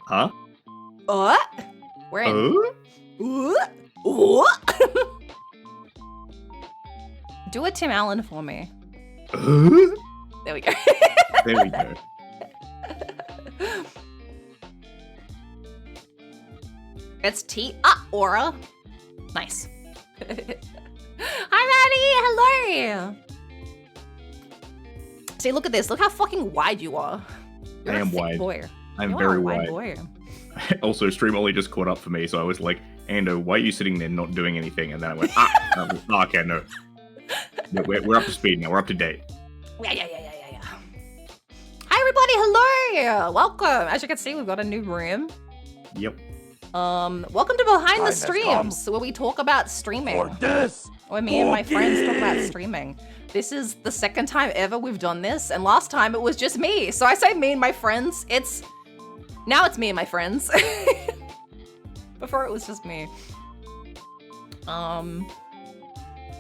Huh? We're in. Do a Tim Allen for me. There we go. There we go. It's Aura. Nice. Hi, Maddie. Hello. See, look at this. Look how fucking wide you are. You're I a am thick wide. boy. I'm You're very a wide wide. boy. Also, Stream only just caught up for me, so I was like, Ando, why are you sitting there not doing anything? And then I went, okay, no. We're up to speed now. We're up to date. Yeah. Hi, everybody. Hello. Welcome. As you can see, we've got a new room. Yep. Welcome to Behind the Time has Streams, where we talk about streaming. For this! Or me and my friends talk about streaming. This is the second time ever we've done this, and last time it was just me. So I say me and my friends. Now it's me and my friends. Before it was just me.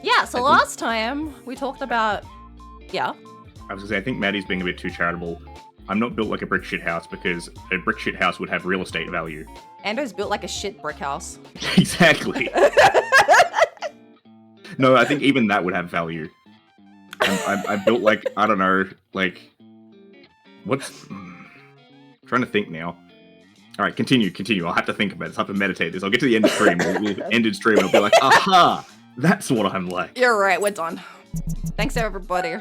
Yeah, so last time we talked about, yeah. I was gonna say, I think Maddie's being a bit too charitable. I'm not built like a brick shit house because a brick shit house would have real estate value. Ando's built like a shit brick house. Exactly. No, I think even that would have value. I'm built like, I don't know, like, trying to think now. All right, continue. I'll have to think about it. I'll have to meditate this. I'll get to the end of stream. We'll end in stream and I'll be like, aha, that's what I'm like. You're right, we're done. Thanks, everybody.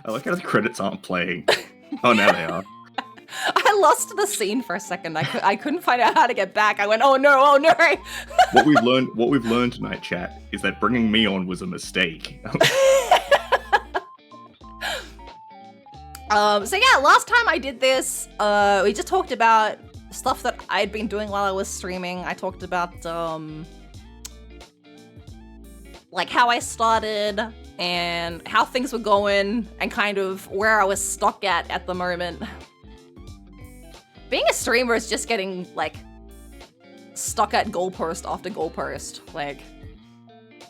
I like how the credits aren't playing. Oh, now they are. I lost the scene for a second. I couldn't find out how to get back. I went, oh no. What we've learned tonight, chat, is that bringing me on was a mistake. So yeah, last time I did this, we just talked about stuff that I'd been doing while I was streaming. I talked about, like how I started and how things were going and kind of where I was stuck at the moment. Being a streamer is just getting, like, stuck at goalpost after goalpost, like.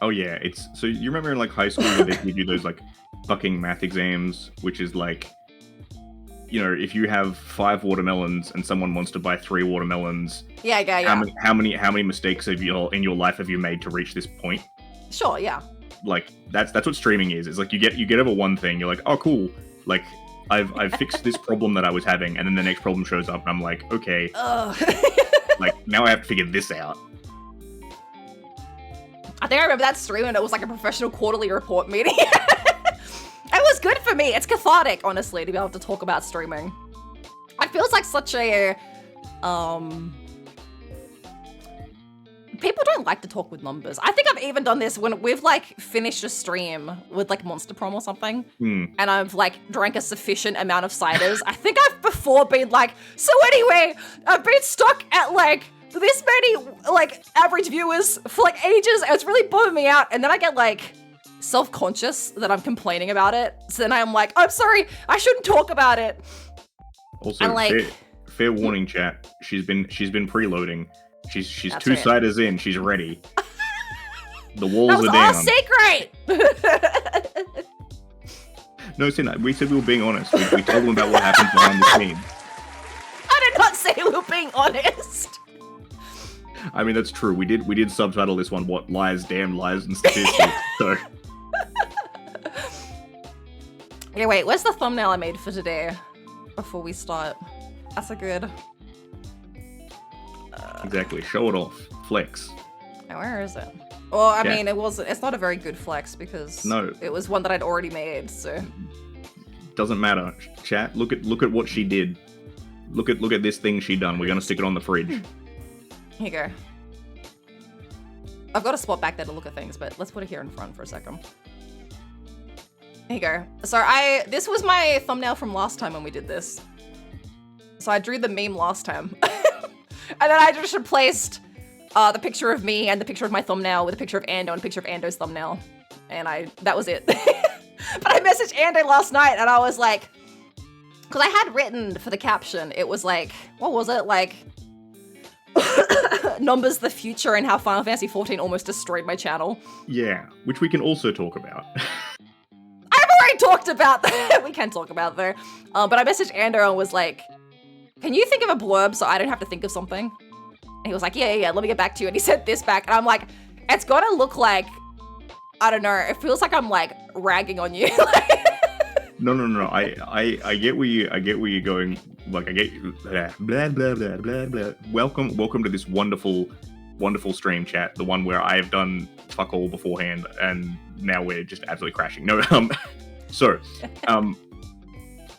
Oh yeah, so you remember in like high school where they give you those like fucking math exams, which is like, you know, if you have 5 watermelons and someone wants to buy 3 watermelons, Yeah. how many mistakes in your life have you made to reach this point? Sure, yeah. Like that's what streaming is. It's like you get over one thing, you're like, oh cool, like I've fixed this problem that I was having, and then the next problem shows up, and I'm like, okay, like now I have to figure this out. I think I remember that stream and it was like a professional quarterly report meeting. It was good for me. It's cathartic, honestly, to be able to talk about streaming. It feels like such a, people don't like to talk with numbers. I think I've even done this when we've like finished a stream with like Monster Prom or something, and I've like drank a sufficient amount of ciders. I think I've before been like, so anyway, I've been stuck at like this many like average viewers for like ages, and it's really bumming me out. And then I get like self-conscious that I'm complaining about it. So then I'm like, I'm sorry, I shouldn't talk about it. Also, and like, fair warning, chat. She's been preloading. She's That's 2 right. ciders in. She's ready. The walls that was are all down. secret. No, Sin, we said we were being honest. We told them about what happened behind the scenes. I did not say we were being honest. I mean, that's true. We did subtitle this one, what? Lies, damn lies, and statistics. So, Okay, wait, where's the thumbnail I made for today? Before we start. That's a good... exactly. Show it off. Flex. Now, where is it? Well, I Yeah. mean, it's not a very good flex because No. it was one that I'd already made, so... Doesn't matter. Chat, look at what she did. Look at this thing she done. We're gonna stick it on the fridge. Here you go. I've got a spot back there to look at things, but let's put it here in front for a second. Here you go. So this was my thumbnail from last time when we did this. So I drew the meme last time. And then I just replaced the picture of me and the picture of my thumbnail with a picture of Ando and a picture of Ando's thumbnail. And that was it. But I messaged Ando last night and I was like, because I had written for the caption, it was like, what was it? Like, Numbers the future and how Final Fantasy 14 almost destroyed my channel. Yeah, which we can also talk about. I've already talked about that. We can talk about there. But I messaged Andrew and was like, can you think of a blurb so I don't have to think of something? And he was like, yeah, let me get back to you. And he sent this back. And I'm like, it's gonna look like, I don't know, it feels like I'm like ragging on you. No. I get where you're going. Like, I get blah blah blah blah blah. Welcome to this wonderful stream chat. The one where I have done fuck all beforehand, and now we're just absolutely crashing. No,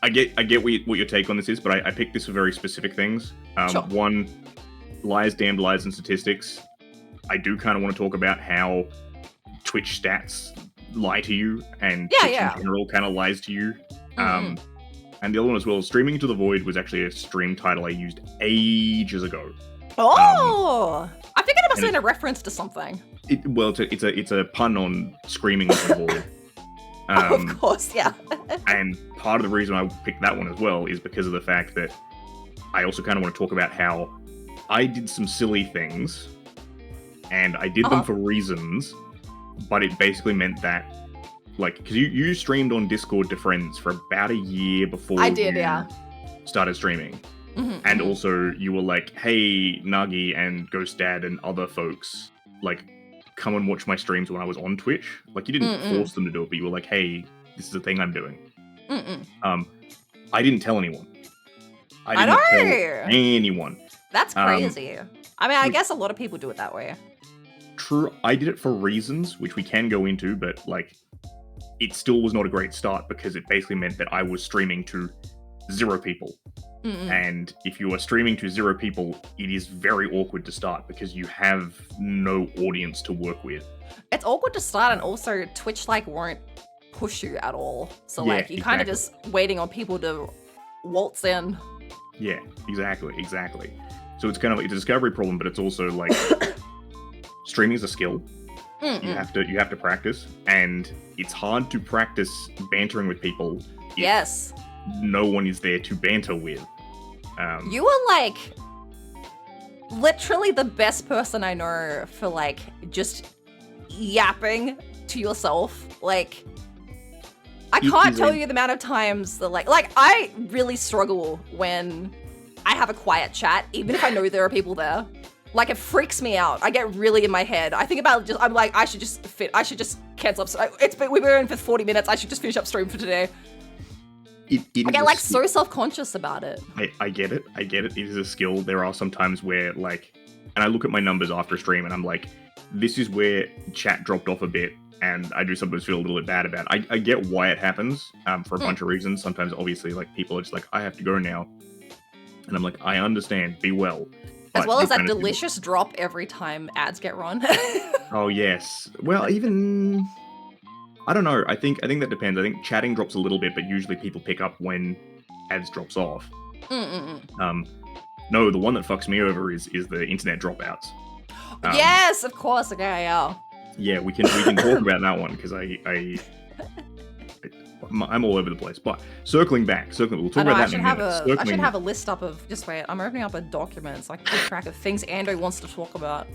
I get what your take on this is, but I picked this for very specific things. Sure. One, lies, damned lies, and statistics. I do kind of want to talk about how Twitch stats lie to you, and Twitch in general kind of lies to you. And the other one as well, Streaming Into the Void was actually a stream title I used ages ago. Oh! I figured it must have been a reference to something. It's a pun on Screaming Into the Void. Of course, yeah. And part of the reason I picked that one as well is because of the fact that I also kind of want to talk about how I did some silly things, and I did them for reasons, but it basically meant that, like, because you streamed on Discord to friends for about a year before I did, started streaming. And also you were like, hey, Nagi and Ghost Dad and other folks, like, come and watch my streams when I was on Twitch. Like, you didn't force them to do it, but you were like, hey, this is a thing I'm doing. I didn't tell anyone. I didn't tell anyone. That's crazy. I mean, I guess a lot of people do it that way. True, I did it for reasons, which we can go into, but, like, it still was not a great start because it basically meant that I was streaming to 0 people. And if you are streaming to 0 people, it is very awkward to start because you have no audience to work with. It's awkward to start, and also Twitch won't push you at all. So you're kind of just waiting on people to waltz in. Yeah, exactly. So it's kind of it's a discovery problem, but it's also like streaming is a skill. You have to practice, and it's hard to practice bantering with people. Yes. No one is there to banter with. You were literally the best person I know for just yapping to yourself. I can't tell you the amount of times that I really struggle when I have a quiet chat, even if I know there are people there. It freaks me out. I get really in my head. I think about I'm like, I should just cancel up. We've been in for 40 minutes. I should just finish up stream for today. I get so self-conscious about it. I get it. It is a skill. There are some times where and I look at my numbers after a stream and I'm like, this is where chat dropped off a bit, and I do sometimes feel a little bit bad about it. I get why it happens for a bunch of reasons. Sometimes obviously people are just like, I have to go now. And I'm like, I understand, be well. As well as that delicious drop every time ads get run. Oh yes. Well, even I don't know. I think that depends. I think chatting drops a little bit, but usually people pick up when ads drops off. No, the one that fucks me over is the internet dropouts. Yes, of course. Okay, yeah. Yeah, we can talk about that one because I'm all over the place. But circling back, we'll talk about that in a minute. I should have a list up of, just wait, I'm opening up a document so I can keep track of things Andrew wants to talk about.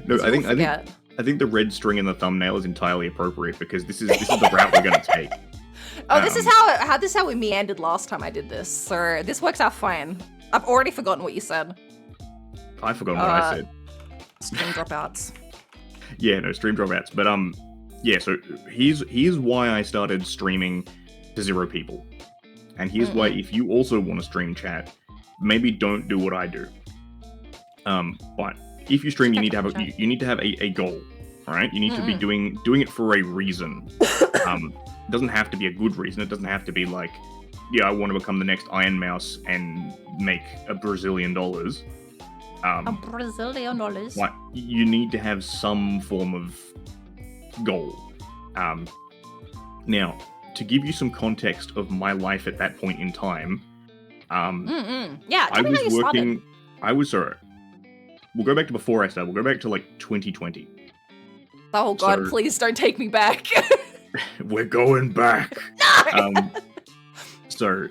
No, I think the red string in the thumbnail is entirely appropriate because this is the route we're going to take. This is how we meandered last time I did this. So this works out fine. I've already forgotten what you said. I've forgotten what I said. Stream dropouts. Yeah, no, stream dropouts. But yeah, so here's why I started streaming to 0 people. And here's why, if you also want to stream chat, maybe don't do what I do. But if you stream, you need to have a goal, all right? You need to be doing it for a reason. It doesn't have to be a good reason. It doesn't have to be like, yeah, I want to become the next Iron Mouse and make $1 Brazilian. $1 Brazilian. Like, you need to have some form of goal. Now, to give you some context of my life at that point in time, yeah, tell me how you started. We'll go back to before I started. We'll go back to 2020. Oh god, please don't take me back. We're going back. No! So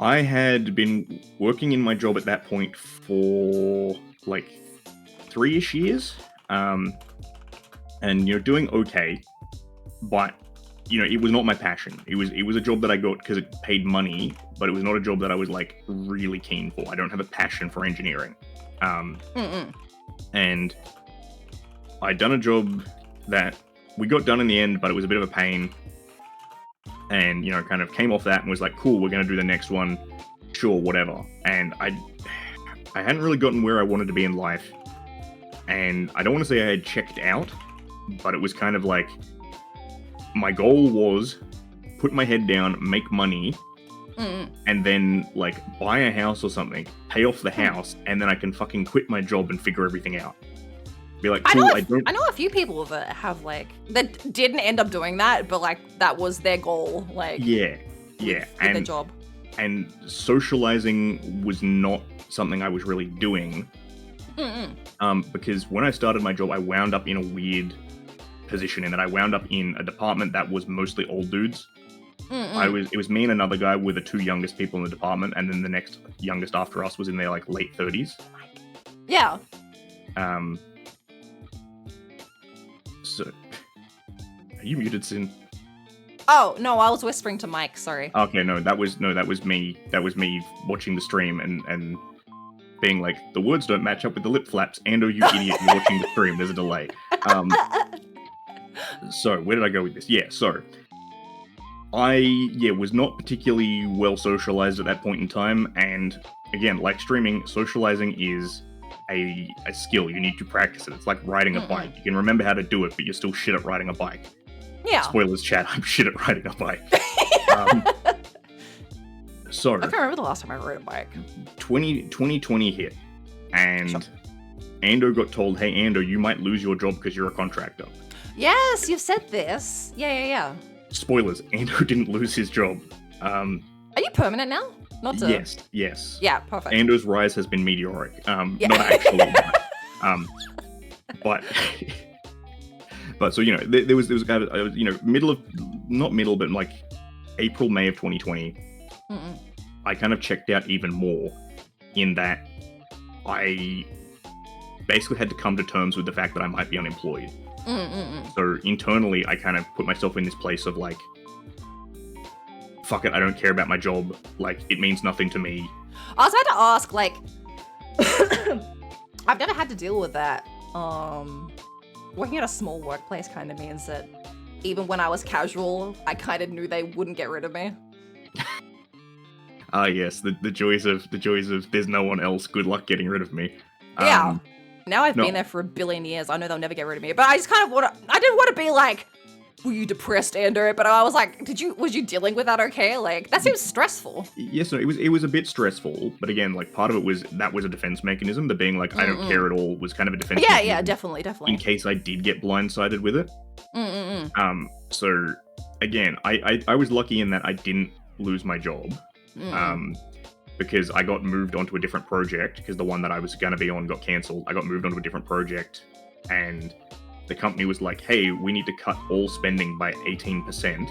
I had been working in my job at that point for like 3-ish years, and doing okay, but it was not my passion. It was a job that I got because it paid money, but it was not a job that I was like really keen for. I don't have a passion for engineering, and I'd done a job that we got done in the end, but it was a bit of a pain. And, kind of came off that and was like, cool, we're going to do the next one. Sure, whatever. And I hadn't really gotten where I wanted to be in life. And I don't want to say I had checked out, but it was kind of like, my goal was put my head down, make money, and then, like, buy a house or something, pay off the house, and then I can fucking quit my job and figure everything out. Be like, cool, I know a few people that have that didn't end up doing that, but that was their goal. Yeah, with their job. And socializing was not something I was really doing. Because when I started my job, I wound up in a weird position in that I wound up in a department that was mostly old dudes. It was me and another guy were the two youngest people in the department, and then the next youngest after us was in their late 30s. Yeah. So, are you muted, Sin? Oh no, I was whispering to Mike. Sorry. Okay, no, that was me. That was me watching the stream and being like, the words don't match up with the lip flaps. And you idiot, you're watching the stream. There's a delay. So where did I go with this? Yeah, so I was not particularly well socialized at that point in time, and again, like streaming, socializing is a skill. You need to practice it. It's like riding a bike. You can remember how to do it, but you're still shit at riding a bike. Yeah. Spoilers, chat. I'm shit at riding a bike. So I can't remember the last time I rode a bike. 2020 hit, and Ando got told, "Hey, Ando, you might lose your job because you're a contractor." Yes, you've said this. Yeah. Spoilers: Ando didn't lose his job. Are you permanent now? Not to... Yes. Yeah, perfect. Ando's rise has been meteoric. Not actually, but so there was a guy. But April, May of 2020. I kind of checked out even more in that I basically had to come to terms with the fact that I might be unemployed. So internally, I kind of put myself in this place of like, fuck it, I don't care about my job. Like, it means nothing to me. I was about to ask, I've never had to deal with that. Working at a small workplace kind of means that even when I was casual, I kind of knew they wouldn't get rid of me. Yes, the joys of there's no one else. Good luck getting rid of me. Yeah. Now I've been there for 1 billion years. I know they'll never get rid of me. But I just kind of I didn't want to be like, were you depressed, Ando? But I was like, was you dealing with that okay? That seems stressful. Yes, no, it was a bit stressful. But again, part of it was that was a defense mechanism. The being like, I don't care at all was kind of a defense mechanism. Yeah, definitely. In case I did get blindsided with it. So again, I was lucky in that I didn't lose my job. Because I got moved onto a different project because the one that I was going to be on got cancelled. I got moved onto a different project, and the company was like, hey, we need to cut all spending by 18%.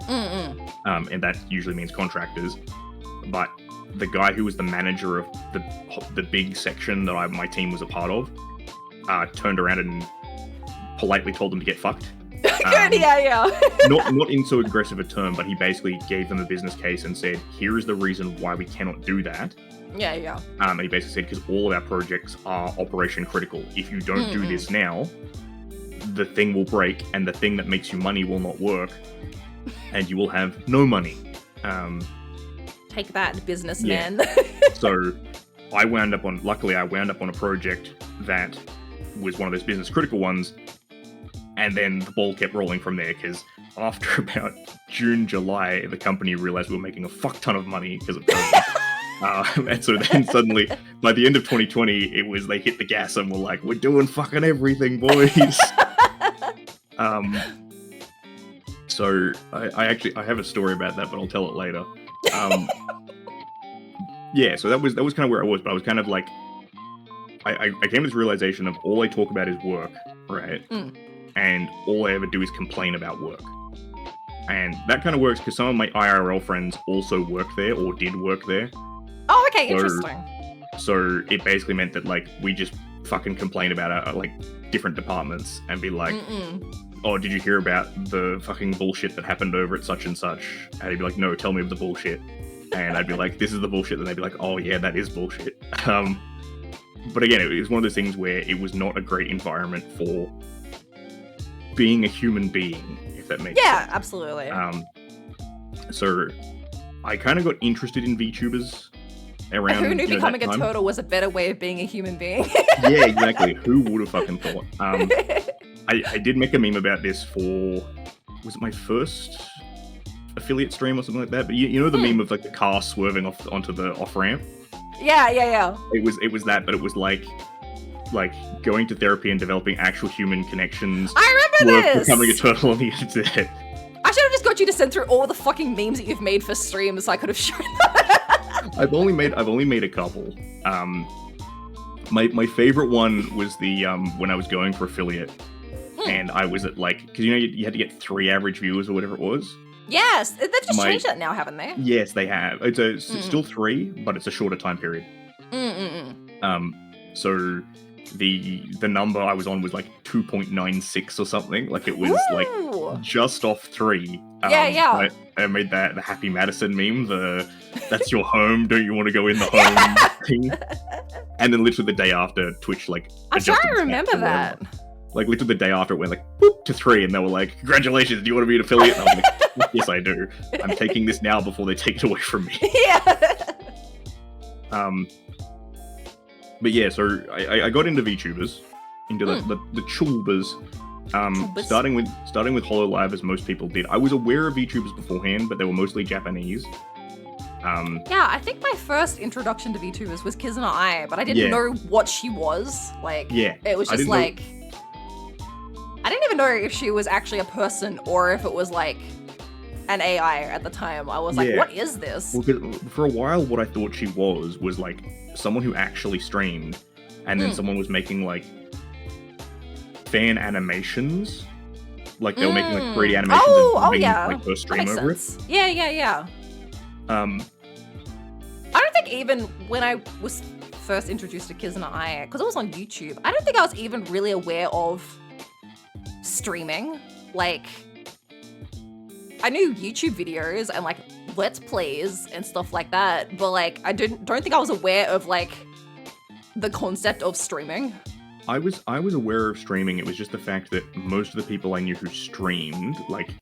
And that usually means contractors. But the guy who was the manager of the big section that my team was a part of turned around and politely told them to get fucked. Good, yeah. not in so aggressive a term, but he basically gave them a business case and said, here is the reason why we cannot do that. Yeah. And he basically said, because all of our projects are operation critical. If you don't do this now, the thing will break, and the thing that makes you money will not work, and you will have no money. Take that, businessman. Yeah. So luckily I wound up on a project that was one of those business critical ones. And then the ball kept rolling from there, because after about June, July, the company realized we were making a fuck ton of money because of COVID. And so then suddenly, by the end of 2020, they hit the gas and were like, we're doing fucking everything, boys. So I have a story about that, but I'll tell it later. Yeah, so that was kind of where I was, but I was kind of like, I came to this realization of all I talk about is work, right? And all I ever do is complain about work. And that kind of works because some of my IRL friends also work there or did work there. Oh, okay, interesting. So it basically meant that like we just fucking complain about our like different departments and be like, oh, did you hear about the fucking bullshit that happened over at such and such? And he'd be like, no, tell me of the bullshit. And I'd be like, this is the bullshit. And they'd be like, oh yeah, that is bullshit. But again, it was one of those things where it was not a great environment for being a human being, if that makes sense. Yeah, absolutely. So I kind of got interested in VTubers around. Who knew becoming a turtle was a better way of being a human being? Yeah, exactly. Who would have fucking thought? I did make a meme about this for, was it my first affiliate stream or something like that? But you know the meme of like the car swerving off onto the off ramp? Yeah. It was that, but it was like going to therapy and developing actual human connections. I remember this! Becoming a turtle on the internet. I should have just got you to send through all the fucking memes that you've made for streams so I could have shown them. I've only made a couple. My favorite one was the when I was going for affiliate, and I was at like, because you had to get 3 average viewers or whatever it was. Yes, they've just changed that now, haven't they? Yes, they have. It's still 3, but it's a shorter time period. So the number I was on was like 2.96 or something. Like it was like just off 3. Yeah. I made that the Happy Madison meme, that's your home, don't you want to go in the home thing? And then literally the day after, Twitch I'm trying to remember that. Like literally the day after it went like boop to 3, and they were like, congratulations, do you want to be an affiliate? And I was like, yes I do. I'm taking this now before they take it away from me. Yeah. But yeah, so I got into VTubers, into the chulbers. Starting with HoloLive, as most people did. I was aware of VTubers beforehand, but they were mostly Japanese. Yeah, I think my first introduction to VTubers was Kizuna Ai, but I didn't know what she was. It was just like... I didn't even know if she was actually a person or if it was like an AI at the time. I was like, what is this? Well, for a while, what I thought she was like someone who actually streamed, and then someone was making like fan animations. Like they were making like 3D animations and making like her stream over it. Yeah. I don't think even when I was first introduced to Kizuna Ai, because it was on YouTube, I don't think I was even really aware of streaming. Like, I knew YouTube videos and like Let's Plays and stuff like that, but like I don't think I was aware of like the concept of streaming. I was aware of streaming. It was just the fact that most of the people I knew who streamed, like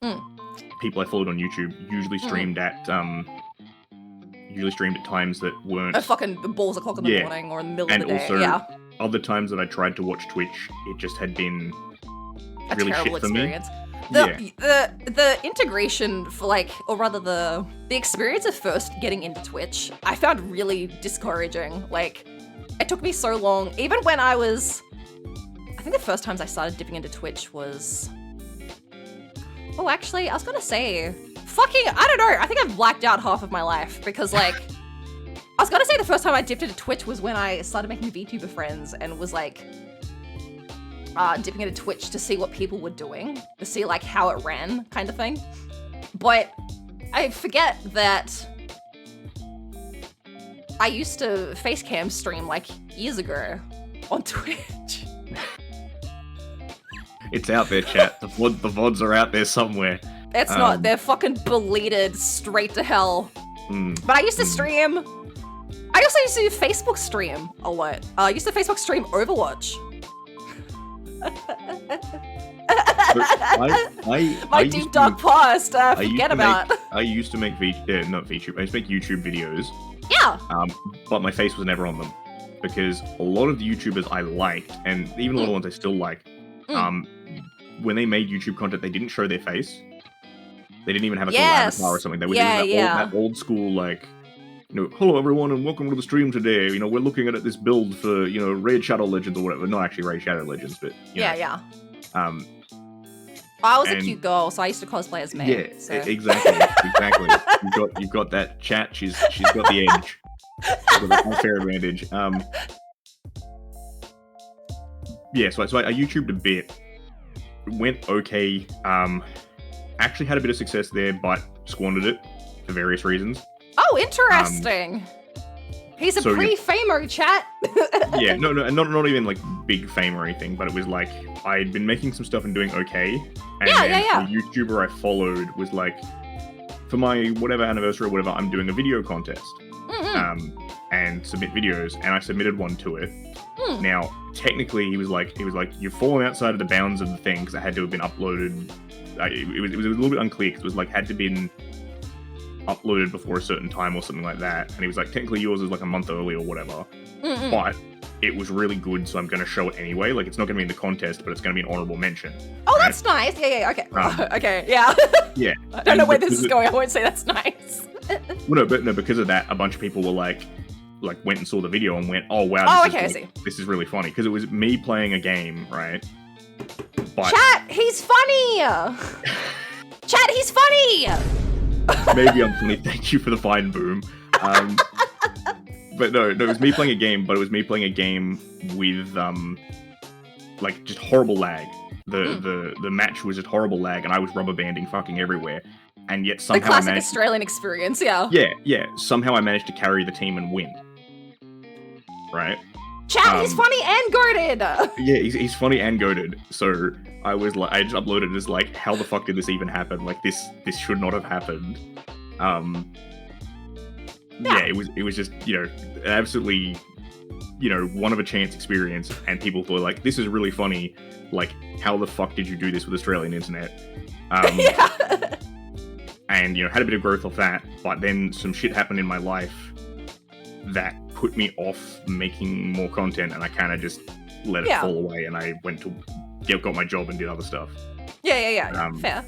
people I followed on YouTube, usually streamed at times that weren't fucking balls o'clock in the morning or in the middle of the day. And also, other times that I tried to watch Twitch, it just had been a really terrible shit for experience. Me. The integration for like, or rather the experience of first getting into Twitch, I found really discouraging. Like, it took me so long. Even when I think the first times I started dipping into Twitch was... Oh, actually, I was gonna say... I don't know. I think I've blacked out half of my life because, like... I was gonna say the first time I dipped into Twitch was when I started making VTuber friends and was, like... dipping into Twitch to see what people were doing. To see, like, how it ran, kind of thing. But I forget that... I used to facecam stream like years ago on Twitch. It's out there, chat. The VODs are out there somewhere. It's not. They're fucking deleted straight to hell. But I used to stream. I also used to do Facebook stream a lot. I used to Facebook stream Overwatch. My deep dark past. Forget about. I used to make not VTube. I used to make YouTube videos. Yeah. But my face was never on them because a lot of the YouTubers I liked, and even a lot of ones I still like, when they made YouTube content, they didn't show their face. They didn't even have a cool avatar or something. They were doing that old school, like, hello everyone and welcome to the stream today. We're looking at this build for, Raid Shadow Legends or whatever. Not actually Raid Shadow Legends, but yeah. I was a cute girl, so I used to cosplay as May. Yeah, so. Exactly. You've got that chat. She's got the edge. She's got an unfair advantage. Yeah, so I YouTubed a bit. It went okay. actually had a bit of success there, but squandered it for various reasons. Oh, interesting. He's a pre-famer, chat. Yeah, no, and not even like big fame or anything, but it was like I'd been making some stuff and doing okay. And yeah. The YouTuber I followed was like, for my whatever anniversary or whatever, I'm doing a video contest. And submit videos, and I submitted one to it. Now, technically, he was like, you've fallen outside of the bounds of the thing because it had to have been uploaded. It was a little bit unclear because it was like had to been uploaded before a certain time or something like that. And he was like, technically yours is like a month early or whatever. But it was really good, so I'm going to show it anyway. Like, it's not going to be in the contest, but it's going to be an honorable mention. Oh, right? That's nice. Yeah, okay. Okay, yeah. Yeah. I don't know where this is going. I won't say that's nice. Well, no, because of that, a bunch of people were like went and saw the video and went, oh, wow, this is really funny. Because it was me playing a game, right? But Chat, he's funny! Chat, he's funny! Maybe I'm funny. Thank you for the fine, Boom. But no, it was me playing a game, but it was me playing a game with, like, just horrible lag. The match was just horrible lag, and I was rubber banding fucking everywhere. And yet somehow the classic Australian experience, yeah. Yeah. Somehow I managed to carry the team and win. Right? Chat, he's funny and goated! Yeah, he's funny and goated. So I was like, I just uploaded as like, how the fuck did this even happen? Like, this should not have happened. Yeah, it was just, an absolutely, one of a chance experience, and people thought like, this is really funny. Like, how the fuck did you do this with Australian internet? Yeah. And, had a bit of growth off that, but then some shit happened in my life that put me off making more content, and I kind of just let it fall away, and I went to got my job and did other stuff. Yeah. Fair.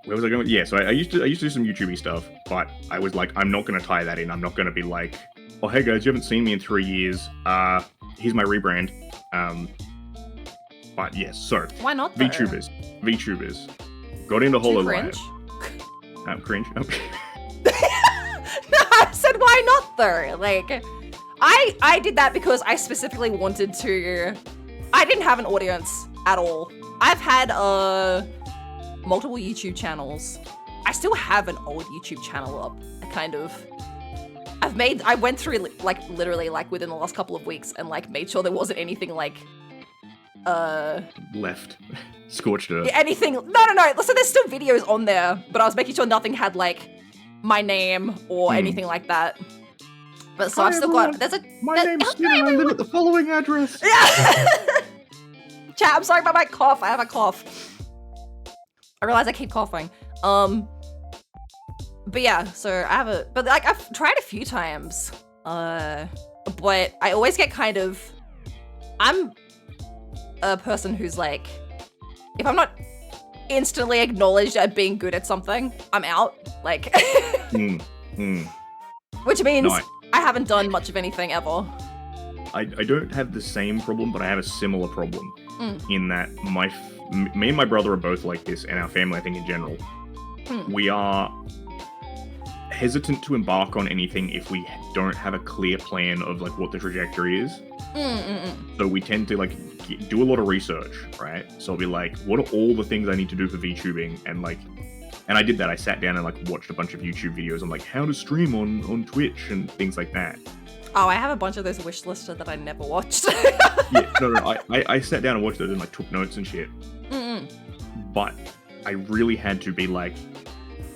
Where was I going? Yeah, so I used to do some YouTube-y stuff, but I was like, I'm not going to tie that in. I'm not going to be like, oh, hey guys, you haven't seen me in 3 years. Here's my rebrand. But yes, so why not? Though? VTubers got into HoloLive. Cringe. Okay. No, I said why not though? Like, I did that because I specifically wanted to. I didn't have an audience at all. I've had multiple YouTube channels. I still have an old YouTube channel up. I went through like literally like within the last couple of weeks and like made sure there wasn't anything like left. Scorched earth. Anything. No. Listen, there's still videos on there, but I was making sure nothing had like my name or anything like that. But so I've still got. My name's Steve, and I live at the following address. Yeah. Chat, I'm sorry about my cough. I have a cough. I realize I keep coughing. But yeah, so I've tried a few times. But I always get kind of. I'm a person who's like, if I'm not instantly acknowledged at being good at something, I'm out. Like, which means I haven't done much of anything ever. I don't have the same problem, but I have a similar problem in that me and my brother are both like this, and our family, I think, in general. We are hesitant to embark on anything if we don't have a clear plan of like what the trajectory is. So we tend to like do a lot of research, right? So I'll be like, what are all the things I need to do for VTubing? And I did that. I sat down and like watched a bunch of YouTube videos on like how to stream on Twitch and things like that. Oh, I have a bunch of those wish listed that I never watched. Yeah, no. I sat down and watched those and like took notes and shit. But I really had to be like,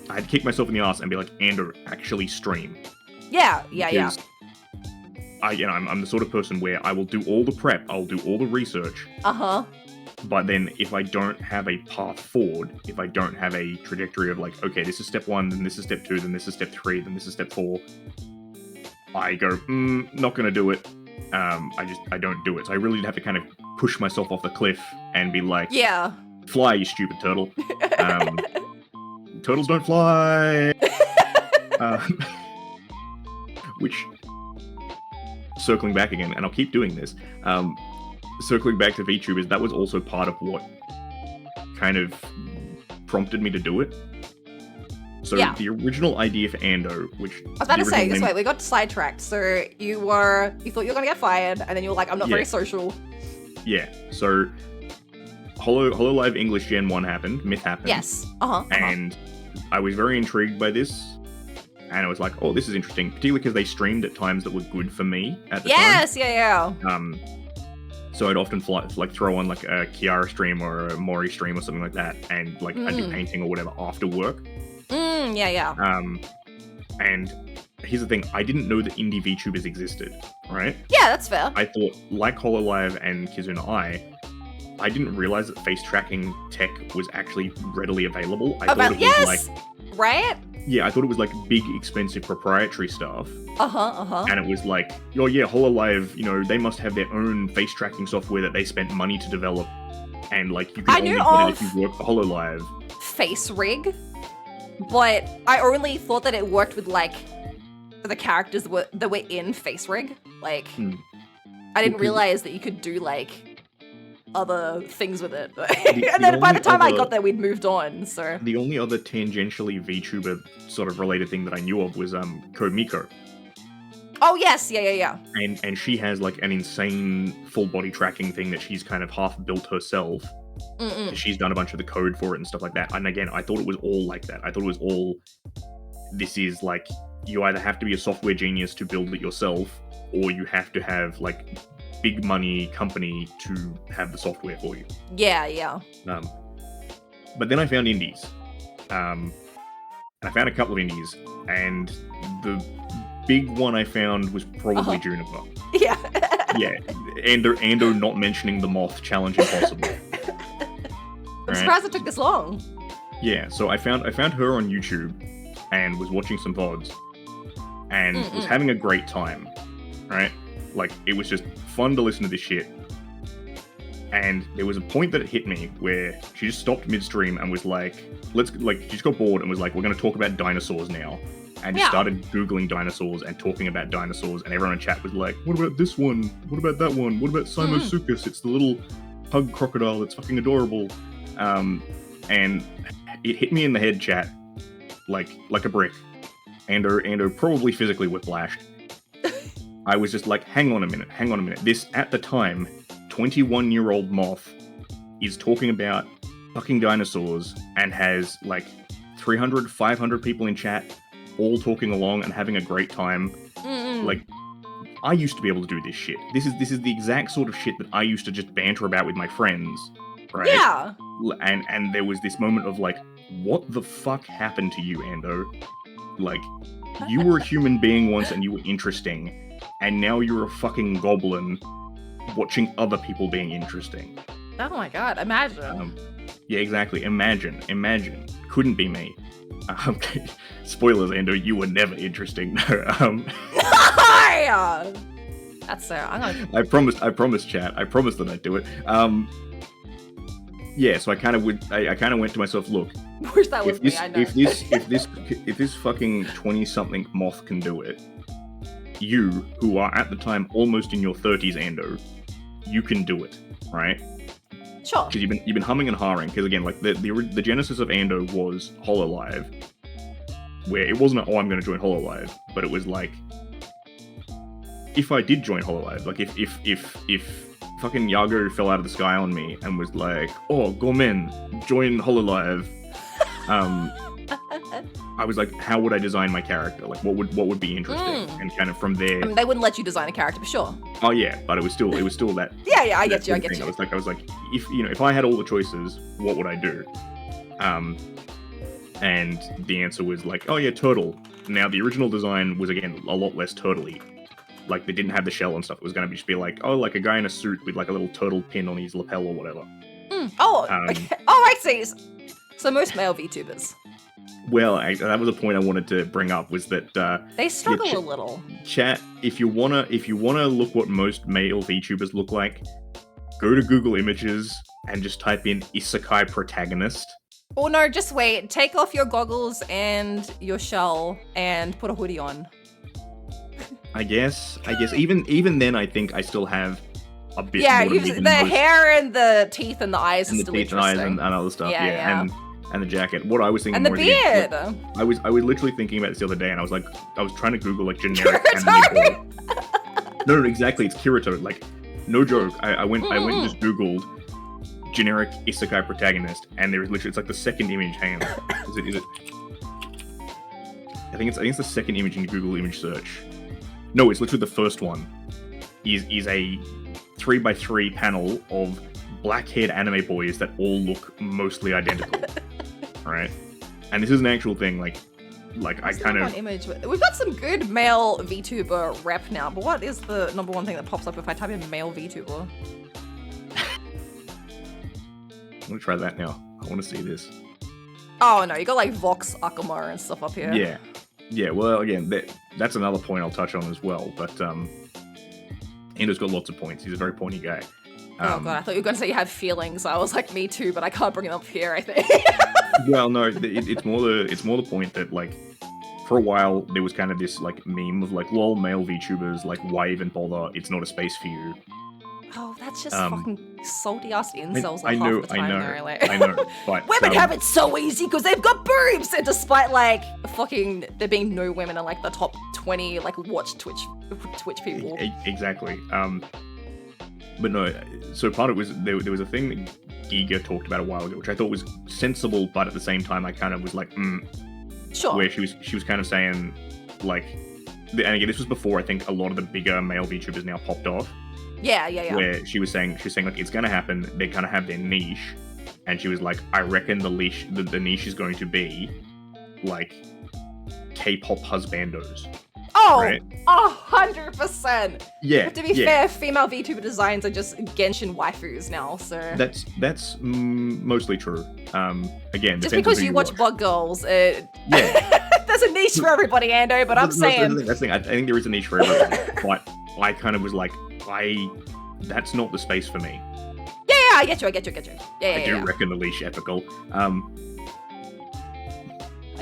I had to kick myself in the ass and be like, Andrew, actually stream. Yeah. I'm the sort of person where I will do all the prep, I'll do all the research. But then if I don't have a path forward, if I don't have a trajectory of like, okay, this is step 1, then this is step 2, then this is step 3, then this is step 4, I go, not gonna do it. I don't do it. So I really have to kind of push myself off the cliff and be like, fly, you stupid turtle. Turtles don't fly. Which, circling back again, and I'll keep doing this, circling back to VTubers, that was also part of what kind of prompted me to do it. So the original idea for Ando, which I was about to say, this way, we got sidetracked. So you thought you were gonna get fired, and then you were like, I'm not very social. Yeah. So HoloLive English Gen 1 happened, Myth happened. Yes. And I was very intrigued by this. And I was like, oh, this is interesting, particularly because they streamed at times that were good for me at the time. Yes, yeah. So I'd often throw on like a Kiara stream or a Mori stream or something like that, and like I'd be painting or whatever after work. Yeah. And here's the thing, I didn't know that indie VTubers existed, right? Yeah, that's fair. I thought, like HoloLive and Kizuna I didn't realize that face tracking tech was actually readily available. I thought it was like, right? Yeah, I thought it was like big, expensive proprietary stuff. And it was like, oh yeah, HoloLive, you know, they must have their own face tracking software that they spent money to develop. And like, you can only get it if you work for HoloLive. Face rig, but I only thought that it worked with like the characters that were in face rig. Like, I didn't realize that you could do like other things with it. And then by the time I got there, we'd moved on. So the only other tangentially VTuber sort of related thing that I knew of was Komiko. Oh yes, yeah. And she has like an insane full body tracking thing that she's kind of half built herself. She's done a bunch of the code for it and stuff like that. And again, I thought it was all like that. I thought it was all, this is like, you either have to be a software genius to build it yourself, or you have to have like big money company to have the software for you. Yeah. But then I found indies. And I found a couple of indies, and the big one I found was probably Juniper. Yeah. Yeah. Ando not mentioning the moth challenge impossible. I'm surprised it took this long. Yeah, so I found her on YouTube and was watching some VODs and was having a great time, right? Like, it was just fun to listen to this shit. And there was a point that it hit me where she just stopped midstream and was like, she just got bored and was like, we're going to talk about dinosaurs now. And just started Googling dinosaurs and talking about dinosaurs, and everyone in chat was like, what about this one? What about that one? What about Simosuchus? It's the little pug crocodile that's fucking adorable. And it hit me in the head, chat, like a brick. Ando probably physically whiplashed. I was just like, hang on a minute. This, at the time, 21-year-old moth is talking about fucking dinosaurs and has like 300, 500 people in chat all talking along and having a great time. Like, I used to be able to do this shit. This is the exact sort of shit that I used to just banter about with my friends, right? Yeah. And there was this moment of like, what the fuck happened to you, Ando? Like, you were a human being once and you were interesting, and now you're a fucking goblin watching other people being interesting. Oh my god, imagine. Yeah, exactly. Imagine. Couldn't be me. Spoilers, Ando, you were never interesting. That's so. I promised, chat. I promised that I'd do it. Yeah, so I kind of went to myself, look. Wish that was me. I know. If this fucking 20-something moth can do it, you, who are at the time almost in your 30s, Ando, you can do it, right? Sure. Because you've been humming and hawing. Because again, like the genesis of Ando was HoloLive, where it wasn't I'm going to join HoloLive, but it was like, if I did join HoloLive, like if fucking Yago fell out of the sky on me and was like, oh, Gomen, join HoloLive. I was like, how would I design my character? Like, what would be interesting? And kind of from there, I mean, they wouldn't let you design a character, for sure. Oh yeah, but it was still that. Yeah, I get you. I was like, if I had all the choices, what would I do? And the answer was like, oh yeah, turtle. Now the original design was again a lot less turtley. Like, they didn't have the shell and stuff. It was going to just be like, oh, like a guy in a suit with like a little turtle pin on his lapel or whatever. Oh, okay. Oh, I see. So most male VTubers. Well, that was a point I wanted to bring up, was that they struggle a little. Chat, if you wanna look what most male VTubers look like, go to Google Images and just type in isekai protagonist. Oh no, just wait. Take off your goggles and your shell and put a hoodie on. I guess even then, I think I still have a bit. Yeah, the hair and the teeth and the eyes and are the still teeth and eyes and other stuff. Yeah. And the jacket. What I was thinking, and the beard. I was literally thinking about this the other day, and I was trying to Google like generic anime. No, exactly. It's Kirito. Like, no joke. I went and just Googled generic isekai protagonist, and there is literally, it's like the second image. Hang on, is it? I think it's the second image in Google image search. No, it's literally the first one. Is a 3x3 panel of black-haired anime boys that all look mostly identical. Right, and this is an actual thing. Like I kind of image. We've got some good male VTuber rep now, but what is the number one thing that pops up if I type in male VTuber? I'm gonna try that now. I want to see this. Oh no, you got like Vox Akuma and stuff up here. Yeah. Well, again, that's another point I'll touch on as well. But Endo's got lots of points. He's a very pointy guy. Oh god, I thought you were gonna say you have feelings. I was like, me too, but I can't bring them up here. I think. Well, no, it's more the point that like for a while there was kind of this like meme of like, lol, male VTubers, like why even bother? It's not a space for you. Oh, that's just fucking salty ass incels I half know, the time. I know, but women have it so easy because they've got boobs, and despite like fucking there being no women in like the top 20 like watch Twitch people. Exactly. But no, so part of it was there was a thing that Giga talked about a while ago, which I thought was sensible, but at the same time I kind of was like, sure. Where she was kind of saying like, and again this was before I think a lot of the bigger male VTubers now popped off. Yeah. Where she was saying like it's gonna happen. They kind of have their niche, and she was like, I reckon the niche is going to be like K-pop husbandos. Oh, right? 100%. Yeah. But to be fair, female VTuber designs are just Genshin waifus now, so that's mostly true. Again, just because you watch Bug Girls, there's a niche for everybody, Ando. But I'm saying that's the thing. I think there is a niche for everybody, but I kind of was like, that's not the space for me. Yeah, I get you. I do reckon the leash ethical.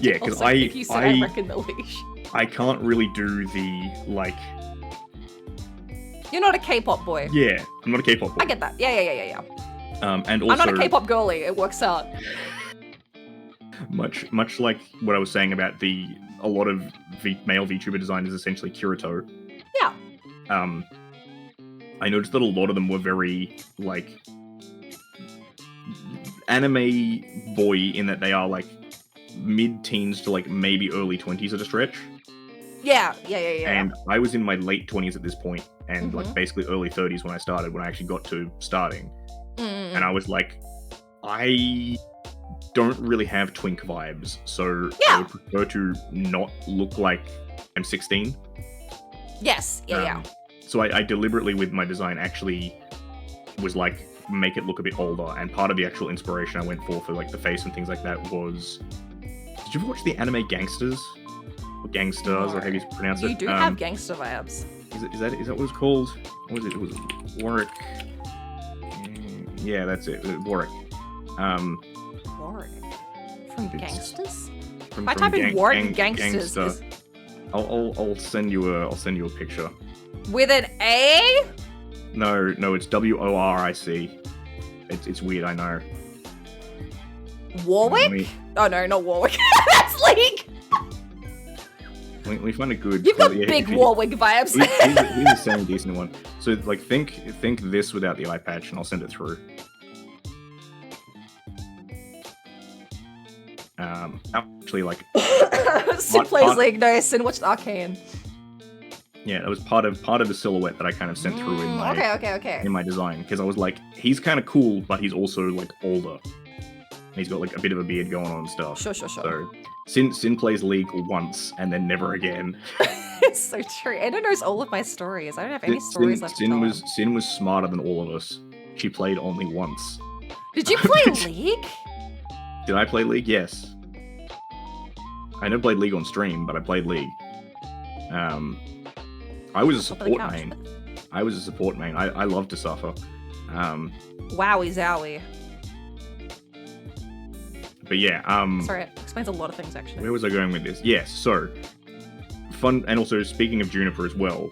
Because I reckon the leash. I can't really do the like. You're not a K-pop boy. Yeah, I'm not a K-pop boy. I get that. Yeah. And also, I'm not a K-pop girly. It works out. Much like what I was saying about a lot of male VTuber design is essentially Kirito. Yeah. I noticed that a lot of them were very like anime boy in that they are like mid-teens to like maybe early 20s at a stretch. Yeah. And I was in my late 20s at this point, and like basically early 30s when I actually got to starting. And I was like, I don't really have twink vibes, so I would prefer to not look like I'm 16. Yes, yeah. So I deliberately, with my design, actually was like, make it look a bit older, and part of the actual inspiration I went for like the face and things like that was, did you ever watch the anime Gangsters? Or Gangsters, or how you pronounce it? You do have gangster vibes. Is that what it's called? What was it? It was Warwick. Yeah, that's it. Warwick. Warwick. From Gangsters? If I type in Warwick Gangsters. Gangster. I'll send you a picture. With an A? No, it's WORIC. It's weird, I know. Warwick? Oh no, not Warwick. That's League. Let me find a good. You've got big Warwick vibes. Here's a semi-decent one. So like think this without the eye patch, and I'll send it through. Actually, like Sin plays League. No, Sin watched Arcane. Yeah, that was part of the silhouette that I kind of sent through in my okay. in my design, because I was like, he's kind of cool, but he's also like older. And he's got like a bit of a beard going on and stuff. Sure. So Sin plays League once and then never again. It's so true. Endo knows all of my stories. I don't have any stories left to tell. Sin was smarter than all of us. She played only once. Did you play League? Did I play League? Yes. I never played League on stream, but I played League. I was a support main. I love to suffer. Wowie zowie. But yeah, sorry, it explains a lot of things actually. Where was I going with this? Yes, so fun, and also speaking of Juniper as well,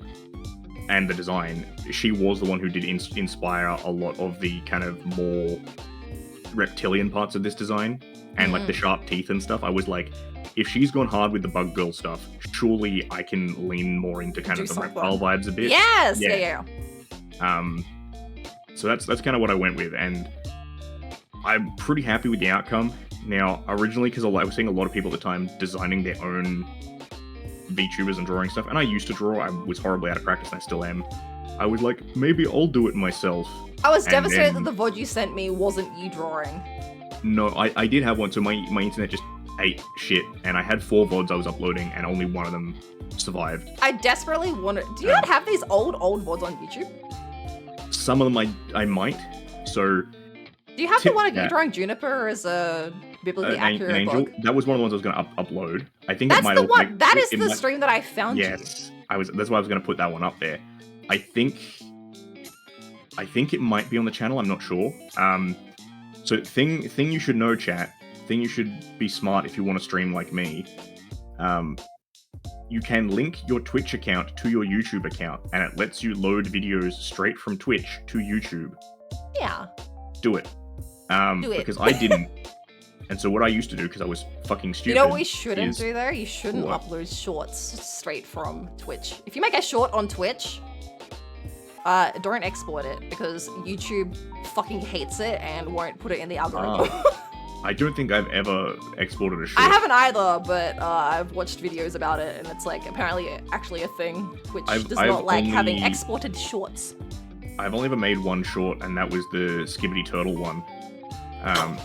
and the design, she was the one who did inspire a lot of the kind of more reptilian parts of this design, and like the sharp teeth and stuff. I was like, if she's gone hard with the Bug Girl stuff, surely I can lean more into kind of the reptile vibes a bit. Yes, yeah. So that's kind of what I went with, and I'm pretty happy with the outcome. Now, originally, because I was seeing a lot of people at the time designing their own VTubers and drawing stuff, and I used to draw. I was horribly out of practice, and I still am. I was like, maybe I'll do it myself. I was devastated that the VOD you sent me wasn't you drawing. No, I did have one, so my internet just ate shit, and I had 4 VODs I was uploading, and only one of them survived. I desperately wanted... Do you not have these old VODs on YouTube? Some of them I might, so... Do you have the one of you drawing Juniper as a biblically accurate book? That was one of the ones I was going to upload. I think that's it might the one. Like, that is the stream that I found. Yes, that's why I was going to put that one up there. I think it might be on the channel. I'm not sure. So thing you should know, chat. Thing you should be smart if you want to stream like me. You can link your Twitch account to your YouTube account, and it lets you load videos straight from Twitch to YouTube. Yeah. Do it. Because I didn't. And so what I used to do, because I was fucking stupid. You know what we shouldn't do though? You shouldn't upload shorts straight from Twitch. If you make a short on Twitch, don't export it, because YouTube fucking hates it and won't put it in the algorithm. I don't think I've ever exported a short. I haven't either, but I've watched videos about it, and it's like apparently actually a thing. Twitch does not like having exported shorts. I've only ever made one short, and that was the Skibidi Turtle one.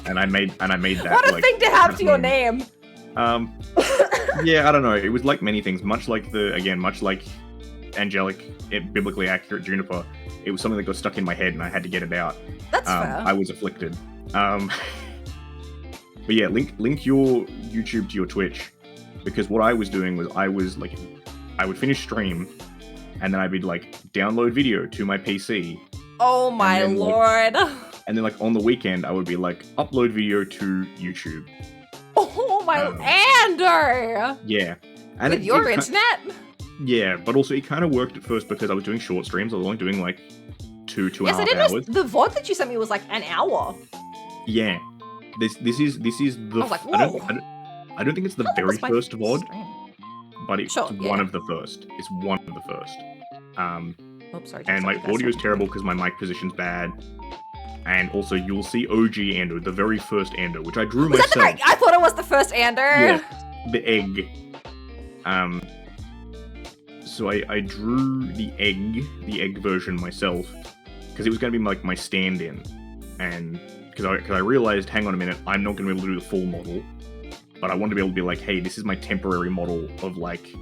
And I made that. What a thing to have to your name. Yeah, I don't know. It was like many things, much like angelic, biblically accurate Juniper. It was something that got stuck in my head, and I had to get it out. That's fair. I was afflicted. But yeah, link your YouTube to your Twitch, because what I was doing was I would finish stream, and then I'd be like, download video to my PC. Oh my lord. And then like on the weekend, I would be like, upload video to YouTube. Oh my, Ander! Yeah. And with your internet? Yeah, but also it kind of worked at first because I was doing short streams. I was only doing like 2.5 hours. Yes, I didn't know the VOD that you sent me was like an hour. Yeah. This is the... I was like, whoa. I don't think it's the very first VOD, but it's one of the first. It's one of the first. Oops, sorry. And my audio is terrible because my mic position's bad. And also, you'll see OG Ando, the very first Ando, which I drew myself. I thought it was the first Ando. Yeah, the egg. So I drew the egg version myself, because it was going to be like my stand-in, and because I realized, hang on a minute, I'm not going to be able to do the full model, but I wanted to be able to be like, hey, this is my temporary model of like,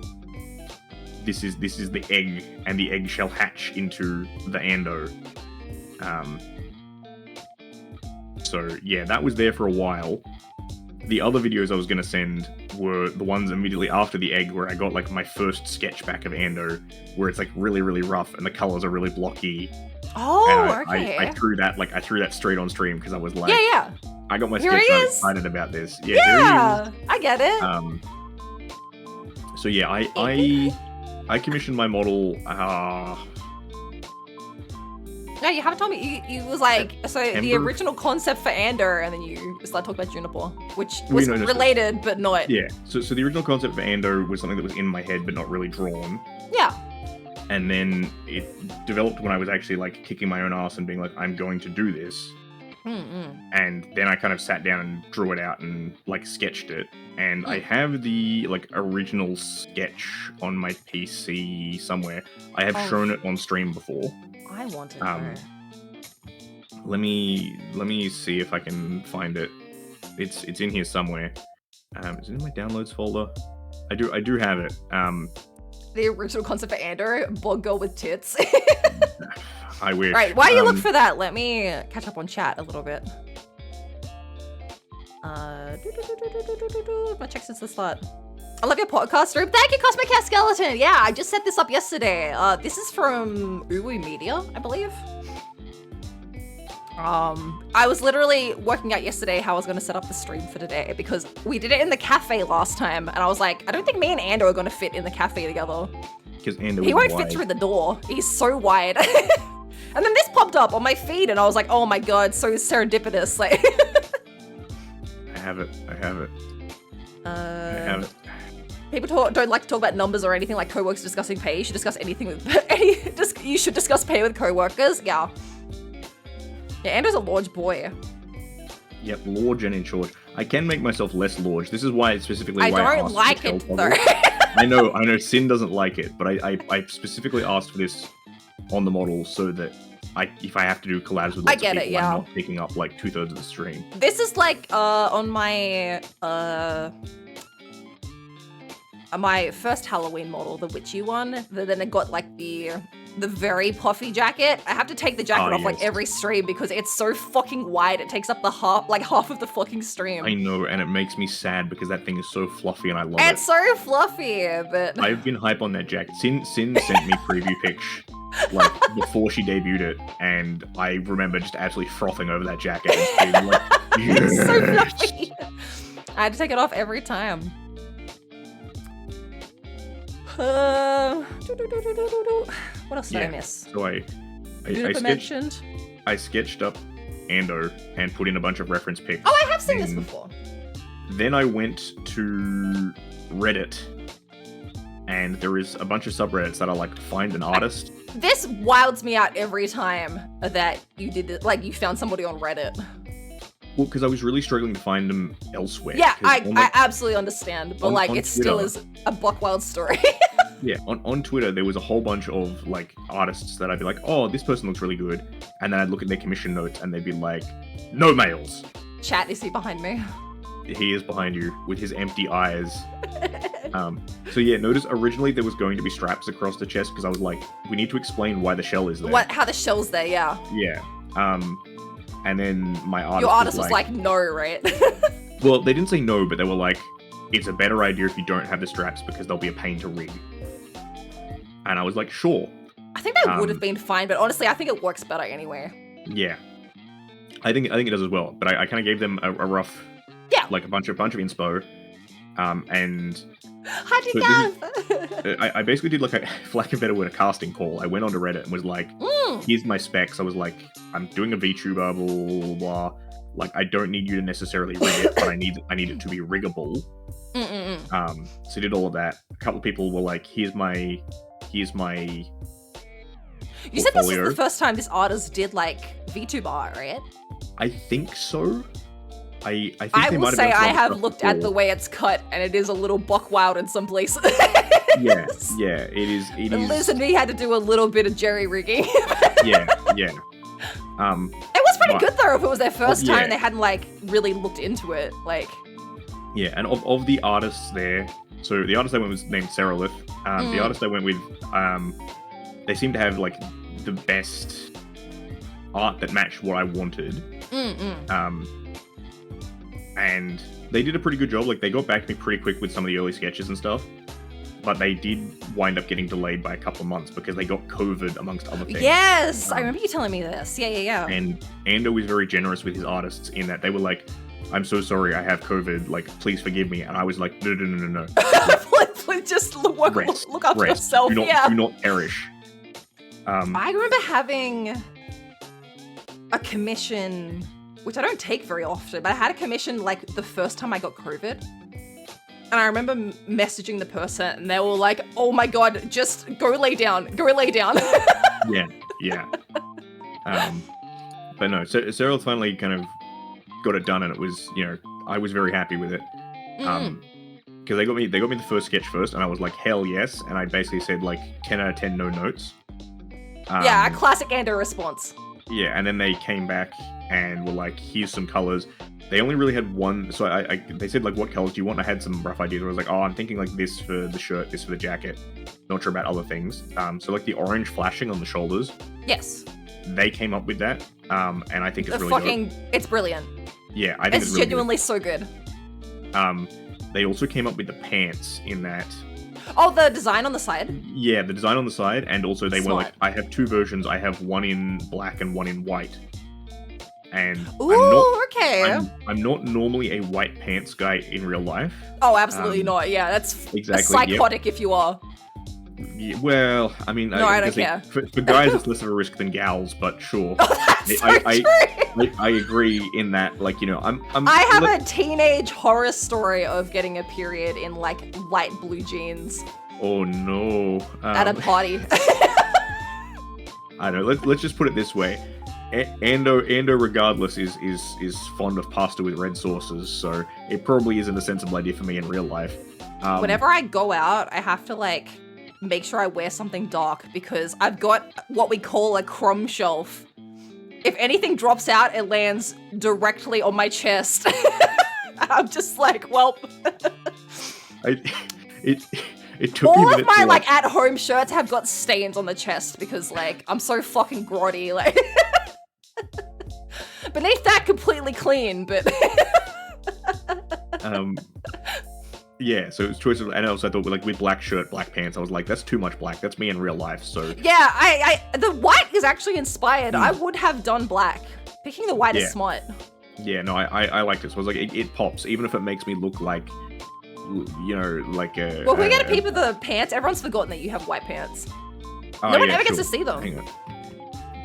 this is the egg, and the egg shall hatch into the Ando. So yeah, that was there for a while. The other videos I was going to send were the ones immediately after the egg, where I got like my first sketch back of Ando, where it's like really, really rough and the colors are really blocky. Oh, okay. I threw that straight on stream because I was like, yeah. I got my sketch and I was excited about this. Yeah, I get it. So yeah, I commissioned my model. No, you haven't told me. You was like, so the original concept for Ander, and then you started talking about Juniper, which was related, but not. Yeah, so the original concept for Ander was something that was in my head, but not really drawn. Yeah. And then it developed when I was actually like kicking my own ass and being like, I'm going to do this. And then I kind of sat down and drew it out and like sketched it. And I have the like original sketch on my PC somewhere. I have shown it on stream before. I want to know. Let me see if I can find it. It's in here somewhere. Is it in my downloads folder? I do have it. The original concept for Ander, bug girl with tits. I wish. Right, while you look for that, let me catch up on chat a little bit. My check since the start. I love your podcast room. Thank you, Cosmic Cat Skeleton. Yeah, I just set this up yesterday. This is from Uwu Media, I believe. I was literally working out yesterday how I was going to set up the stream for today, because we did it in the cafe last time, and I was like, I don't think me and Ando are going to fit in the cafe together. Because Ando he won't fit through the door. He's so wide. And then this popped up on my feed, and I was like, oh my god, so serendipitous. Like, I have it. I have it. People don't like to talk about numbers or anything like co-workers discussing pay. You should discuss anything with you should discuss pay with co-workers. Yeah. Yeah, Andrew's a large boy. Yep, large and in short. I can make myself less large. This is why specifically I why I don't asked like for the it tail though. toggle. I know Sin doesn't like it, but I specifically asked for this on the model so that if I have to do collabs with lots of people, I'm not picking up like 2/3 of the stream. This is like on my first Halloween model, the witchy one. Then it got like the very puffy jacket. I have to take the jacket off like every stream because it's so fucking wide. It takes up the half of the fucking stream. I know, and it makes me sad because that thing is so fluffy and I love it. It's so fluffy, but I've been hype on that jacket. Sin sent me preview pics like before she debuted it, and I remember just absolutely frothing over that jacket and being like, yes! It's so fluffy. I had to take it off every time. What else did I miss? So I sketched up Ando and put in a bunch of reference pics. Oh, I have seen this before. Then I went to Reddit, and there is a bunch of subreddits that are like find an artist. This wilds me out every time that you did it, like you found somebody on Reddit. Well, because I was really struggling to find them elsewhere. Yeah, I absolutely understand, but like it still is a buck-wild story. Yeah, on Twitter, there was a whole bunch of, like, artists that I'd be like, oh, this person looks really good. And then I'd look at their commission notes and they'd be like, no males. Chat, is he behind me? He is behind you with his empty eyes. So yeah, notice originally there was going to be straps across the chest because I was like, we need to explain why the shell is there. How the shell's there, yeah. Yeah. And then my artist Your artist was like, no, right? Well, they didn't say no, but they were like, it's a better idea if you don't have the straps because they'll be a pain to rig. And I was like, sure. I think that would have been fine, but honestly, I think it works better anyway. Yeah. I think it does as well. But I kind of gave them a rough, like a bunch of inspo. And how'd you go? I basically did like for lack of a better word, a casting call. I went onto Reddit and was like, here's my specs. I was like, I'm doing a VTuber, blah, blah, blah, blah. Like, I don't need you to necessarily rig it, but I need it to be riggable. So I did all of that. A couple of people were like, here's my You portfolio. said this was the first time this artist did like VTuber art, right? I think so. I think I they will might say have I have looked at the way it's cut, and it is a little buck wild in some places. Yeah, it is. Liz and me had to do a little bit of jerry rigging. yeah. It was pretty good though. If it was their first time and they hadn't like really looked into it, like. Yeah, and of the artists there, so the artist I went with was named Seralith. The artist I went with, they seem to have like the best art that matched what I wanted. And they did a pretty good job. Like, they got back to me pretty quick with some of the early sketches and stuff. But they did wind up getting delayed by a couple of months because they got COVID, amongst other things. Yes! I remember you telling me this. Yeah. And Ando was very generous with his artists in that they were like, I'm so sorry, I have COVID. Like, please forgive me. And I was like, no. Please just look after yourself. Do not perish. I remember having a commission, which I don't take very often, but I had a commission like the first time I got COVID. And I remember messaging the person and they were like, oh my God, just go lay down. Yeah. But no, so Cyril finally kind of got it done, and it was, I was very happy with it. Because they got me the first sketch first, and I was like, hell yes. And I basically said like 10 out of 10, no notes. A classic Ando response. Yeah, and then they came back and were like, here's some colors. They only really had one, so they said like, what colors do you want? And I had some rough ideas where I was like, oh, I'm thinking like this for the shirt, this for the jacket. Not sure about other things. So like the orange flashing on the shoulders. Yes. They came up with that, and I think it's really good. It's brilliant. Yeah, I think it's really genuinely good. So good. They also came up with the pants in that. Oh, the design on the side? Yeah, the design on the side, and also they were like, I have two versions. I have one in black and one in white. And I'm not normally a white pants guy in real life. Oh, absolutely not. Yeah, that's exactly psychotic if you are. Yeah, well, I mean, no, I don't care. For guys, it's less of a risk than gals, but sure. I agree in that, like, I have a teenage horror story of getting a period in like light blue jeans. Oh no! At a party. I don't know. Let's just put it this way: Ando regardless is fond of pasta with red sauces, so it probably isn't a sensible idea for me in real life. Whenever I go out, I have to like make sure I wear something dark because I've got what we call a crumb shelf. If anything drops out, it lands directly on my chest. I'm just like, well. It took all me of my like at-home shirts have got stains on the chest because like I'm so fucking grotty. Like beneath that, completely clean, but. Yeah, so it's choice of, and also I thought like with black shirt, black pants, I was like, that's too much black. That's me in real life. So yeah, I the white is actually inspired. I would have done black. Picking the white is smart. Yeah, no, I liked it. So I was like, it pops, even if it makes me look like, you know, like a. Well, we get a peep of the pants. Everyone's forgotten that you have white pants. Oh, no one ever gets to see them. Hang on.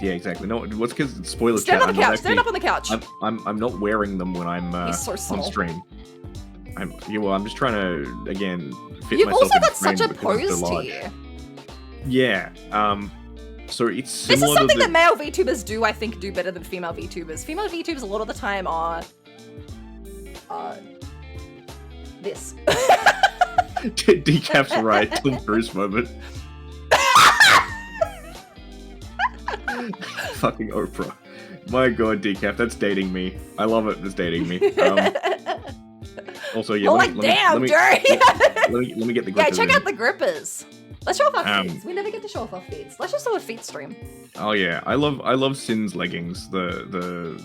Yeah, exactly. No, what's because spoilers. Stand on the couch. Stand up on the couch. I'm not wearing them when I'm He's so small. on stream. I'm just trying to again fit You've myself also in got frame such a because it's pose so to you. Yeah. So it's This similar is something to that male VTubers do, I think, do better than female VTubers. Female VTubers a lot of the time are this. Decaf's right. Tom Cruise moment. Fucking Oprah. My god, Decaf, that's dating me. I love it. It's dating me. Also, yeah. Oh, damn, Jerry. Let me get the grippers. Yeah, check out the grippers. Let's show off our feet. We never get to show off our feet. Let's just do a feet stream. Oh yeah, I love Sin's leggings. The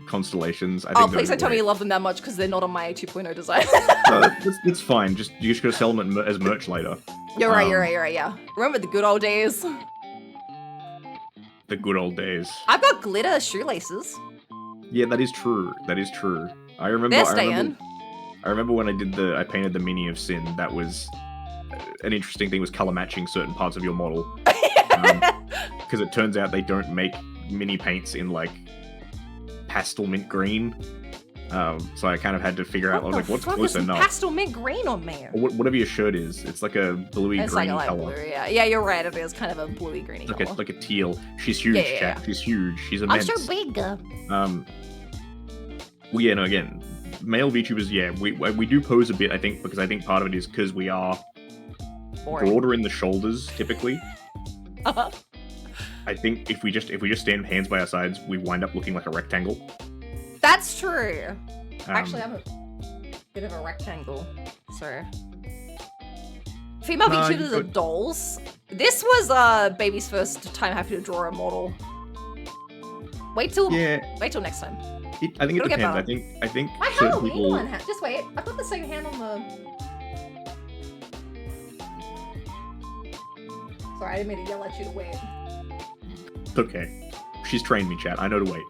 constellations. I think please don't tell me you love them that much because they're not on my 2.0 design. No, it's fine. You just gotta sell them as merch later. You're right. Yeah. Remember the good old days? The good old days. I've got glitter shoelaces. Yeah, that is true. I remember. They're staying. I remember when I painted the mini of Sin. That was an interesting thing. Was color matching certain parts of your model. Because it turns out they don't make mini paints in like pastel mint green. So I kind of had to figure out. I was like, what's close enough? Pastel mint green on me. Or whatever your shirt is. It's like a bluey green like color. Blue, yeah, you're right. It is kind of a bluey greeny color. Like a teal. She's huge, chat. She's huge. She's immense. I'm so big. Well, yeah, no, again, male VTubers, yeah, we do pose a bit, I think, because I think part of it is because we are broader in the shoulders, typically. I think if we just stand hands by our sides, we wind up looking like a rectangle. That's true. Actually, I'm a bit of a rectangle, so... Female VTubers are dolls. This was Baby's first time having to draw a model. Wait till next time. I think it depends. I think my Halloween one. Just wait. I've got the same hand on the. Sorry, I didn't mean to yell at you to wait. It's okay. She's trained me, chat. I know to wait.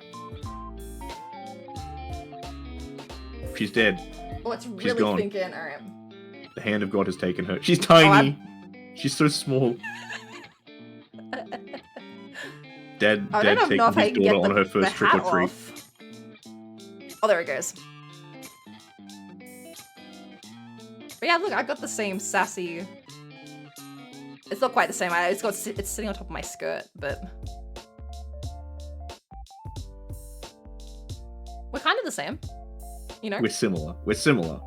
She's dead. Oh, it's really thinking. All right. The hand of God has taken her. She's tiny. She's so small. Dad taking his daughter on her first trick or treat. Oh, there it goes. But yeah, look, I got the same sassy. It's not quite the same. It's sitting on top of my skirt, but we're kind of the same. You know, we're similar.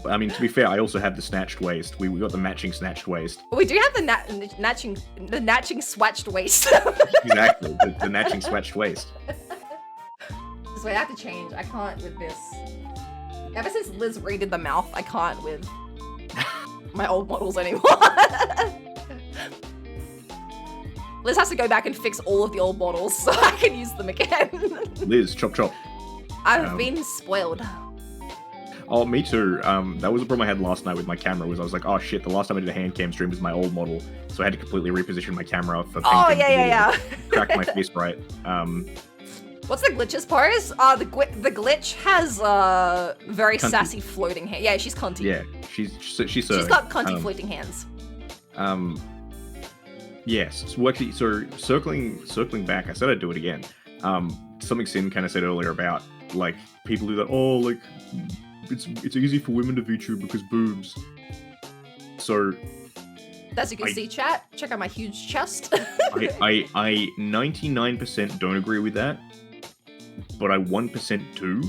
I mean, to be fair, I also have the snatched waist. We got the matching snatched waist. We do have the matching swatched waist. Exactly, the matching swatched waist. This way, I have to change. I can't with this. Ever since Liz redid the mouth, I can't with my old models anymore. Liz has to go back and fix all of the old models so I can use them again. Liz, chop chop. I've been spoiled. Oh, me too. That was the problem I had last night with my camera. Was I was like, oh shit, the last time I did a hand cam stream was my old model, so I had to completely reposition my camera for. Oh yeah. Crack my face right. What's the glitches pose? The glitch has very cunty. Sassy floating hands. Yeah, she's cunty. Yeah, she's got cunty floating hands. Yes. So circling back, I said I'd do it again. Something Sin kind of said earlier about like people do that. Oh, like it's easy for women to VTube because boobs. So As you can see, chat, check out my huge chest. I 99% don't agree with that, but I 1% do.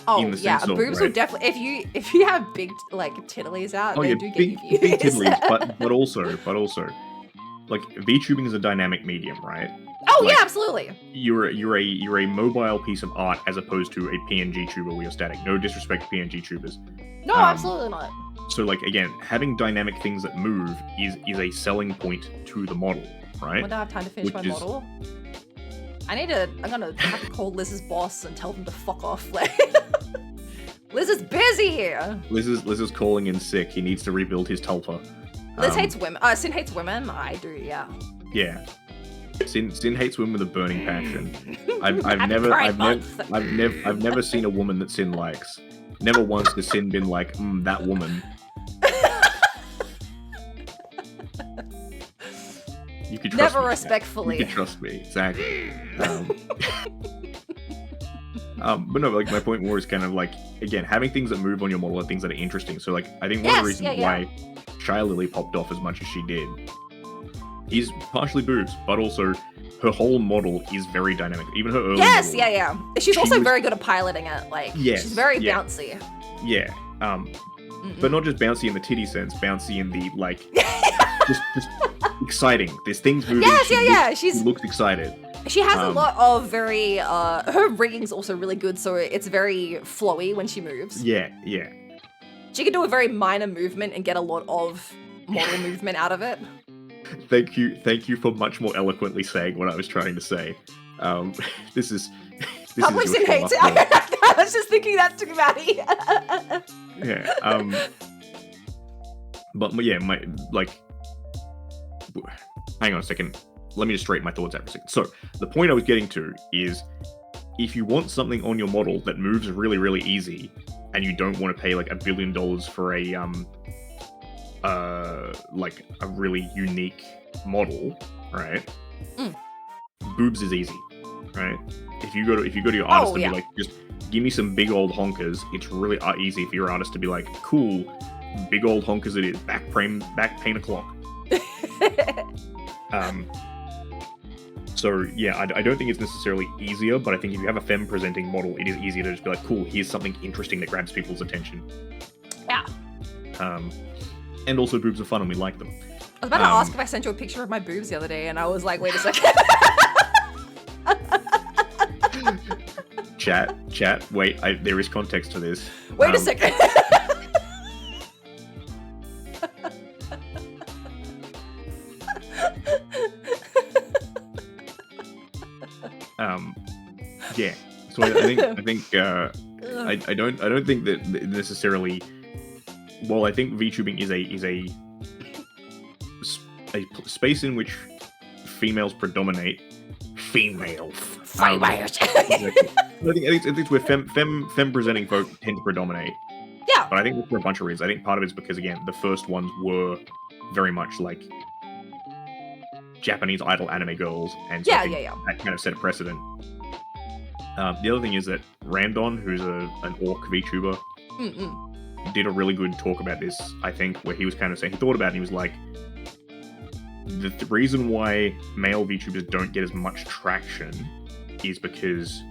Oh in the yeah, sense of, boobs right? will definitely. If you have big like titties out, they do big, get you big views. titties, but also, like VTubing is a dynamic medium, right? Oh Like, yeah, absolutely. You're a mobile piece of art as opposed to a PNG tuber where you're static. No disrespect to PNG tubers. No, absolutely not. So like again, having dynamic things that move is a selling point to the model, right? When do I have time to finish my model? I'm gonna have to call Liz's boss and tell them to fuck off. Liz is busy. Liz is calling in sick. He needs to rebuild his tulpa. Liz hates women. Sin hates women. I do, yeah. Yeah. Sin hates women with a burning passion. I've never seen a woman that Sin likes. Never once has Sin been like, that woman. You could trust never me, respectfully. You could trust me, exactly. But no, like my point more is kind of like, again, having things that move on your model are things that are interesting. So like, I think one of the reasons why Shia Lily popped off as much as she did is partially boobs, but also her whole model is very dynamic. Even her early model, She's also very good at piloting it. Like, she's very bouncy. Yeah. But not just bouncy in the titty sense, bouncy in the like, just exciting. There's things moving. She looks excited. She has a lot of very, her rigging's also really good, so it's very flowy when she moves. Yeah. She can do a very minor movement and get a lot of model movement out of it. Thank you for much more eloquently saying what I was trying to say. This is Publishing hates it. I was just thinking that to Maddie. Yeah. But yeah, hang on a second. Let me just straighten my thoughts out for a second. So the point I was getting to is, if you want something on your model that moves really, really easy, and you don't want to pay like $1 billion for like a really unique model, right? Boobs is easy, right? If you go to your artist and be like, just give me some big old honkers, it's really easy for your artist to be like, cool, big old honkers it is, back paint o'clock. So yeah, I don't think it's necessarily easier, but I think if you have a femme presenting model, it is easier to just be like, cool, here's something interesting that grabs people's attention. Yeah. And also boobs are fun and we like them. I was about to ask if I sent you a picture of my boobs the other day, and I was like, wait a second. Chat, wait, there is context to this. Wait a second. Yeah. So I don't think that necessarily. Well, I think VTubing is a space in which females predominate. Females. Exactly. I think where femme presenting folk tend to predominate. Yeah. But I think for a bunch of reasons. I think part of it's because, again, the first ones were very much like Japanese idol anime girls, and so that kind of set a precedent. The other thing is that Randon, who's an orc VTuber, did a really good talk about this, I think, where he was kind of saying, he thought about it and he was like, the reason why male VTubers don't get as much traction is because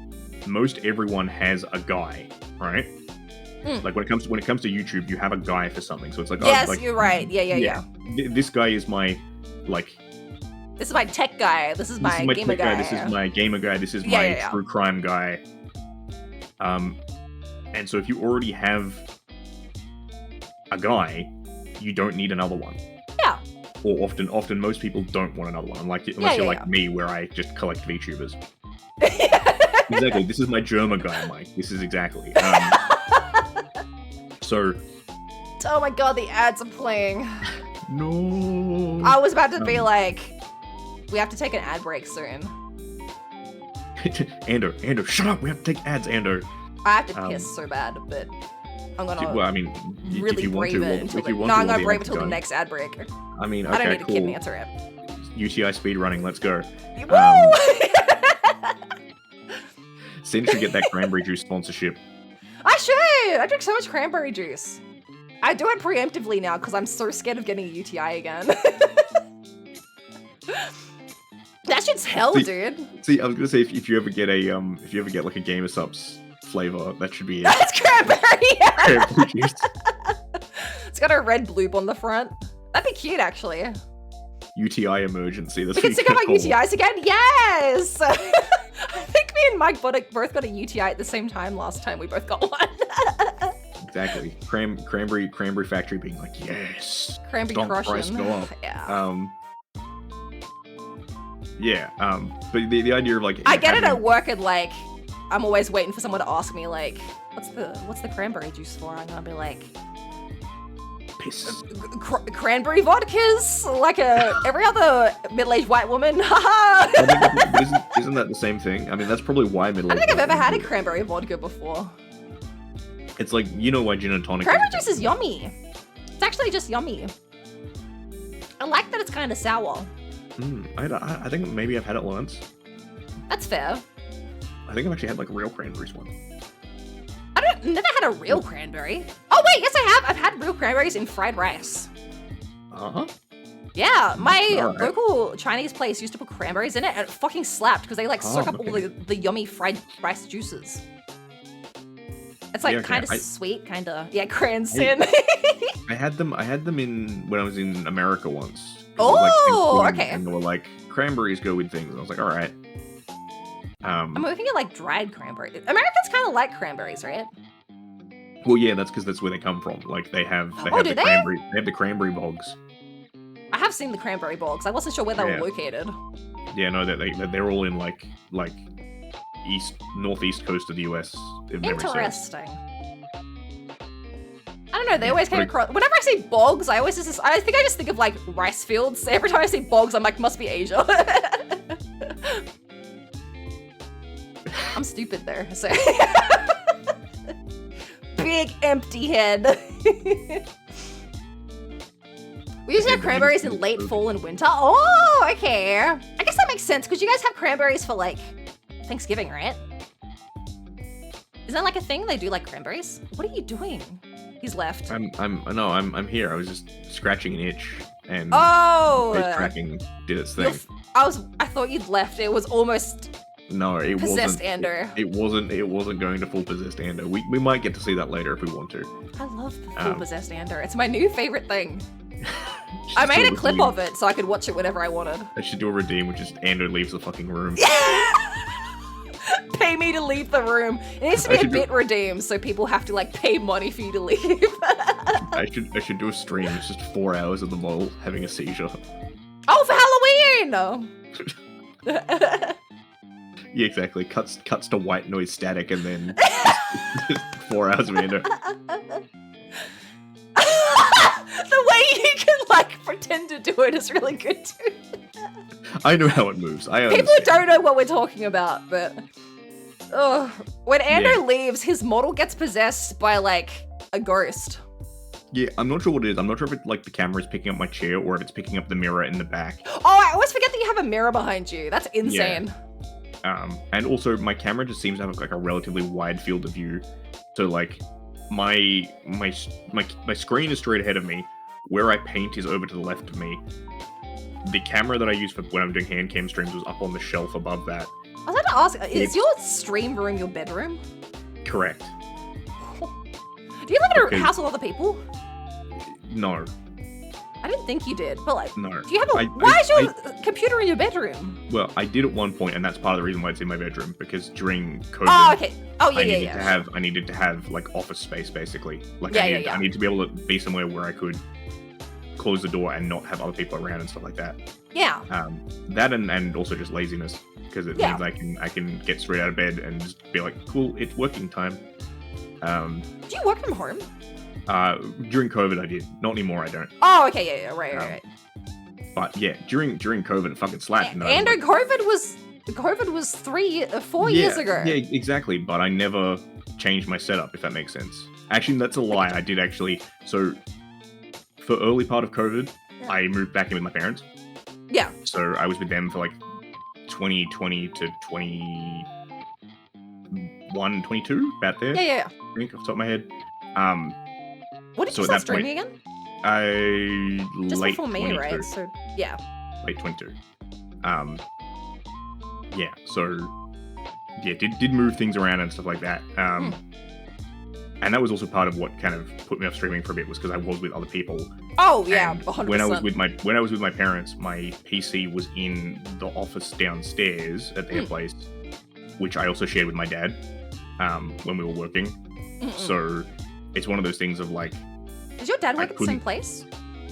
most everyone has a guy, right? Like when it comes to YouTube, you have a guy for something. So it's like, you're right. Yeah. This guy is my This is my tech guy. This is my gamer guy. This is my gamer guy. This is my true crime guy. And so if you already have a guy, you don't need another one. Yeah. Or often most people don't want another one, unless you're like me, where I just collect VTubers. Exactly. This is my Germa guy, Mike. This is exactly. So. Oh my god, the ads are playing. No. I was about to be like, we have to take an ad break soon. Ando, shut up! We have to take ads, Ando. I have to piss so bad, but I'm gonna. Well, I mean, really brave it until I'm gonna brave it until the next ad break. I mean, okay, I don't need cool. a kid answer it. UTI speed running, let's go. Woo! Sin should get that cranberry juice sponsorship. I should. I drink so much cranberry juice. I do it preemptively now because I'm so scared of getting a UTI again. That shit's hell, dude. See, I was gonna say if you ever get like a Gamer Supps flavor, that should be it. That's cranberry. Cranberry juice. It's got a red bloop on the front. That'd be cute, actually. UTI emergency. That's we can sing about UTIs again. Yes. I think me and Mike both got a UTI at the same time last time. We both got one. Exactly. Cranberry factory being like, yes. Cranberry crushing. Price go up. Yeah. But the idea of like I get it at work and like I'm always waiting for someone to ask me like, what's the cranberry juice for? I'm gonna be like, piss. Cranberry vodkas, like every other middle-aged white woman. Haha. Isn't that the same thing? I mean, that's probably why middle-aged. I don't think I've ever had a cranberry vodka before. It's like, you know why gin and tonic. Cranberry juice is yummy. It's actually just yummy. I like that it's kind of sour. I think maybe I've had it once. That's fair. I think I've actually had like real cranberries once. Never had a real cranberry. Oh wait, yes I have. I've had real cranberries in fried rice. Uh-huh. Yeah, my local Chinese place used to put cranberries in it, and it fucking slapped because they like soak up all the yummy fried rice juices. It's like kind of sweet, kind of cranston. I had them in when I was in America once. Okay. And they were like, cranberries go with things. And I was like, all right. I'm looking at like dried cranberry. Americans kind of like cranberries, right? Well, yeah, that's because that's where they come from. Like they have the cranberry bogs. I have seen the cranberry bogs. I wasn't sure where they were located. Yeah, no, they're all in like northeast coast of the US. Interesting. I don't know, they always came across. Whenever I see bogs, I think I just think of like rice fields. Every time I see bogs, I'm like, must be Asia. I'm stupid there, so. Big empty head. We usually have cranberries in late fall and winter. Oh, okay. I guess that makes sense because you guys have cranberries for like Thanksgiving, right? Is that like a thing? They do like cranberries? What are you doing? He's left. I'm here. I was just scratching an itch and face tracking did its thing. I thought you'd left. It was almost possessed Ander. It wasn't going to full possessed Ander. We might get to see that later if we want to. I love the full possessed Ander. It's my new favorite thing. I made a clip of it so I could watch it whenever I wanted. I should do a redeem, which is Ander leaves the fucking room. Pay me to leave the room. It needs to be a bit redeemed, so people have to like pay money for you to leave. I should do a stream. It's just 4 hours of the mole having a seizure. Oh, for Halloween! Yeah, exactly. Cuts to white noise static, and then 4 hours of Ander. The way you can like pretend to do it is really good too. I know how it moves. People don't know what we're talking about, but when Ander leaves, his model gets possessed by like a ghost. Yeah, I'm not sure what it is. I'm not sure if it's like the camera's picking up my chair or if it's picking up the mirror in the back. Oh, I always forget that you have a mirror behind you. That's insane. Yeah. And also my camera just seems to have like a relatively wide field of view. So like my screen is straight ahead of me. Where I paint is over to the left of me. The camera that I use for when I'm doing hand cam streams was up on the shelf above that. I was about to ask, is your stream room your bedroom? Correct. Do you live in a house with other people? No. I didn't think you did, but like, no. Do you have why is your computer in your bedroom? Well, I did at one point, and that's part of the reason why it's in my bedroom, because during COVID, I needed to have like office space basically. Like I need to be able to be somewhere where I could close the door and not have other people around and stuff like that. Yeah. That and also just laziness, because it means I can get straight out of bed and just be like, cool, it's working time. Do you work from home? During COVID I did. Not anymore, I don't. Oh, okay, yeah, right. But yeah, during COVID it fucking slapped. And COVID was 4 years ago. Yeah, exactly. But I never changed my setup, if that makes sense. Actually, that's a lie. I did actually. So for early part of COVID, I moved back in with my parents. Yeah. So I was with them for like 2020 to 21, 22, about there. Yeah. I think off the top of my head. What did So you at start that point, streaming again? I Just late before me, 22. right? So yeah. Late 22. Yeah. So yeah, did move things around and stuff like that. And that was also part of what kind of put me off streaming for a bit, was because I was with other people. Oh yeah, And 100%. when I was with my parents, my PC was in the office downstairs at their place, which I also shared with my dad when we were working. So it's one of those things of like, does your dad work at the same place?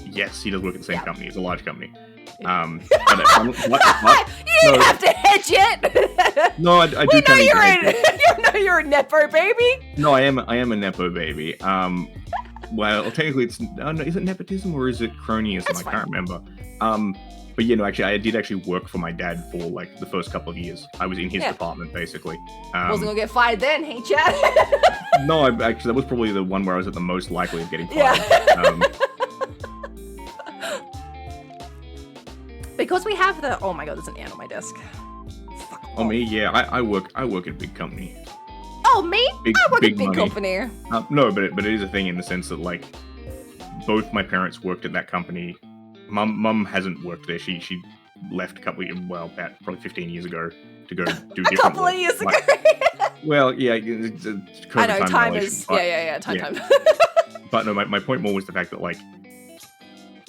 Yes, he does work at the same company. It's a large company. You But, didn't have to hedge it. no, I do. We know kinda you're hedge it. you know you're a nepo baby. No, I am a nepo baby. Well, technically, it's is it nepotism or is it cronyism? That's I fine. can't remember. But actually, I did actually work for my dad for like the first couple of years. I was in his department basically. Wasn't gonna get fired then, hey Chad. No, actually, that was probably the one where I was at the most likely of getting fired. Yeah. Because we have the oh my god, there's an ant on my desk. Fuck Oh off. me, yeah, I work at a big company. Oh me? I work at big big money. company. No, but it is a thing in the sense that like both my parents worked at that company. Mum hasn't worked there. She left about probably 15 years ago to go do different A couple work. of years ago. Well, yeah, it's a COVID I know, time dilation, is but, yeah, time. But no, my point more was the fact that like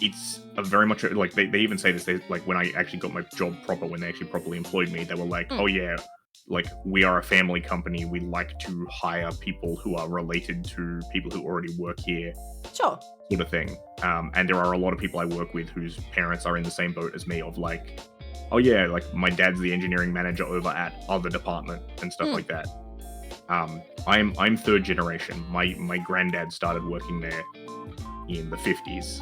it's a very much like they even say this. They like when I actually got my job proper, when they actually properly employed me, they were like, oh yeah, like we are a family company. We like to hire people who are related to people who already work here. Sure. Sort of thing. And there are a lot of people I work with whose parents are in the same boat as me of like, oh yeah, like my dad's the engineering manager over at other department and stuff like that. I'm third generation. My granddad started working there in the 50s,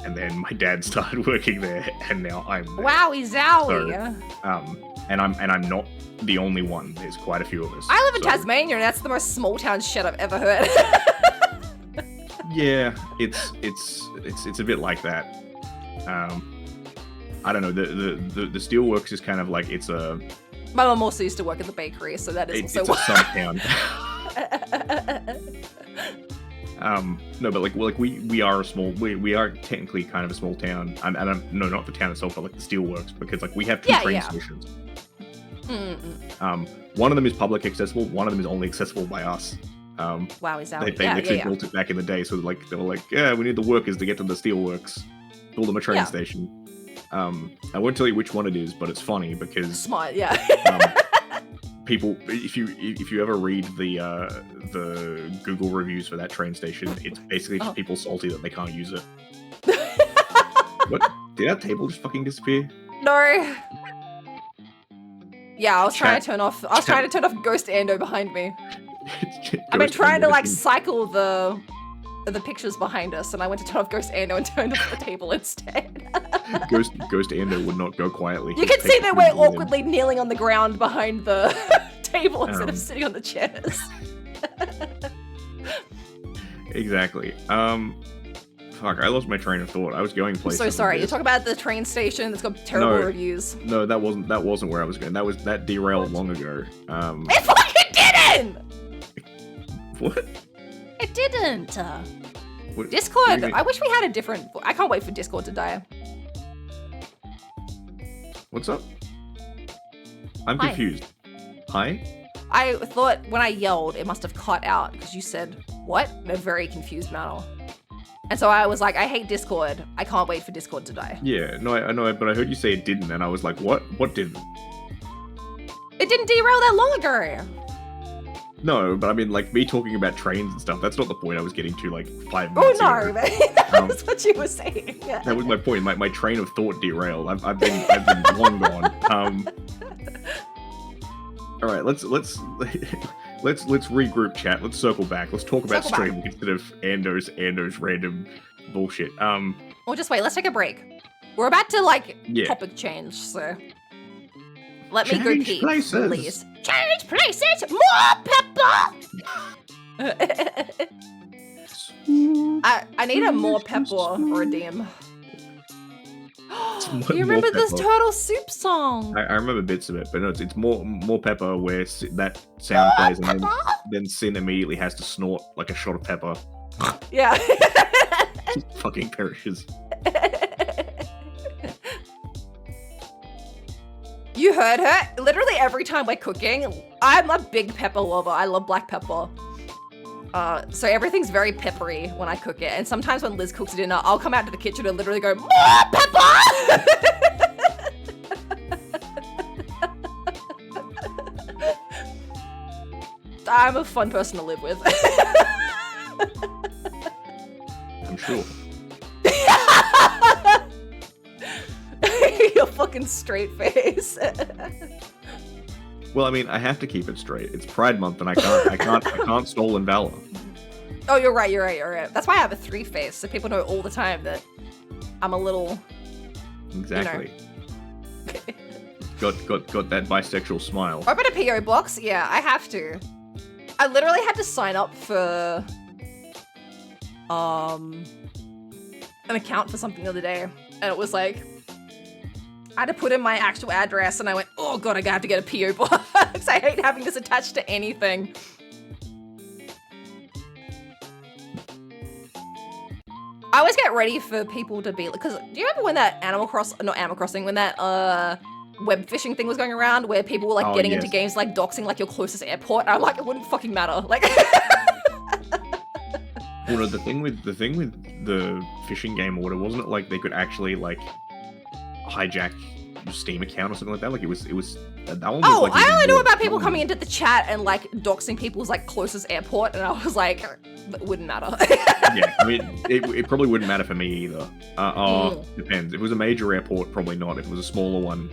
and then my dad started working there, and now I'm there. Wowie zowie. So, and I'm not the only one. There's quite a few of us. I live in So, Tasmania, and that's the most small town shit I've ever heard. Yeah, it's a bit like that. I don't know. The steelworks is kind of like it's a. My mum also used to work at the bakery, so that is It's also a sub town. No, but like we are a small. We are technically kind of a small town. No, not the town itself, but like the steelworks, because like we have two train stations. One of them is public accessible. One of them is only accessible by us. Wowie zowie. They literally built it back in the day, so like they were like, yeah, we need the workers to get to the steelworks. Build them a train station. I won't tell you which one it is, but it's funny because Smart, yeah. people, if you ever read the Google reviews for that train station, it's basically just people salty that they can't use it. What? Did that table just fucking disappear? No. Yeah, I was trying to turn off Ghost Ando behind me. I've been trying to like cycle the pictures behind us, and I went to turn off Ghost Ando and turned off the table instead. Ghost Ando would not go quietly. You can see that we're awkwardly kneeling on the ground behind the table instead of sitting on the chairs. Exactly. Fuck, I lost my train of thought. I was going places. I'm so sorry. You talk about the train station that's got terrible reviews. No, that wasn't where I was going. That derailed long ago. It fucking didn't! What? It didn't. What Discord. do you I wish we had a different. I can't wait for Discord to die. What's up? I'm Hi. confused. Hi? I thought when I yelled, it must have cut out because you said what in a very confused manner. And so I was like, I hate Discord. I can't wait for Discord to die. Yeah, no, I know, but I heard you say it didn't, and I was like, what? What didn't? It didn't derail that long ago. No, but I mean, like, me talking about trains and stuff, that's not the point I was getting to, like, 5 Oh minutes no, ago. that was what you were saying. That was my point. My train of thought derailed. I've been long gone. All right, let's regroup, chat. Let's circle back. Let's talk about Circle back. streaming instead of Ando's random bullshit. Well, just wait. Let's take a break. We're about to like Yeah. topic change, so let me Change repeat, places. please. Change places. More pepper. I need a more pepper redeem. More You remember this pepper. turtle soup song? I remember bits of it, but no, it's more pepper where that sound plays, and then Sin immediately has to snort like a shot of pepper. Yeah. Fucking perishes. You heard her? Literally every time we're cooking, I'm a big pepper lover. I love black pepper. So everything's very peppery when I cook it. And sometimes when Liz cooks dinner, I'll come out to the kitchen and literally go, more pepper! I'm a fun person to live with. I'm sure. Your fucking straight face. Well, I mean, I have to keep it straight. It's Pride Month, and I can't stolen valor. Oh, you're right. That's why I have a 3 face, so people know all the time that I'm a little. Exactly. got that bisexual smile. Open a PO box. Yeah, I have to. I literally had to sign up for an account for something the other day, and it was like I had to put in my actual address, and I went, oh god, I have to get a PO box. I hate having this attached to anything. I always get ready for people to be like, because do you remember when that when that web phishing thing was going around, where people were like getting into games like doxing like your closest airport? And I'm like, it wouldn't fucking matter. Like, well, no, the thing with the phishing game order, wasn't it like they could actually like hijack your Steam account or something like that? Like it was that one was like, I only know about people coming into the chat and like doxing people's like closest airport, and I was like, it wouldn't matter. Yeah, I mean, it probably wouldn't matter for me either. Depends. If it was a major airport, probably not. If it was a smaller one,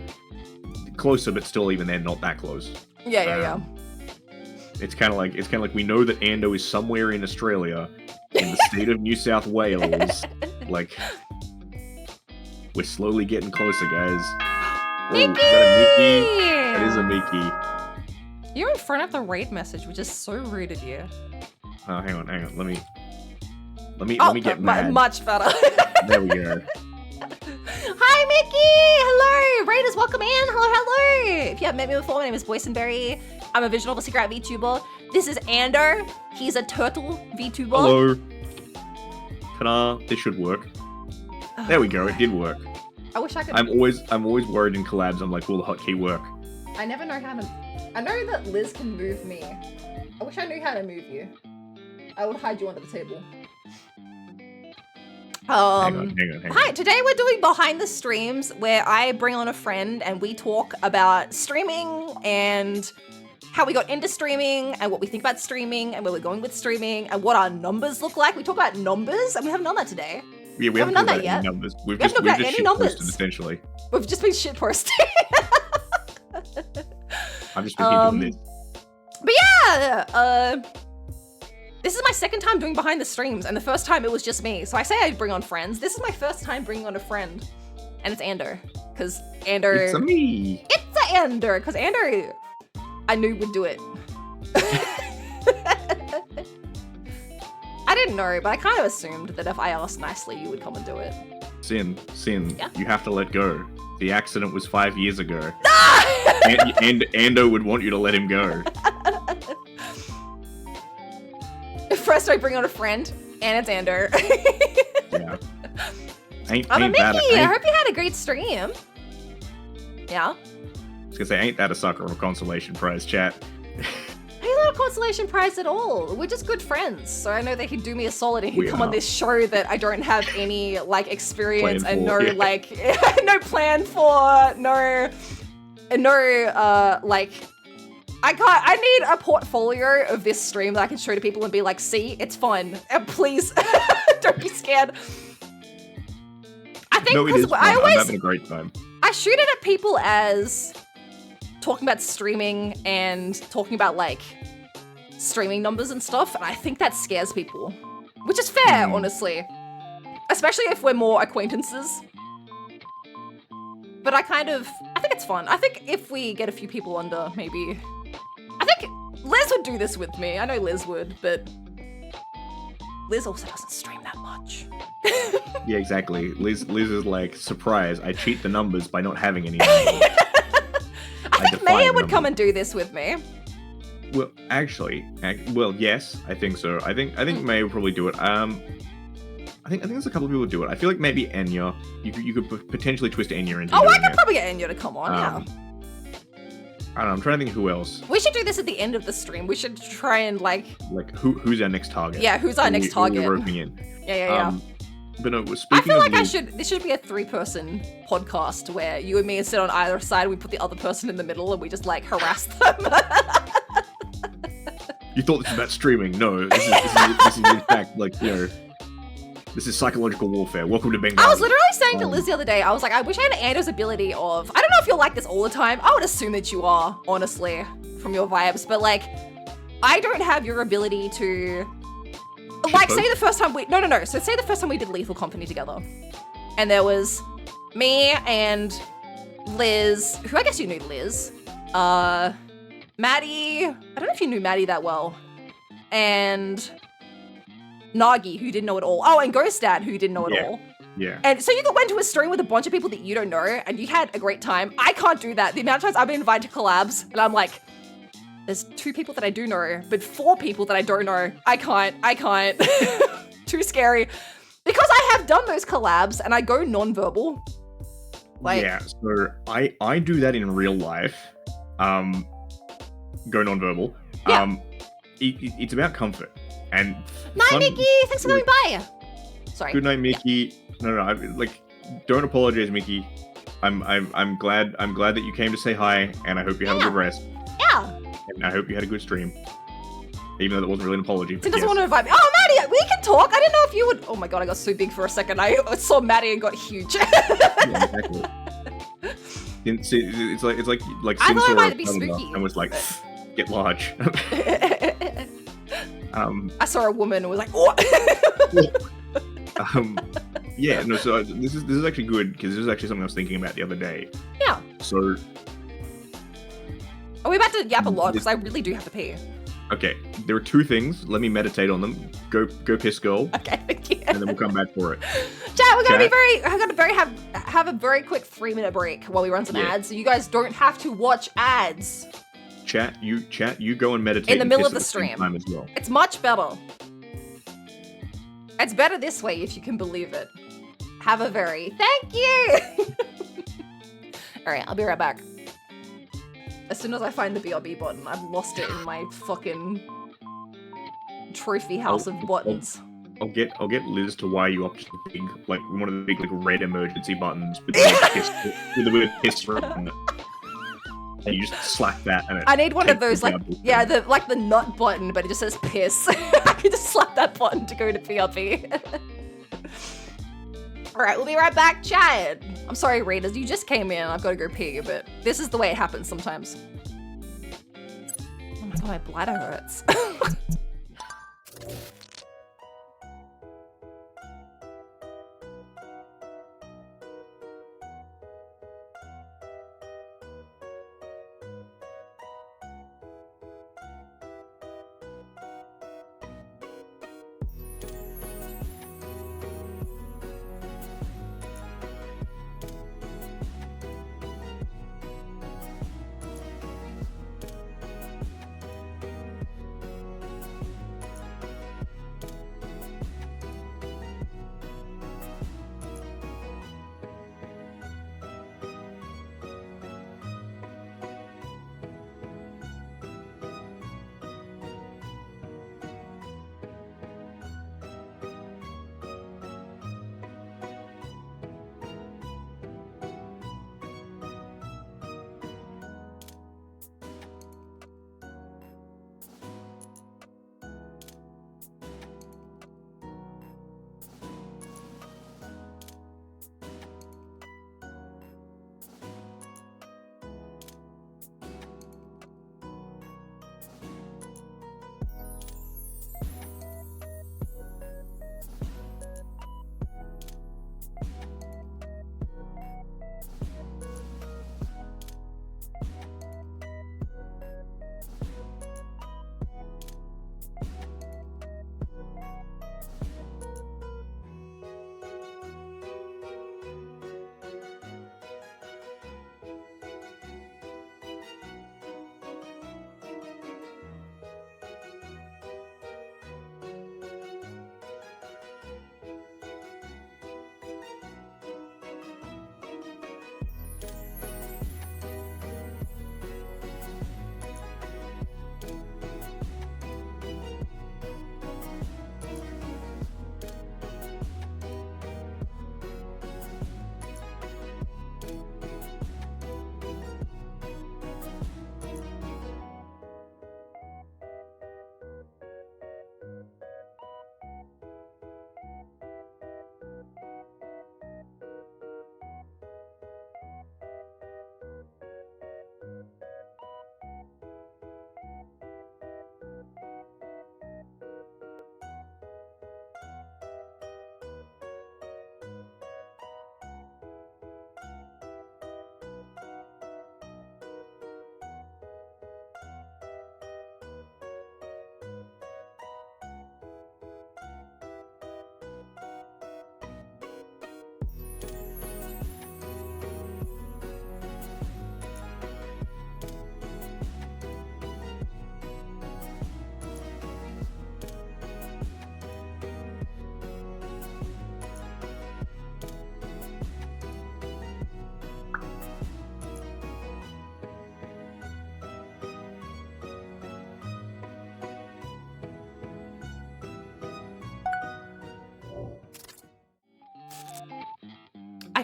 closer, but still, even then, not that close. Yeah. It's kind of like we know that Ando is somewhere in Australia, in the state of New South Wales. Like, we're slowly getting closer, guys. Mickey! Is that a Mickey? That is a Mickey. You're in front of the raid message, which is so rude of you. Oh, hang on. Let me get mad. Much better. There we go. Hi, Mickey! Hello! Raiders, welcome in! Hello! If you haven't met me before, my name is Boysenberry. I'm a Vision of a Secret VTuber. This is Ander. He's a turtle VTuber. Hello. Ta-da. This should work. There we go. It did work. I wish I could. I'm always worried in collabs. I'm like, will the hotkey work? I never know how to. I know that Liz can move me. I wish I knew how to move you. I would hide you under the table. Hang on. Hi, today we're doing behind the streams where I bring on a friend and we talk about streaming and how we got into streaming and what we think about streaming and where we're going with streaming and what our numbers look like. We talk about numbers and we haven't done that today. Yeah, we haven't done that yet. Numbers. We've just numbers. Essentially. We've just been shitposting. I've just been doing this. But yeah, this is my second time doing behind the streams, and the first time it was just me. So I say I bring on friends. This is my first time bringing on a friend, and it's Ander, because Ander. It's a me. It's a Ander, because Ander, I knew would do it. I didn't know, but I kind of assumed that if I asked nicely, you would come and do it. Sin. Yeah? You have to let go. The accident was 5 years ago. and Ando would want you to let him go. First I bring on a friend, and it's Ander. Yeah. I'm a Mickey. I hope you had a great stream. Yeah? I was gonna say, ain't that a sucker or a consolation prize, chat? He's not a consolation prize at all. We're just good friends, so I know that he'd do me a solid and he'd come on this show that I don't have any, like, experience and no, like, no plan for, like, I need a portfolio of this stream that I can show to people and be like, see, it's fun. And please, don't be scared. I think because I'm having a great time. I shoot it at people as talking about streaming and talking about like streaming numbers and stuff, and I think that scares people, which is fair, honestly, especially if we're more acquaintances. But I think it's fun. I think if we get a few people under, maybe. I think Liz would do this with me. I know Liz would, but Liz also doesn't stream that much. Yeah, exactly. Liz is like, surprise, I cheat the numbers by not having any. I think Maya would come and do this with me. Well, actually, well, yes, I think so. I think May would probably do it. I think there's a couple of people who do it. I feel like maybe Enya. You could potentially twist Enya into. Oh, I doing could it. probably get Enya to come on. Yeah. I don't know. I'm trying to think who else. We should do this at the end of the stream. We should try and like who's our next target? Yeah, who's our next target? We're roping in. Yeah. But no, speaking I feel of like this should be a 3-person podcast where you and me sit on either side. We put the other person in the middle and we just like harass them. You thought this was about streaming? No, this is in fact like this is psychological warfare. Welcome to Bengal. I was literally saying to Liz the other day, I was like, I wish I had Ando's ability of, I don't know if you're like this all the time. I would assume that you are, honestly, from your vibes. But like, I don't have your ability to, like, say the first time no. So say the first time we did Lethal Company together. And there was me and Liz, who I guess you knew Liz. Maddie, I don't know if you knew Maddie that well. And Nagi, who didn't know it all. Oh, and Ghost Dad, who didn't know it all. Yeah. And so you went to a stream with a bunch of people that you don't know, and you had a great time. I can't do that. The amount of times I've been invited to collabs, and I'm like, there's 2 people that I do know, but 4 people that I don't know. I can't. Too scary. Because I have done those collabs, and I go non-verbal. Yeah, so I do that in real life. Go non-verbal. Yeah. It's about comfort. And night, Mickey. Thanks for coming by. Sorry. Good night, Mickey. No. Don't apologize, Mickey. I'm glad that you came to say hi, and I hope you have a good rest. Yeah. And I hope you had a good stream. Even though that wasn't really an apology. He doesn't want to invite me. Oh, Maddie, we can talk. I didn't know if you would. Oh my god, I got so big for a second. I saw Maddie and got huge. Yeah, exactly. It's like I thought I might be spooky. And was like, get large. I saw a woman and was like, what? Yeah, no, so this is actually good, because this is actually something I was thinking about the other day. Yeah. So... Are we about to yap a lot? Because I really do have to pee. Okay, there are 2 things. Let me meditate on them. Go piss, girl. Okay, thank you. And then we'll come back for it. Chat, we're gonna have a very quick 3-minute break while we run some ads, so you guys don't have to watch ads. Chat, you go and meditate in the middle of the same stream. time as well. It's much better. It's better this way, if you can believe it. Have a very thank you. All right, I'll be right back. As soon as I find the BRB button, I've lost it in my fucking trophy house of buttons. I'll get Liz to wire you up to the big, like one of the big red emergency buttons with the word piss on it. And you just slap that and I need one of those, like, yeah, the nut button, but it just says piss. I can just slap that button to go to PRP. Alright, we'll be right back, chat. I'm sorry, Raiders, you just came in. I've got to go pee, but this is the way it happens sometimes. Oh my god, my bladder hurts.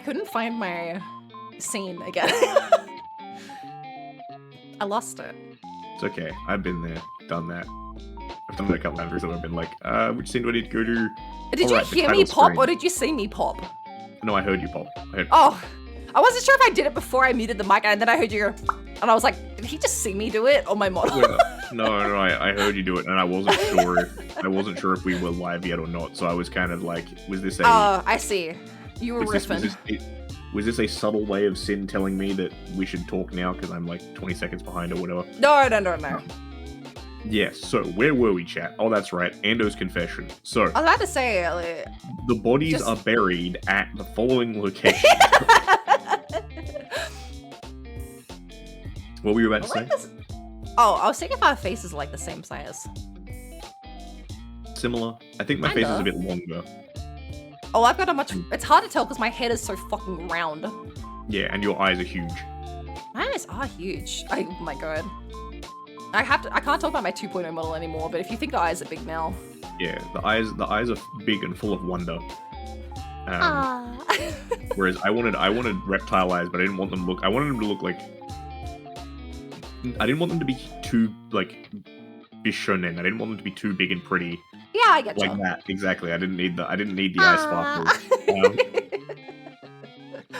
I couldn't find my scene again. I lost it. It's okay. I've been there, done that. I've done that a couple times where I've been like, which scene do I need to go to? Did you hear me pop or did you see me pop? No, I heard you pop. Oh, I wasn't sure if I did it before I muted the mic, and then I heard you go, and I was like, did he just see me do it on my model? No, I heard you do it, and I wasn't sure if we were live yet or not. So I was kind of like, was this a? Oh, I see. You were riffing. Was this a subtle way of Sin telling me that we should talk now because I'm like 20 seconds behind or whatever? No. Yes, so where were we, chat? Oh, that's right, Ando's confession. So, I was about to say, the bodies are buried at the following location. What were you about to say? Oh, I was thinking if our faces are like the same size. Similar. I think my face is a bit longer. Oh, I've got a much... It's hard to tell because my head is so fucking round. Yeah, and your eyes are huge. My eyes are huge. Oh my god. I can't talk about my 2.0 model anymore, but if you think the eyes are big now. Yeah, the eyes are big and full of wonder. Whereas I wanted reptile eyes, but I didn't want them to look. I wanted them to look like. I didn't want them to be too like bishonen. I didn't want them to be too big and pretty. Yeah, I get like that exactly. I didn't need the eye sparkles.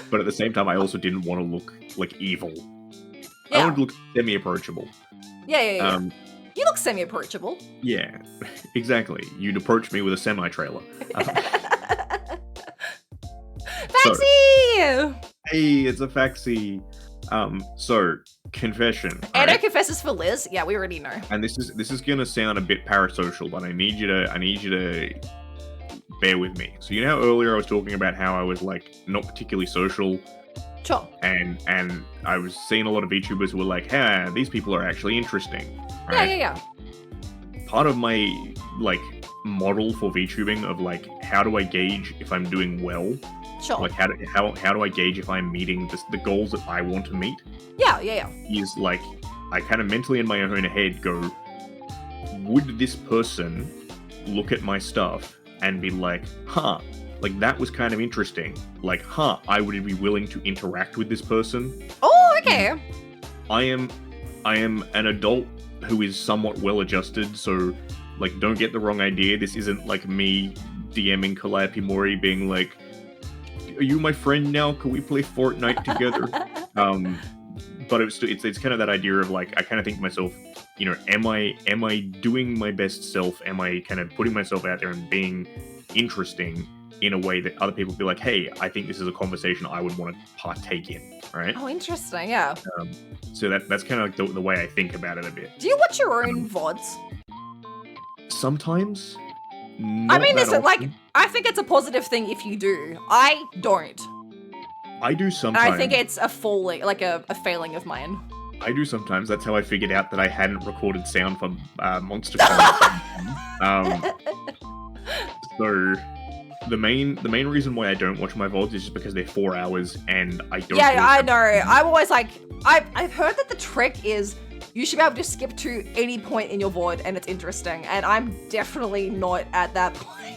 But at the same time, I also didn't want to look like evil. Yeah. I wanted to look semi-approachable. Yeah. You look semi-approachable. Yeah, exactly. You'd approach me with a semi-trailer. Faxi! Hey, it's a Faxi. So confession. Ando confesses for Liz. Yeah, we already know. And this is gonna sound a bit parasocial, but I need you to bear with me. So you know how earlier I was talking about how I was like not particularly social. Sure. And I was seeing a lot of VTubers who were like, "Hey, these people are actually interesting." Right? Yeah. Part of my like model for VTubing of like how do I gauge if I'm doing well? Sure. Like how do I gauge if I'm meeting the goals that I want to meet? Yeah. Is like I kind of mentally in my own head go, would this person look at my stuff and be like, huh, like that was kind of interesting. Like, huh, I would be willing to interact with this person. Oh, okay. I am an adult who is somewhat well adjusted, so like don't get the wrong idea. This isn't like me DMing Calliope Mori being like, are you my friend now? Can we play Fortnite together? But it's kind of that idea of like I kind of think to myself, you know, am I doing my best self? Am I kind of putting myself out there and being interesting in a way that other people be like, hey, I think this is a conversation I would want to partake in, right? Oh, interesting, yeah. So that's kind of like the way I think about it a bit. Do you watch your own VODs? Sometimes. I mean, is it like, I think it's a positive thing if you do. I don't. I do sometimes. And I think it's a failing of mine. I do sometimes. That's how I figured out that I hadn't recorded sound for MonsterCon. So the main reason why I don't watch my VODs is just because they're 4 hours and I don't. Yeah, I know. I'm always like, I've heard that the trick is you should be able to skip to any point in your VOD and it's interesting, and I'm definitely not at that point.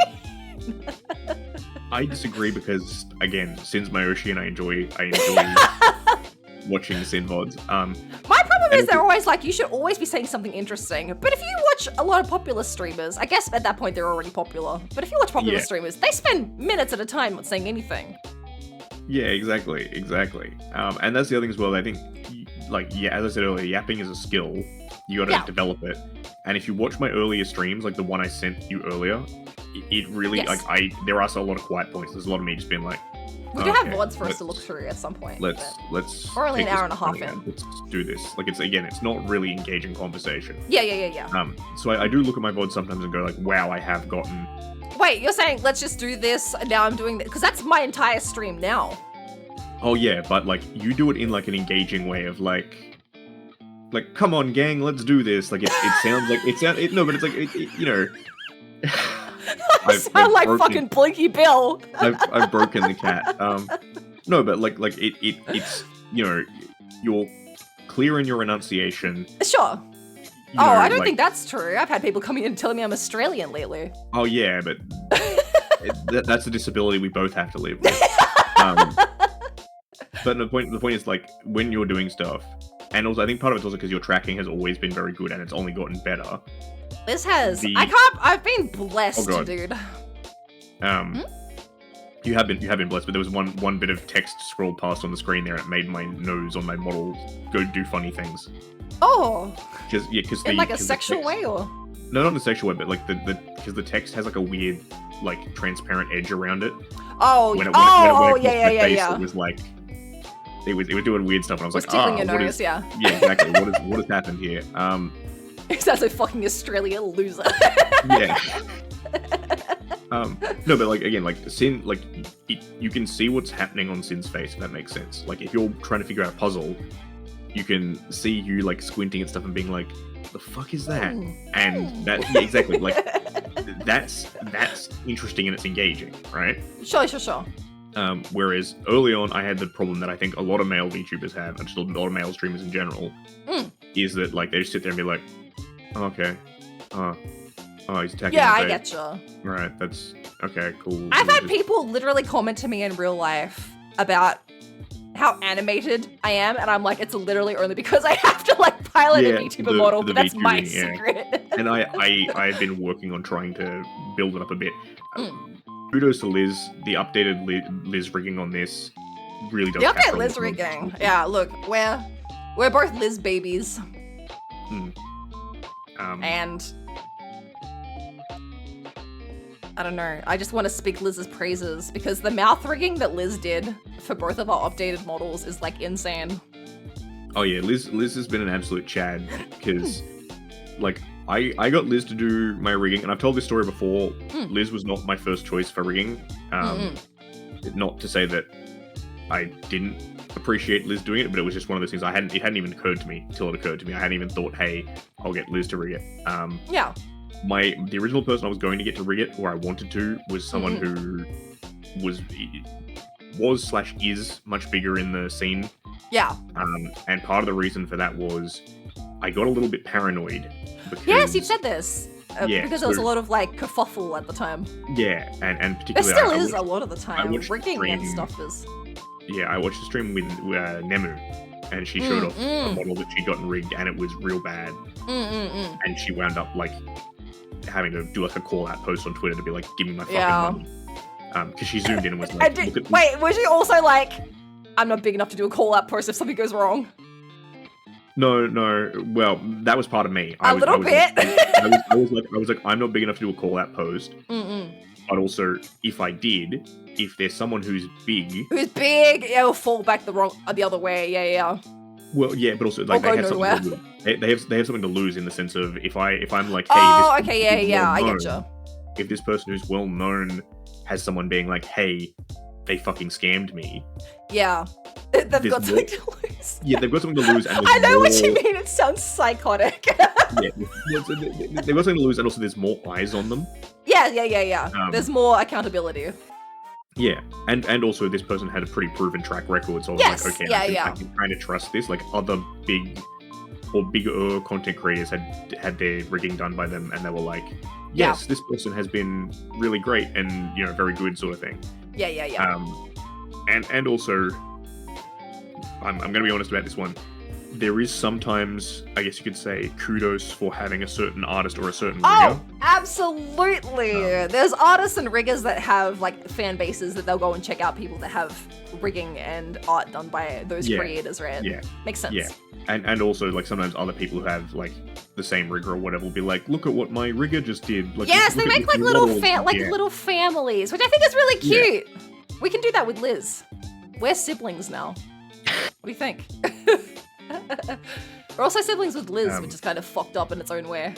I disagree because, again, Sin's my Oshi and I enjoy watching Sin VODs. My problem is they're always like, you should always be saying something interesting. But if you watch a lot of popular streamers, I guess at that point they're already popular. But if you watch popular streamers, they spend minutes at a time not saying anything. Yeah, exactly. And that's the other thing as well. I think, like, yeah, as I said earlier, yapping is a skill. You gotta develop it. And if you watch my earlier streams, like the one I sent you earlier, it really, there are a lot of quiet points. There's a lot of me just being like, we do have VODs for us to look through at some point. Let's. We're only an hour and a half in. Let's do this. Like, it's not really engaging conversation. Yeah. So I do look at my VODs sometimes and go like, wow, I have gotten. Wait, you're saying let's just do this and now I'm doing this? Because that's my entire stream now. Oh yeah, but like you do it in like an engaging way of like come on gang, let's do this. Like it sounds like no, but it's like you know. I sound like fucking Blinky Bill. I've broken the cat. No, but like it's you know, you're clear in your enunciation. Sure. I don't think that's true. I've had people coming in and telling me I'm Australian lately. Oh yeah, but that's a disability we both have to live with. But the point is like when you're doing stuff, and also I think part of it's also because your tracking has always been very good and it's only gotten better. This has. I've been blessed, dude. You have been blessed, but there was one bit of text scrolled past on the screen there, and it made my nose on my model go do funny things. Oh. Because in like a sexual way, or? No, not in a sexual way, but like because the text has like a weird, like transparent edge around it. Oh, yeah. It was like it was doing weird stuff, and I was like, tickling your nose, yeah. Yeah, exactly. What has happened here? It sounds like fucking Australia loser. Yeah. No, but like again, like Sin, like you can see what's happening on Sin's face, if that makes sense. Like if you're trying to figure out a puzzle, you can see you like squinting at stuff and being like, "The fuck is that?" And that, yeah, exactly. Like that's interesting and it's engaging, right? Sure. Whereas early on, I had the problem that I think a lot of male VTubers have, and just a lot of male streamers in general, is that like they just sit there and be like, oh, "Okay, oh, he's attacking." Yeah, I get you. Right, that's okay, cool. I've had people literally comment to me in real life about how animated I am, and I'm like, it's literally only because I have to like pilot a VTuber model, but that's my secret. And I've been working on trying to build it up a bit. Kudos to Liz. The updated Liz rigging on this really does. The updated Liz rigging, yeah. Look, we're both Liz babies, and I don't know. I just want to speak Liz's praises because the mouth rigging that Liz did for both of our updated models is like insane. Oh yeah, Liz has been an absolute chad because like I got Liz to do my rigging, and I've told this story before. Liz was not my first choice for rigging. Not to say that I didn't appreciate Liz doing it, but it was just one of those things it hadn't even occurred to me till it occurred to me. I hadn't even thought, hey, I'll get Liz to rig it. Yeah. The original person I was going to get to rig it, or I wanted to, was someone who was/is much bigger in the scene. Yeah. And part of the reason for that was I got a little bit paranoid. Because, yes, you've said this. Because there was a lot of like kerfuffle at the time. Yeah, and particularly there still is a lot of the time. Rigging and stuff is. Yeah, I watched the stream with Nemu, and she showed off a model that she'd gotten rigged, and it was real bad. And she wound up like having to do like a call out post on Twitter to be like, give me my fucking money. Because she zoomed in and was like, wait, was she also like, I'm not big enough to do a call out post if something goes wrong? No, well, that was part of me. I was like, I'm not big enough to do a call out post. But also, if I did, if there's someone who's big, it'll fall back the other way. Yeah. Well, yeah, but also like they have something to lose. They have something to lose in the sense of if I'm like, hey, I get you. If this person who's well known has someone being like, hey, they fucking scammed me. Yeah, they've got something to lose. Yeah, they've got something to lose. And I know what you mean. It sounds psychotic. Yeah, they've got something to lose, and also there's more eyes on them. Yeah. There's more accountability. Yeah, and also this person had a pretty proven track record, so I was like, okay, I can kind of trust this. Like other big or bigger content creators had their rigging done by them, and they were like, yes, this person has been really great and very good sort of thing. Yeah. And also, I'm going to be honest about this one. There is sometimes, I guess you could say, kudos for having a certain artist or a certain rigger. Oh, absolutely. There's artists and riggers that have like fan bases that they'll go and check out people that have rigging and art done by those creators, right? Yeah. Makes sense. Yeah. And also, like, sometimes other people who have, like, the same rigger or whatever will be like, look at what my rigger just did. Like, yes, they make, like, little families, which I think is really cute. Yeah. We can do that with Liz. We're siblings now. What do you think? We're also siblings with Liz, which is kind of fucked up in its own way.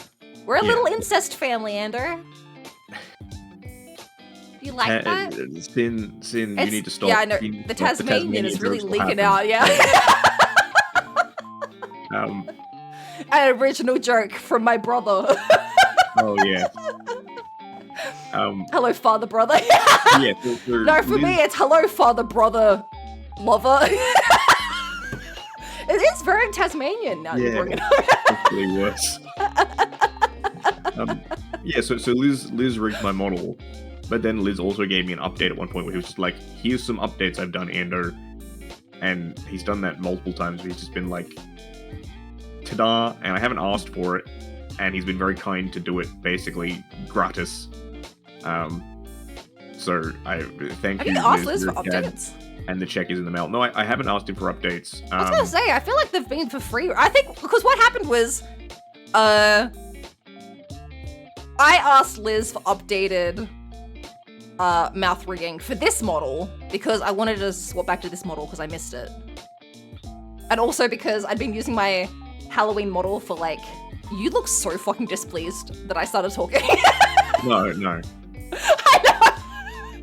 We're a little incest family, Andrew. You like that? Sin, you need to stop. Yeah, I know. The Tasmanian is really leaking out, yeah. An original joke from my brother. Oh, yeah. Hello, father, brother. Yeah. No, for me, it's hello, father, brother, lover. It is very Tasmanian now you bring it up. Hopefully worse. So Liz rigged my model, but then Liz also gave me an update at one point where he was just like, here's some updates I've done, Ando. and he's done that multiple times. He's just been like, ta-da, and I haven't asked for it, and he's been very kind to do it, basically gratis. So I thank Have you. you asked Liz Liz, for updates? and the check is in the mail. No, I haven't asked him for updates. I was gonna say, I feel like they've been for free. I think, because what happened was, I asked Liz for updated mouth rigging for this model because I wanted to swap back to this model because I missed it. And also because I'd been using my Halloween model for like, you look so fucking displeased that I started talking. No. I know.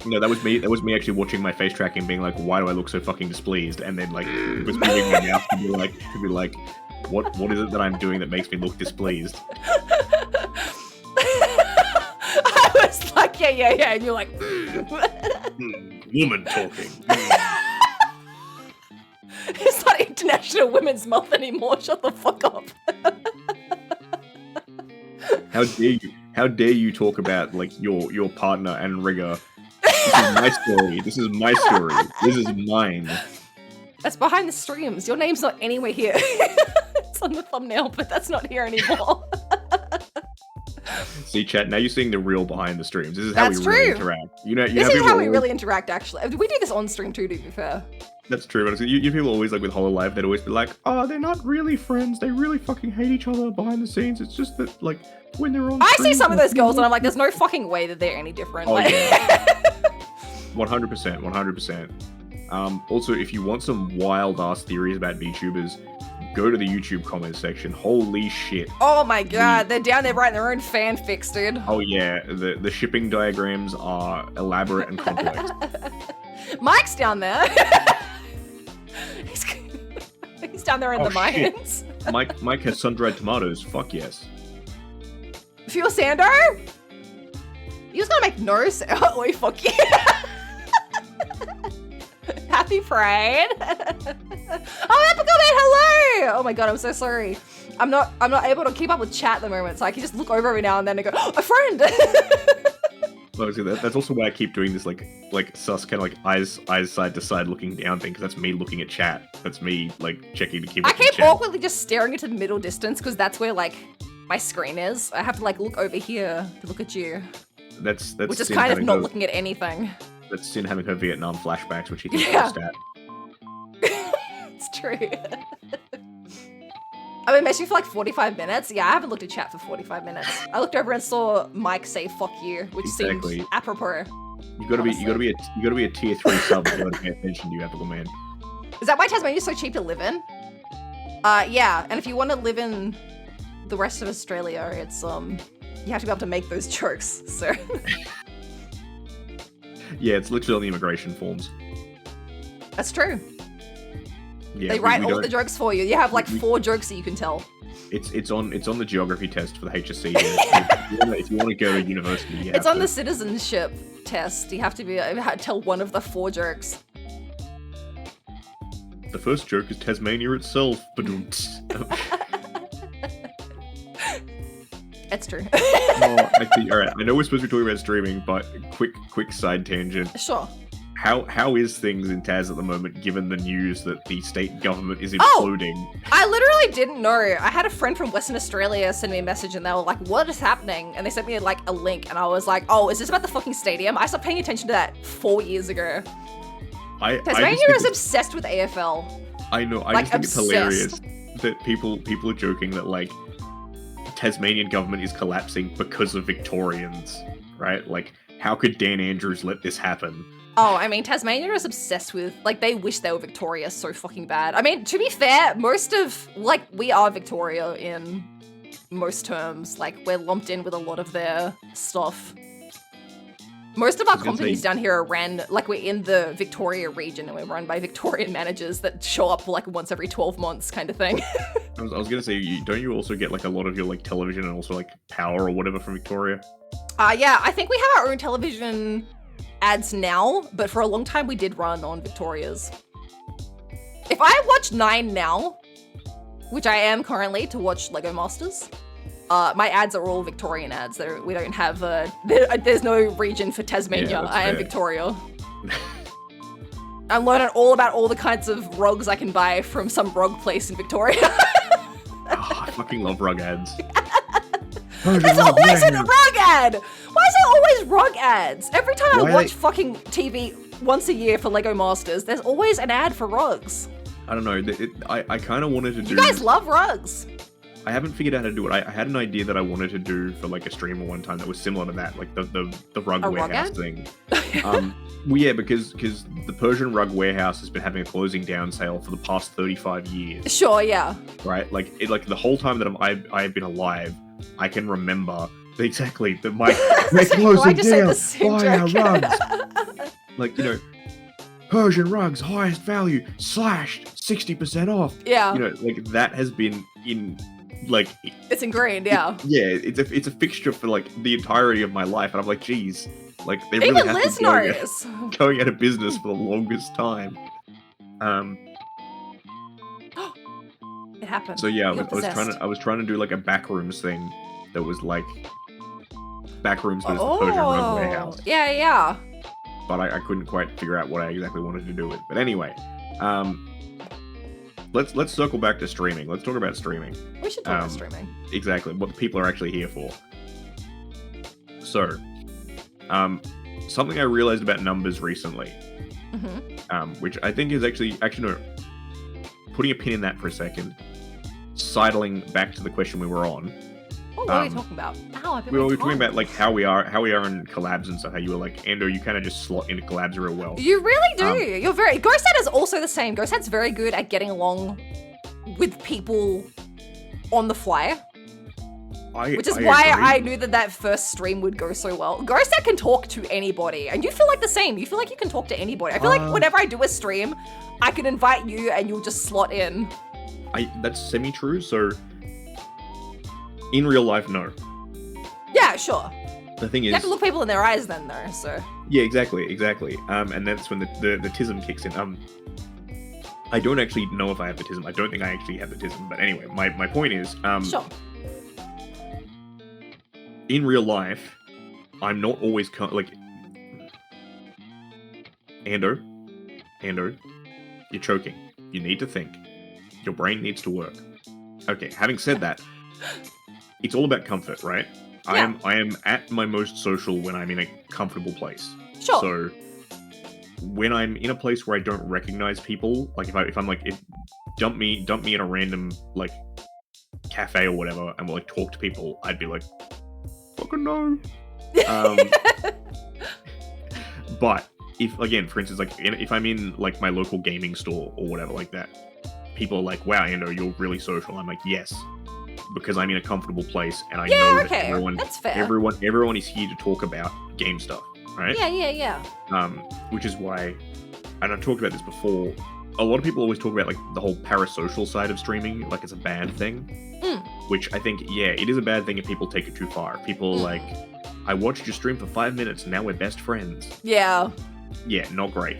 No, that was me. That was me actually watching my face tracking, being like, "Why do I look so fucking displeased?" And then like, it was moving my mouth to be like, "What is it that I'm doing that makes me look displeased?" I was like, yeah, and you're like, Woman talking. It's not International Women's Month anymore. Shut the fuck up. How dare you talk about like your partner and rigger? This is my story. This is my story. This is mine. That's behind the streams. Your name's not anywhere here. It's on the thumbnail, but that's not here anymore. See, chat. Now you're seeing the real behind the streams. This is how That's we really true. interact. You know, This is how we really interact, actually. We do this on stream too, to be fair. That's true, but you people always, like, with HoloLive, they'd always be like, oh, they're not really friends, they really fucking hate each other behind the scenes, it's just that, like, when they're on I stream, see some of like, those girls and I'm like, there's no fucking way that they're any different. Oh, Like- yeah. 100%. Also, if you want some wild-ass theories about VTubers, go to the YouTube comments section. Holy shit. Oh my god, they're down there writing their own fanfics, dude. Oh yeah, the shipping diagrams are elaborate and complex. Mike's down there. He's down there in Oh, the shit. mines. Mike has sun-dried tomatoes, fuck yes. Fuel Sando? You just gotta make no sound. Oh, fuck you. Happy Pride. Oh, Epical Man, hello! Oh my god, I'm so sorry. I'm not able to keep up with chat at the moment, so I can just look over every now and then and go, oh, a friend! Well, that's also why I keep doing this like sus kind of like eyes side to side looking down thing, because that's me looking at chat. That's me like checking to keep I up with keep chat. awkwardly just staring into the middle distance because that's where like my screen is. I have to like look over here to look at you. That's Which is Sin kind of having not her- looking at anything. That's Sin having her Vietnam flashbacks, which he can Yeah. post at. It's true. I've been messaging for like 45 minutes. Yeah, I haven't looked at chat for 45 minutes. I looked over and saw Mike say "fuck you," which Exactly. seemed apropos. You gotta be a tier 3 sub to pay attention to you, ethical man. Is that why Tasmania's so cheap to live in? Yeah. And if you want to live in the rest of Australia, it's you have to be able to make those jokes. So Yeah, it's literally on the immigration forms. that's true. Yeah, They we write all don't- the jokes for you. You have like 4 jokes that you can tell. It's on the geography test for the HSC. If you want to go to university, you It's have on to. the citizenship test. You have to be tell one of the 4 jokes. The first joke is Tasmania itself. It's true. Alright, I know we're supposed to be talking about streaming, but quick side tangent. Sure. How is things in Taz at the moment, given the news that the state government is Oh! imploding? I literally didn't know. I had a friend from Western Australia send me a message and they were like, what is happening? And they sent me like a link and I was like, oh, is this about the fucking stadium? I stopped paying attention to that 4 years ago. I just Tasmania think is obsessed with AFL. I know. I like, just think it's hilarious obsessed. that people are joking that like Tasmanian government is collapsing because of Victorians, right? Like, how could Dan Andrews let this happen? Oh, I mean, Tasmania is obsessed with, like, they wish they were Victoria so fucking bad. I mean, to be fair, most of, like, we are Victoria in most terms. Like, we're lumped in with a lot of their stuff. Most of our was gonna companies say- down here are ran, like, we're in the Victoria region and we're run by Victorian managers that show up, like, once every 12 months kind of thing. I was gonna say, don't you also get like a lot of your like television and also like power or whatever from Victoria? Yeah, I think we have our own television ads now, but for a long time we did run on Victoria's. If I watch 9 now, which I am currently to watch Lego Masters, my ads are all Victorian ads. We don't have, there's no region for Tasmania. Yeah, that's I am fair. Victoria. I'm learning all about all the kinds of rugs I can buy from some rug place in Victoria. I fucking love rug ads. There's always a rug ad! Why is there always rug ads? Every time I watch fucking TV once a year for Lego Masters, there's always an ad for rugs. I don't know. I kind of wanted to do... You guys love rugs. I haven't figured out how to do it. I had an idea that I wanted to do for like a streamer one time that was similar to that, like the rug warehouse thing. Well, yeah, because the Persian rug warehouse has been having a closing down sale for the past 35 years. Sure, yeah. Right, like the whole time that I've been alive, I can remember exactly that my closing down, buy our rugs. Like, you know, Persian rugs, highest value, slashed 60% off. Yeah. You know, like that has been in. Like it's ingrained, yeah. It's a fixture for like the entirety of my life, and I'm like, geez, like they even really have Liz been going out of business for the longest time. It happened. So yeah, I was trying to do like a backrooms thing that was like backrooms, but it's the Persian rug warehouse. Yeah. But I couldn't quite figure out what I exactly wanted to do with it. But anyway, Let's circle back to streaming. Let's talk about streaming. We should talk about streaming. Exactly, what the people are actually here for. So, something I realized about numbers recently, which I think is actually no, putting a pin in that for a second, sidling back to the question we were on. Oh, what are you talking about? We were talking about like how we are in collabs and stuff. How you were like, Ando, you kind of just slot into collabs real well. You really do. You're very. Ghosthead is also the same. Ghosthead's very good at getting along with people on the fly. Which is why I knew that first stream would go so well. Ghosthead can talk to anybody, and you feel like the same. You feel like you can talk to anybody. I feel like whenever I do a stream, I can invite you and you'll just slot in. That's semi-true. So. In real life, no. Yeah, sure. The thing is, you have to look people in their eyes then, though. So. Yeah, exactly. And that's when the tism kicks in. I don't actually know if I have the tism. I don't think I actually have the tism. But anyway, my point is, sure. In real life, I'm not always like. Ando, you're choking. You need to think. Your brain needs to work. Okay. Having said that. It's all about comfort, right? Yeah. I am at my most social when I'm in a comfortable place. Sure. So when I'm in a place where I don't recognize people, like if I'm like, dump me in a random like cafe or whatever, and we'll like talk to people, I'd be like, fucking no. But if again, for instance, like if I'm in like my local gaming store or whatever like that, people are like, wow, you're really social. I'm like, yes. Because I'm in a comfortable place and I know that that's fair. everyone is here to talk about game stuff, right? Yeah. Which is why, and I've talked about this before, a lot of people always talk about like the whole parasocial side of streaming, like it's a bad thing. Which I think, it is a bad thing if people take it too far. People are like, I watched your stream for 5 minutes and now we're best friends. Yeah. Yeah, not great.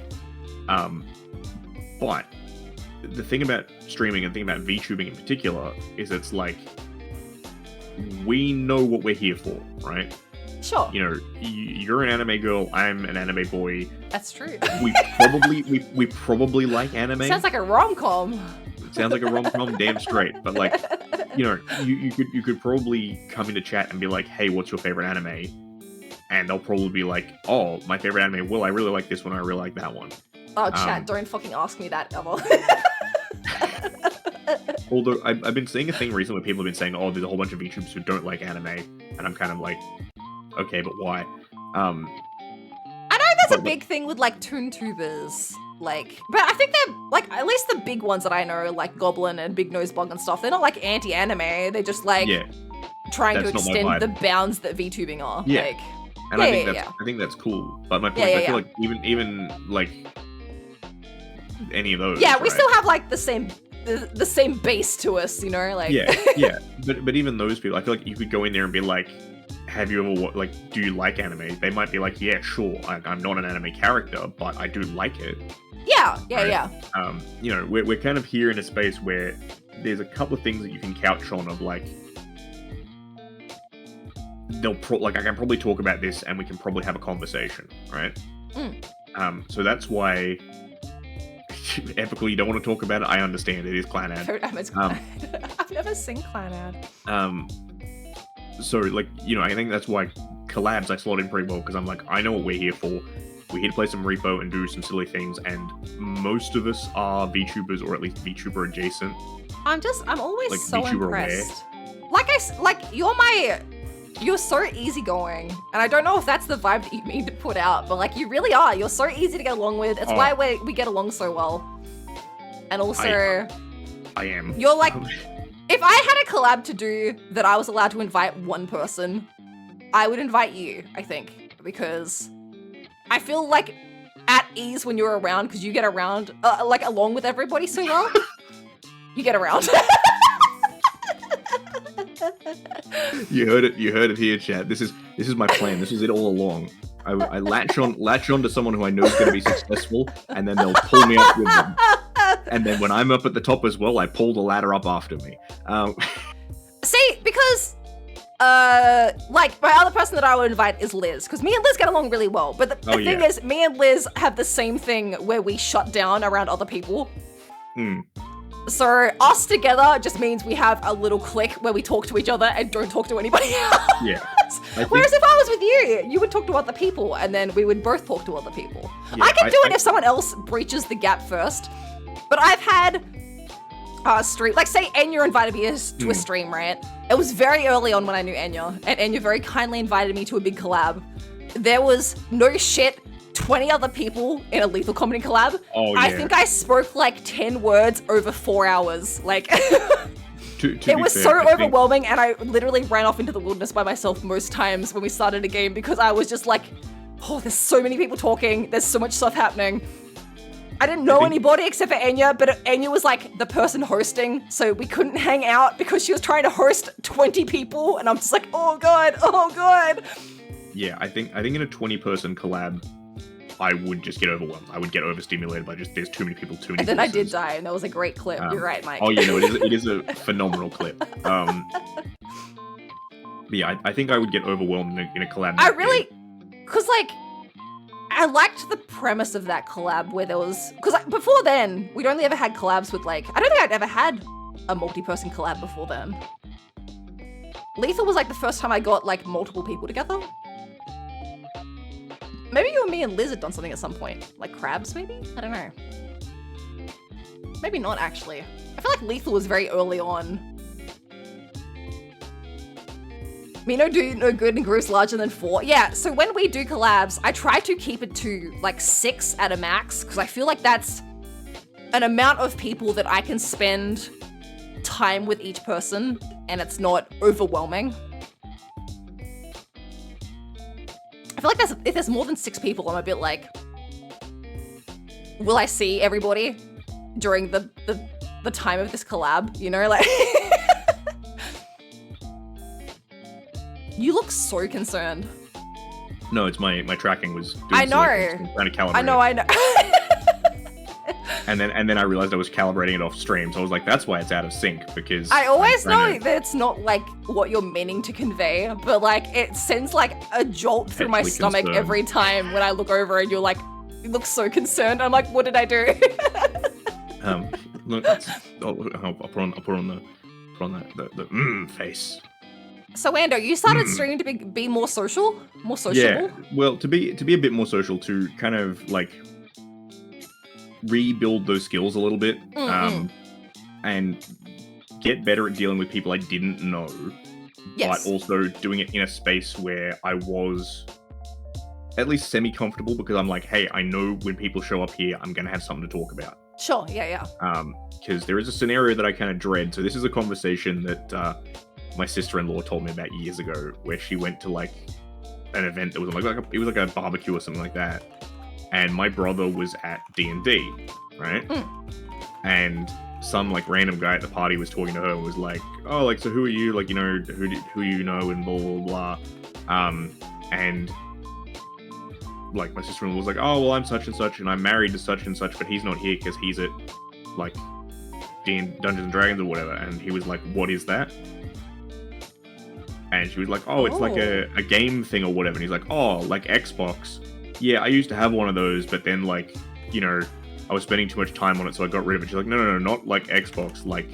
But the thing about streaming and the thing about VTubing in particular is it's like we know what we're here for, right? Sure. You know, you're an anime girl, I'm an anime boy. That's true. We probably like anime. Sounds like a rom-com. It sounds like a rom-com, damn straight. But like, you know, you could probably come into chat and be like, hey, what's your favorite anime? And they'll probably be like, oh, my favorite anime, well, I really like this one, I really like that one. Oh, chat, don't fucking ask me that ever. Although I've been seeing a thing recently where people have been saying, oh, there's a whole bunch of VTubers who don't like anime, and I'm kind of like, okay, but why? I know that's a big thing with like toontubers, like, but I think they're like, at least the big ones that I know, like Goblin and Big Nose Bug and stuff, they're not like anti-anime, they're just like trying to extend the bounds that VTubing are. Yeah. Like, and I think that's cool. But my point is, I feel like even like any of those. Yeah, we still have like the same base to us, you know, like. Yeah. But even those people, I feel like you could go in there and be like, have you ever do you like anime? They might be like, yeah, sure. I'm not an anime character, but I do like it. Yeah. You know, we're kind of here in a space where there's a couple of things that you can couch on of like. I can probably talk about this and we can probably have a conversation, right? So that's why epically you don't want to talk about it. I understand. It is Clannad. I've never seen Clannad. So, like, you know, I think that's why collabs I slot in pretty well, because I'm like, I know what we're here for. We're here to play some repo and do some silly things, and most of us are VTubers, or at least VTuber adjacent. I'm always like, so VTuber impressed. You're so easygoing, and I don't know if that's the vibe that you mean to put out, but like, you really are. You're so easy to get along with. It's why we get along so well. And also, I am. You're like, if I had a collab to do that I was allowed to invite one person, I would invite you, I think, because I feel like at ease when you're around, because you get around, like, along with everybody so well. You get around. You heard it here, chat. This is my plan. This is it all along. I latch on to someone who I know is going to be successful, and then they'll pull me up with them. And then when I'm up at the top as well, I pull the ladder up after me. See, because like, my other person that I would invite is Liz, because me and Liz get along really well. But the thing is, me and Liz have the same thing where we shut down around other people. So us together just means we have a little clique where we talk to each other and don't talk to anybody else. Yeah. Whereas if I was with you, you would talk to other people and then we would both talk to other people. Yeah, I can do it if someone else breaches the gap first. But I've had stream, like, say Enya invited me to a stream, right? It was very early on when I knew Enya, and Enya very kindly invited me to a big collab. There was no shit 20 other people in a Lethal Comedy collab. Oh, yeah. I think I spoke like 10 words over 4 hours. Like, it was so overwhelming, and I literally ran off into the wilderness by myself most times when we started a game, because I was just like, oh, there's so many people talking, there's so much stuff happening. I didn't know anybody except for Enya, but Enya was like the person hosting, so we couldn't hang out because she was trying to host 20 people, and I'm just like, oh god. Yeah, I think in a 20-person collab, I would just get overwhelmed. I would get overstimulated by just, there's too many people, too many. And then voices. I did die, and that was a great clip. You're right, Mike. Oh yeah, no, it is a phenomenal clip. Yeah, I think I would get overwhelmed in a collab. Because like, I liked the premise of that collab where there was, because like, before then, we'd only ever had collabs with like, I don't think I'd ever had a multi-person collab before then. Lethal was like the first time I got like multiple people together. Maybe you and me and Liz had done something at some point. Like crabs, maybe? I don't know. Maybe not, actually. I feel like Lethal was very early on. Mino do no good and grows larger than 4. Yeah, so when we do collabs, I try to keep it to like 6 at a max, because I feel like that's an amount of people that I can spend time with each person, and it's not overwhelming. I feel like if there's more than 6 people, I'm a bit like, will I see everybody during the time of this collab? You know, like. You look so concerned. No, it's my tracking was doing I know. Trying to calibrate. I know. And then I realized I was calibrating it off stream, so I was like, that's why it's out of sync, because I always know that it's not like what you're meaning to convey, but like it sends like a jolt through my stomach every time when I look over and you're like, you look so concerned. I'm like, what did I do? Look, I'll put on the face. So Ando, you started streaming to be more social, more sociable. Yeah, well, to be a bit more social, to kind of like rebuild those skills a little bit, and get better at dealing with people I didn't know, but also doing it in a space where I was at least semi-comfortable, because I'm like, hey, I know when people show up here, I'm gonna have something to talk about. Sure, yeah. Because there is a scenario that I kind of dread. So this is a conversation that my sister-in-law told me about years ago, where she went to like an event that was like it was like a barbecue or something like that, and my brother was at D&D, right? And some like random guy at the party was talking to her and was like, oh, like, so who are you, like, you know, who you know, and blah blah blah. And like my sister-in-law was like, oh, well, I'm such and such, and I'm married to such and such, but he's not here because he's at like Dungeons and Dragons or whatever. And he was like, what is that? And she was like, oh, it's like a game thing or whatever. And he's like, oh, like Xbox. Yeah, I used to have one of those, but then like, you know, I was spending too much time on it, so I got rid of it. She's like, no, not like Xbox, like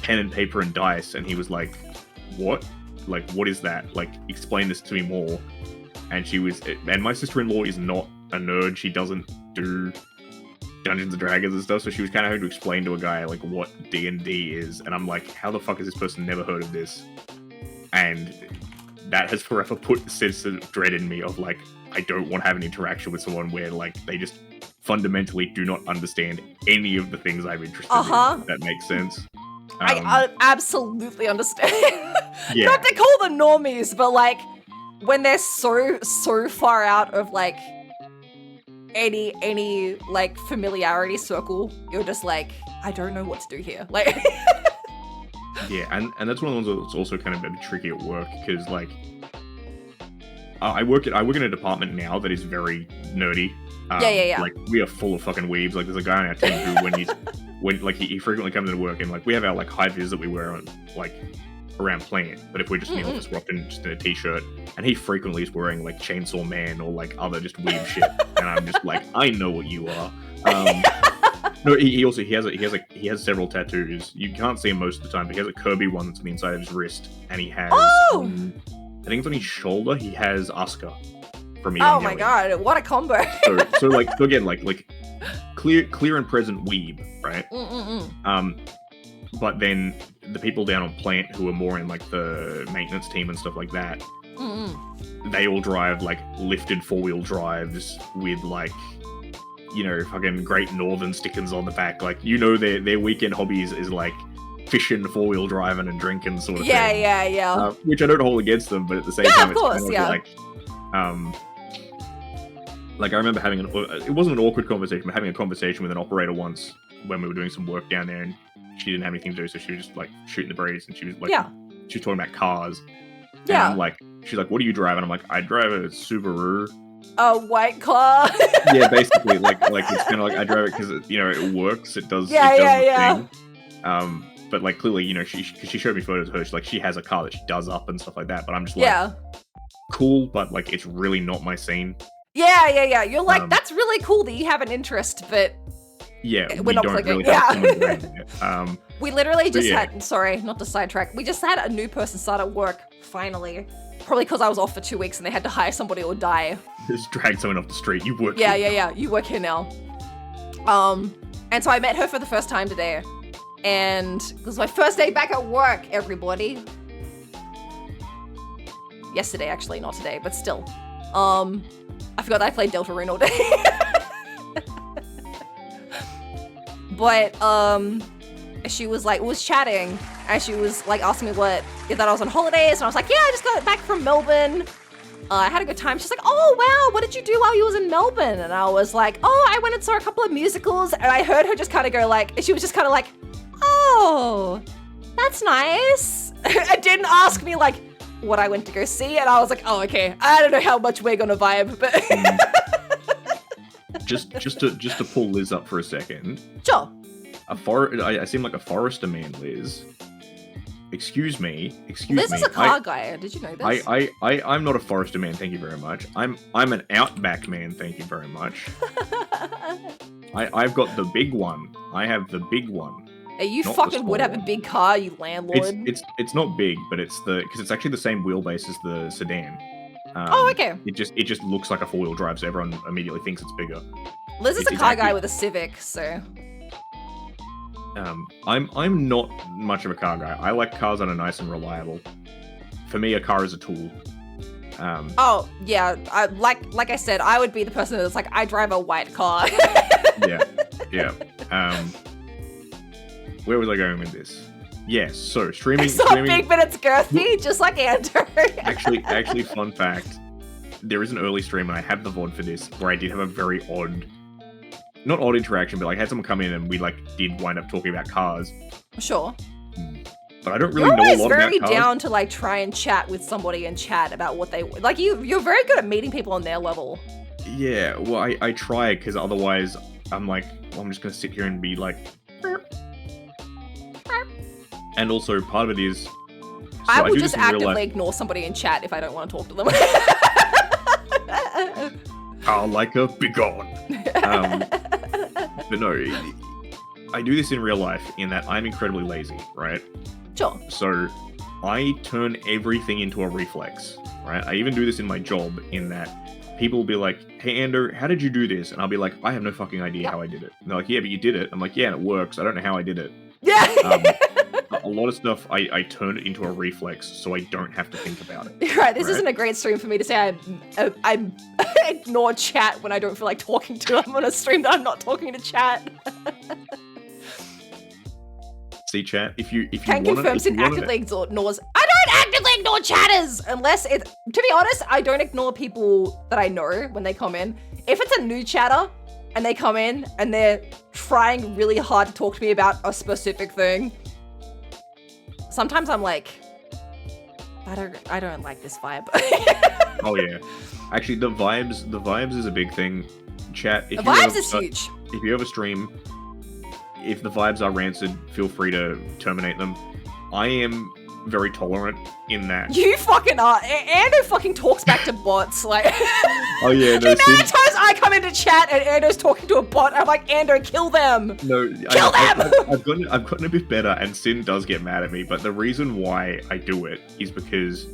pen and paper and dice. And he was like, what? Like, what is that? Like, explain this to me more. And my sister-in-law is not a nerd. She doesn't do Dungeons and Dragons and stuff, so she was kind of having to explain to a guy, like, what D&D is. And I'm like, how the fuck has this person never heard of this? And that has forever put the sense of dread in me of, like, I don't want to have an interaction with someone where, like, they just fundamentally do not understand any of the things I'm interested in. If that makes sense. I absolutely understand. Yeah. Not to call them normies, but like when they're so far out of like any like familiarity circle, you're just like, I don't know what to do here. Like yeah, and that's one of the ones that's also kind of a bit tricky at work, because like I work in a department now that is very nerdy. Yeah. Like, we are full of fucking weebs. Like, there's a guy on our team who, he frequently comes into work, and like we have our like high vis that we wear on like around plant. But if we're just in the office, we're often just in a t-shirt, and he frequently is wearing like Chainsaw Man or like other just weeb shit, and I'm just like, I know what you are. No, he has several tattoos. You can't see him most of the time, but he has a Kirby one that's on the inside of his wrist, and he has I think it's on his shoulder. He has Asuka from Evangelion. Oh my god, what a combo! so again, like clear and present weeb, right? But then the people down on plant who are more in like the maintenance team and stuff like that, they all drive like lifted 4-wheel drives with like, you know, fucking Great Northern stickers on the back. Like, you know, their weekend hobbies is like fishing, 4-wheel driving, and drinking sort of thing. Yeah. Which I don't hold against them, but at the same time, it's course, kind of like I remember it wasn't an awkward conversation, but having a conversation with an operator once when we were doing some work down there, and she didn't have anything to do, so she was just like shooting the breeze, and she was like, she was talking about cars. And I'm like, she's like, what do you drive? And I'm like, I drive a Subaru. A white car. Yeah, basically, like it's kind of like I drive it because it works. It does. Yeah. Thing. But like clearly, you know, she showed me photos of her. She's like, she has a car that she does up and stuff like that. But I'm just like, cool, but like it's really not my scene. Yeah. You're like, that's really cool that you have an interest, but we're not clicking. We literally just had, sorry, not to sidetrack, we just had a new person start at work, finally. Probably because I was off for 2 weeks and they had to hire somebody or die. Just drag someone off the street. You work here. Yeah. You work here now. And so I met her for the first time today. And it was my first day back at work, everybody. Yesterday, actually, not today, but still. I forgot that I played Deltarune all day. But, she was like, was chatting, and she was like asking me that I was on holidays, and I was like, yeah, I just got back from Melbourne. I had a good time. She's like, oh wow, what did you do while you was in Melbourne? And I was like, oh, I went and saw a couple of musicals, and I heard her just kind of go like, she was just kind of like, oh, that's nice. And didn't ask me like what I went to go see, and I was like, oh, okay, I don't know how much we're gonna vibe, but just to pull Liz up for a second. Sure. I seem like a Forester man, Liz. Excuse me. Liz is a car guy. Did you know this? I'm not a Forester man, thank you very much. I'm an Outback man, thank you very much. I've got the big one. I have the big one. You fucking would have a big car, you landlord. It's not big, but because it's actually the same wheelbase as the sedan. Okay. It just looks like a 4-wheel drive, so everyone immediately thinks it's bigger. Liz is a car guy with a Civic, so. I'm not much of a car guy. I like cars that are nice and reliable. For me, a car is a tool. Yeah. Like I said, I would be the person that's like, I drive a white car. Yeah. Where was I going with this? Yes, so streaming. It's not big, but it's girthy, just like Andrew. actually, fun fact. There is an early stream, and I have the VOD for this, where I did have a very not odd interaction, but like had someone come in and we like did wind up talking about cars. Sure. But I don't really know a lot about cars. You're always very down to like try and chat with somebody and chat about what they like. You're very good at meeting people on their level. Yeah, well, I try because otherwise I'm like, well, I'm just gonna sit here and be like. And also part of it is. I will just actively ignore somebody in chat if I don't want to talk to them. I'll like a begone. But no, I do this in real life in that I'm incredibly lazy, right? Sure. So I turn everything into a reflex, right? I even do this in my job in that people will be like, hey, Andrew, how did you do this? And I'll be like, I have no fucking idea how I did it. And they're like, yeah, but you did it. I'm like, yeah, and it works. I don't know how I did it. Yeah. A lot of stuff, I turn it into a reflex so I don't have to think about it. Right, this isn't a great stream for me to say I ignore chat when I don't feel like talking to them on a stream that I'm not talking to chat. See, chat, if you Can want confirm Sin actively ignores. I don't actively ignore chatters unless it. To be honest, I don't ignore people that I know when they come in. If it's a new chatter and they come in and they're trying really hard to talk to me about a specific thing, sometimes I'm like, I don't like this vibe. Oh yeah, actually, the vibes is a big thing. Chat. If the vibes is huge. If you ever stream, if the vibes are rancid, feel free to terminate them. I am very tolerant in that. You fucking are. Ando fucking talks back to bots. Like, oh yeah, no, the amount of times I come into chat and Ando's talking to a bot, I'm like, Ando, kill them. No, kill them. I've gotten a bit better, and Sin does get mad at me. But the reason why I do it is because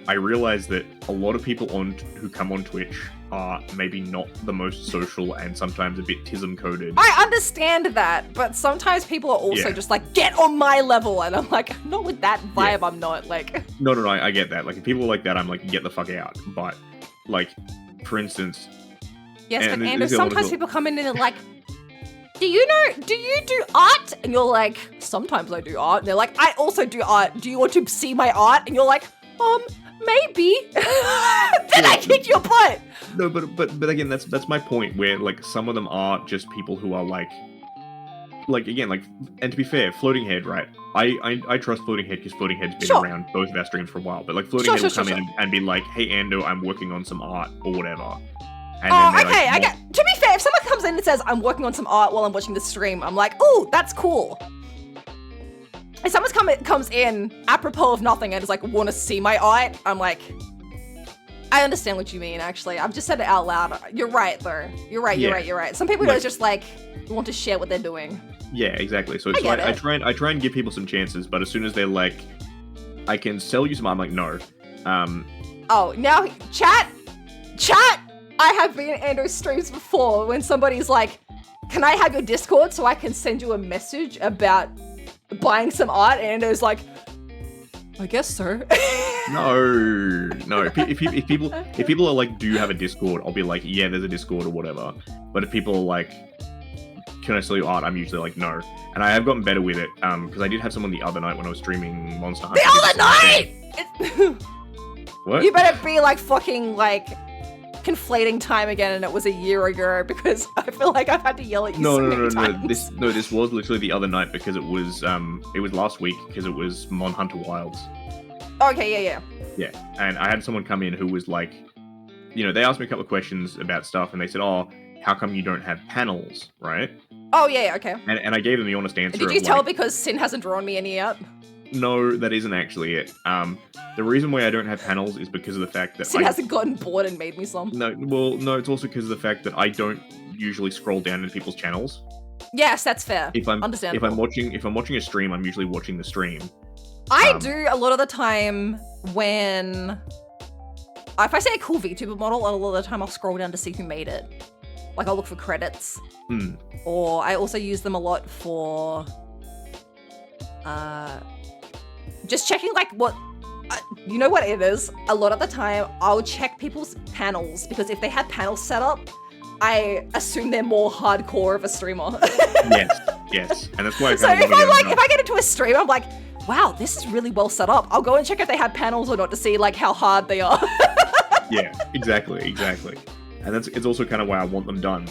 I realize that a lot of people who come on Twitch are maybe not the most social and sometimes a bit tism coded. I understand that, but sometimes people are also just like, get on my level, and I'm like, not with that vibe. I'm not like. No, I get that. Like, if people are like that, I'm like, get the fuck out. But like, for instance. Yes, but Ando, sometimes people come in and they're like, do you do art? And you're like, sometimes I do art. And they're like, I also do art. Do you want to see my art? And you're like, maybe. Then I kick your butt. No, but again, that's my point. Where like some of them are just people who are like again, like, and to be fair, Floating Head, right? I trust Floating Head because Floating Head's been around both of our streams for a while. But like Floating Head will come in and be like, hey Ando, I'm working on some art or whatever. And okay, I get. To be fair, if someone comes in and says I'm working on some art while I'm watching the stream, I'm like, oh, that's cool. If someone comes in apropos of nothing and is like, want to see my art, I'm like, I understand what you mean, actually. I've just said it out loud. You're right, though. You're right. Some people are just like, want to share what they're doing. Yeah, exactly. So it's like, I try and give people some chances, but as soon as they're like, I can sell you some art, I'm like, no. Oh, now, chat, I have been in Ando's streams before when somebody's like, can I have your Discord so I can send you a message about buying some art? And Ando's like, I guess so. No. If people are like, do you have a Discord? I'll be like, yeah, there's a Discord or whatever. But if people are like, can I sell you art? I'm usually like, no. And I have gotten better with it because I did have someone the other night when I was streaming Monster Hunter. The other night! What? You better be like fucking like conflating time again, and it was a year ago, because I feel like I've had to yell at you so many times. This was literally the other night because it was last week because it was Mon Hunter Wilds. Okay, yeah. And I had someone come in who was like, you know, they asked me a couple of questions about stuff, and they said, oh, how come you don't have panels, right? Oh yeah, okay. And I gave them the honest answer. Did you tell because Sin hasn't drawn me any yet? No, that isn't actually it. The reason why I don't have panels is because of the fact that Sin hasn't gotten bored and made me some. No, it's also because of the fact that I don't usually scroll down into people's channels. Yes, that's fair. Understandable. If I'm watching a stream, I'm usually watching the stream. I do a lot of the time when if I say a cool VTuber model, a lot of the time I'll scroll down to see who made it. Like I'll look for credits. Or I also use them a lot for just checking like what you know what it is. A lot of the time I'll check people's panels, because if they have panels set up, I assume they're more hardcore of a streamer. yes, and that's why. So if I get into a stream, I'm like, wow, this is really well set up. I'll go and check if they have panels or not to see like how hard they are. Yeah, exactly. And it's also kind of why I want them done.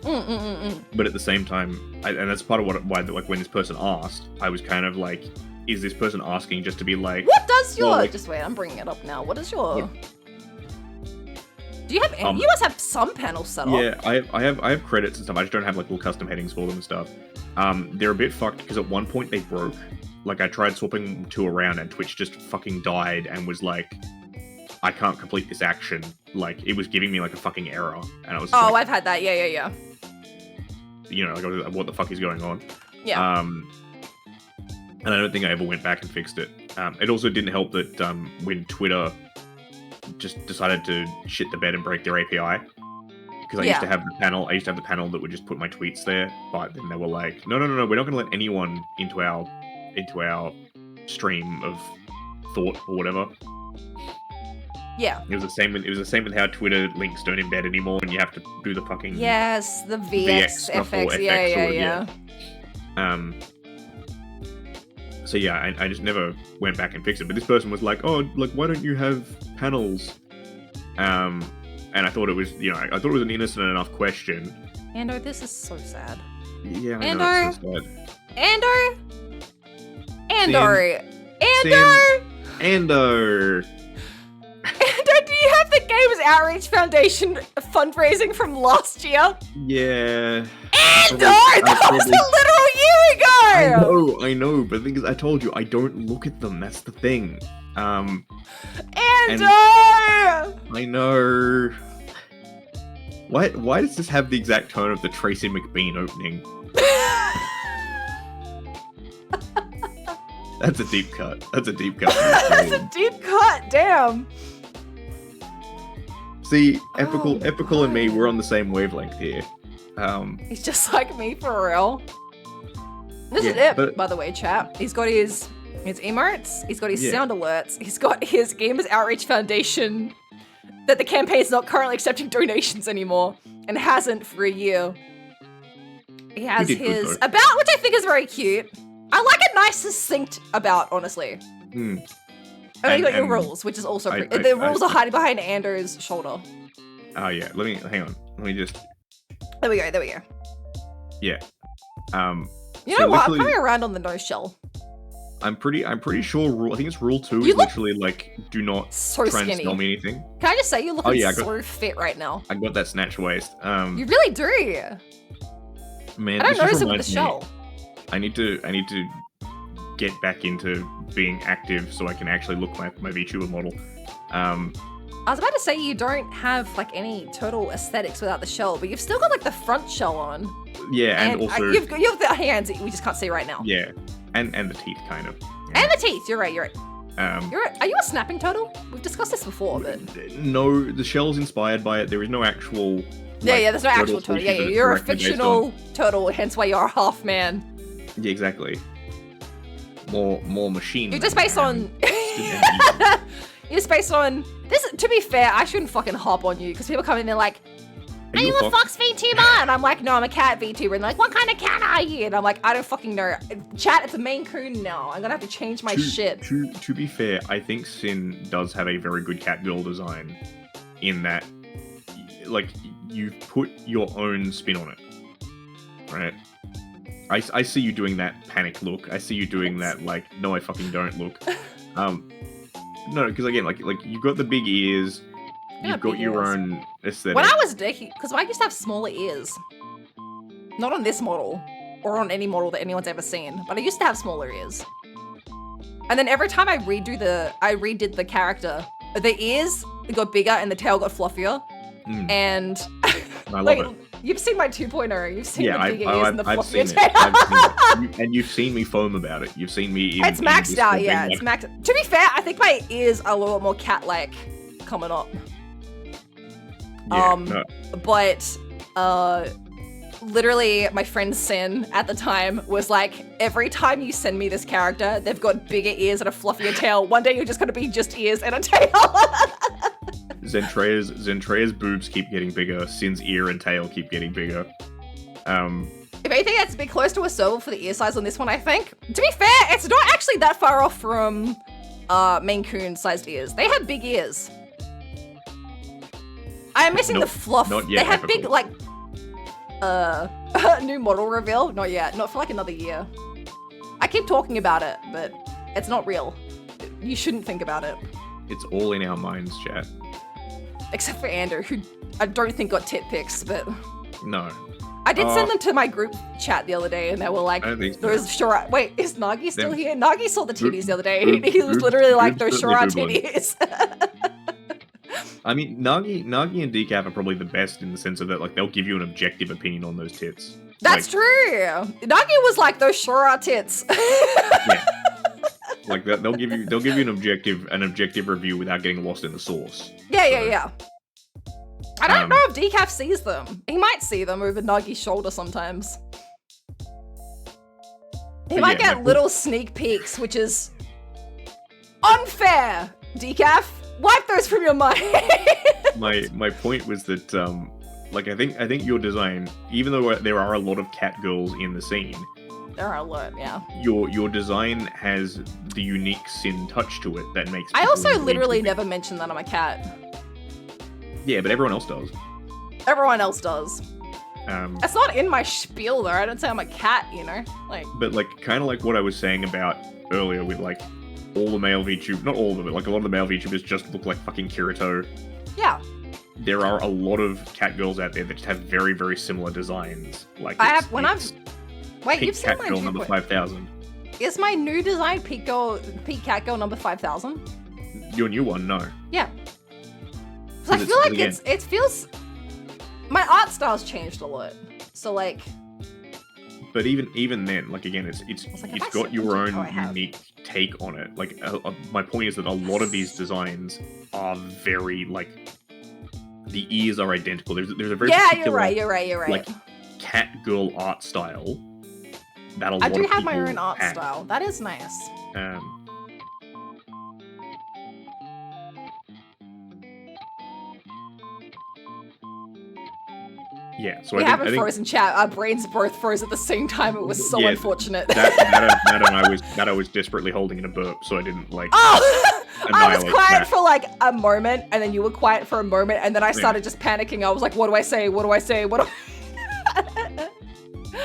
But at the same time, and that's part of why like when this person asked, I was kind of like, is this person asking just to be like, what does your just wait, I'm bringing it up now. What is your Do you have any? You must have some panels set up. Yeah, I have credits and stuff. I just don't have like little custom headings for them and stuff. They're a bit fucked because at one point they broke. Like I tried swapping two around and Twitch just fucking died and was like, I can't complete this action. Like it was giving me like a fucking error, and I was. Oh, I've had that. Yeah. like, what the fuck is going on? Yeah. And I don't think I ever went back and fixed it. It also didn't help that when Twitter just decided to shit the bed and break their API, because I used to have the panel. I used to have the panel that would just put my tweets there, but then they were like, no, we're not going to let anyone into our stream of thought or whatever. Yeah. It was the same with how Twitter links don't embed anymore, and you have to do the fucking the VXFX. Yeah. So yeah, I just never went back and fixed it. But this person was like, "Oh, like why don't you have panels?" And I thought it was, I thought it was an innocent enough question. Ando, this is so sad. Yeah, I know, it's so sad. Ando. Ando, do you have the Games Outreach Foundation fundraising from last year? Yeah. Ando, that was a literal year ago! I know, but the thing is, I told you, I don't look at them, that's the thing. Ando! I know. Why does this have the exact tone of the Tracy McBean opening? That's a deep cut. That's a deep cut. That's a deep cut, damn. See, Epical and me, we're on the same wavelength here. He's just like me for real. This is it, by the way, chat. He's got his emotes, he's got his sound alerts, he's got his Gamers Outreach Foundation that the campaign's not currently accepting donations anymore, and hasn't for a year. He has his about, which I think is very cute. I like a nice succinct about, honestly. And you got your rules, which is also the rules are hiding behind Andrew's shoulder. Oh yeah, hang on. Let me just. There we go. Yeah. You know what? I'm coming around on the no shell. I'm pretty sure I think it's rule 2 is literally like, do not so try skinny. and tell me anything. Can I just say you're looking so fit right now? I got that snatch waist. You really do. Man, I don't notice it with the shell. I need to get back into being active so I can actually look like my VTuber model. I was about to say you don't have like any total aesthetics without the shell, but you've still got like the front shell on. Yeah, and also you have the hands that we just can't see right now. Yeah, and the teeth kind of. Yeah. And the teeth. You're right. Are you a snapping turtle? We've discussed this before, but no, the shell's inspired by it. There is no actual. There's no actual turtle. Yeah, you're a fictional turtle, hence why you're a half man. Yeah, exactly. More machine. You're just based on. You're just based on this. To be fair, I shouldn't fucking hop on you because people come in and they're like, "Are you a fox VTuber?" And I'm like, "No, I'm a cat VTuber." And they're like, "What kind of cat are you?" And I'm like, "I don't fucking know." Chat, it's a Maine Coon now. I'm gonna have to change my shit. To be fair, I think Sin does have a very good cat girl design, in that, like, you've put your own spin on it, right? I see you doing that panic look. I see you doing that, like, no, I fucking don't look. No, because again, like you've got the big ears, you've got your own aesthetic. When I was dicky, because I used to have smaller ears. Not on this model, or on any model that anyone's ever seen, but I used to have smaller ears. And then every time I redid the character, the ears got bigger and the tail got fluffier. And I love it. You've seen my 2.0. You've seen the bigger ears and the I've fluffier seen tail. it. And you've seen me foam about it. You've seen me. It's maxed out, yeah. It's maxed. To be fair, I think my ears are a little more cat-like coming up. Yeah, no. But literally, my friend Sin at the time was like, every time you send me this character, they've got bigger ears and a fluffier tail. One day you're just gonna be just ears and a tail. Zentrea's boobs keep getting bigger. Sin's ear and tail keep getting bigger. If anything, that's a bit close to a serval for the ear size on this one, I think. To be fair, it's not actually that far off from Maine Coon sized ears. They have big ears. I am missing the fluff. Not yet, they have big, like, new model reveal. Not yet. Not for like another year. I keep talking about it, but it's not real. You shouldn't think about it. It's all in our minds, chat. Except for Andrew, who I don't think got tit pics, but... No. I did send them to my group chat the other day, and they were like, "Those sure." Wait, is Nagi still here? Nagi saw the titties the other day. He was literally like, "Those sure are titties." I mean, Nagi and Decaf are probably the best in the sense of that, like, they'll give you an objective opinion on those tits. That's true. Nagi was like, those sure are tits. Yeah. Like they'll give you an objective review without getting lost in the source. Yeah. I don't know if Decaf sees them. He might see them over Nagi's shoulder sometimes. He might get little sneak peeks, which is unfair. Decaf, wipe those from your mind. My point was that like I think your design, even though there are a lot of cat girls in the scene, there are a lot, yeah. Your design has the unique Sin touch to it that makes. I also literally never mentioned that I'm a cat. Yeah, but everyone else does. Everyone else does. It's not in my spiel though. I don't say I'm a cat, you know, like. But like, kind of like what I was saying about earlier with like all the male VTubers, not all of them, but like a lot of the male VTubers just look like fucking Kirito. Yeah. There are a lot of cat girls out there that just have very, very similar designs. Like wait, you've seen cat my girl number 5,000. Is my new design Peak Cat Girl number 5,000? Your new one, no. Yeah. I feel like it feels. My art style's changed a lot, so like. But even then, like again, it's got your own unique take on it. Like my point is that a lot of these designs are very like. The ears are identical. There's a very particular, you're right. Like cat girl art style. That I do have my own art style. That is nice. Yeah, so I think frozen chat. Our brains both froze at the same time. It was so unfortunate. That I was desperately holding in a burp, so I didn't like. Oh, I was quiet for like a moment, and then you were quiet for a moment, and then I started just panicking. I was like, "What do I say? What do I say? What do?"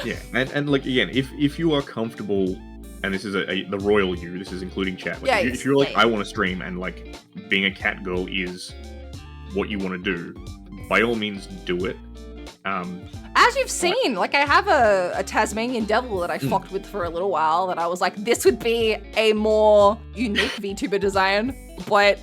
Yeah, and like again, if you are comfortable, and this is the royal you, this is including chat. Like, if you're like, I want to stream, and like being a cat girl is what you want to do, by all means do it. As you've seen, like I have a Tasmanian devil that I fucked with for a little while that I was like, this would be a more unique VTuber design, but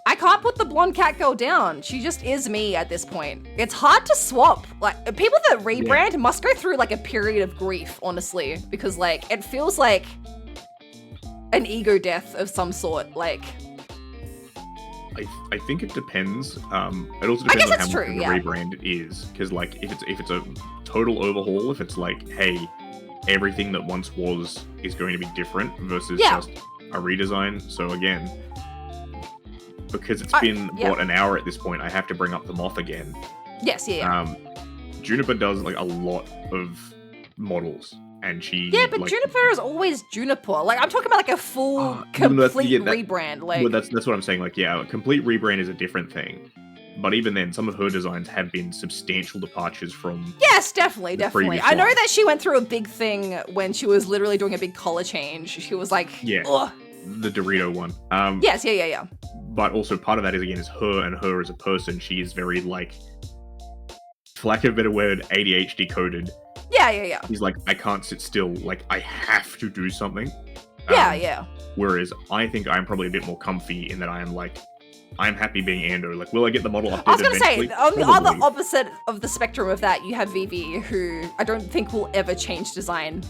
I can't put the blonde cat girl down. She just is me at this point. It's hard to swap. Like people that rebrand must go through like a period of grief, honestly, because like it feels like an ego death of some sort. Like I think it depends. It also depends on how much of the rebrand it is. Because like if it's a total overhaul, if it's like, hey, everything that once was is going to be different versus just a redesign. So again, because it's been an hour at this point, I have to bring up the moth again. Yes, Juniper does like a lot of models. And she but like, Juniper is always Juniper. Like I'm talking about like a full complete rebrand. Like well, that's what I'm saying. Like a complete rebrand is a different thing. But even then, some of her designs have been substantial departures from. Yes, definitely. I know that she went through a big thing when she was literally doing a big color change. She was like, ugh. The Dorito one. Yes, But also part of that is her as a person. She is very like, for lack of a better word, ADHD coded. Yeah. He's like, I can't sit still. Like, I have to do something. Yeah. Whereas I think I'm probably a bit more comfy in that I am like, I'm happy being Ando. Like, will I get the model updated? I was going to say, on the other opposite of the spectrum of that, you have Vivi, who I don't think will ever change design.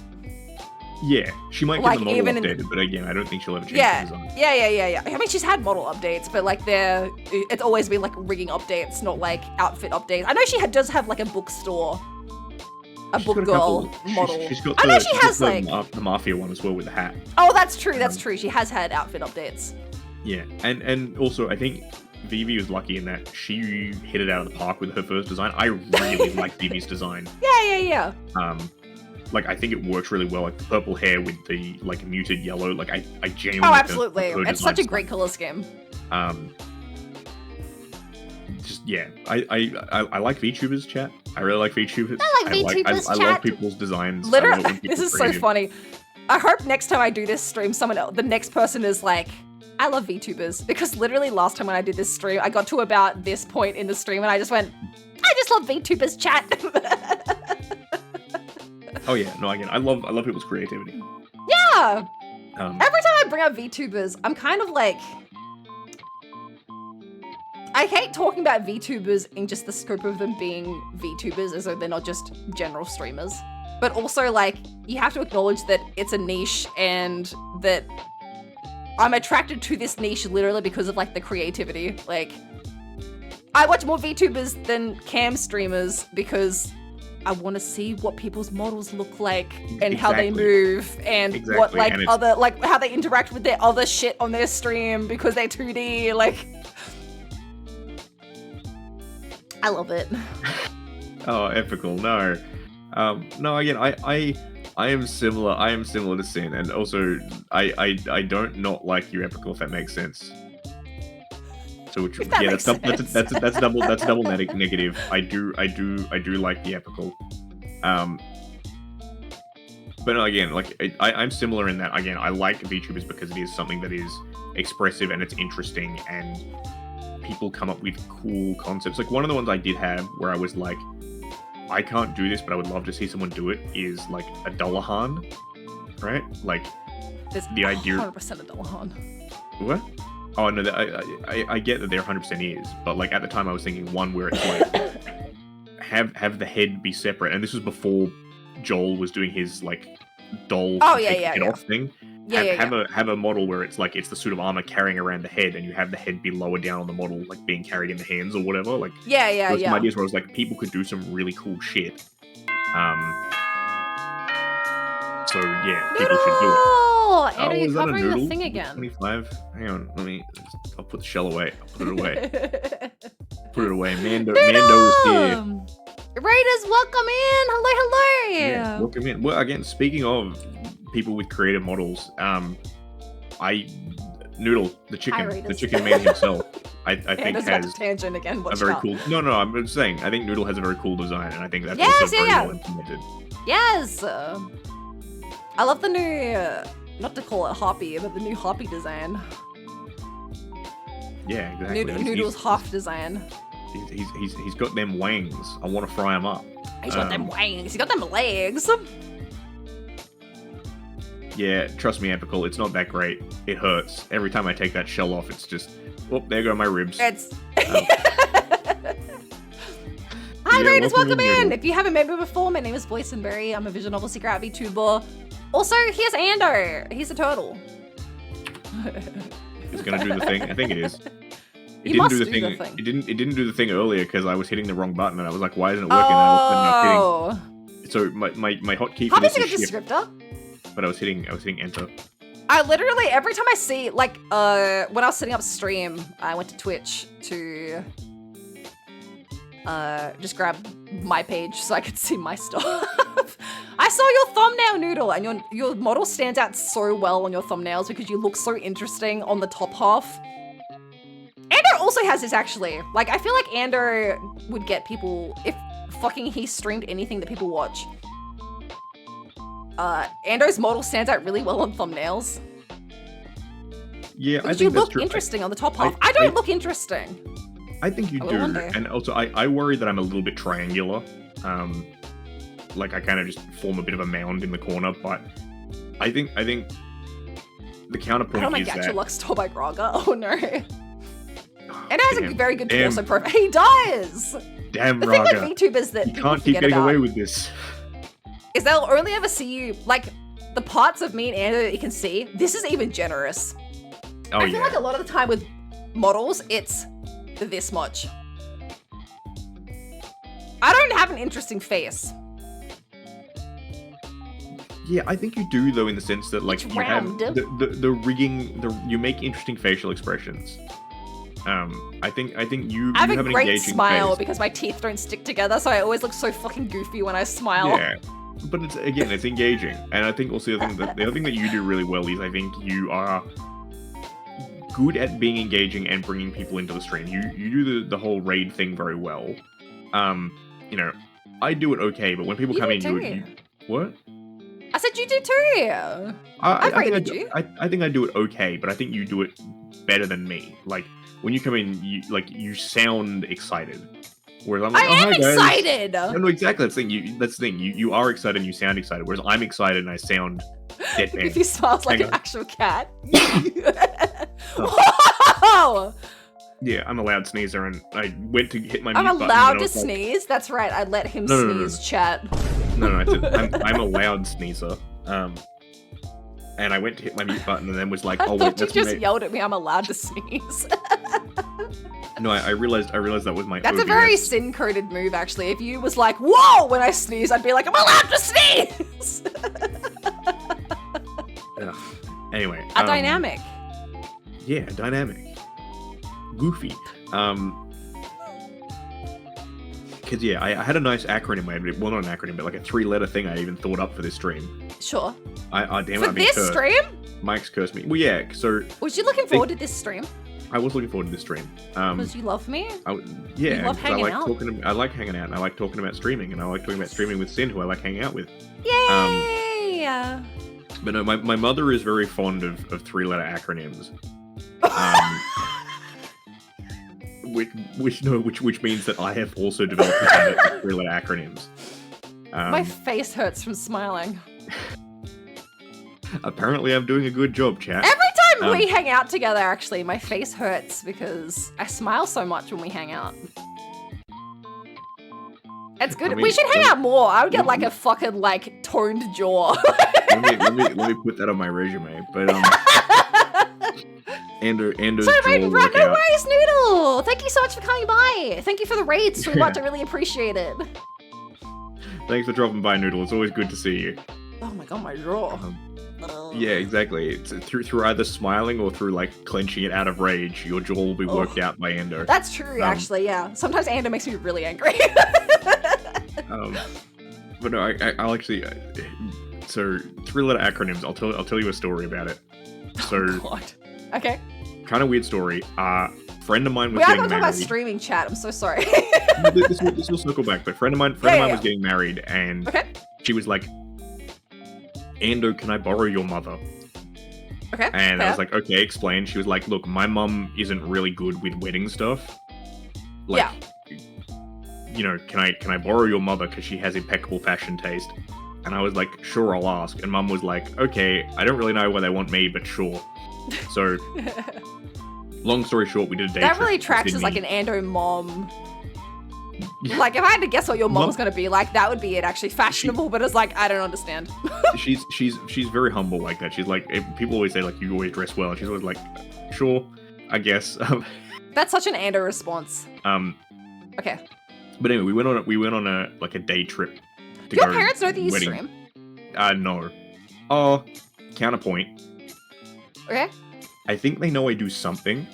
Yeah, she might get the model updated, but again, I don't think she'll ever change the design. Yeah. I mean, she's had model updates, but like it's always been like rigging updates, not like outfit updates. I know she does have like a bookstore. She's book girl model. I know she has like the Mafia one as well with the hat. Oh, that's true. That's true. She has had outfit updates. Yeah, and also I think Vivi was lucky in that she hit it out of the park with her first design. I really like Vivi's design. Yeah. Like I think it works really well. Like the purple hair with the like muted yellow. Like I genuinely. Oh, absolutely! It's such a great color scheme. Just I like VTubers chat. I really like VTubers. I like VTubers chat. I love people's designs. Literally, this is so funny. I hope next time I do this stream, the next person is like, I love VTubers, because literally last time when I did this stream, I got to about this point in the stream and I just went, I just love VTubers chat. Oh yeah, no, again, I love people's creativity. Yeah. Every time I bring up VTubers, I'm kind of like, I hate talking about VTubers in just the scope of them being VTubers as though they're not just general streamers. But also, like, you have to acknowledge that it's a niche and that I'm attracted to this niche literally because of, like, the creativity. Like, I watch more VTubers than cam streamers because I want to see what people's models look like and how they move and what, like, and other, like, how they interact with their other shit on their stream because they're 2D, like... I love it. Oh, epical. No. No, again, I am similar. I am similar to Sin, and also I don't not like you, epical, if that makes sense. So which, yeah, that's double negative. I do like the epical. But no, again, like I'm similar in that. Again, I like VTubers because it is something that is expressive and it's interesting and people come up with cool concepts. Like one of the ones I did have where I was like, I can't do this, but I would love to see someone do it, is like a Dullahan, right? Like there's the idea 100% a Dullahan. What? Oh no, I get that there 100% is, but like at the time I was thinking one where it's like have the head be separate, and this was before Joel was doing his like doll head off thing. Have a model where it's like it's the suit of armor carrying around the head, and you have the head be lower down on the model, like being carried in the hands or whatever. Like some ideas where I was like, people could do some really cool shit. So yeah, people should do it. Andrew, you're covering the thing again. 25. Hang on, I'll put the shell away. I'll put it away. Put it away. Mando is here. Raiders, welcome in. Hello. Yeah, welcome in. Well, again, speaking of people with creative models, Noodle, the chicken man himself, I think has tangent again. a very cool. No, I'm just saying. I think Noodle has a very cool design, and I think that's also very well implemented. Yes, I love the new, not to call it hoppy, but the new hoppy design. Yeah, exactly. Noodle's half design. He's got them wangs. I want to fry him up. He's got them wangs. He's got them legs. Yeah, trust me, Epical, it's not that great. It hurts. Every time I take that shell off, it's just, oh, there go my ribs. It's... Hi, Raiders, welcome in! If you haven't met me before, my name is Boysenberry. I'm a visual novel secret VTuber. Also, here's Ando. He's a turtle. It's gonna do the thing. I think it is. It didn't do the thing. It didn't do the thing earlier because I was hitting the wrong button and I was like, why isn't it working? Oh. So my hotkey for this is shift. Descriptor? But I was hitting enter. I literally, every time I see, like, when I was setting up stream, I went to Twitch to just grab my page so I could see my stuff. I saw your thumbnail, Noodle, and your model stands out so well on your thumbnails because you look so interesting on the top half. Ando also has this, actually. Like, I feel like Ando would get people, if fucking he streamed anything that people watch. Ando's model stands out really well on thumbnails. Yeah, I think you look interesting on the top half. I don't look interesting. I think you do, and also I worry that I'm a little bit triangular. Like I kind of just form a bit of a mound in the corner, but I think the counterpoint is that... Gatchalux tall by Graga. Oh no. And it has a very good torso profile. He does! Damn, the Raga. The thing with VTubers that you can't keep getting away with this. Is they'll only ever see you, like, the parts of me and Ando that you can see, this is even generous. I feel like a lot of the time with models, it's this much. I don't have an interesting face. Yeah, I think you do, though, in the sense that, like, you have the rigging, you make interesting facial expressions. I think you have a great smile because my teeth don't stick together, so I always look so fucking goofy when I smile. Yeah, but it's engaging, and I think also the other thing that you do really well is I think you are good at being engaging and bringing people into the stream. You do the whole raid thing very well. You know, I do it okay, but when people come in, you what? I said you do too. I think I do it okay, but I think you do it better than me. Like when you come in, you sound excited. Whereas I'm like, I am excited. No, exactly. That's the thing. You are excited and you sound excited. Whereas I'm excited and I sound deadpan. If he smiles like an actual cat. Whoa! Yeah, I'm a loud sneezer, and I went to hit my I'm mute button. allowed to sneeze? That's right, I let him sneeze, chat. No, I said I'm a loud sneezer. And I went to hit my mute button and then was like, I oh thought wait, you that's just yelled at me, I'm allowed to sneeze. No, I realized that was my That's OBS. a very sin-coded move, actually. If you was like, whoa, when I sneeze, I'd be like, I'm allowed to sneeze! Anyway. A dynamic. Yeah, dynamic. Goofy. Because, yeah, I had a nice acronym. Well, not an acronym, but like a 3-letter thing I even thought up for this stream. Sure. Damn For I've been this cursed. stream? Mike's cursed me. Well, yeah, so... Was you looking forward to this stream? I was looking forward to this stream. Because you love me? Yeah, you love hanging out? I like hanging out, and I like talking about streaming, and I like talking about streaming with Sin, who I like hanging out with. Yay! But no, my mother is very fond of 3-letter acronyms. Which means that I have also developed a habit of 3-letter acronyms. My face hurts from smiling. Apparently I'm doing a good job, chat. Every time we hang out together, actually, my face hurts because I smile so much when we hang out. It's good. We should hang out more. I would get like a fucking like toned jaw. let me put that on my resume. But Ando's sorry, jaw right, no workout. worries, Noodle. Thank you so much for coming by. Thank you for the raids so much. I really appreciate it. Thanks for dropping by, Noodle. It's always good to see you. Oh my god, my jaw. Yeah, exactly. It's through either smiling or through like clenching it out of rage, your jaw will be worked out by Ando. That's true, actually. Yeah. Sometimes Ando makes me really angry. But no, I'll actually. So 3-letter acronyms. I'll tell you a story about it. So. Oh god. Okay. Kind of weird story. Friend of mine was we are getting going to talk married. about streaming chat. I'm so sorry. this will circle back. But friend of mine was getting married, and she was like, Ando, can I borrow your mother? Okay. And I was like, okay, explain. She was like, look, my mum isn't really good with wedding stuff. Like, you know, can I borrow your mother because she has impeccable fashion taste? And I was like, sure, I'll ask. And mum was like, okay, I don't really know why they want me, but sure. So, long story short, we did a day that trip really to tracks as like Sydney. an Ando mom. Like, if I had to guess what your mom was going to be like, that would be it, actually. Fashionable, but it's like, I don't understand. she's very humble like that. She's like, people always say, like, you always dress well. And she's always like, sure, I guess. That's such an Ando response. Okay. But anyway, we went on a like a day trip. Do your parents know that you stream? No. Oh, counterpoint. Okay. I think they know I do something.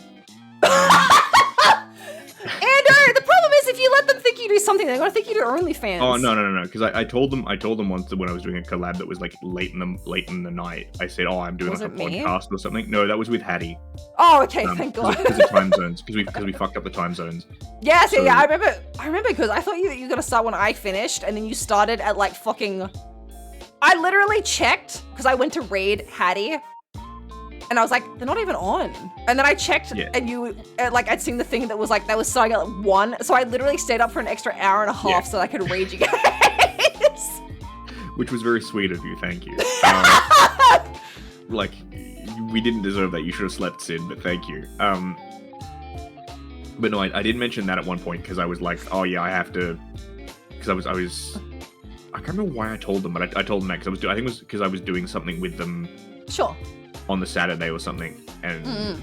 Ando, the problem is if you let them think you do something, they're gonna think you do OnlyFans. Oh no! Because I told them once that when I was doing a collab that was like late in the night. I said, oh, I'm doing like a podcast or something. No, that was with Hattie. Oh, okay, thank God. Because of time zones. Because we fucked up the time zones. Yes, yeah. I remember because I thought you were gonna start when I finished, and then you started at like fucking. I literally checked because I went to raid Hattie. And I was like, they're not even on. And then I checked, and you, like, I'd seen the thing that was starting at 1. So I literally stayed up for an extra hour and a half so that I could raid you guys. Which was very sweet of you, thank you. Like, we didn't deserve that. You should have slept, Sid, but thank you. But no, I did mention that at one point because I was like, oh yeah, I have to, because I can't remember why I told them, but I told them that because I think it was because I was doing something with them. Sure. On the Saturday or something, and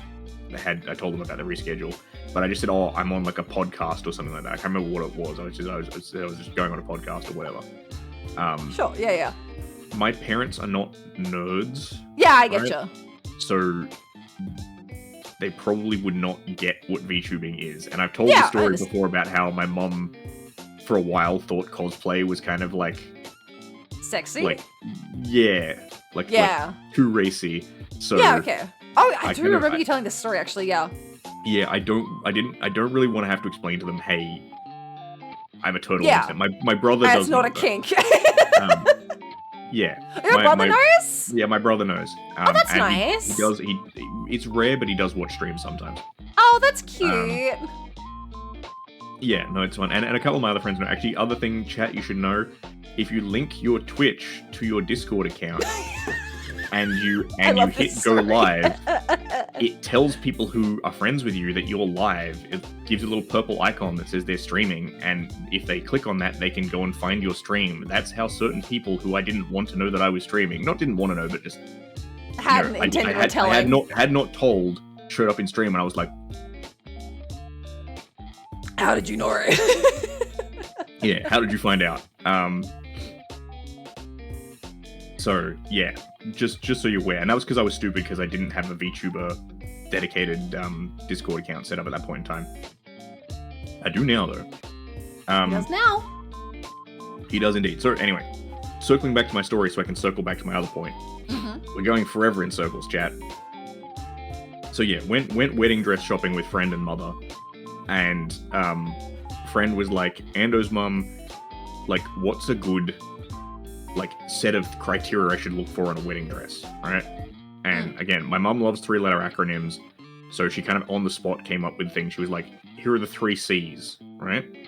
I told them about the reschedule, but I just said, oh, I'm on like a podcast or something like that. I can't remember what it was. I was just going on a podcast or whatever. Sure, yeah. My parents are not nerds. Yeah, I get you. So they probably would not get what VTubing is. And I've told the story before about how my mom, for a while, thought cosplay was kind of like sexy. Like, like too racy. So yeah, okay. Oh, I do remember you telling this story actually. Yeah. Yeah, I don't really want to have to explain to them, hey, I'm a total innocent. My brother does. It's not a kink. Yeah. Your brother knows? Yeah, my brother knows. Oh, that's nice. He does. It's rare, but he does watch streams sometimes. Oh, that's cute. Yeah, no, it's fun. And a couple of my other friends know. Actually, other thing, chat, you should know, if you link your Twitch to your Discord account and you love hit this go story. live, it tells people who are friends with you that you're live. It gives a little purple icon that says they're streaming, and if they click on that, they can go and find your stream. That's how certain people who I didn't want to know that I was streaming, not didn't want to know, but just Hadn't intended on telling. I had not told, showed up in stream, and I was like, how did you know it? yeah, how did you find out? So yeah, just so you're aware, and that was because I was stupid because I didn't have a VTuber dedicated Discord account set up at that point in time. I do now though. He does now. He does indeed. So anyway, circling back to my story, so I can circle back to my other point. We're going forever in circles, chat. So yeah, went wedding dress shopping with friend and mother, and friend was like, Ando's mum, like, what's a good like set of criteria I should look for in a wedding dress, right? And again, my mum loves 3-letter acronyms, so she kind of on the spot came up with things. She was like, here are the 3 C's, right?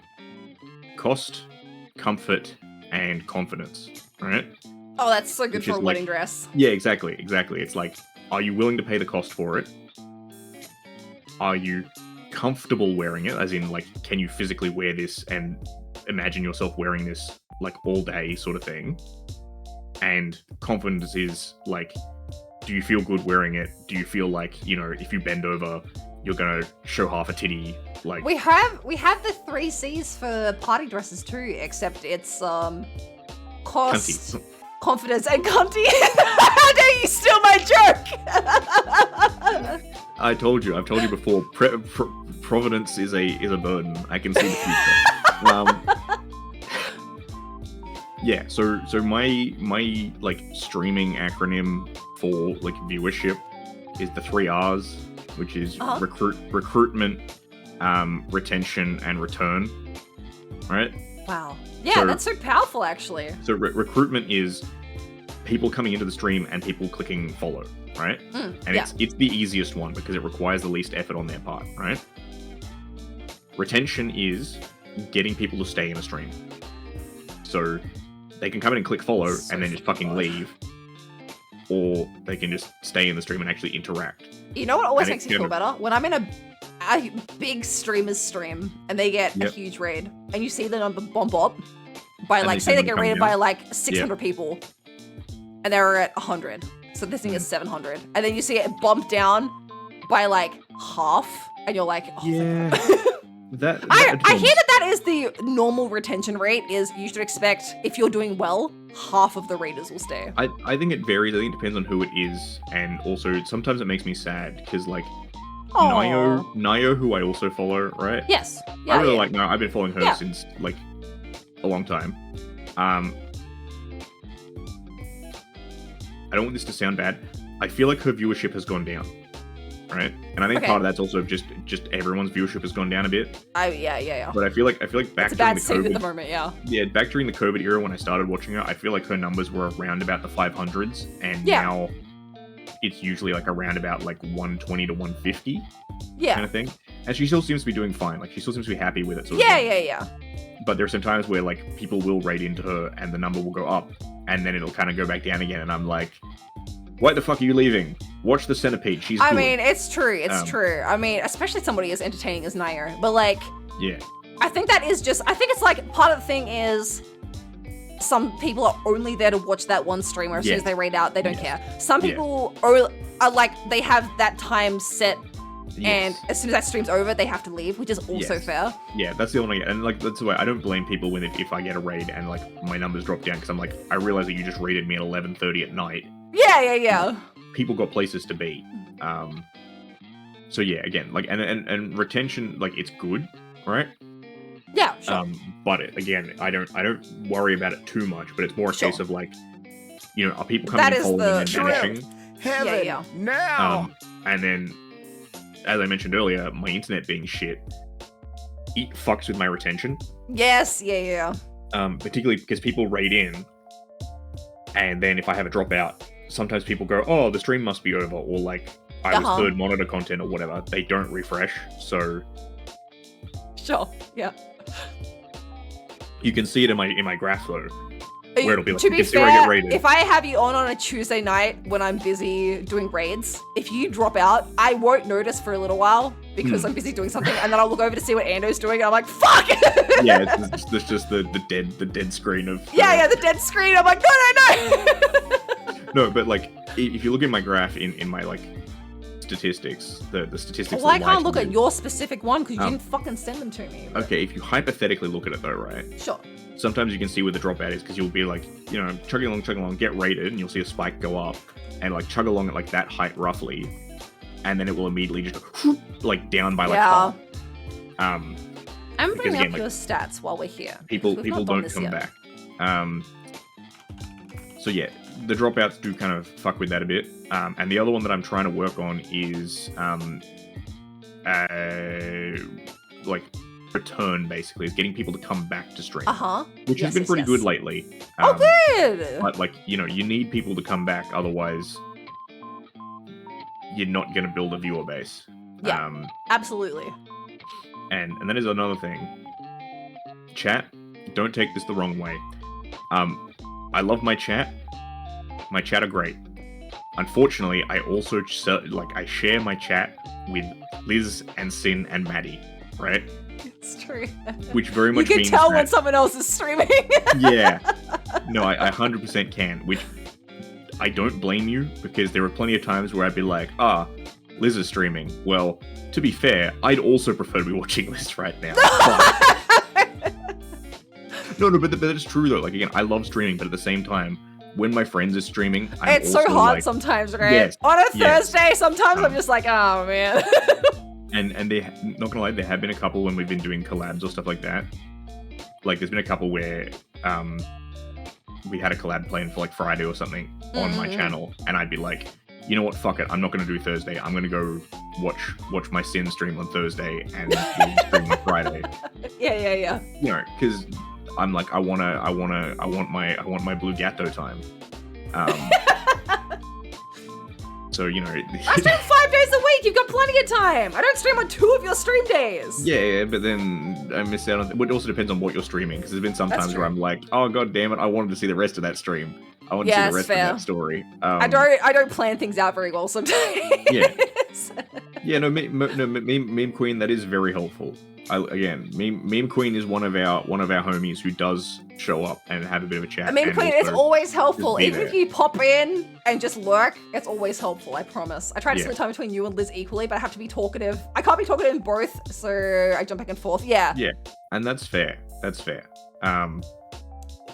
Cost, comfort, and confidence, right? Oh, that's so good Which for is a like- wedding dress. Yeah, exactly. It's like, are you willing to pay the cost for it? Are you comfortable wearing it? As in, like, can you physically wear this and imagine yourself wearing this, like, all day sort of thing? And confidence is, like, do you feel good wearing it? Do you feel like, you know, if you bend over, you're gonna show half a titty? Like, We have the 3 C's for party dresses too, except it's cost, cunty. confidence, and cunty. How dare you steal my joke? I've told you before, providence is a burden. I can see the future. Yeah, so my like streaming acronym for like viewership is the 3 R's, which is recruitment, retention, and return. Right? Wow. Yeah, So- that's so powerful, actually. So recruitment is people coming into the stream and people clicking follow, right? And yeah. it's the easiest one because it requires the least effort on their part, right? Retention is getting people to stay in a stream. So they can come in and click follow So and then just fucking fucking leave. Or they can just stay in the stream and actually interact. You know what always And makes it's me feel gonna- better? When I'm in a big streamer's stream and they get a Yep. huge raid and you see the number bump up by And like, they say they suddenly get come raided down. by like 600 people and they're at 100. So this thing is 700. And then you see it bump down by like half and you're like, oh, thank God. That I depends. hear that is the normal retention rate is you should expect if you're doing well, half of the raiders will stay. I think it varies. I think it depends on who it is, and also sometimes it makes me sad because like Aw. Nayo, who I also follow, right? Yes. Yeah, I really yeah. like Nayo. I've been following her Yeah. since like a long time. I don't want this to sound bad. I feel like her viewership has gone down, right? And I think Okay. part of that's also just everyone's viewership has gone down a bit. Yeah. But I feel like back It's a during bad the state at the COVID, moment, yeah. yeah, back during the COVID era when I started watching her, I feel like her numbers were around about the 500s, and Yeah. now it's usually like around about like 120 to 150 kind Yeah. of thing. And she still seems to be doing fine. Like she still seems to be happy with it. Sort of Yeah, thing. yeah. But there are some times where like people will raid into her and the number will go up, and then it'll kind of go back down again, and I'm like, why the fuck are you leaving? Watch the centipede. She's I good. mean, it's true. It's Um, true. I mean, especially somebody as entertaining as Nair. But like, yeah, I think that is just. I think it's like part of the thing is some people are only there to watch that one streamer. As soon Yeah. as they raid out, they don't Yes. care. Some Yeah. people are like they have that time set, and yes. as soon as that stream's over, they have to leave, which is also Yes. fair. Yeah, that's the only, and like that's why I don't blame people when if I get a raid and like my numbers drop down because I'm like I realize that you just raided me at 11:30 at night. Yeah. People got places to be. So yeah, again, like and retention, like it's good, right? Yeah, sure. But again, I don't worry about it too much. But it's more a Sure. case of like, you know, are people coming That and is following the and truth. vanishing? Heaven Yeah. now. And then, as I mentioned earlier, my internet being shit, it fucks with my retention. Yes, yeah. Particularly because people raid in, and then if I have a dropout, sometimes people go, "Oh, the stream must be over," or like I was Uh-huh. third monitor content or whatever. They don't refresh, so Sure. Yeah. you can see it in my graph though. where it'll be like, to you be can see where I get fair, raided. if I have you on a Tuesday night when I'm busy doing raids, if you drop out, I won't notice for a little while because I'm busy doing something, and then I'll look over to see what Ando's doing, and I'm like, fuck! Yeah, it's just the dead screen of... Yeah, the dead screen. I'm like, no! No, but like, if you look at my graph in my like statistics, the statistics... Well, I can't look at your specific one because you Oh. didn't fucking send them to me. But... Okay, if you hypothetically look at it though, right? Sure. Sometimes you can see where the dropout is because you'll be like, you know, chugging along, get raided, and you'll see a spike go up, and like chug along at like that height roughly, and then it will immediately just go, like down by like half. I'm because bringing again, up like, your stats while we're here. People We've not done don't this come yet. back. So yeah, the dropouts do kind of fuck with that a bit. And the other one that I'm trying to work on is like return, basically, is getting people to come back to stream, which has been pretty good lately. Oh, good! But like, you know, you need people to come back, otherwise you're not going to build a viewer base. Yeah, absolutely. And then there's another thing. Chat, don't take this the wrong way. I love my chat. My chat are great. Unfortunately, I also I share my chat with Liz and Sin and Maddie, right? It's true. Which very much you can means tell that, when someone else is streaming. Yeah. No, I 100% can, which I don't blame you, because there are plenty of times where I'd be like, Liz is streaming. Well, to be fair, I'd also prefer to be watching Liz right now. But it's true though. Like, again, I love streaming, but at the same time, when my friends are streaming, it's so hard sometimes, right? Yes, On a Thursday, sometimes I'm just like, oh man. and they, not gonna lie, there have been a couple when we've been doing collabs or stuff like that. Like, there's been a couple where we had a collab planned for like Friday or something on my channel, and I'd be like, you know what, fuck it, I'm not gonna do Thursday. I'm gonna go watch my Sin stream on Thursday and stream on Friday. Yeah. You know, because I'm like, I want my Blue Gatto time. So, you know, I stream 5 days a week. You've got plenty of time. I don't stream on 2 of your stream days. Yeah, but then I miss out on. It also depends on what you're streaming, because there's been some times where I'm like, oh god damn it, I wanted to see the rest of that stream. I want to see the rest of that story. I don't plan things out very well sometimes. Yeah, no, meme queen, that is very helpful. Meme queen is one of our homies who does show up and have a bit of a chat. Meme queen is always helpful. Even there. if you pop in and just lurk, it's always helpful. I promise. I try to split time between you and Liz equally, but I have to be talkative. I can't be talkative in both, so I jump back and forth. Yeah, and that's fair.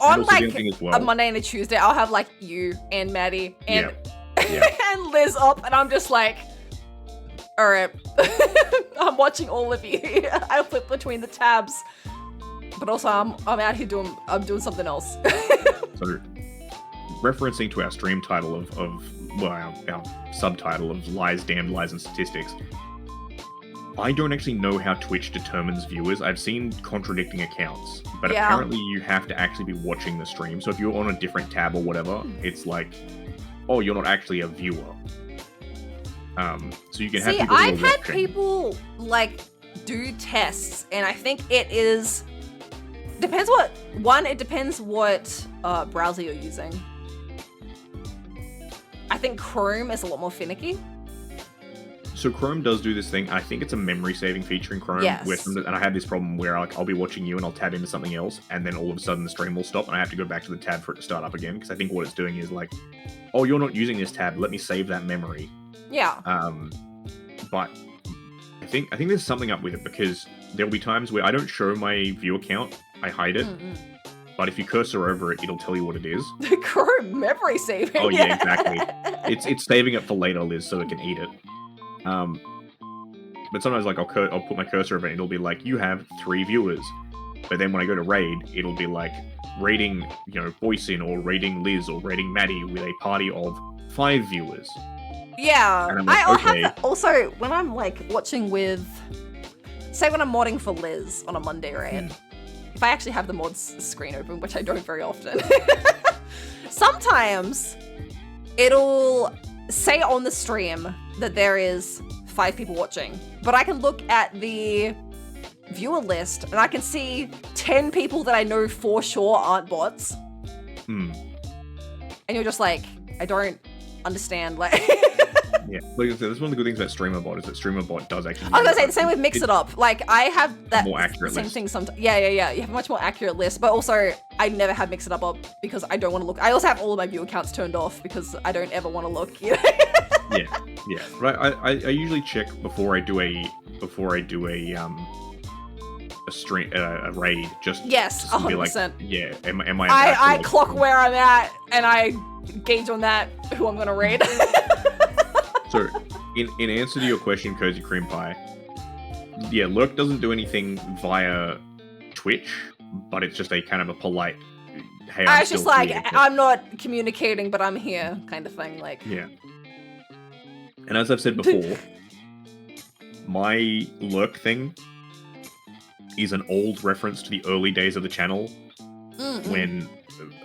On like a Monday and a Tuesday, I'll have like you and Maddie and and Liz up, and I'm just like, all right, I'm watching all of you. I flip between the tabs, but also I'm out here doing something else. So, referencing to our stream title our subtitle of Lies, Damned Lies and Statistics, I don't actually know how Twitch determines viewers. I've seen contradicting accounts, but apparently you have to actually be watching the stream. So if you're on a different tab or whatever, it's like, oh, you're not actually a viewer. So you can have people. I've had people like do tests, and I think it depends what browser you're using. I think Chrome is a lot more finicky. So Chrome does do this thing. I think it's a memory saving feature in Chrome. Yes. And I have this problem where I'll be watching you and I'll tab into something else, and then all of a sudden the stream will stop and I have to go back to the tab for it to start up again, because I think what it's doing is like, oh, you're not using this tab, let me save that memory. Yeah. But I think there's something up with it, because there'll be times where I don't show my view account, I hide it. But if you cursor over it, it'll tell you what it is. The Chrome memory saving. Oh yeah, exactly. It's saving it for later, Liz, so it can eat it. But sometimes like I'll put my cursor over it and it'll be like, you have 3 viewers. But then when I go to raid, it'll be like raiding, you know, Boysin or raiding Liz or raiding Maddie with a party of 5 viewers. Yeah. And I'm like, I'll okay. have also when I'm like watching with, say when I'm modding for Liz on a Monday, right? If I actually have the mods screen open, which I don't very often, sometimes it'll say on the stream that there is 5 people watching, but I can look at the viewer list and I can see 10 people that I know for sure aren't bots. Mm. And you're just like, I don't understand. Like, Yeah, like I said, that's one of the good things about StreamerBot is that StreamerBot does actually. I was gonna say the same with Mix It Up. Like, I have that more accurate same list. thing sometimes. Yeah. You have a much more accurate list, but also I never have Mix It up because I don't want to look. I also have all of my view accounts turned off because I don't ever want to look. You know? Yeah. Right. I usually check before I do a stream a raid just Yes, to be like, 100%. yeah, am I I clock where I'm at and I gauge on that who I'm gonna raid. So in answer to your question, Cozy Cream Pie, yeah, Lurk doesn't do anything via Twitch, but it's just a kind of a polite, hey, I was just like, I'm not communicating, but I'm here kind of thing. Like, yeah. And as I've said before, my Lurk thing is an old reference to the early days of the channel when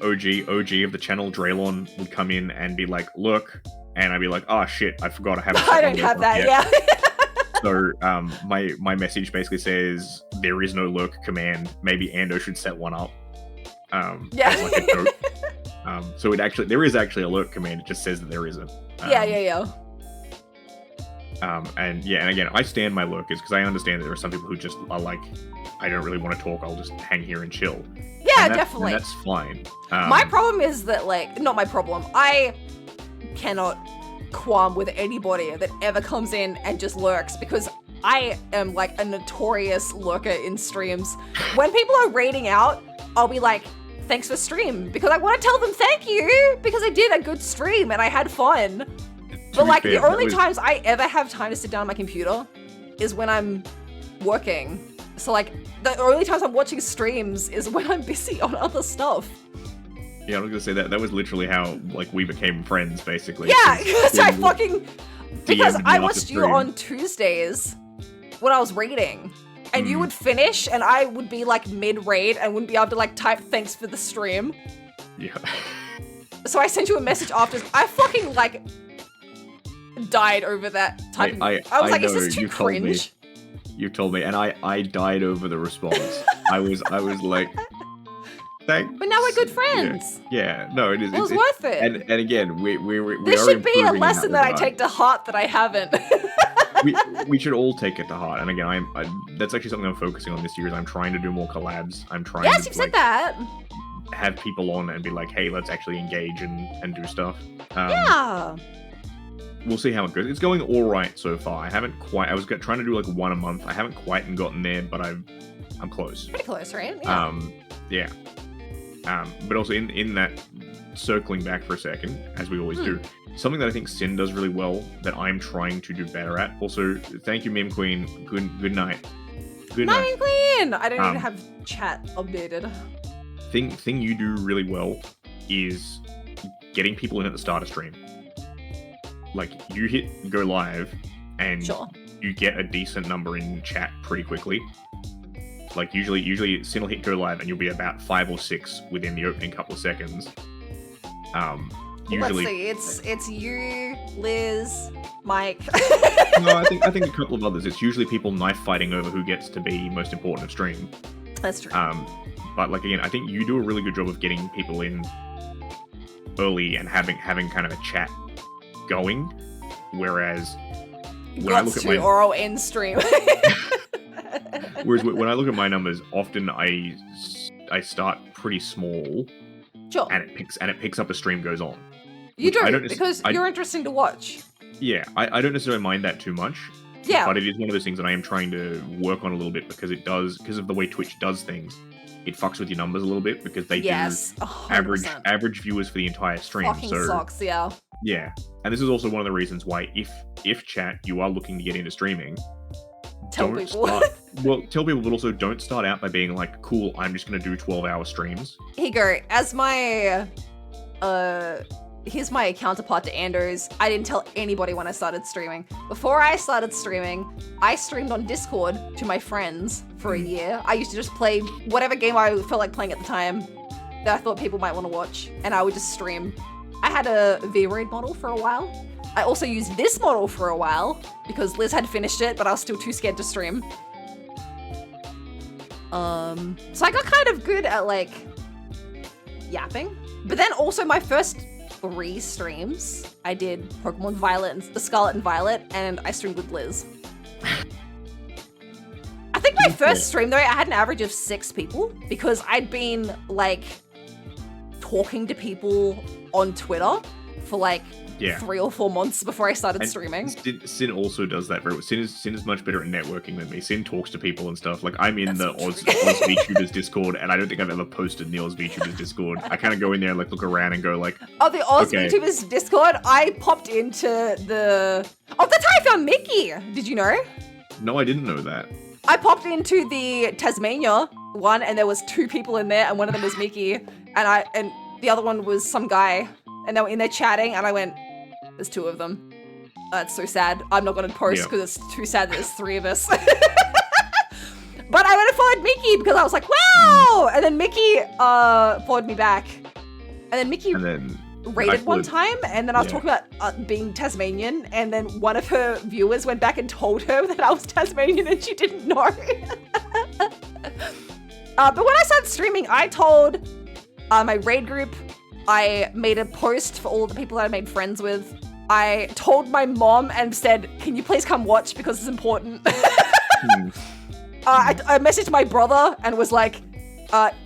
OG of the channel, Draylon, would come in and be like, Lurk, and I'd be like, oh shit, I forgot I haven't. I don't have that, yeah. So my message basically says there is no Lurk command. Maybe Ando should set one up. Yeah. As like a joke. So there is actually a Lurk command. It just says that there isn't. Yeah. And again, I stand my lurkers because I understand that there are some people who just are like, I don't really want to talk. I'll just hang here and chill. Yeah, and definitely. And that's fine. My problem is that, like, not my problem. I cannot qualm with anybody that ever comes in and just lurks because I am like a notorious lurker in streams. When people are raiding out, I'll be like, thanks for stream, because I want to tell them thank you because I did a good stream and I had fun. But like the only times I ever have time to sit down on my computer is when I'm working. So like the only times I'm watching streams is when I'm busy on other stuff. Yeah, I was gonna say that was literally how like we became friends basically. Yeah, because I watched you on Tuesdays when I was raiding. And you would finish and I would be like mid-raid and wouldn't be able to like type thanks for the stream. Yeah. So I sent you a message after. I fucking like died over that typing. I was like, is this too cringe? You told me, and I died over the response. I was like, thanks. But now we're good friends. Yeah. No, it is. It was worth it. And again, we this are should be a improving lesson that I take to heart that I haven't. we should all take it to heart. And again, that's actually something I'm focusing on this year. Is I'm trying to do more collabs. I'm trying. Yes, to, you've said that. Have people on and be like, hey, let's actually engage and do stuff. Yeah. We'll see how it goes. It's going all right so far. I haven't quite. I was trying to do like one a month. I haven't quite gotten there, but I'm close. Pretty close, right? Yeah. But also in that, circling back for a second, as we always do, something that I think Sin does really well that I'm trying to do better at. Also, thank you, Meme Queen. Good night. Good night, Meme Queen. I don't even have chat updated. Thing you do really well is getting people in at the start of stream. Like, you hit go live and you get a decent number in chat pretty quickly. Like, usually Sin will hit go live and you'll be about 5 or 6 within the opening couple of seconds. Usually, let's see, it's you, Liz, Mike. No, I think a couple of others. It's usually people knife fighting over who gets to be most important of stream. That's true. But like again, I think you do a really good job of getting people in early and having kind of a chat going. Whereas when I look at my oral end stream. Whereas when I look at my numbers, often I start pretty small. Sure. And it picks up as stream goes on. You do, because you're interesting to watch. Yeah, I don't necessarily mind that too much. Yeah. But it is one of those things that I am trying to work on a little bit because because of the way Twitch does things, it fucks with your numbers a little bit because they do 100%. average viewers for the entire stream. Fucking sucks, yeah. Yeah. And this is also one of the reasons why if chat, you are looking to get into streaming, tell people, but also don't start out by being like, cool, I'm just going to do 12-hour streams. Here you go. As my, here's my counterpart to Anders. I didn't tell anybody when I started streaming. Before I started streaming, I streamed on Discord to my friends for a year. I used to just play whatever game I felt like playing at the time that I thought people might want to watch, and I would just stream. I had a V-Raid model for a while. I also used this model for a while because Liz had finished it, but I was still too scared to stream. So I got kind of good at like yapping, But then also my first 3 streams, I did Pokemon Violet and Scarlet and Violet, and I streamed with Liz. I think my first stream though, I had an average of 6 people because I'd been like talking to people on Twitter for like 3 or 4 months before I started streaming. Sin also does that very well. Sin is much better at networking than me. Sin talks to people and stuff. Like, I'm in the Oz VTubers Discord, and I don't think I've ever posted in the Oz VTubers Discord. I kind of go in there and like look around and go like, oh, the Oz VTubers Discord? I popped into the... Oh, that's how I found Mickey! Did you know? No, I didn't know that. I popped into the Tasmania one, and there was 2 people in there, and one of them was Mickey, and the other one was some guy, and they were in there chatting, and I went, there's 2 of them. That's so sad. I'm not going to post because it's too sad that there's 3 of us. But I went and followed Mickey because I was like, wow! And then Mickey followed me back. And then Mickey raided one time, and then I was talking about being Tasmanian, and then one of her viewers went back and told her that I was Tasmanian and she didn't know. But when I started streaming, I told my raid group, I made a post for all the people that I made friends with. I told my mom and said, can you please come watch because it's important. I messaged my brother and was like,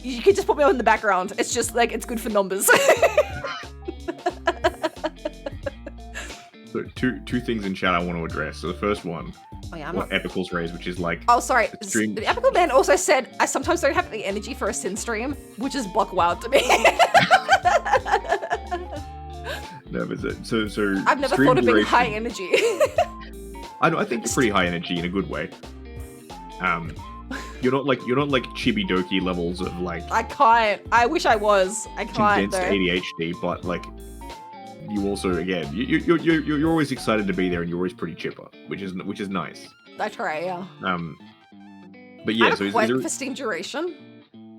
you can just put me on in the background. It's just like, it's good for numbers. So two things in chat I want to address. So the first one, what Epical's raised, which is like... Oh, sorry. The Epical Man also said, I sometimes don't have the energy for a Sin stream, which is buck wild to me. No, but so I've never thought of being high energy. I think you're pretty high energy in a good way. You're not like Chibi Doki levels of like... I can't. I wish I was. I can't. Condensed ADHD, but like... You also, again, you're always excited to be there, and you're always pretty chipper, which is nice. I try, yeah. But yeah, I have a question for Steam duration.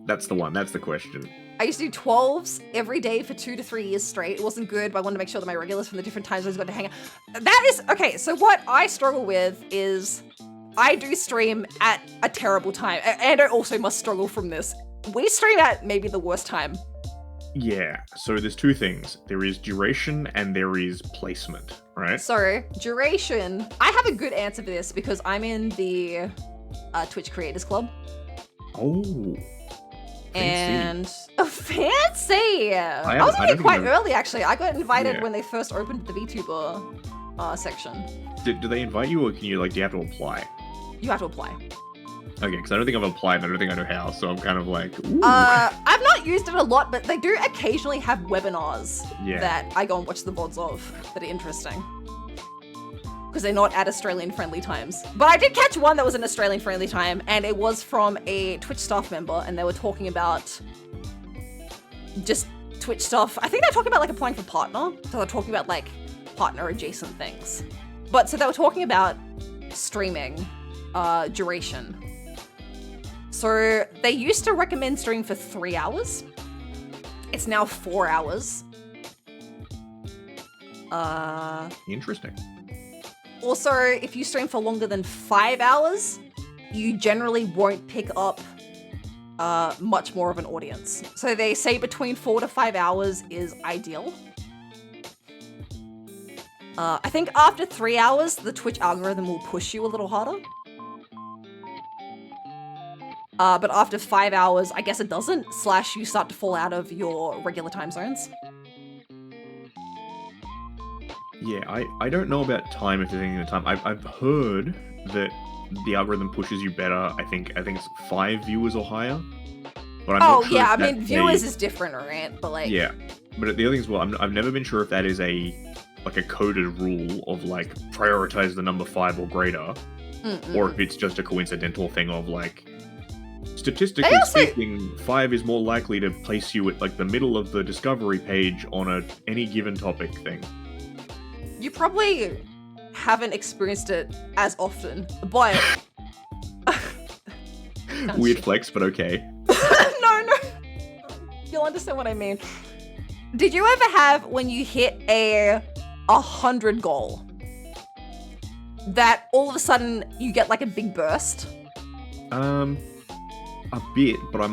That's the one. That's the question. I used to do 12s every day for 2 to 3 years straight. It wasn't good, but I wanted to make sure that my regulars from the different time zones got to hang out. That is okay. So what I struggle with is I do stream at a terrible time, and I also must struggle from this. We stream at maybe the worst time. Yeah, so there's 2 things. There is duration and there is placement, right? So, duration. I have a good answer for this because I'm in the Twitch Creators Club. Oh. Fancy. And fancy! I was in quite early, actually. I got invited when they first opened the VTuber section. Do they invite you, or can you, like, do you have to apply? You have to apply. Okay, because I don't think I've applied, and I don't think I know how, so I'm kind of like, ooh. I've not used it a lot, but they do occasionally have webinars that I go and watch the VODs of that are interesting. Because they're not at Australian-friendly times. But I did catch one that was an Australian-friendly time, and it was from a Twitch staff member, and they were talking about just Twitch stuff. I think they were talking about, like, applying for partner. So they're talking about, like, partner-adjacent things. But, so they were talking about streaming duration. So they used to recommend streaming for 3 hours. It's now 4 hours. Interesting. Also, if you stream for longer than 5 hours, you generally won't pick up much more of an audience. So they say between 4 to 5 hours is ideal. I think after 3 hours, the Twitch algorithm will push you a little harder. But after 5 hours, I guess it doesn't, / you start to fall out of your regular time zones. Yeah, I don't know about time, if there's anything in time. I've heard that the algorithm pushes you better. I think it's 5 viewers or higher. But I'm not sure I mean, viewers is different, right? But like... Yeah, but the other thing is, well, I've never been sure if that is a coded rule of like prioritize the number 5 or greater, or if it's just a coincidental thing of like, statistically speaking, 5 is more likely to place you at like the middle of the discovery page on any given topic thing. You probably haven't experienced it as often, but... Weird flex, but okay. No. You'll understand what I mean. Did you ever have, when you hit a 100 goal, that all of a sudden you get like a big burst? I A bit, but I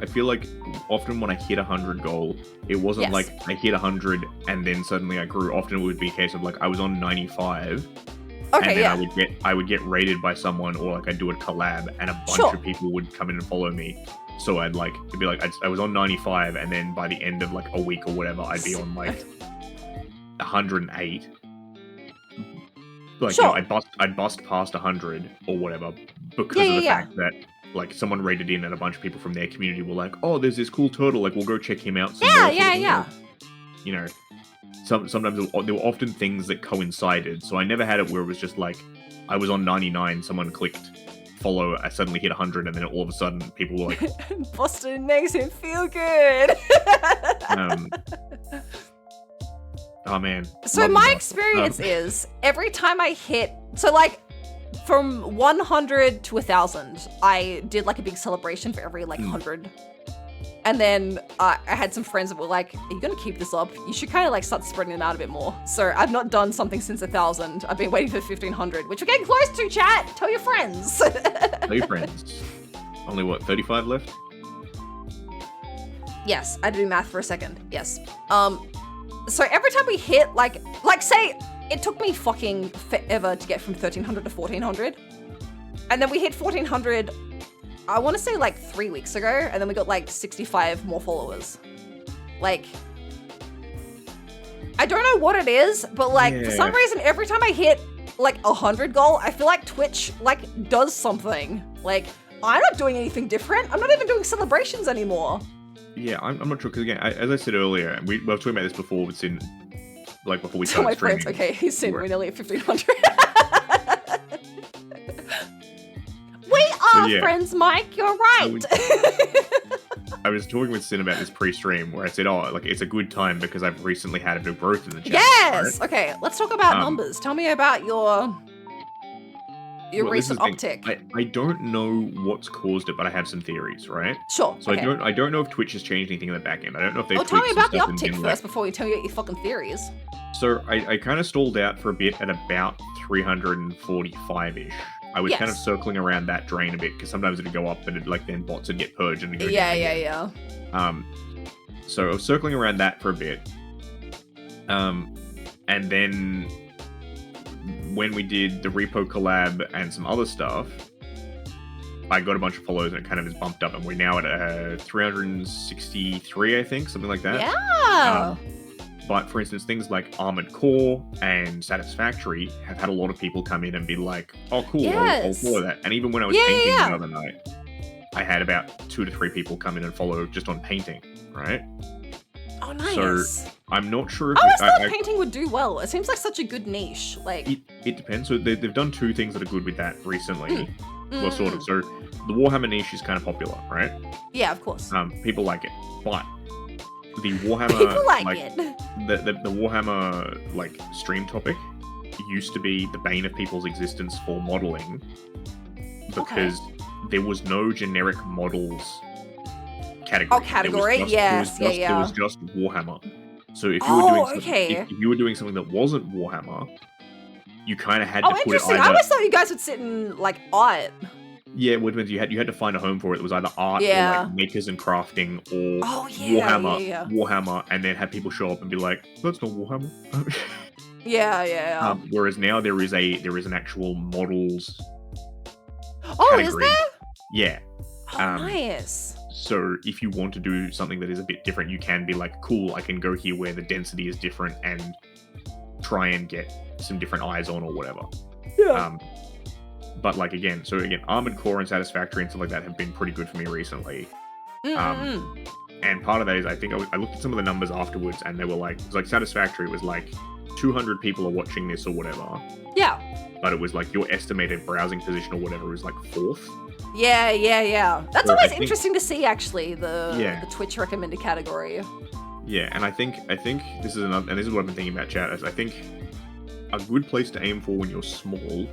feel like often when I hit 100 goal, it wasn't like I hit 100 and then suddenly I grew. Often it would be a case of like I was on 95. Okay, and then I would get raided by someone, or like I'd do a collab and a bunch of people would come in and follow me. So I'd like, it'd be like, I was on 95, and then by the end of like a week or whatever, I'd be on like 108. Like, I'd bust past 100 or whatever because of the fact that like someone raided in and a bunch of people from their community were like, oh, there's this cool turtle, like we'll go check him out. Yeah. You know, sometimes there were often things that coincided. So I never had it where it was just like, I was on 99, someone clicked follow, I suddenly hit 100, and then all of a sudden people were like, Boston makes him feel good. Oh man. So my experience is every time I hit, so like from 100 to 1,000, I did like a big celebration for every like 100. And then I had some friends that were like, are you going to keep this up? You should kind of like start spreading it out a bit more. So I've not done something since 1,000. I've been waiting for 1,500, which we're getting close to, chat. Tell your friends. Tell your friends. Only what, 35 left? Yes, I did math for a second. Yes. So every time we hit like say it took me fucking forever to get from 1,300 to 1,400. And then we hit 1,400, I want to say like 3 weeks ago, and then we got like 65 more followers. Like, I don't know what it is, but like for some reason, every time I hit like 100 goal, I feel like Twitch like does something. Like, I'm not doing anything different. I'm not even doing celebrations anymore. Yeah, I'm not sure, because again, as I said earlier, we were talking about this before with Sin, like before we started my streaming. friends, okay, he's Sin, we're nearly at 1,500. Friends, Mike, you're right. I was talking with Sin about this pre-stream where I said, oh, like it's a good time because I've recently had a bit of growth in the channel. Yes! Right? Okay, let's talk about numbers. Tell me about your recent uptick. I don't know what's caused it, but I have some theories, right? Sure. So okay. I don't know if Twitch has changed anything in the back end. I don't know if they've tell me about the uptick first before we tell you your fucking theories. So I kind of stalled out for a bit at about 345-ish. I was kind of circling around that drain a bit because sometimes it'd go up, but it like then bots would get purged and it'd go yeah. So I was circling around that for a bit, and then when we did the repo collab and some other stuff, I got a bunch of follows and it kind of is bumped up, and we're now at 363, I think, something like that. Yeah. But for instance, things like Armored Core and Satisfactory have had a lot of people come in and be like, oh cool, I'll follow that. And even when I was painting the other night, I had about 2 to 3 people come in and follow just on painting, right? Oh, nice. So I'm not sure if I thought painting would do well. It seems like such a good niche. Like it depends. So they've done 2 things that are good with that recently. Well, sort of. So the Warhammer niche is kind of popular, right? Yeah, of course. People like it, but the Warhammer people like it. The Warhammer like stream topic used to be the bane of people's existence for modeling because there was no generic models category. Oh, category? Yes, There was just Warhammer. So if you were doing if you were doing something that wasn't Warhammer, you kind of had to put it interesting. either... I always thought you guys would sit in like art. Yeah, which means you had to find a home for it. It was either art or like makers and crafting or Warhammer, and then have people show up and be like, "That's not Warhammer." Whereas now there is an actual models. Oh, category. Is there? Yeah. Oh, nice. So if you want to do something that is a bit different, you can be like, "Cool, I can go here where the density is different and try and get some different eyes on or whatever." Yeah. But like again, Armored Core and Satisfactory and stuff like that have been pretty good for me recently. And part of that is I think I looked at some of the numbers afterwards, and they were like, it was like Satisfactory was like 200 people are watching this or whatever. Yeah. But it was like your estimated browsing position or whatever was like 4th. Yeah. That's always interesting to see, actually, the Twitch recommended category. Yeah, and I think this is another, and this is what I've been thinking about, chat. Is I think a good place to aim for when you're small.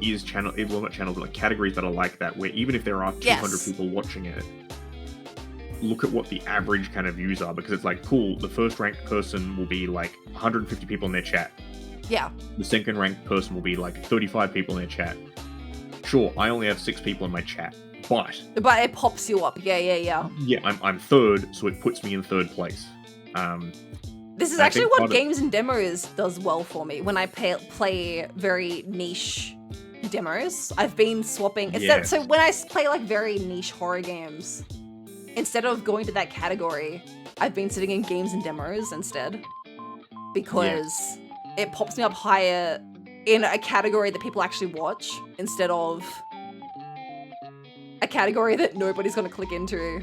Is like categories that are like that, where even if there are 200 people watching it, look at what the average kind of views are, because it's like, cool, the first ranked person will be like 150 people in their chat. Yeah. The second ranked person will be like 35 people in their chat. Sure, I only have 6 people in my chat, But it pops you up. Yeah. Yeah, I'm third, so it puts me in third place. This is actually what Games and Demos does well for me when I play very niche demos. I've been swapping. So when I play like very niche horror games, instead of going to that category, I've been sitting in Games and Demos instead because it pops me up higher in a category that people actually watch instead of a category that nobody's going to click into.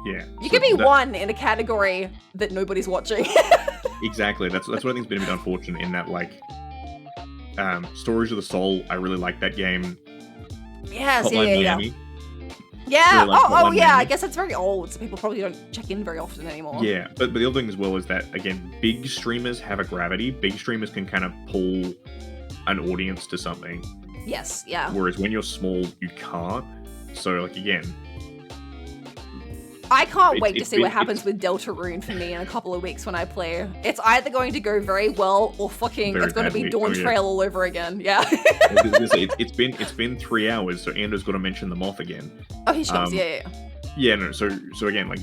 Yeah. You can be one in a category that nobody's watching. Exactly. That's what I think's been a bit unfortunate in that, like, Stories of the Soul, I really like that game. Yes, Hotline Miami. Yeah. Really like yeah. Miami. I guess it's very old, so people probably don't check in very often anymore. Yeah, but the other thing as well is that, again, big streamers have a gravity. Big streamers can kind of pull an audience to something. Yes, yeah. Whereas when you're small, you can't. So, like, again, I can't wait to see what happens with Deltarune for me in a couple of weeks when I play. It's either going to go very well or fucking it's going to be Dawn Trail all over again. Yeah. it's been 3 hours, so Ando's got to mention the moth again. Oh, he comes. Yeah. Yeah, no. So again, like,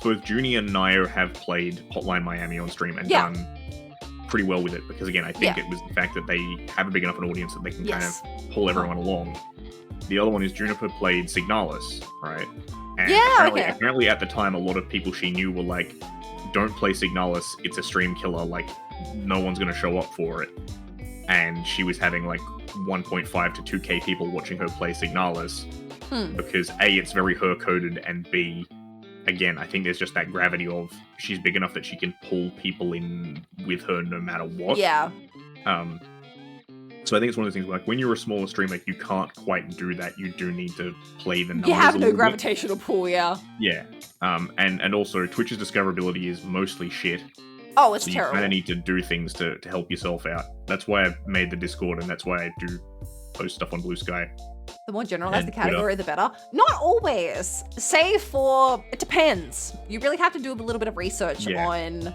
both Junie and Nio have played Hotline Miami on stream and done pretty well with it because, again, I think it was the fact that they have a big enough an audience that they can kind of pull everyone along. The other one is Juniper played Signalis, right? And apparently at the time, a lot of people she knew were like, don't play Signalis, it's a stream killer, like, no one's going to show up for it. And she was having like 1.5 to 2k people watching her play Signalis because A, it's very her-coded, and B, again, I think there's just that gravity of she's big enough that she can pull people in with her no matter what. Yeah. So I think it's one of those things where, like, when you're a smaller streamer, you can't quite do that. You do need to play the numbers. You have no gravitational pull, yeah. Yeah. And also Twitch's discoverability is mostly shit. Oh, it's so terrible. You kind of need to do things to help yourself out. That's why I made the Discord, and that's why I do post stuff on Blue Sky. The more generalized the category, the better. Not always. Say for... It depends. You really have to do a little bit of research on...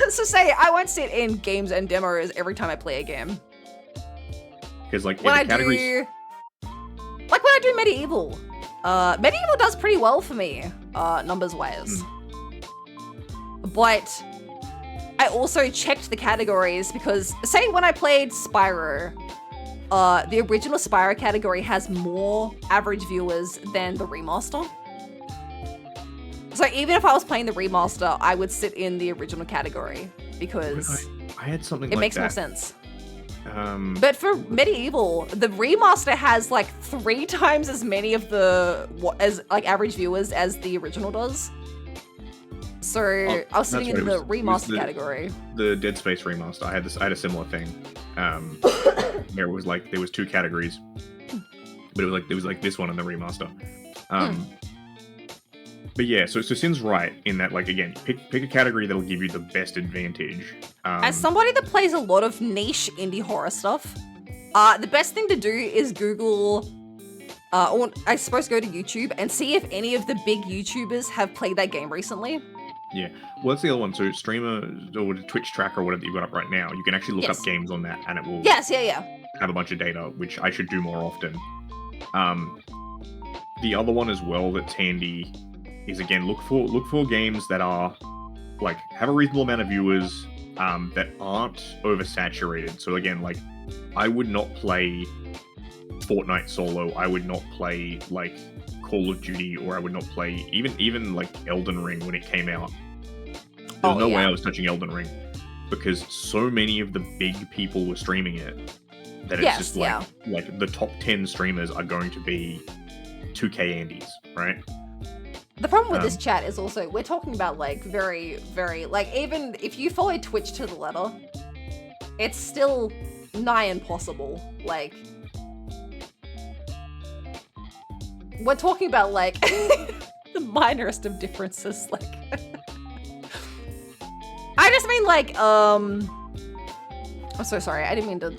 So say I won't sit in Games and Demos every time I play a game. Because, like, when I do Medieval. Medieval does pretty well for me, numbers-wise. But I also checked the categories because, say when I played Spyro, the original Spyro category has more average viewers than the remaster. So even if I was playing the remaster, I would sit in the original category because I had something it makes that. more sense. But for Medieval, the remaster has like 3 times as many of average viewers as the original does. So I was sitting in the remaster category. The Dead Space remaster, I had a similar thing. There was like there was 2 categories, but it was like this one and the remaster. But yeah, so Sin's right in that, like, again, pick a category that'll give you the best advantage. As somebody that plays a lot of niche indie horror stuff, the best thing to do is Google, or I suppose go to YouTube and see if any of the big YouTubers have played that game recently. Yeah, well, that's the other one. So Streamer or Twitch tracker or whatever you've got up right now, you can actually look up games on that and it will have a bunch of data, which I should do more often. The other one as well that's handy is, again, look for games that are, like, have a reasonable amount of viewers, that aren't oversaturated. So again, like, I would not play Fortnite solo. I would not play, like, Call of Duty, or I would not play even like Elden Ring when it came out. There's no way I was touching Elden Ring because so many of the big people were streaming it that it's just like the top 10 streamers are going to be 2K Andes, right? The problem with this chat is also, we're talking about, like, very, very, like, even if you follow Twitch to the letter, it's still nigh impossible. Like, we're talking about, like, the minorest of differences, like. I just mean, like, I'm so sorry, I didn't mean to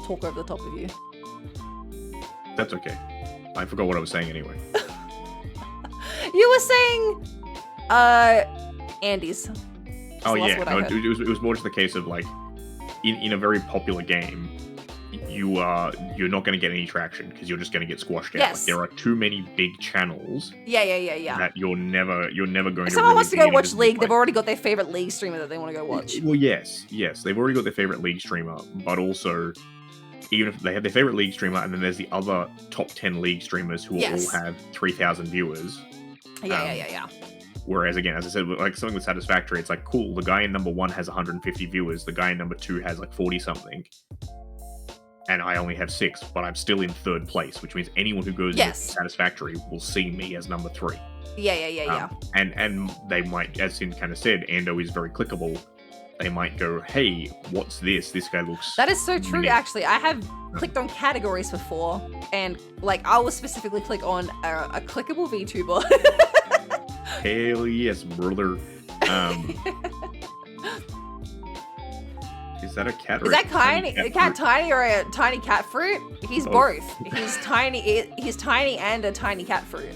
talk over the top of you. That's okay. I forgot what I was saying anyway. You were saying, Andes. Oh yeah, no, it was more just the case of, like, in a very popular game, you're not going to get any traction because you're just going to get squashed out. Yes. Like, there are too many big channels. Yeah. That you're never going If to. someone really wants to be go in watch as League, like- they've already got their favorite League streamer that they want to go watch. Well, yes, they've already got their favorite League streamer, but also, even if they have their favorite League streamer, and then there's the other top 10 League streamers who Yes. all have 3,000 viewers. Yeah. Whereas, again, as I said, like something with Satisfactory, it's like, cool, the guy in number 1 has 150 viewers, the guy in number 2 has like 40 something, and I only have 6, but I'm still in 3rd place, which means anyone who goes into Satisfactory will see me as number 3. Yeah. And they might, as Sin kind of said, Ando is very clickable. They might go, hey, what's this? This guy looks... That is so true, neat." actually. I have clicked on categories before, and like I will specifically click on a clickable VTuber. Hell yes, brother. Is that a cat? Or Is that tiny a fruit? cat tiny or a tiny cat fruit? He's Both. both. He's tiny. He's tiny and a tiny cat fruit.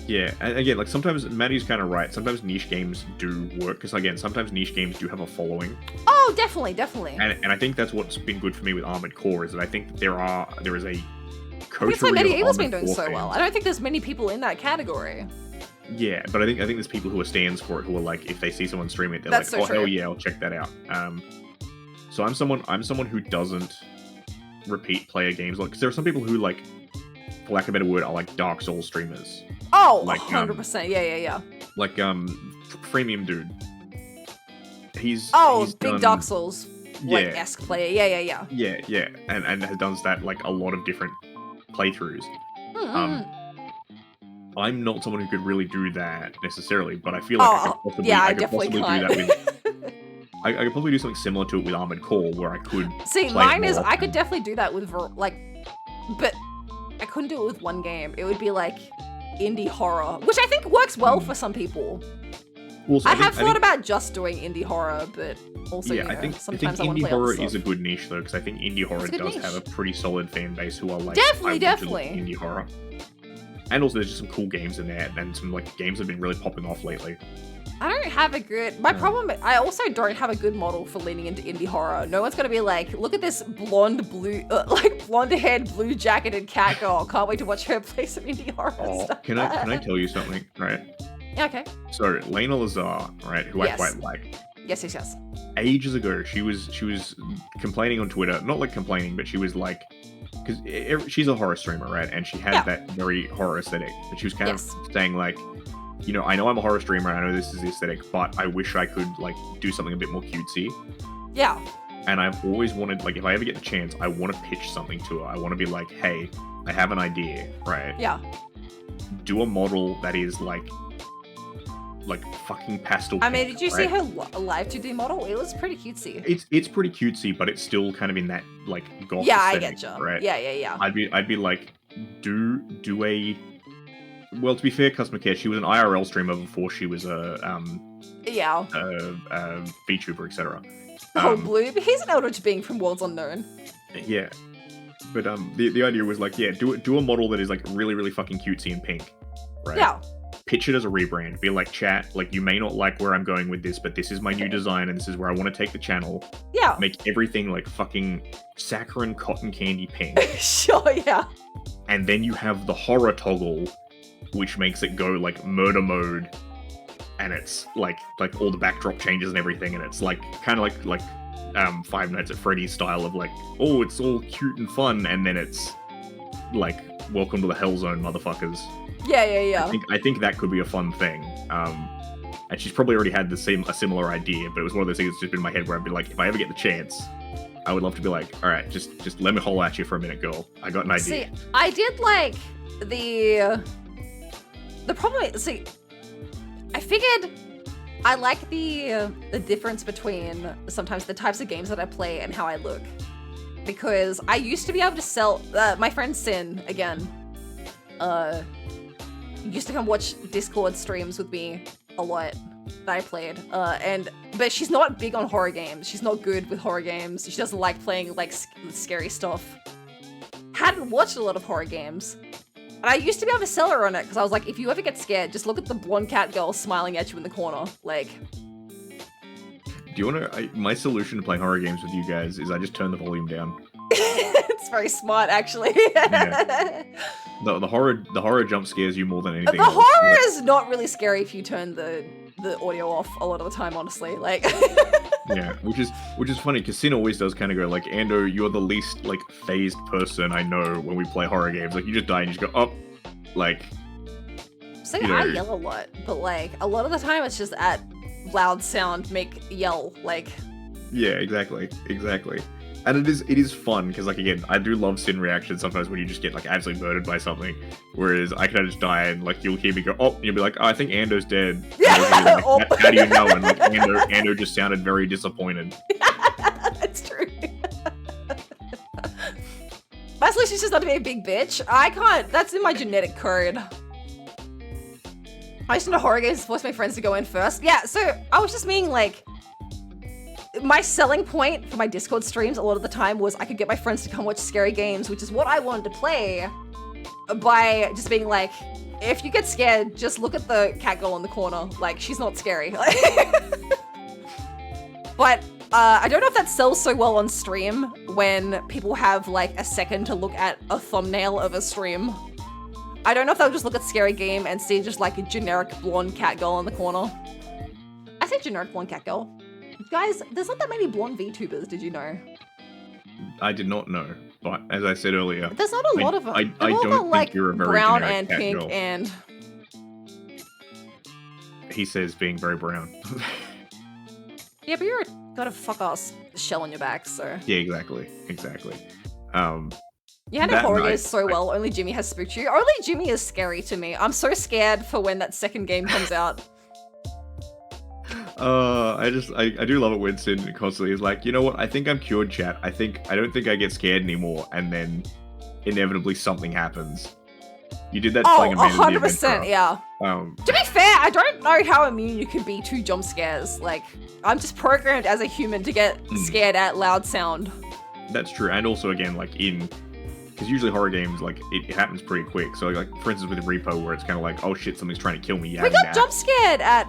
Yeah, and again, like sometimes Maddie's kind of right. Sometimes niche games do work because again, sometimes niche games do have a following. Oh, definitely. And I think that's what's been good for me with Armored Core is that I think that there is a That's why coterie of Medieval's been Armored doing Core so well. fans. I don't think there's many people in that category. Yeah, but I think there's people who are stands for it who are like, if they see someone stream it, they're That's like, so oh hell true. yeah, I'll check that out. So I'm someone who doesn't repeat player games, like because there are some people who like, for lack of a better word, are like Dark Souls streamers. Oh, Like, 100%. Yeah. Like Freemium dude. He's Big done, Dark Souls like Yeah. esque player. Yeah. Yeah, and has done that like a lot of different playthroughs. I'm not someone who could really do that necessarily, but I feel like I could possibly, I I could definitely possibly do can't. that with. I could probably do something similar to it with Armored Core, where I could. See, play it mine is more I could often. definitely do that with but I couldn't do it with one game. It would be like indie horror, which I think works well for some people. Well, so I think- have thought think- about just doing indie horror, but also Yeah, you know, I think sometimes I want indie to play horror other is a stuff. good niche though, because I think indie horror It's a good does niche. have a pretty solid fan base who are like Definitely, I want to definitely. look at indie horror. And also, there's just some cool games in there, and some like games have been really popping off lately. I don't have a good. My problem. I also don't have a good model for leaning into indie horror. No one's gonna be like, look at this blonde-haired, blue-jacketed cat girl. Can't wait to watch her play some indie horror Oh, stuff. can I tell you something? Right. Yeah, okay. So Lena Lazar, right, who Yes. I quite like. Yes. Ages ago, she was complaining on Twitter, not like complaining, but she was like, because she's a horror streamer, right, and she had Yeah. that very horror aesthetic, but she was kind Yes. of saying like, you know, I know I'm a horror streamer, I know this is the aesthetic, but I wish I could like do something a bit more cutesy. Yeah. And I've always wanted, like, if I ever get the chance, I want to pitch something to her. I want to be like, hey, I have an idea, right? Yeah. Do a model that is like fucking pastel. I mean, pink, did you see right? her live 2D model? It was pretty cutesy. It's pretty cutesy, but it's still kind of in that like goth Yeah, I aesthetic, get you. right? Yeah. I'd be like, do a. Well, to be fair, Customer Care, she was an IRL streamer before she was a Yeah. VTuber, etc. Oh, Blue. He's an elder being from Worlds Unknown. Yeah, but the idea was like, yeah, do a model that is like really really fucking cutesy and pink, right? Yeah. Pitch it as a rebrand. Be like, chat, like you may not like where I'm going with this, but this is my new design and this is where I want to take the channel. Yeah. Make everything like fucking saccharine cotton candy pink. Sure, yeah. And then you have the horror toggle, which makes it go like murder mode, and it's like all the backdrop changes and everything, and it's like kind of like Five Nights at Freddy's style of like, oh, it's all cute and fun, and then it's like, welcome to the hell zone, motherfuckers. Yeah. I think that could be a fun thing. And she's probably already had a similar idea, but it was one of those things that's just been in my head where I'd be like, if I ever get the chance, I would love to be like, all right, just let me holler at you for a minute, girl. I got an idea. See, I did like the problem is, see, I figured I like the difference between sometimes the types of games that I play and how I look. Because I used to be able to sell, my friend Sin, again, used to come watch Discord streams with me a lot that I played. But she's not big on horror games. She's not good with horror games. She doesn't like playing like scary stuff. Hadn't watched a lot of horror games. And I used to be able to sell her on it because I was like, if you ever get scared, just look at the blonde cat girl smiling at you in the corner. Like, you want to? My solution to playing horror games with you guys is I just turn the volume down. It's very smart, actually. Yeah. The horror jump scares you more than anything. The horror is not really scary if you turn the audio off a lot of the time, honestly. Like. Yeah, which is funny because Sin always does kind of go like, Ando, you're the least like phased person I know when we play horror games. Like you just die and you just go, oh, like. So I yell a lot, but like a lot of the time it's just at loud sound make yell like. Yeah, exactly. And it is fun because like again, I do love Sin reactions sometimes when you just get like absolutely murdered by something. Whereas I can just die and like you'll hear me go, oh, and you'll be like, oh, I think Ando's dead. Yeah. Like, how do you know? And like Ando just sounded very disappointed. That's true. My solution is just not to be a big bitch. I can't. That's in my genetic code. I used to know horror games to force my friends to go in first. Yeah, so I was just being like. My selling point for my Discord streams a lot of the time was I could get my friends to come watch scary games, which is what I wanted to play, by just being like, if you get scared, just look at the cat girl in the corner. Like, she's not scary. But I don't know if that sells so well on stream when people have like a second to look at a thumbnail of a stream. I don't know if they'll just look at scary game and see just like a generic blonde cat girl in the corner. I say generic blonde cat girl. Guys, there's not that many blonde VTubers, did you know? I did not know, but as I said earlier, there's not a lot of them. I don't think you're a very brown generic and cat pink girl. and. He says being very brown. Yeah, but you're got a fuck ass shell on your back, so. Yeah, exactly. You handle horror games so well. Only Jimmy has spooked you. Only Jimmy is scary to me. I'm so scared for when that second game comes out. I do love it when Sin constantly is like, you know what? I think I'm cured, chat. I don't think I get scared anymore, and then inevitably something happens. You did that playing a 100%, yeah. To be fair, I don't know how immune you can be to jump scares. Like, I'm just programmed as a human to get scared at loud sound. That's true, and also again, like because usually horror games, like, it happens pretty quick. So, like, for instance, with Repo, where it's kind of like, oh shit, something's trying to kill me. We got jump scared at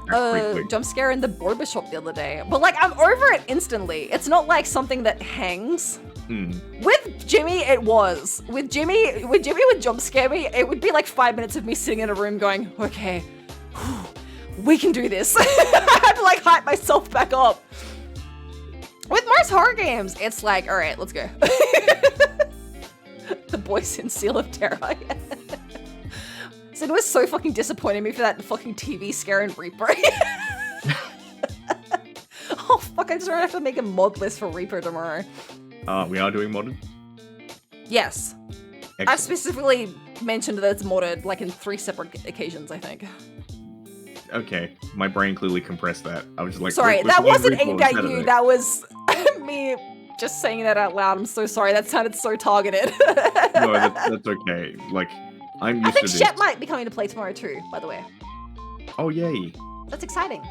jump scare in the barber shop the other day. But, like, I'm over it instantly. It's not like something that hangs. With Jimmy, it was. With Jimmy would jump scare me, it would be like 5 minutes of me sitting in a room going, okay, we can do this. I had to, like, hype myself back up. With most horror games, it's like, all right, let's go. The boys in Seal of Terror. Sin was so fucking disappointing me for that fucking TV scare in Reaper. Oh fuck, I just have to make a mod list for Reaper tomorrow. We are doing modded? Yes. Excellent. I specifically mentioned that it's modded like in 3 separate occasions, I think. Okay, my brain clearly compressed that. I was just like, sorry, that wasn't aimed at you. That was me just saying that out loud. I'm so sorry. That sounded so targeted. No, that's okay. Like, I'm used to this. I think Shep might be coming to play tomorrow too, by the way. Oh, yay. That's exciting.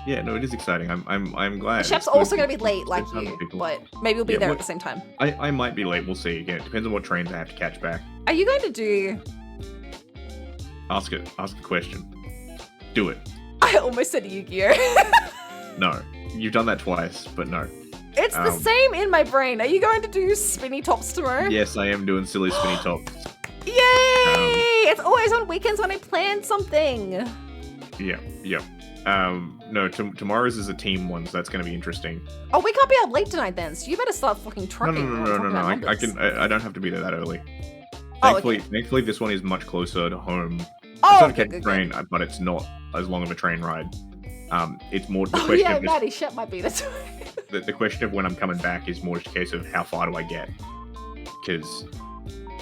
Yeah, no, it is exciting. I'm glad. Shep's also going to be late like you, but maybe we'll be there at the same time. I might be late. We'll see. Again, it depends on what trains I have to catch back. Are you going to do... Ask a question. Do it. I almost said Yu-Gi-Oh! No. You've done that twice, but no. It's the same in my brain. Are you going to do spinny tops tomorrow? Yes, I am doing silly spinny tops. Yay! It's always on weekends when I plan something. Yeah. No, tomorrow's is a team one, so that's going to be interesting. Oh, we can't be up late tonight then, so you better start fucking trucking. No. I don't have to be there that early. Thankfully, this one is much closer to home. Oh, it's not a train, but it's not as long of a train ride. It's more the question. Yeah, Maddie, Shep might be this way. The question of when I'm coming back is more just a case of how far do I get? Because,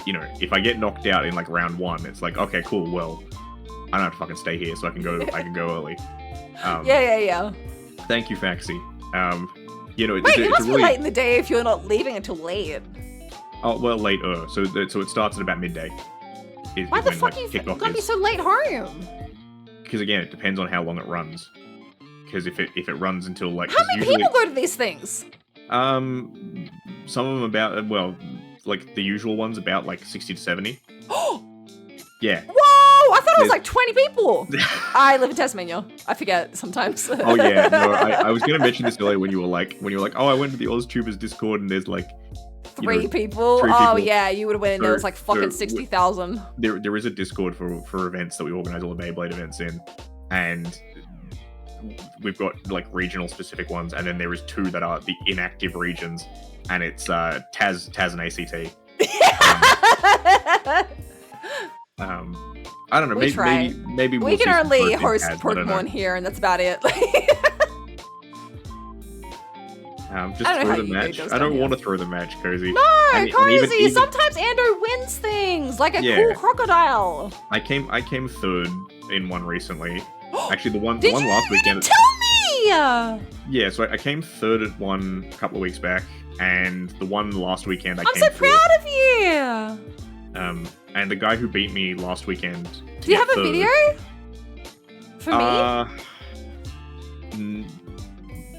if I get knocked out in like round 1, it's like, okay, cool. Well, I don't have to fucking stay here, so I can go early. Yeah. Thank you, Faxi. Wait, it must be late in the day if you're not leaving until late. Oh well, later. So it starts at about midday. Why the fuck are you gonna be so late home? Because again, it depends on how long it runs. Because if it runs until like how many people go to these things? Some of them about like the usual ones about like 60 to 70. Yeah. Whoa! I thought it was like 20 people. I live in Tasmania. I forget sometimes. Oh yeah, no, I was gonna mention this earlier when you were like, oh, I went to the OzTubers Discord and there's like three people. Oh yeah, you would have went in there was like fucking 60,000. There is a Discord for events that we organize all the Beyblade events in, and we've got like regional specific ones, and then there is 2 that are the inactive regions, and it's Taz and ACT. I don't know. Maybe we can only host Pokemon here, and that's about it. Just throw the match. I don't want to throw the match, Cozy. No, Cozy. Sometimes Ando wins things like a cool crocodile. I came 3rd in one recently. Actually, the one last weekend. Tell me. Yeah, so I came 3rd at one a couple of weeks back, and the one last weekend I'm so proud of you. And the guy who beat me last weekend. Do you have a video for me?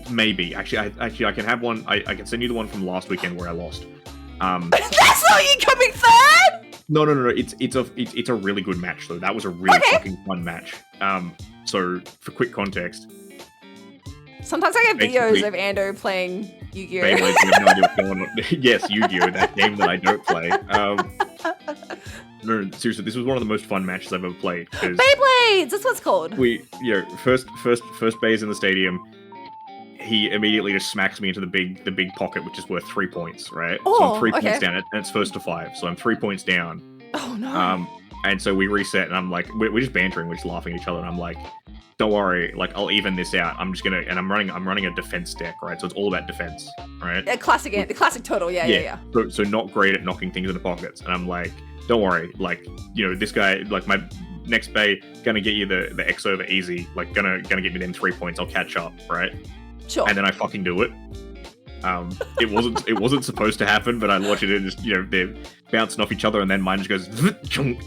Maybe. Actually, I can have one. I can send you the one from last weekend where I lost. That's not you coming 3rd. No. It's a really good match though. That was a really fucking fun match. So for quick context. Sometimes I get videos of Ando playing Yu-Gi-Oh! Beyblades, I have no idea what's going on. Yes, Yu-Gi-Oh! That game that I don't play. No, seriously, this was one of the most fun matches I've ever played. Beyblades! That's what it's called. First base in the stadium, he immediately just smacks me into the big pocket, which is worth 3 points, right? Oh, so I'm 3 points down, and it's 1st to 5, so I'm 3 points down. Oh no. And so we reset, and I'm like, we're just bantering, we're just laughing at each other, and I'm like, don't worry, like I'll even this out. I'm running a defense deck, right? So it's all about defense, right? The classic turtle, yeah. So not great at knocking things into pockets, and I'm like, don't worry, like this guy, like my next bay, gonna get you the X over easy, like gonna get me them 3 points. I'll catch up, right? Sure. And then I fucking do it. It wasn't supposed to happen, but I watch it and just they're bouncing off each other, and then mine just goes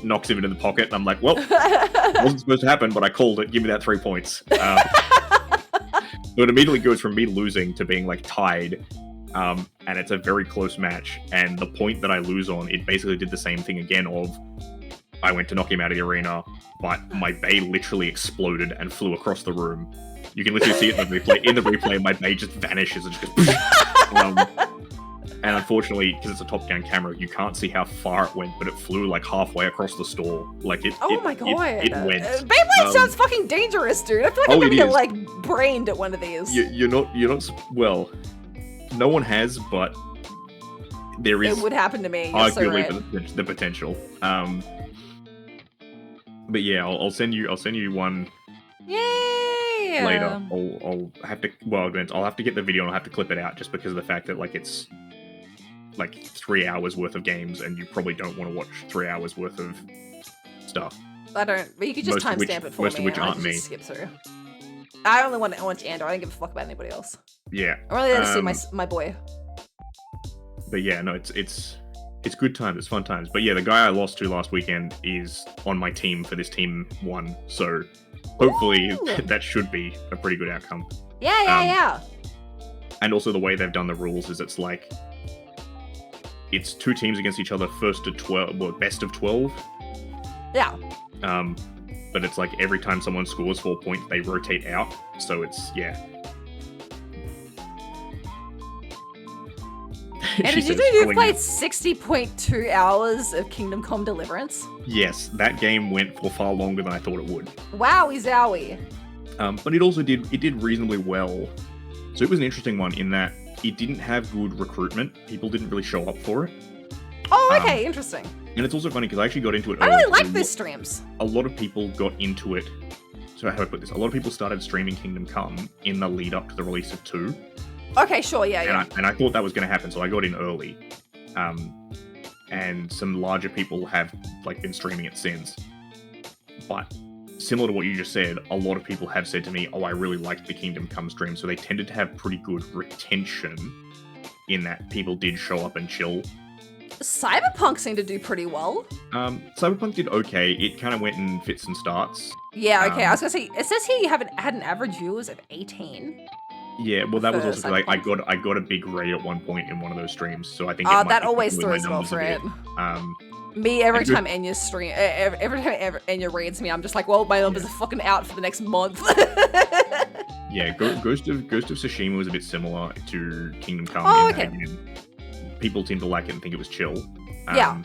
knocks him into the pocket, and I'm like, well, it wasn't supposed to happen, but I called it. Give me that 3 points. So it immediately goes from me losing to being like tied, and it's a very close match. And the point that I lose on, it basically did the same thing again. I went to knock him out of the arena, but my bay literally exploded and flew across the room. You can literally see it in the replay. In the replay, my bay just vanishes and just goes. And unfortunately, because it's a top-down camera, you can't see how far it went, but it flew like halfway across the store. Like it. Oh my god! It went. Beyblade sounds fucking dangerous, dude. I feel like I'm gonna get like brained at one of these. You're not. Well, no one has, but there is. It would happen to me. Arguably, the potential. But yeah, I'll send you one. Yay! Later, I'll have to. Well, I'll have to get the video and I'll have to clip it out just because of the fact that like it's like 3 hours worth of games, and you probably don't want to watch 3 hours worth of stuff. I don't. But you could just timestamp it for me. Most of which aren't me. Just skip through. I only want Ando. I don't give a fuck about anybody else. Yeah. I'm really there to see my boy. But yeah, no, it's good times. It's fun times. But yeah, the guy I lost to last weekend is on my team for this team 1. So hopefully that should be a pretty good outcome. Yeah. And also the way they've done the rules is it's like it's 2 teams against each other, first to 12, well, best of 12. Yeah. But it's like every time someone scores 4 points, they rotate out. So it's And did you know you played 60.2 hours of Kingdom Come Deliverance? Yes, that game went for far longer than I thought it would. Wowie zowie. But it also did reasonably well. So it was an interesting one in that it didn't have good recruitment. People didn't really show up for it. Oh, okay, interesting. And it's also funny because I actually got into it early. I really like these streams. A lot of people got into it. So how do I put this? A lot of people started streaming Kingdom Come in the lead up to the release of 2. Okay, sure, yeah. And I thought that was going to happen, so I got in early. And some larger people have like been streaming it since. But similar to what you just said, a lot of people have said to me, "Oh, I really liked the Kingdom Come stream." So they tended to have pretty good retention in that people did show up and chill. Cyberpunk seemed to do pretty well. Cyberpunk did okay. It kind of went in fits and starts. Yeah, okay. I was gonna say, it says here you had an average viewers of 18. Yeah, well, that was also like I got a big raid at one point in one of those streams, so I think that always throws it off, right? Me every time Enya stream, every time Enya reads me, I'm just like, well, my numbers are fucking out for the next month. Yeah, Ghost of Tsushima was a bit similar to Kingdom Come. Oh, okay. People seem to like it and think it was chill. Yeah.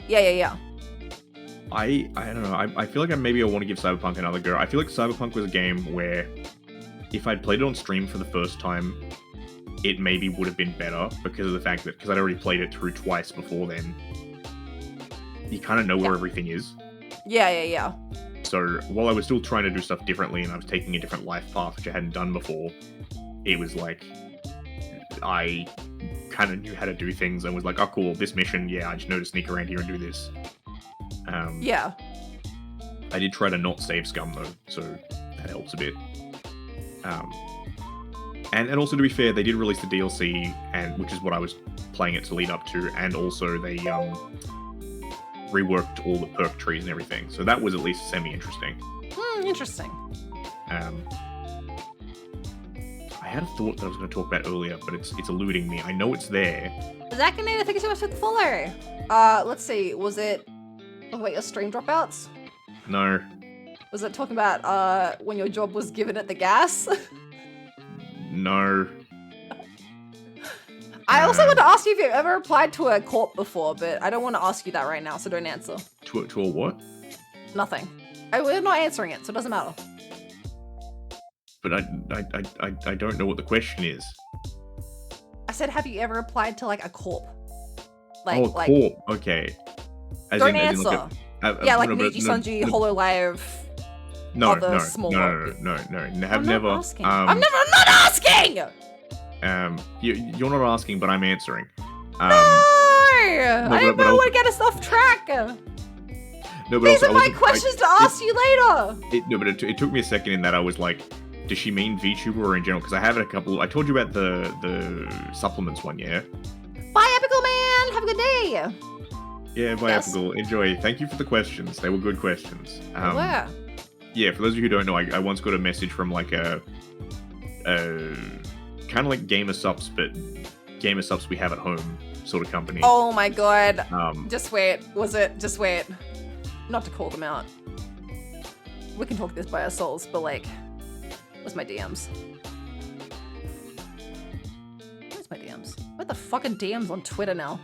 I don't know. I feel like maybe I want to give Cyberpunk another go. I feel like Cyberpunk was a game where if I'd played it on stream for the first time, it maybe would have been better because of the fact that, because I'd already played it through twice before then, you kind of know where everything is. Yeah. So while I was still trying to do stuff differently and I was taking a different life path, which I hadn't done before, it was like, I kind of knew how to do things and was like, oh cool, this mission, yeah, I just know to sneak around here and do this. Yeah. I did try to not save scum though, so that helps a bit. And also to be fair, they did release the DLC, and which is what I was playing it to lead up to, and also they reworked all the perk trees and everything, so that was at least semi-interesting. Interesting. I had a thought that I was going to talk about earlier, but it's eluding me. I know it's there. Zachanita, thank you so much for the follow. Let's see, was it talking about your stream dropouts? No. Was it talking about when your job was given at the gas? No. I also want to ask you if you've ever applied to a corp before, but I don't want to ask you that right now, so don't answer. To a what? Nothing. We're not answering it, so it doesn't matter. But I don't know what the question is. I said, have you ever applied to like a corp? Corp. Okay. Don't answer. Like Meiji Sanji, Hololive. No. I've never. I'm not asking. I'm not asking. You're not asking, but I'm answering. I didn't want to get us off track. These are my questions to ask you later. It took me a second in that I was like, does she mean VTuber or in general? Because I have a couple. I told you about the supplements one, yeah. Bye, Epical Man. Have a good day. Yeah, bye, Epical. Enjoy. Thank you for the questions. They were good questions. Yeah, for those of you who don't know, I once got a message from like a kind of like Gamer Sups, but Gamer Sups we have at home sort of company. Oh my god. Just wait. Just wait. Not to call them out. We can talk this by ourselves, but like, where's my DMs? Where's my DMs? Where the fucking DMs on Twitter now?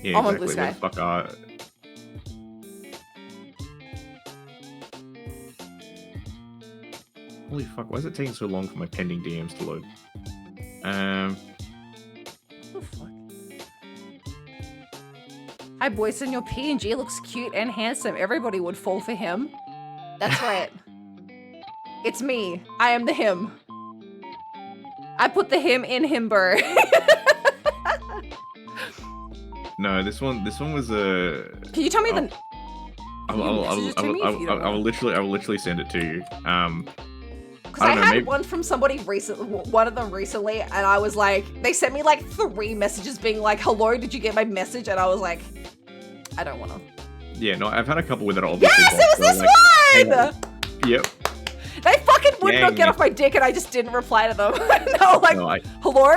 Yeah, I'm on exactly. Blue Sky. Where the fuck are... Holy fuck, why is it taking so long for my pending DMs to load? Oh, fuck. Hi, Boyson, your PNG looks cute and handsome. Everybody would fall for him. That's right. It's me. I am the him. I put the him in himber. No, this one was a... Can you tell me the... I will literally send it to you. Because I had one from somebody recently, one of them recently, and I was like, they sent me like 3 messages being like, hello, did you get my message? And I was like, I don't want to. Yeah, no, I've had a couple with it obviously. Yes, it was this one! Yep. They fucking would not get off my dick, and I just didn't reply to them. Hello?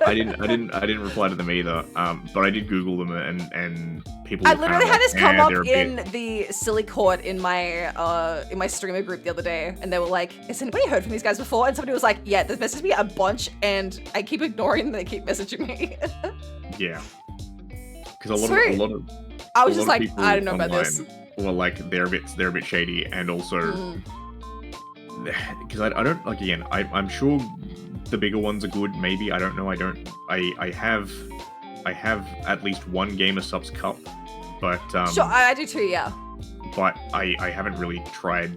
I didn't reply to them either. But I did Google them, and people. I literally had this come up in the silly court in my streamer group the other day, and they were like, "Has anybody heard from these guys before?" And somebody was like, "Yeah, they've messaged me a bunch, and I keep ignoring them. They keep messaging me." Yeah. Because a lot of I was just like, I don't know about this. Well, like they're a bit shady, and also. Because I don't, like, again, I'm sure the bigger ones are good, maybe, I don't know, I have at least one Gamer Subs cup, but, sure, I do too, yeah. But I haven't really tried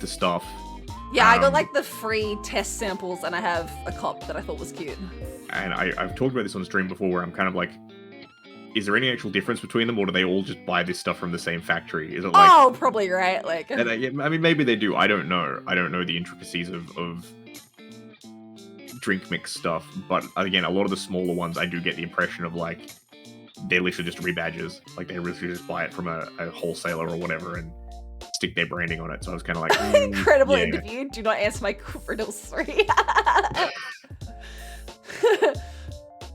the stuff. Yeah, I got, like, the free test samples, and I have a cup that I thought was cute. And I've talked about this on stream before, where I'm kind of like, is there any actual difference between them, or do they all just buy this stuff from the same factory? Is it like? Oh, probably right. Like, and I mean, maybe they do. I don't know. I don't know the intricacies of drink mix stuff. But again, a lot of the smaller ones, I do get the impression of like they're literally just rebadges. Like they literally just buy it from a wholesaler or whatever and stick their branding on it. So I was kind of like, incredible interview. Do not answer my riddles 3.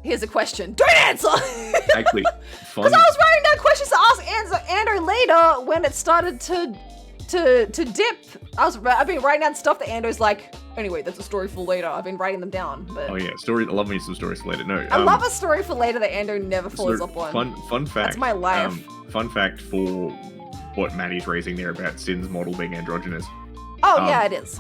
here's a question. Don't answer! Actually, fun. Because I was writing down questions to ask Andrew later when it started to dip. I've been writing down stuff that Andrew's like, anyway, that's a story for later. I've been writing them down. But oh yeah, story. I love me some stories for later. No, I love a story for later that Andrew never follows up on. Fun fact. That's my life. Fun fact for what Maddie's raising there about Sin's model being androgynous. Oh yeah, it is.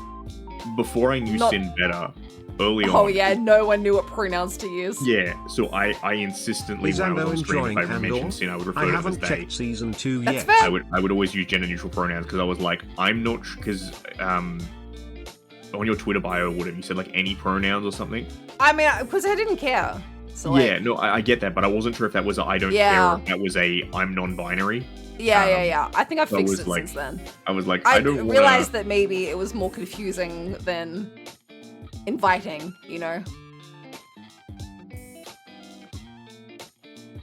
Before I knew Sin better, early on. Oh yeah, no one knew what pronouns to use. Yeah, so I insistently when I was on stream, if I mentioned Sin, I would refer to it as they. Checked season 2 That's yet. fair. I would always use gender neutral pronouns because I was like, I'm not because on your Twitter bio or whatever you said like any pronouns or something. I mean, because I didn't care. So, like, yeah, no, I get that, but I wasn't sure if that was a I don't care or if that was a I'm non-binary. Yeah. I think I've so fixed it like, since then. I was like, I don't realized that maybe it was more confusing than inviting, you know?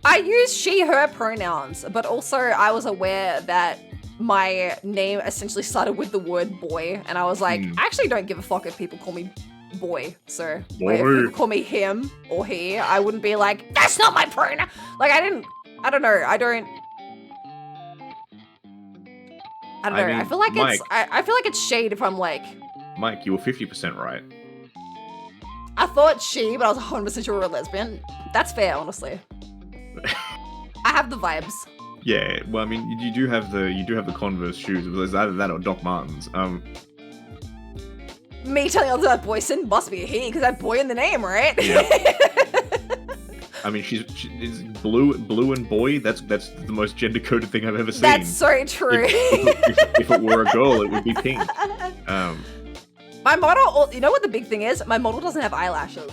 I use she, her pronouns, but also I was aware that my name essentially started with the word boy, and I was like, I actually don't give a fuck if people call me boy, so like, if people call me him or he, I wouldn't be like, that's not my pronoun. Like, I don't know. I don't know. I mean, I feel like Mike, I feel like it's shade if I'm like, Mike, you were 50% right. I thought she, but I was 100% sure we were a lesbian. That's fair, honestly. I have the vibes. Yeah, well, I mean, you do have the Converse shoes. It was either that or Doc Martens. Me telling you that Boyson must be a he because I have boy in the name, right? Yeah. I mean, she's blue and boy. That's the most gender coded thing I've ever seen. That's so true. If it were a girl, it would be pink. My model, you know what the big thing is? My model doesn't have eyelashes.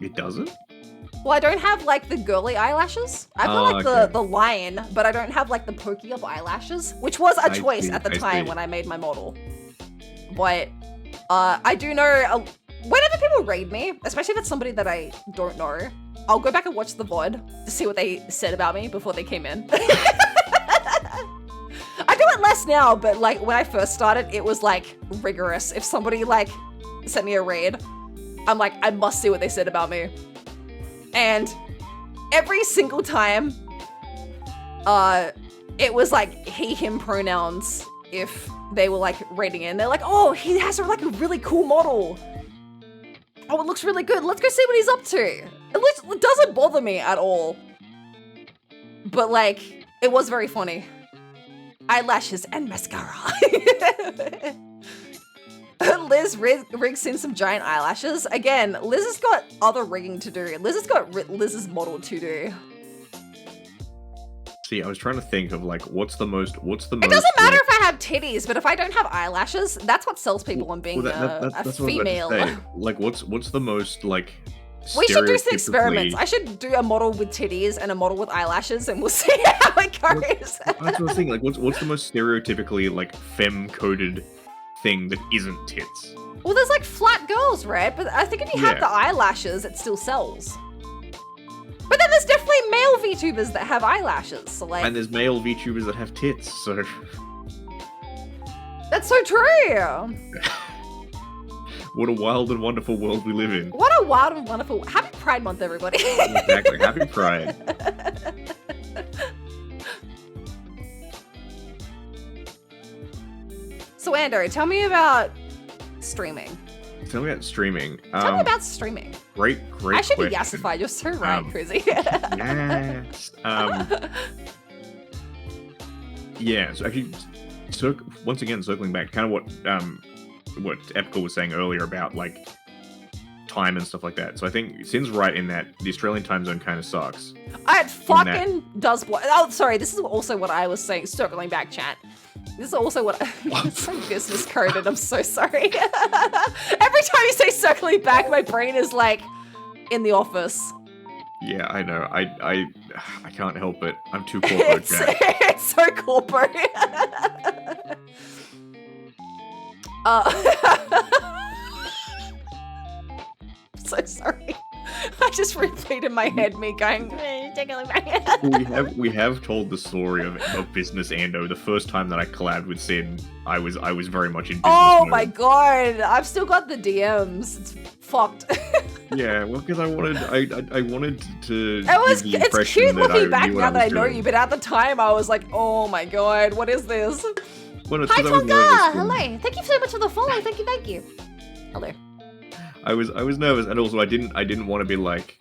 It doesn't? Well, I don't have like the girly eyelashes. I've got like the line, but I don't have like the pokey up eyelashes, which was a choice at the time when I made my model. But I do know whenever people raid me, especially if it's somebody that I don't know, I'll go back and watch the VOD to see what they said about me before they came in. I do it less now, but like when I first started, it was like rigorous. If somebody like sent me a raid, I'm like, I must see what they said about me. And every single time, it was like he, him pronouns if they were like rating in. They're like, oh, he has like a really cool model. Oh, it looks really good. Let's go see what he's up to. It doesn't bother me at all. But like, it was very funny. Eyelashes and mascara. Liz rigs in some giant eyelashes. Again, Liz has got other rigging to do. Liz has got Liz's model to do. See, I was trying to think of like, what's the most. It doesn't matter if I have titties, but if I don't have eyelashes, that's what sells people on being a female. Like, what's the most like? We should do some experiments. I should do a model with titties and a model with eyelashes, and we'll see how it goes. That's what I was thinking. Like, what's the most stereotypically like femme-coded thing that isn't tits? Well, there's like flat girls, right? But I think if you have the eyelashes, it still sells. But then there's definitely male VTubers that have eyelashes. So like, and there's male VTubers that have tits. So that's so true. What a wild and wonderful world we live in. What a wild and wonderful. Happy Pride Month, everybody. Exactly. Happy Pride. So, Andrew, tell me about streaming. Tell me about streaming. Tell me about streaming. Great I should question. be yassified. You're so right, Crizzy. Yes. Yeah, so actually, once again, circling back, kind of what Epical was saying earlier about like time and stuff like that. So I think Sin's right in that the Australian time zone kind of sucks. It fucking does. Oh, sorry. This is also what I was saying. Circling back, chat. This is also what it's so business coded. I'm so sorry. Every time you say circling back, my brain is like in the office. Yeah, I know. I can't help it. I'm too corporate, Jack. It's so corporate. So sorry. I just replayed in my head me going, we have told the story of Business Ando. The first time that I collabed with Sin, I was very much in business Oh mode. my god. I've still got the DMs. It's fucked. Yeah, well, because I wanted to. It's cute looking back now that I know you, but at the time I was like, oh my god, what is this? Well, Hi Tonga! Hello. Thank you so much for the follow. Thank you. Hello. I was nervous, and also I didn't want to be like.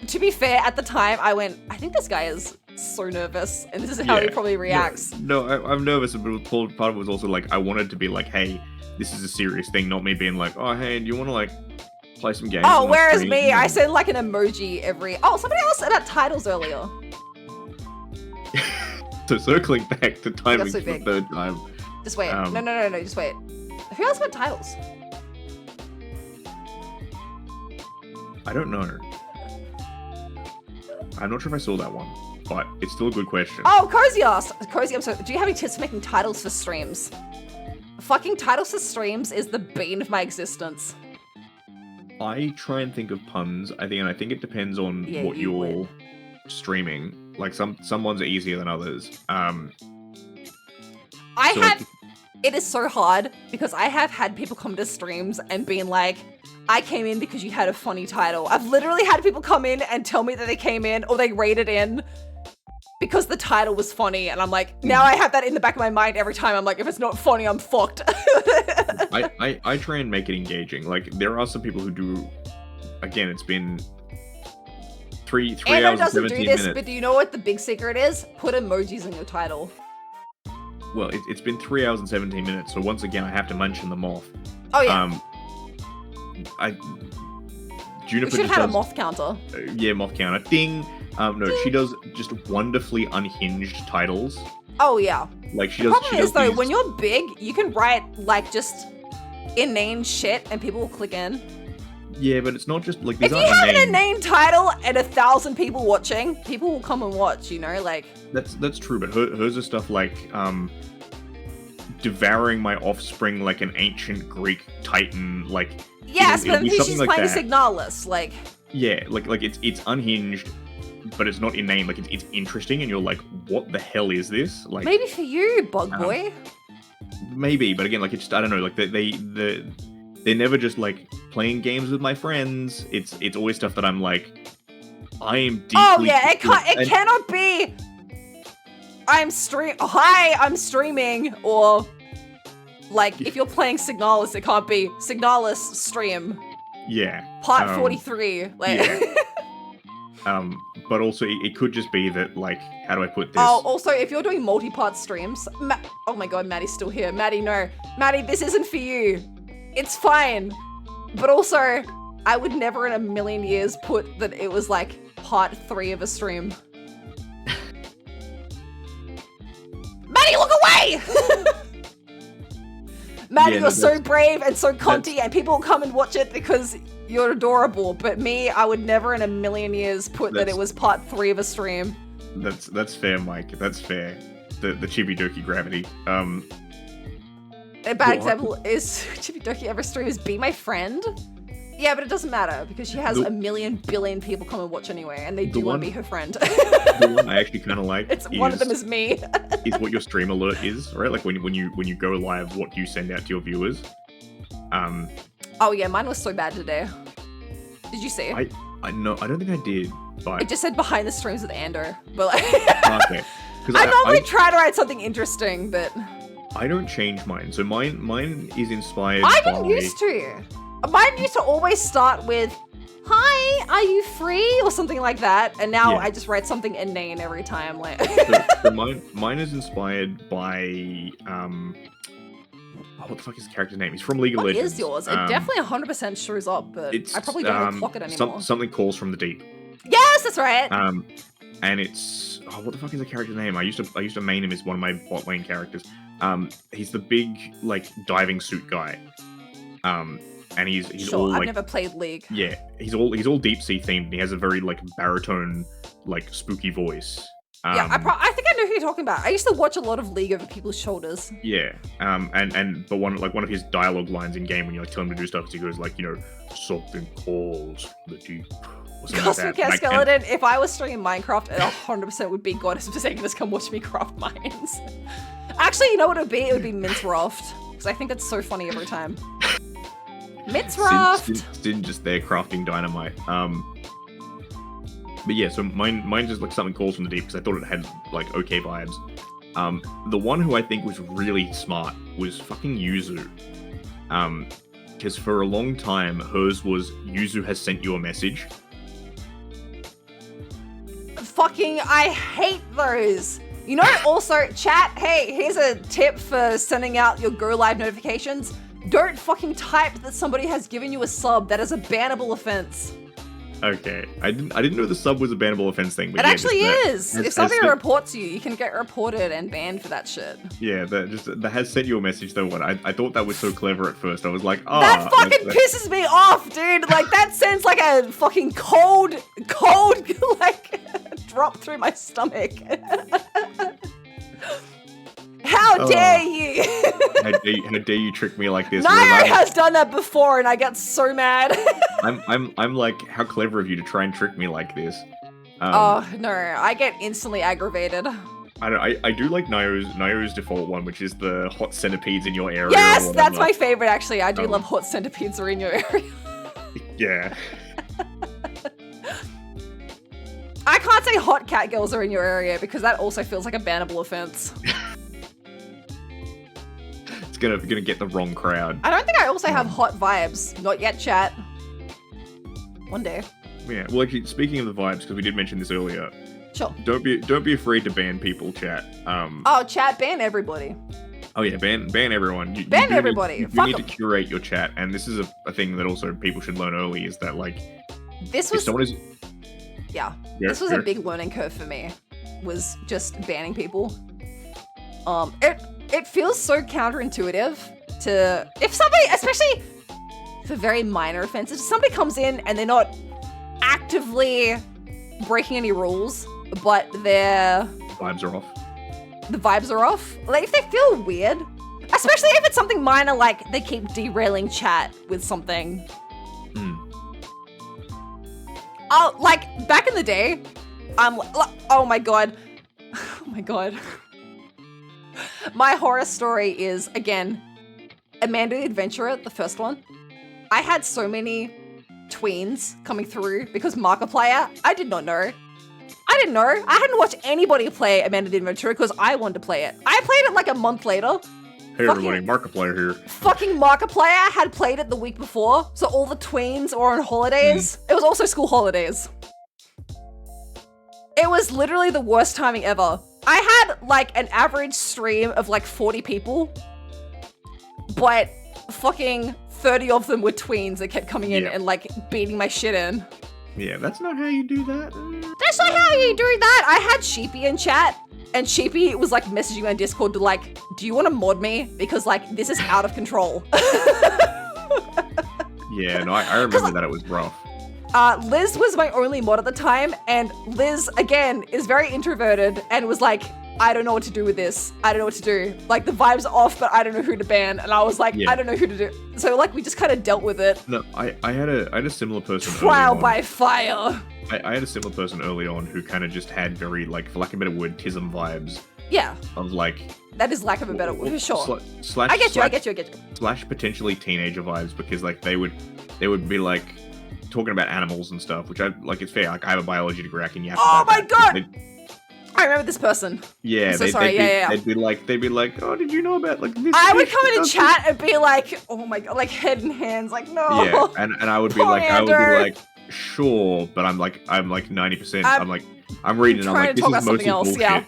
To be fair, at the time I went, I think this guy is so nervous, and this is how he probably reacts. No, I'm nervous, but part of it was also like I wanted to be like, hey, this is a serious thing, not me being like, oh hey, do you want to like play some games? Oh, whereas me, I send like an emoji every. Oh, somebody else said about titles earlier. So circling back to timing for the third time. Just wait. No, just wait. Who else got titles? I don't know. I'm not sure if I saw that one, but it's still a good question. Oh, Cozy asked. Cozy, I'm sorry. Do you have any tips for making titles for streams? Fucking titles for streams is the bane of my existence. I try and think of puns. I think it depends on what you're streaming. Like some ones are easier than others. It is so hard because I have had people come to streams and been like, I came in because you had a funny title. I've literally had people come in and tell me that they came in or they rated in because the title was funny. And I'm like, now I have that in the back of my mind every time. I'm like, if it's not funny, I'm fucked. I try and make it engaging. Like there are some people who do, again, it's been three hours and 17 minutes. But do you know what the big secret is? Put emojis in your title. Well, it's been 3 hours and 17 minutes. So once again, I have to mention them off. Oh yeah. Juniper should have had a moth counter. Yeah, moth counter. Ding. No, she does just wonderfully unhinged titles. Oh yeah. Like she the does. problem is though, when you're big, you can write like just inane shit and people will click in. Yeah, but it's not just like if you have an inane title and 1,000 people watching, people will come and watch. You know, like that's true. But hers are stuff like devouring my offspring like an ancient Greek titan. Like yes, but she's like playing Signalis. Like yeah, like it's unhinged. But it's not inane, like it's interesting, and you're like, what the hell is this? Like maybe for you, Bug Boy. Maybe, but again, like it's just I don't know, like they're never just like playing games with my friends. It's always stuff that I'm like, I am deeply. Oh yeah, it cannot be. I'm streaming, or like if you're playing Signalis, it can't be Signalis stream. Yeah. Part 43, like. Yeah. But also it could just be that, like, how do I put this? Oh, also, if you're doing multi-part streams, oh my god, Maddie's still here. Maddie, no. Maddie, this isn't for you. It's fine. But also, I would never in a million years put that it was, like, part 3 of a stream. Maddie, look away! Maddie, you're so brave and so cunty, and people will come and watch it because you're adorable. But me, I would never in a million years put that it was part 3 of a stream. That's fair, Mike. That's fair. The Chibidoki gravity. A bad example is Chibidoki ever streams Be My Friend. Yeah, but it doesn't matter because she has a million billion people come and watch anyway, and they do want to be her friend. The one I actually kind of like. One of them is me. Is what your stream alert is, right? Like when you go live, what you send out to your viewers. Oh yeah, mine was so bad today. Did you see? I know. I don't think I did. But it just said behind the streams with Andor. But like, okay. I normally try to write something interesting, but I don't change mine. So mine is inspired. I didn't used to. Mine used to always start with, "Hi, are you free?" or something like that, and now I just write something inane every time. Like, so mine is inspired by what the fuck is the character's name? He's from League of Legends. What is yours? It definitely 100% shows up, but I probably don't clock it anymore. Something calls from the deep. Yes, that's right. And it's what the fuck is the character's name? I used to main him as one of my bot lane characters. He's the big like diving suit guy. And he's sure, all like, I've never played League. Yeah, he's all deep sea themed. And he has a very like baritone, like spooky voice. Yeah, I think I know who you're talking about. I used to watch a lot of League over people's shoulders. Yeah, but one of his dialogue lines in game when you like tell him to do stuff, he goes like, you know, something calls from the deep. Cosmic Cat Skeleton. If I was streaming Minecraft, it 100% would be Goddess of Satanus come watch me craft mines. Actually, you know what it would be? It would be Minceroft, because I think that's so funny every time. Mit's raft. Sin just there crafting dynamite. But yeah, so mine just like something calls from the deep because I thought it had like okay vibes. The one who I think was really smart was fucking Yuzu. Because for a long time, hers was Yuzu has sent you a message. Fucking, I hate those. You know, also, chat, hey, here's a tip for sending out your Go Live notifications. Don't fucking type that somebody has given you a sub. That is a bannable offense. Okay, I didn't know the sub was a bannable offense thing. But it yeah, actually is. If somebody reports you can get reported and banned for that shit. Yeah, that has sent you a message though. What I thought that was so clever at first. I was like, oh, that fucking pisses me off, dude. Like that sends like a fucking cold like drop through my stomach. How dare you? How dare you trick me like this? Nairo has done that before, and I get so mad. I'm like, how clever of you to try and trick me like this. Oh no, I get instantly aggravated. I do like Nairo's default one, which is the hot centipedes in your area. Yes, that's my favorite actually. I do love hot centipedes are in your area. Yeah. I can't say hot cat girls are in your area because that also feels like a bannable offense. It's gonna get the wrong crowd. I don't think I also have hot vibes. Not yet, chat. One day. Yeah. Well, actually, speaking of the vibes, because we did mention this earlier. Sure. Don't be afraid to ban people, chat. Chat, ban everybody. Oh yeah, ban everyone. Ban everybody. You need to curate your chat, and this is a thing that also people should learn early. Is that like this was someone is. Yeah. This was a big learning curve for me. Was just banning people. It feels so counterintuitive to if somebody, especially for very minor offenses, if somebody comes in and they're not actively breaking any rules, but the vibes are off. The vibes are off. Like if they feel weird, especially if it's something minor, like they keep derailing chat with something. Oh, like back in the day, oh my god. My horror story is, again, Amanda the Adventurer, the first one. I had so many tweens coming through because Markiplier, I did not know. I didn't know. I hadn't watched anybody play Amanda the Adventurer because I wanted to play it. I played it like a month later. Hey everybody, Markiplier here. Fucking Markiplier had played it the week before, so all the tweens were on holidays. It was also school holidays. It was literally the worst timing ever. I had like an average stream of like 40 people, but fucking 30 of them were tweens that kept coming in and like beating my shit in. Yeah, that's not how you do that. That's not how you do that. I had Sheepy in chat, and Sheepy was like messaging me on Discord to like, do you want to mod me? Because like, this is out of control. Yeah, no, I remember that it was rough. Liz was my only mod at the time, and Liz, again, is very introverted and was like, I don't know what to do with this. I don't know what to do. Like, the vibe's off, but I don't know who to ban. And I was like, I don't know who to do. So, like, we just kind of dealt with it. No, I had a similar person Trial by fire. I had a similar person early on who kind of just had very, like, for lack of a better word, tism vibes. Yeah. Of, like... That is lack of a better word, for sure. I get you. Slash potentially teenager vibes, because, like, they would be, like... talking about animals and stuff, which I like. It's fair. Like I have a biology degree. I can yap. Oh my god! I remember this person. Yeah, I'm so sorry. They'd be like, oh, did you know about like this? I would come in and chat and be like, oh my god, like head in hands, like no. Yeah, and I would be like, sure, but I'm like 90%. I'm reading and I'm like, this is mostly bullshit. Yeah.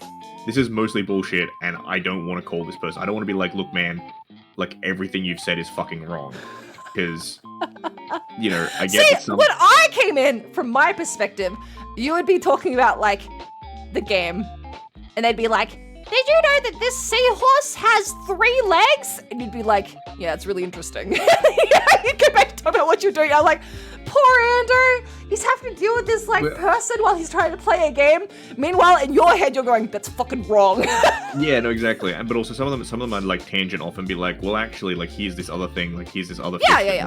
This is mostly bullshit, and I don't want to call this person. I don't want to be like, look, man, like everything you've said is fucking wrong. Because, you know, I get See, when I came in, from my perspective, you would be talking about, like, the game. And they'd be like, did you know that this seahorse has 3 legs? And you'd be like, yeah, it's really interesting. You'd go back to talk about what you're doing. I'm like, poor Andrew. He's having to deal with this, like, person while he's trying to play a game. Meanwhile, in your head, you're going, that's fucking wrong. Yeah, no, exactly. But also, some of them I'd, like, tangent off and be like, well, actually, like, here's this other thing. Like, here's this other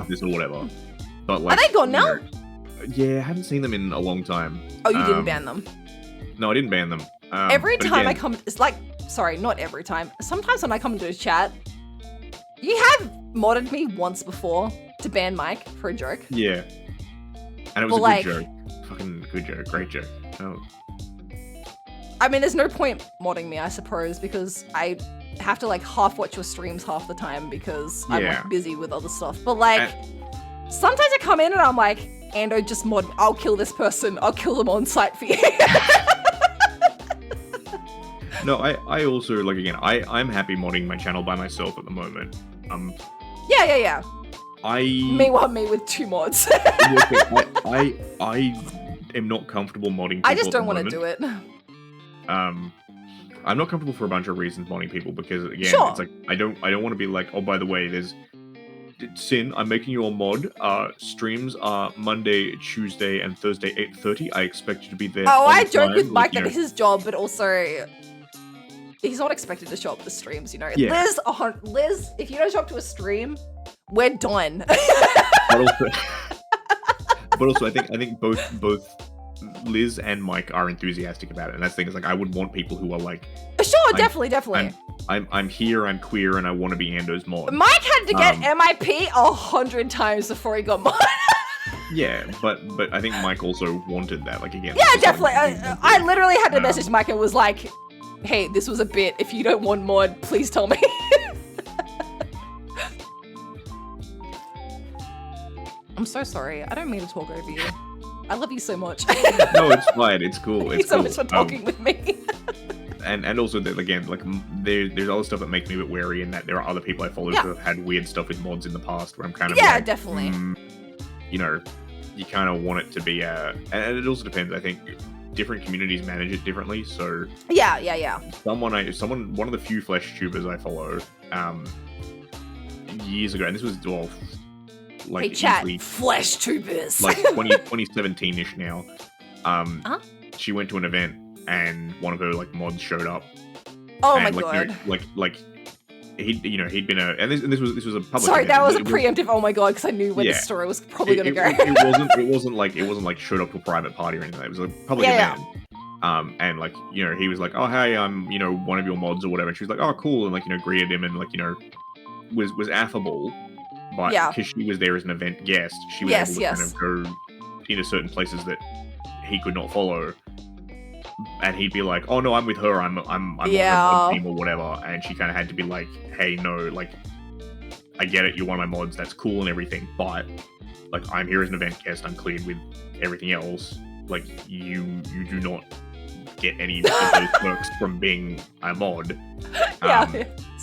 this or whatever. But, like... Are they gone now? Yeah, I haven't seen them in a long time. Oh, you didn't ban them? No, I didn't ban them. Every time I come... It's like... Sorry, not every time. Sometimes when I come into a chat, you have modded me once before. to ban Mike for a joke. Yeah. And it was Well, a good joke. Fucking good joke. Great joke. Oh. I mean, there's no point modding me, I suppose, because I have to like half watch your streams half the time because I'm Yeah. like busy with other stuff. But like, sometimes I come in and I'm like, Ando, just mod. I'll kill this person. I'll kill them on site for you. No, I also, like, again, I'm happy modding my channel by myself at the moment. Yeah. I Meanwhile, me with 2 mods. I am not comfortable modding people I just don't want to do it. I'm not comfortable for a bunch of reasons modding people because, again, Sure. it's like, I don't want to be like, oh, by the way, there's Sin, I'm making you a mod. Streams are Monday, Tuesday, and Thursday, 8:30. I expect you to be there. Oh, on I joke time. with Mike Like, that it's his job, but also he's not expected to show up to streams, you know? Yeah. Liz, if you don't show up to a stream, we're done. But also, I think both Liz and Mike are enthusiastic about it, and that's the thing. Is like I would want people who are like, Sure, definitely. I'm here, I'm queer, and I want to be Ando's mod. Mike had to get MIP 100 times before he got mod. Yeah, but I think Mike also wanted that. Like again. Yeah, it's just definitely. like, I literally had to message Mike and was like, hey, this was a bit. If you don't want mod, please tell me. I'm so sorry. I don't mean to talk over you. I love you so much. No, it's fine. It's cool. Thank you It's so cool. much for talking with me. And also that again, like there's other stuff that makes me a bit wary in that there are other people I follow who have had weird stuff with mods in the past where I'm kind of like, definitely. You know, you kind of want it to be and it also depends. I think different communities manage it differently. So Yeah. one of the few Flesh tubers I follow, years ago, and this was like hey chat, easily, Flesh tubers. like 2017-ish now. She went to an event and one of her like mods showed up. Oh and, my like, god. Like he'd been a, and this was a public. Sorry, event. that was a preemptive. Oh my god, because I knew where the story was probably gonna go. It wasn't like showed up to a private party or anything. It was a public event. And like, you know, he was like, oh hey, I'm, you know, one of your mods or whatever. And she was like, oh cool, and like, you know, greeted him and like, you know, was affable. But because she was there as an event guest, she was able to kind of go into certain places that he could not follow. And he'd be like, "Oh no, I'm with her. I'm on her mod team or whatever." And she kind of had to be like, "Hey, no, like, I get it. You're one of my mods. That's cool and everything. But like, I'm here as an event guest. I'm cleared with everything else. Like, you do not get any of those perks from being a mod."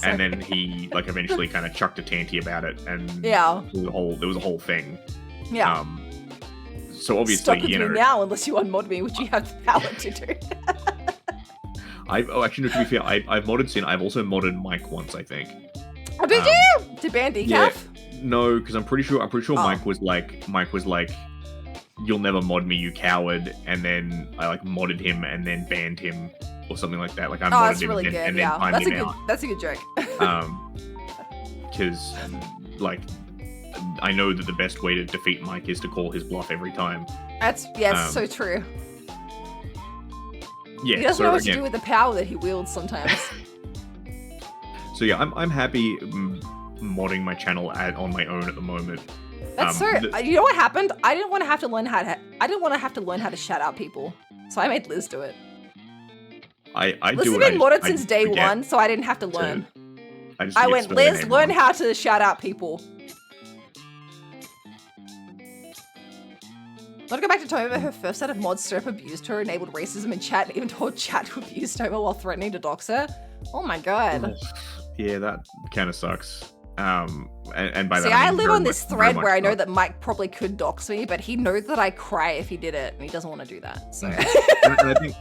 And then he like eventually kind of chucked a tanty about it, and there was a whole thing. So obviously, stuck with me now unless you unmod me, which you have the power to do. Actually, no, to be fair, I've modded Sin. I've also modded Mike once, I think. Oh, did you? To ban decaf? Yeah, no, because I'm pretty sure Mike was like, "You'll never mod me, you coward," and then I like modded him and then banned him or something like that. Like I modded him really and then timed him out. That's a good joke. Because like I know that the best way to defeat Mike is to call his bluff every time. That's so true. Yeah, he doesn't know what to do with the power that he wields sometimes. So yeah, I'm happy modding my channel on my own at the moment. That's you know what happened? I didn't want to have to learn how to shout out people, so I made Liz do it. I Liz do has it. been modded since day one, so I didn't have to learn. I went, Liz, learn how to shout out people. Not to go back to Toma, her first set of mods straight up abused her, enabled racism in chat, and even told chat to abuse Toma while threatening to dox her. Oh my god. Yeah, that kind of sucks. And by that, I live on this thread where I know that Mike probably could dox me, but he knows that I cry if he did it, and he doesn't want to do that. So. And I think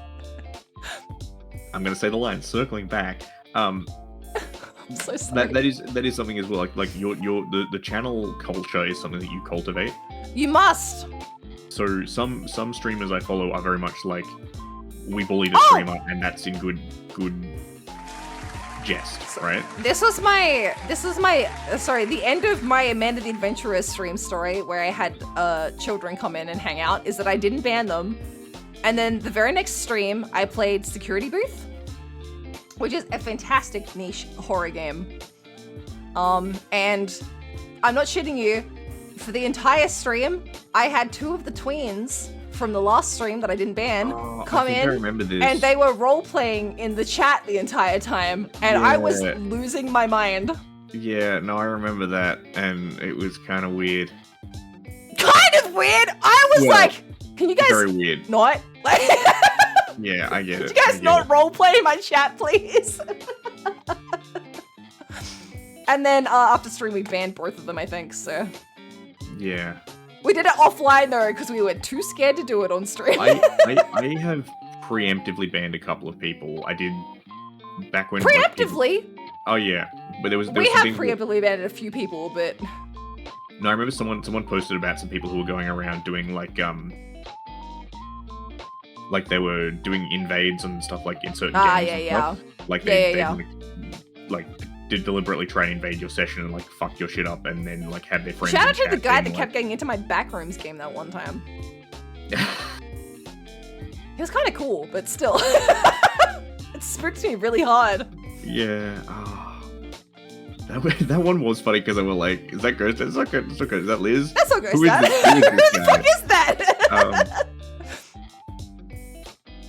I'm gonna say the line, circling back. I'm so sorry. That is something as well. Like the channel culture is something that you cultivate. You must. So some streamers I follow are very much like, we bullied a streamer, and that's in good jest, right? This was the end of my Amanda the Adventurer stream story where I had children come in and hang out, is that I didn't ban them. And then the very next stream, I played Security Booth, which is a fantastic niche horror game. And I'm not shitting you, for the entire stream, I had 2 of the tweens from the last stream that I didn't ban come in, I remember this. and they were role-playing in the chat the entire time, and I was losing my mind. Yeah, no, I remember that, and it was kind of weird. Kind of weird? I was like, can you guys very weird. not? Like, yeah, I get it. Could you guys not roleplay my chat, please? And then after stream, we banned both of them, I think, so. Yeah. We did it offline, though, because we were too scared to do it on stream. I have preemptively banned a couple of people. I did back when... Preemptively? Oh, yeah. But there was we have preemptively banned a few people, but... No, I remember someone posted about some people who were going around doing, like they were doing invades and stuff, like, in certain games. Yeah. Like, they like, did deliberately try and invade your session and, like, fuck your shit up and then, like, have their friends... Shout out to the guy that kept getting into my Backrooms game that one time. He was kind of cool, but still. It spooked me really hard. Yeah. That one was funny because I was like, is that Ghost? It's not good. Is that Liz? That's not Ghost. Who the fuck is that?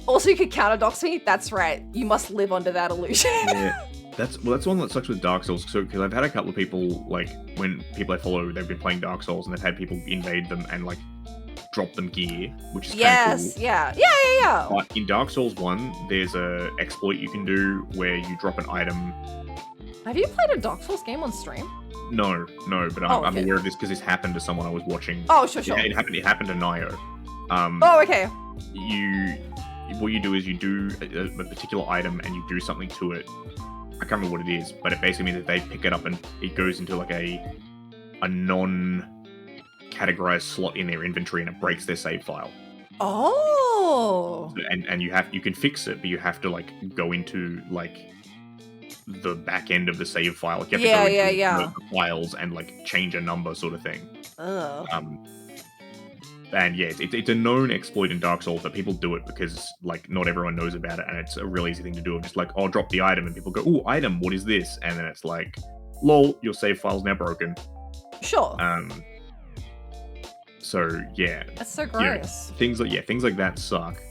Also, you could counterdox me? That's right. You must live under that illusion. Yeah. That's one that sucks with Dark Souls. So, because I've had a couple of people, like, when people I follow, they've been playing Dark Souls and they've had people invade them and, like, drop them gear, which is kind of cool. Yeah. But in Dark Souls 1, there's a exploit you can do where you drop an item. Have you played a Dark Souls game on stream? No, but I'm aware of this because this happened to someone I was watching. Oh, sure. It happened to Nio. Okay. What you do is you do a particular item and you do something to it. I can't remember what it is, but it basically means that they pick it up and it goes into like a non-categorized slot in their inventory and it breaks their save file. Oh. And you can fix it, but you have to like go into like the back end of the save file. Like, you have to go into the files and like change a number sort of thing. Oh. And yeah, it's a known exploit in Dark Souls that people do it because like not everyone knows about it, and it's a real easy thing to do. Of just like, oh, drop the item, and people go, "Ooh, item, what is this?" And then it's like, "Lol, your save file's now broken." Sure. So yeah, that's so gross. Things like that suck.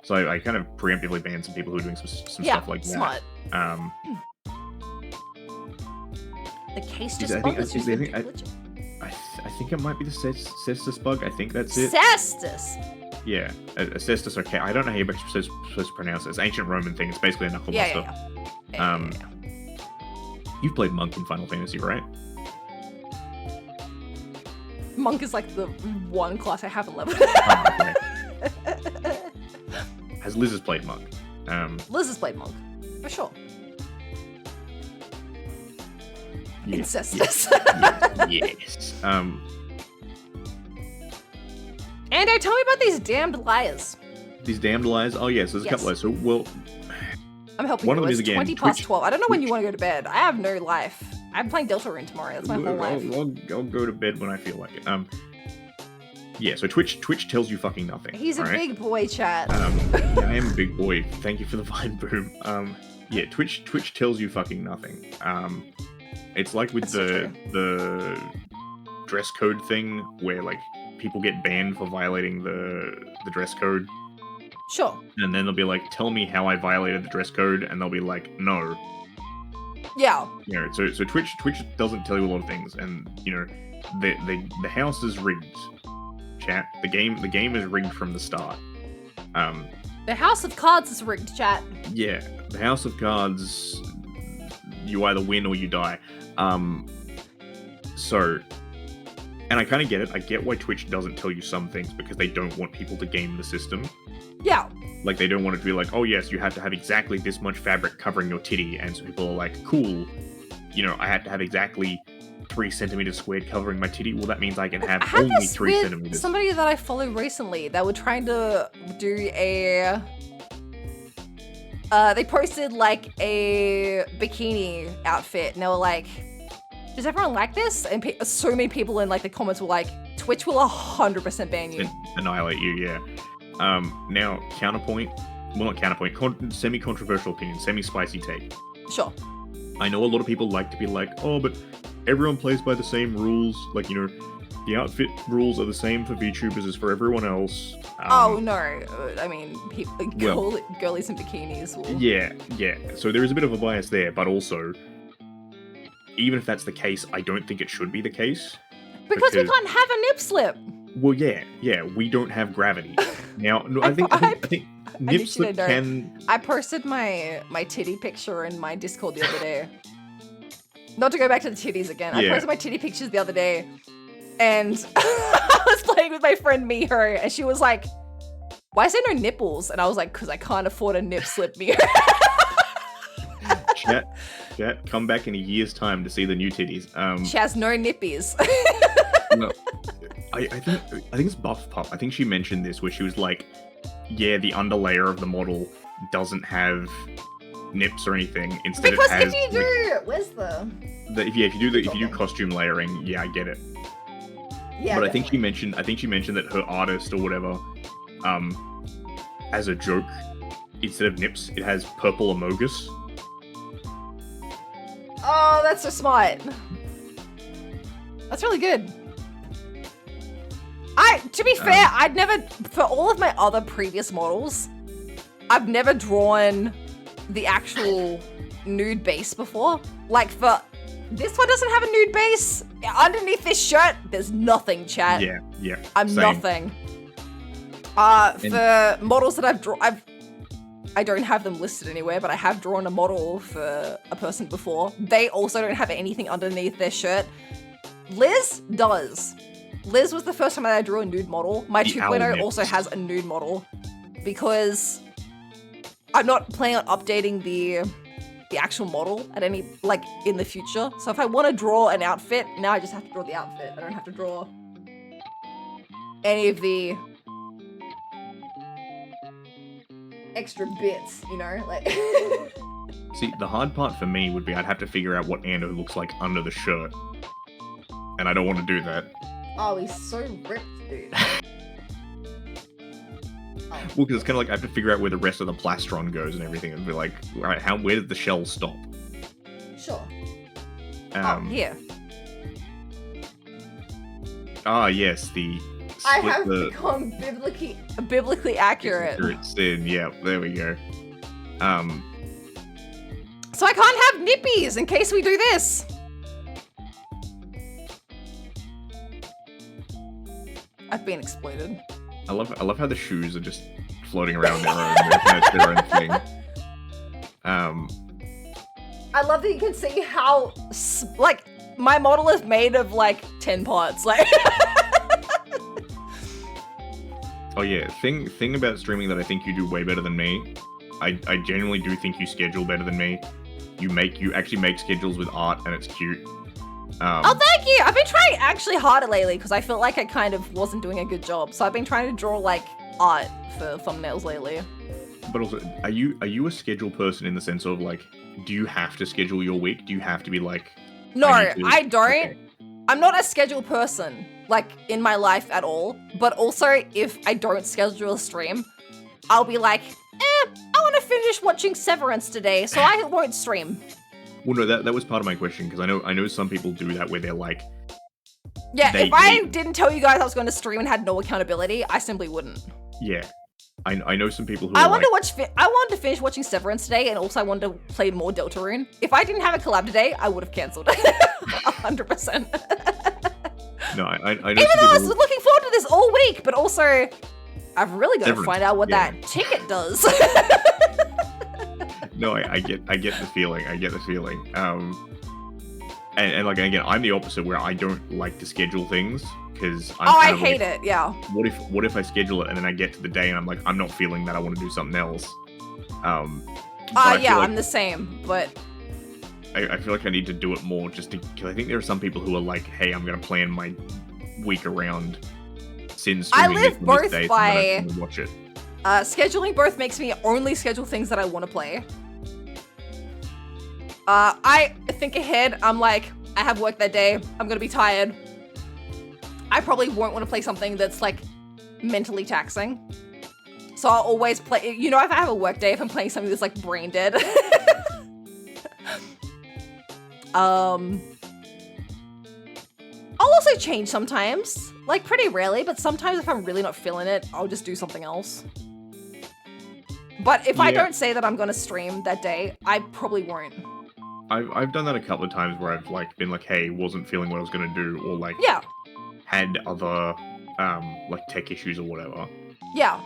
So I kind of preemptively banned some people who are doing some stuff like smart. that. The case just bothers you. I think it might be the Cestus bug. I think that's it. Cestus? Yeah, a Cestus. Okay, I don't know how you're supposed to pronounce it. It's an ancient Roman thing. It's basically a knuckle buster. Yeah. You've played Monk in Final Fantasy, right? Monk is like the one class I haven't leveled. Has Liz has played Monk? Liz has played Monk, for sure. Incestus. Yes. Ando, tell me about these damned liars. These damned liars? Oh, yes, there's a couple of liars. So, well... I'm helping one you. Of them is, again, 20 past 12. I don't know when you want to go to bed. I have no life. I'm playing Deltarune tomorrow. That's my whole life. I'll go to bed when I feel like it. Yeah, so Twitch tells you fucking nothing. He's a big boy, chat. Yeah, I am a big boy. Thank you for the Vine boom. Yeah, Twitch tells you fucking nothing. It's like with the dress code thing where like people get banned for violating the dress code. Sure. And then they'll be like, tell me how I violated the dress code, and they'll be like, no. Yeah. You know, so Twitch doesn't tell you a lot of things, and you know, the house is rigged. Chat. The game is rigged from the start. The House of Cards is rigged, chat. Yeah, the House of Cards, you either win or you die. So, and I kind of get it. I get why Twitch doesn't tell you some things, because they don't want people to game the system. Yeah. Like, they don't want it to be like, oh yes, you have to have exactly this much fabric covering your titty, and so people are like, cool, you know, I had to have exactly 3 centimeters squared covering my titty. Well, that means I can have only 3 centimeters. Somebody that I follow recently, they were trying to do a... they posted like a bikini outfit, and they were like, does everyone like this? And so many people in like the comments were like, Twitch will 100% ban you. Annihilate you, yeah. Now, counterpoint, well, not counterpoint, semi-controversial opinion, semi-spicy take. Sure. I know a lot of people like to be like, oh, but everyone plays by the same rules. Like, the outfit rules are the same for VTubers as for everyone else. Oh no, I mean, girlies in bikinis. Yeah. So there is a bit of a bias there, but also, even if that's the case, I don't think it should be the case. Because we can't have a nip slip. Well, yeah, we don't have gravity. Now, no, I think nip slip can... I posted my titty picture in my Discord the other day. Not to go back to the titties again. I posted my titty pictures the other day, and I was playing with my friend Miho, and she was like, "Why is there no nipples?" And I was like, "Because I can't afford a nip slip, Miho." Chat, come back in a year's time to see the new titties. She has no nippies. No, I think it's Buff Pup. I think she mentioned this where she was like, yeah, the underlayer of the model doesn't have nips or anything. Instead, because it has, if you do, where's if you do costume layering, yeah, I get it. Yeah, but I think she mentioned that her artist or whatever, as a joke, instead of nips, it has purple amogus. Oh, that's so smart. That's really good. To be fair, I'd never, for all of my other previous models, I've never drawn the actual nude base before. Like, for this one doesn't have a nude base. Underneath this shirt, there's nothing, chat. Yeah. I'm same. nothing. For models that I've drawn, I don't have them listed anywhere, but I have drawn a model for a person before. They also don't have anything underneath their shirt. Liz does. Liz was the first time that I drew a nude model. My 2.0 also has a nude model because I'm not planning on updating the actual model at any, like, in the future. So if I want to draw an outfit, now I just have to draw the outfit. I don't have to draw any of the extra bits, like. See, the hard part for me would be I'd have to figure out what Ando looks like under the shirt. And I don't want to do that. Oh, he's so ripped, dude. Well, because it's kind of like I have to figure out where the rest of the plastron goes and everything, and be like, all right, where did the shell stop? Sure. Here. Ah, yes, I have become biblically accurate. Sin, yeah, there we go. So I can't have nippies in case we do this. I've been exploited. I love how the shoes are just floating around their own. It's their own thing. I love that you can see how, like, my model is made of, like, 10 parts. Like. Oh yeah, thing about streaming that I think you do way better than me. I genuinely do think you schedule better than me. You actually make schedules with art, and it's cute. Oh, thank you! I've been trying actually harder lately because I felt like I kind of wasn't doing a good job. So I've been trying to draw, like, art for thumbnails lately. But also, are you a schedule person in the sense of, like, do you have to schedule your week? Do you have to be like... No, I don't. Okay. I'm not a schedule person, like, in my life at all. But also, if I don't schedule a stream, I'll be like, I want to finish watching Severance today, so I won't stream. Well, no, that was part of my question, because I know some people do that where they're like... Yeah, if I didn't tell you guys I was going to stream and had no accountability, I simply wouldn't. Yeah. I know some people who I wanted to finish watching Severance today, and also I wanted to play more Deltarune. If I didn't have a collab today, I would have cancelled. 100%. No, I know. Even though I was looking forward to this all week, but also, I've really got to find out what that ticket does. No, I get the feeling. I get the feeling. And like, again, I'm the opposite, where I don't like to schedule things because I hate it. Yeah. What if I schedule it and then I get to the day and I'm like, I'm not feeling that, I want to do something else. Yeah, I'm the same, but I feel like I need to do it more just because I think there are some people who are like, hey, I'm gonna plan my week around Sin streaming. I live both by watch it. Scheduling both makes me only schedule things that I want to play. I think ahead. I'm like, I have work that day. I'm gonna be tired. I probably won't want to play something that's, like, mentally taxing. So I'll always play, if I have a work day, if I'm playing something that's, like, brain dead. I'll also change sometimes. Like, pretty rarely, but sometimes if I'm really not feeling it, I'll just do something else. But if I don't say that I'm gonna stream that day, I probably won't. I've done that a couple of times where I've like been like, hey, wasn't feeling what I was gonna do, or like had other like tech issues or whatever. Yeah.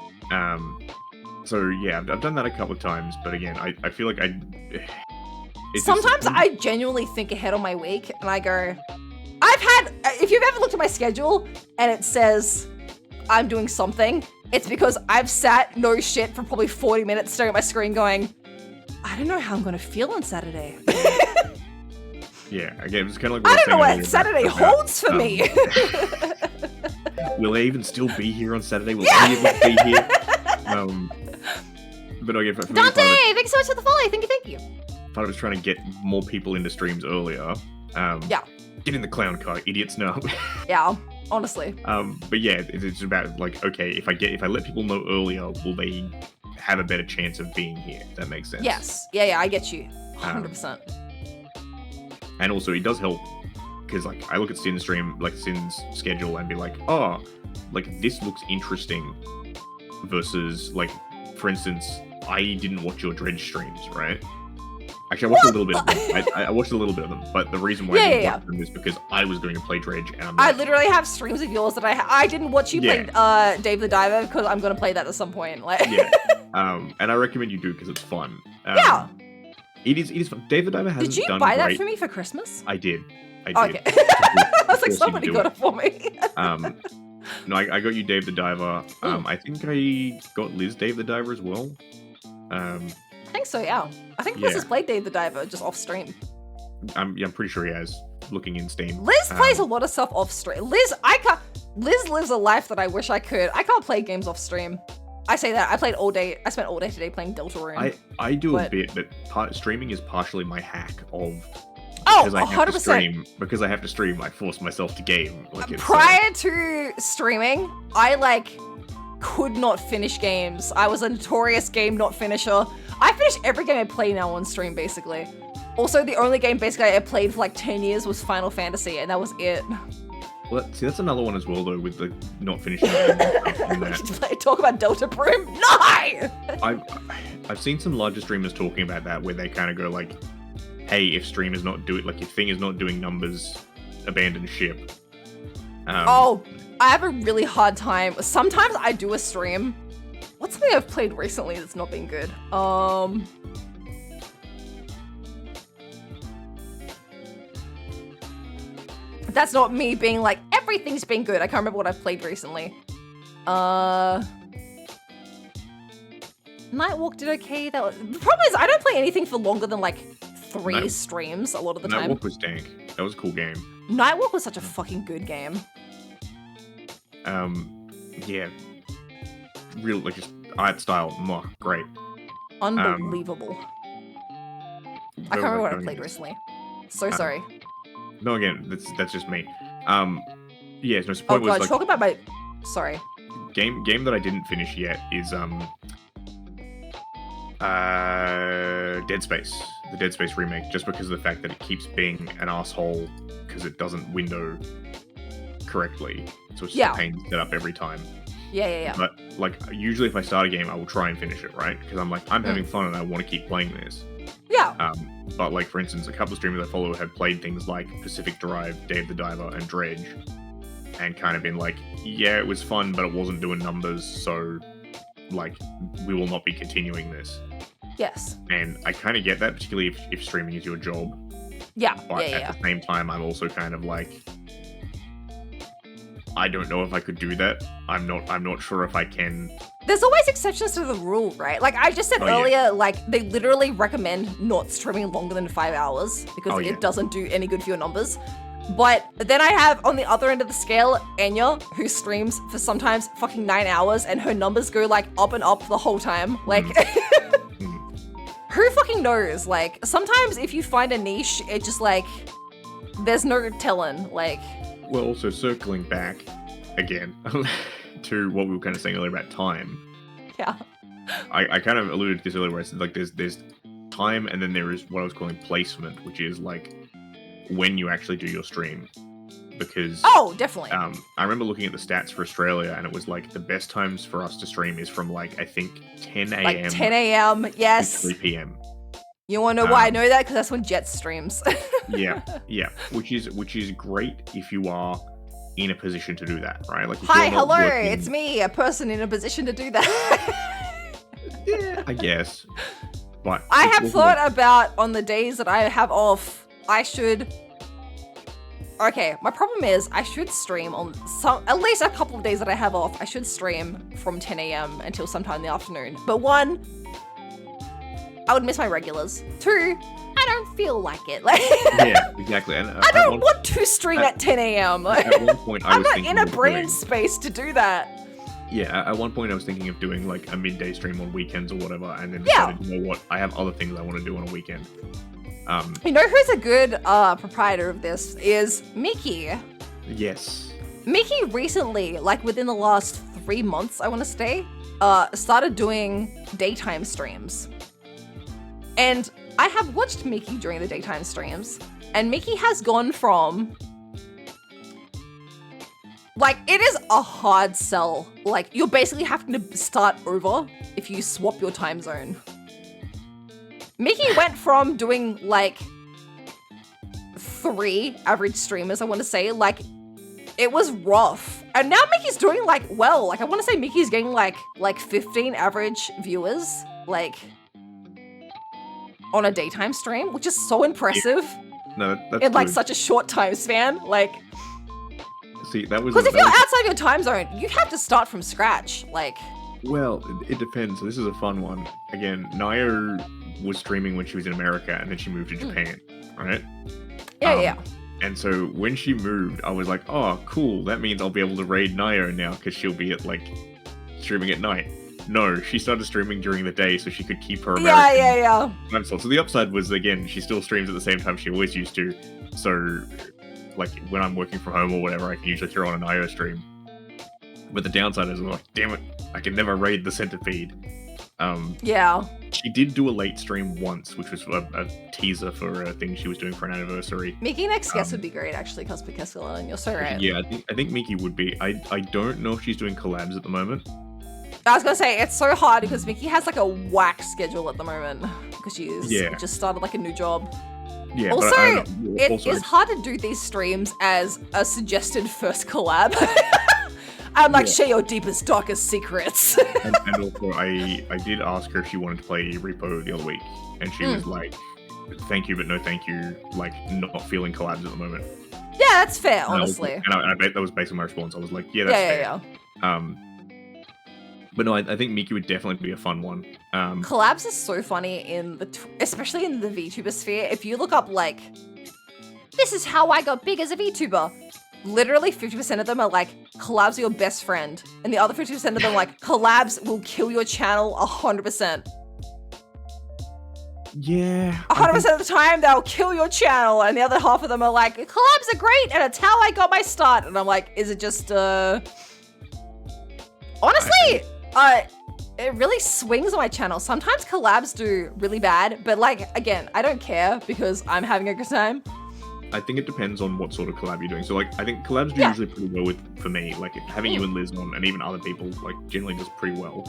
So yeah, I've done that a couple of times, but again, I feel like sometimes I genuinely think ahead on my week, and I go, if you've ever looked at my schedule and it says I'm doing something, it's because I've sat no shit for probably 40 minutes staring at my screen going, I don't know how I'm gonna feel on Saturday. Yeah, again, it's kind of like I don't know what Saturday holds for me. Will I even still be here on Saturday? Will any of us be here? But again, for Dante, thank you so much for the follow. Thank you. Part of it's trying to get more people into streams earlier. Get in the clown car, idiots. No. Yeah, honestly. But yeah, it's about like, okay, if I let people know earlier, will they have a better chance of being here? If that makes sense. Yes. Yeah, I get you. 100%. And also, it does help because like I look at Sin's stream, like Sin's schedule, and be like, oh, like this looks interesting. Versus like, for instance, I didn't watch your Dredge streams, right? Actually, I watched a little bit of them. I watched a little bit of them, but the reason why I didn't watch them is because I was going to play Dredge, and I'm like, I literally have streams of yours that I didn't watch you play Dave the Diver because I'm going to play that at some point. Like, and I recommend you do because it's fun. It is fun. Dave the Diver hasn't done great. Did you buy that for me for Christmas? I did. Okay. I was like, somebody got it for me. No, I got you Dave the Diver. I think I got Liz Dave the Diver as well. I think so, yeah. I think Liz has played Dave the Diver just off stream. I'm pretty sure he has, looking in Steam. Liz plays a lot of stuff off stream. Liz lives a life that I wish I could. I can't play games off stream. I say that. I spent all day today playing Deltarune. I do a bit, but streaming is partially my hack of... Because I have 100%. Because I have to stream, I force myself to game. Like prior to streaming, I could not finish games. I was a notorious game not finisher. I finish every game I play now on stream, basically. Also, the only game basically I played for like 10 years was Final Fantasy, and that was it. Well, see, that's another one as well, though, with the not finishing games. Talk about Deltarune? No! I've seen some larger streamers talking about that, where they kind of go like, hey, if stream is not doing, like, if thing is not doing numbers, abandon ship. I have a really hard time. Sometimes I do a stream. What's something I've played recently that's not been good? That's not me being like, everything's been good. I can't remember what I've played recently. Nightwalk did okay. The problem is I don't play anything for longer than like 3 streams a lot of the time. Nightwalk was dank. That was a cool game. Nightwalk was such a fucking good game. Yeah. Real, like, just art style, great. Unbelievable. I can't remember what I played recently. So sorry. No, again, that's just me. Yeah, no, oh god, like, talk about my... Sorry. Game that I didn't finish yet is, Dead Space. The Dead Space remake, just because of the fact that it keeps being an asshole because it doesn't window correctly. So it's just a pain to set up every time. Yeah. But, like, usually if I start a game, I will try and finish it, right? Because I'm like, I'm having fun and I want to keep playing this. Yeah. But, like, for instance, a couple of streamers I follow have played things like Pacific Drive, Dave the Diver, and Dredge. And kind of been like, yeah, it was fun, but it wasn't doing numbers, so, like, we will not be continuing this. Yes. And I kind of get that, particularly if streaming is your job. Yeah. But at the same time, I'm also kind of like, I don't know if I could do that. I'm not sure if I can. There's always exceptions to the rule, right? Like I just said earlier, like they literally recommend not streaming longer than 5 hours because it doesn't do any good for your numbers. But then I have on the other end of the scale, Enya, who streams for sometimes fucking 9 hours and her numbers go like up and up the whole time. Like, who fucking knows? Like, sometimes if you find a niche, it just like, there's no telling. Like, well, also circling back again to what we were kind of saying earlier about time. Yeah. I kind of alluded to this earlier where I said like there's time and then there is what I was calling placement, which is like when you actually do your stream. because Oh, definitely. I remember looking at the stats for Australia, and it was like the best times for us to stream is from like I think 10 a.m. Like 10 a.m. to Yes. 3 p.m. You want to know why I know that? Because that's when Jet streams. Yeah, which is great if you are in a position to do that, right? Like, if Hi, you're not hello, working- it's me, a person in a position to do that. Yeah, I guess. But I it's have also thought like- about on the days that I have off, I should. Okay, my problem is I should stream on at least a couple of days that I have off. I should stream from 10 a.m. until sometime in the afternoon. But one, I would miss my regulars. Two, I don't feel like it. Like, yeah, exactly. And I don't want to stream at 10 a.m. At one point, I I'm was not thinking in a of brain doing- space to do that. Yeah, at one point I was thinking of doing like a midday stream on weekends or whatever, and then Yeah. decided, you know what, I have other things I want to do on a weekend. You know who's a good proprietor of this is Mickey. Yes. Mickey recently, like within the last 3 months, I want to say, started doing daytime streams. And I have watched Mickey during the daytime streams, and Mickey has gone from, like, it is a hard sell. Like, you're basically having to start over if you swap your time zone. Mickey went from doing, like, 3 average streamers, I want to say, like, it was rough. And now Mickey's doing, like, well. Like, I want to say Mickey's getting, like 15 average viewers, like, on a daytime stream, which is so impressive No, that's in, like, good. such a short time span. Like, See, that was because if that you're was- outside your time zone, you have to start from scratch. Like, Well, it depends. This is a fun one. Again, Naya was streaming when she was in America, and then she moved to Japan, right? yeah, Um, yeah. And so when she moved, I was like, oh, cool. That means I'll be able to raid Naya now because she'll be at like streaming at night. No, she started streaming during the day so she could keep her American Yeah. time slot. So the upside was, again, she still streams at the same time she always used to. So, like, when I'm working from home or whatever, I can usually throw on an IO stream. But the downside is, like, damn it, I can never raid the centipede. Yeah. She did do a late stream once, which was a teaser for a thing she was doing for an anniversary. Mickey next guest would be great, actually, Cosmic Escalon, and you're so right. Yeah, I think Miki would be. I don't know if she's doing collabs at the moment. I was gonna say, it's so hard because Mickey has like a whack schedule at the moment because she's just started like a new job. Yeah, Also, but I don't know. It Also, is hard to do these streams as a suggested first collab. I'm like, share your deepest, darkest secrets. and also, I did ask her if she wanted to play Repo the other week, and she was like, "Thank you, but no thank you." Like, not feeling collabs at the moment. Yeah, that's fair, And I was honestly. like- and I bet that was basically my response. I was like, "Yeah, that's Yeah. fair." But no, I think Miki would definitely be a fun one. Collabs is so funny in especially in the VTuber sphere. If you look up like, this is how I got big as a VTuber. Literally 50% of them are like, collabs are your best friend. And the other 50% of them are like, collabs will kill your channel 100%. Yeah, 100% of the time, they'll kill your channel. And the other half of them are like, collabs are great and it's how I got my start. And I'm like, is it just, honestly, it really swings on my channel. Sometimes collabs do really bad, but like, again, I don't care because I'm having a good time. I think it depends on what sort of collab you're doing. So, like, I think collabs do usually pretty well for me. Like, having you and Liz on, and even other people, like, generally does pretty well.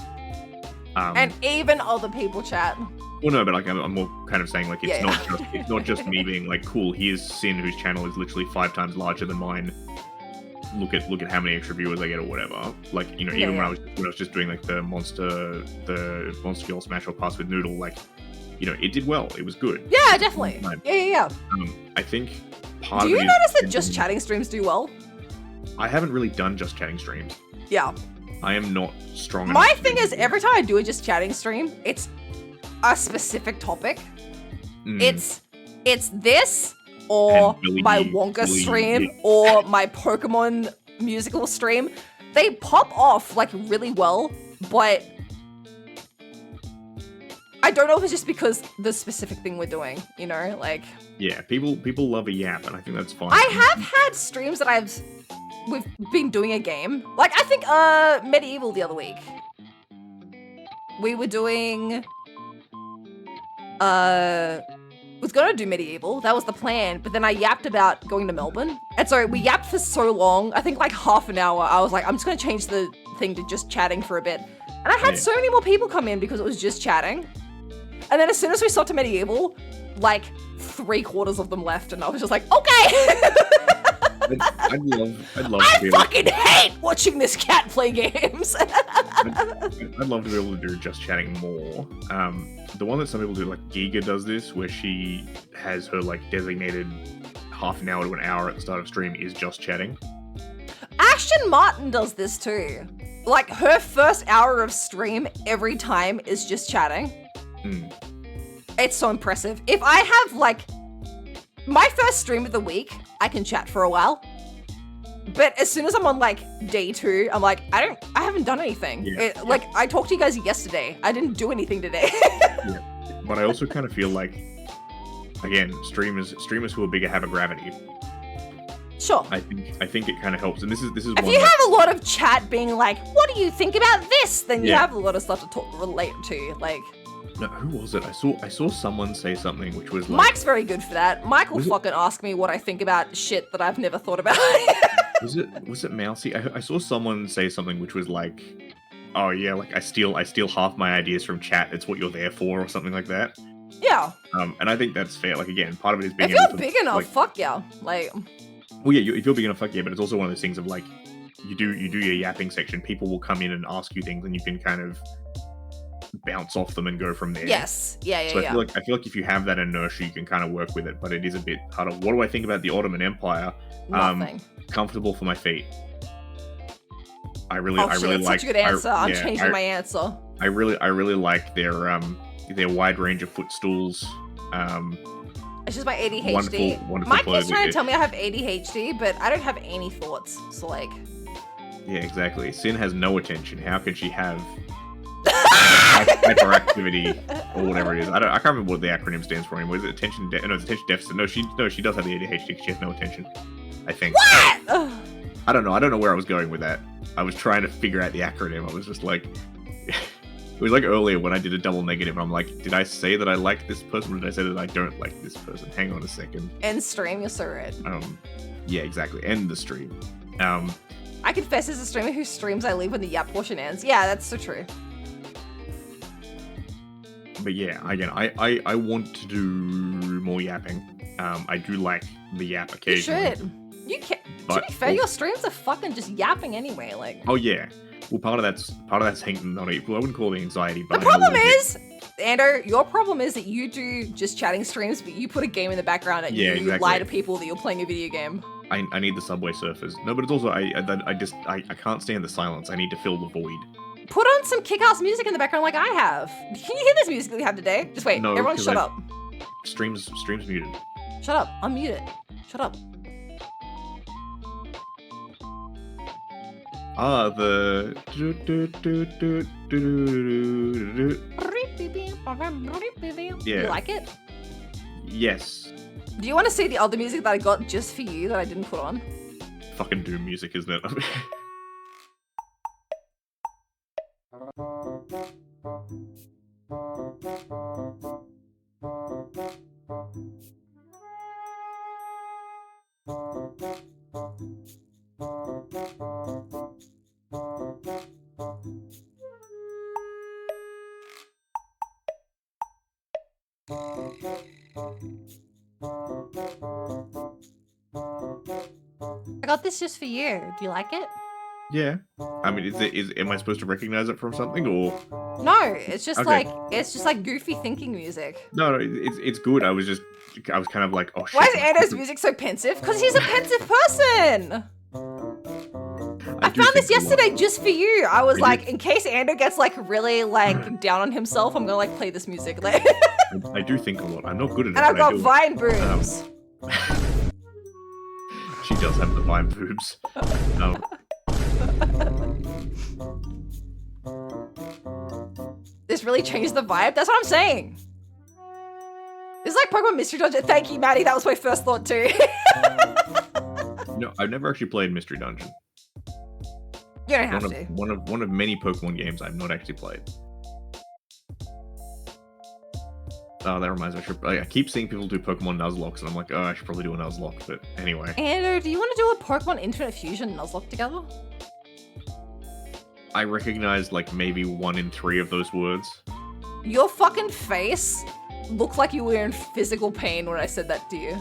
And even other people chat. Well, no, but like, I'm more kind of saying, like, it's not just me being like, cool, here's Sin, whose channel is literally 5 times larger than mine. Look at how many extra viewers I get or whatever. Like, you know, even when I was just doing like the Monster Girl Smash or Pass with Noodle, like, you know, it did well. It was good. Yeah, definitely. Yeah. I think part Do of you it notice is- that just chatting streams do well? I haven't really done just chatting streams. Yeah. I am not strong enough. My to thing do is, that. every time I do a just chatting stream, it's a specific topic. It's this, or And Billy my Dee, Wonka Billy stream, Dee. or my Pokemon musical stream. They pop off like really well, but I don't know if it's just because the specific thing we're doing, you know, like. Yeah, people love a yap, and I think that's fine. I have had streams that we've been doing a game. Like, I think Medieval the other week. We were doing was gonna do medieval. That was the plan. But then I yapped about going to Melbourne. And so we yapped for so long. I think like half an hour. I was like, I'm just gonna change the thing to just chatting for a bit. And I had so many more people come in because it was just chatting. And then as soon as we stopped to medieval, like 3/4 of them left, and I was just like, okay. I'd love I to be able fucking hate watching this cat play games. I'd love to be able to do just chatting more. The one that some people do, like Giga does this, where she has her like designated half an hour to an hour at the start of stream is just chatting. Ashton Martin does this too. Like her first hour of stream every time is just chatting. It's so impressive. If I have like my first stream of the week, I can chat for a while. But as soon as I'm on like day 2, I'm like, I haven't done anything. Like I talked to you guys yesterday. I didn't do anything today. But I also kind of feel like, again, streamers who are bigger have a gravity. Sure. I think it kind of helps, and this is. If you have a lot of chat being like, "What do you think about this?" Then you have a lot of stuff to relate to. Like, no, who was it? I saw someone say something which was like, Mike's very good for that. Mike will fucking ask me what I think about shit that I've never thought about. was it Mousy? I saw someone say something which was like, "Oh yeah, like I steal half my ideas from chat. It's what you're there for," or something like that. Yeah. And I think that's fair. Like again, part of it is being if you're big enough, like, fuck yeah. Like. Well, yeah, if you're big enough, fuck yeah, but it's also one of those things of like, you do your yapping section, people will come in and ask you things, and you can kind of bounce off them and go from there. Yes, yeah. So I feel like if you have that inertia, you can kind of work with it, but it is a bit harder. What do I think about the Ottoman Empire? Nothing. Comfortable for my feet. I really like. Such a good answer. I'm changing my answer. I really like their wide range of footstools. It's just my ADHD. Wonderful Mike keeps trying to tell me I have ADHD, but I don't have any thoughts. So like. Yeah, exactly. Sin has no attention. How can she have hyperactivity or whatever it is? I can't remember what the acronym stands for anymore. Is it attention? No, it's attention deficit. No, she does have the ADHD because she has no attention. I think. What? I don't know. I don't know where I was going with that. I was trying to figure out the acronym. I was just like. It was like earlier when I did a double negative. I'm like, did I say that I like this person, or did I say that I don't like this person? Hang on a second. End stream, you're so right. Yeah, exactly. End the stream. I confess, as a streamer who streams, I leave when the yap portion ends. Yeah, that's so true. But yeah, again, I want to do more yapping. I do like the yap occasionally. You should. You can. To be fair, your streams are fucking just yapping anyway. Like. Oh yeah. Well, part of that's not equal. I wouldn't call it anxiety, but the problem is, Ando, your problem is that you do just chatting streams, but you put a game in the background and you lie to people that you're playing a video game. I need the Subway Surfers. No, but it's also I can't stand the silence. I need to fill the void. Put on some kick-ass music in the background like I have. Can you hear this music that we have today? Just wait. No, everyone shut up. Stream's muted. Shut up. Unmute it. Shut up. The Yeah. You like it? Yes. Do you want to see the other music that I got just for you that I didn't put on? Fucking Doom music, isn't it? I got this just for you. Do you like it? Yeah. I mean, am I supposed to recognize it from something, or? No, it's just like goofy thinking music. No, it's good. I was kind of like, oh shit. Why is Ando's music so pensive? Because he's a pensive person. I found this yesterday just for you. I was like, in case Ando gets like really like down on himself, I'm gonna like play this music. Like. I do think a lot. I'm not good at it. And I've got vine boobs. She does have the vine boobs. This really changed the vibe. That's what I'm saying. It's like Pokemon Mystery Dungeon. Thank you, Maddie. That was my first thought too. No, I've never actually played Mystery Dungeon. You don't have to. One of many Pokemon games I've not actually played. Oh, that reminds me. I keep seeing people do Pokemon Nuzlocke, and I'm like, oh, I should probably do a Nuzlocke. But anyway. Andrew, do you want to do a Pokemon Infinite Fusion Nuzlocke together? I recognize like maybe 1 in 3 of those words. Your fucking face looked like you were in physical pain when I said that to you.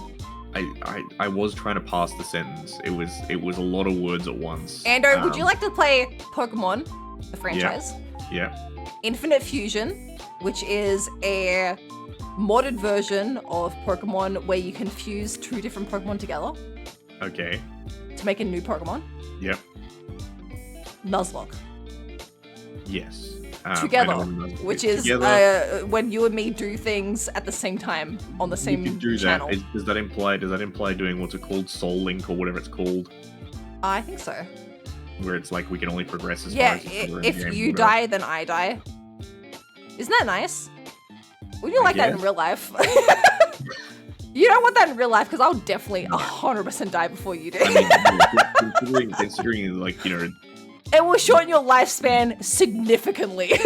I was trying to pass the sentence. It was a lot of words at once. Andrew, would you like to play Pokemon, the franchise? Yeah. Infinite Fusion, which is a modded version of Pokemon where you can fuse 2 different Pokemon together. Okay. To make a new Pokemon. Yep. Nuzlocke. Yes. Together, which is when you and me do things at the same time on the same channel. Does that imply doing what's it called, Soul Link or whatever it's called? I think so. Where it's like we can only progress as far as if you die, then I die. Isn't that nice? Wouldn't you like that in real life? You don't want that in real life because I'll definitely 100% die before you do. I mean, considering like, you know, it will shorten your lifespan significantly. I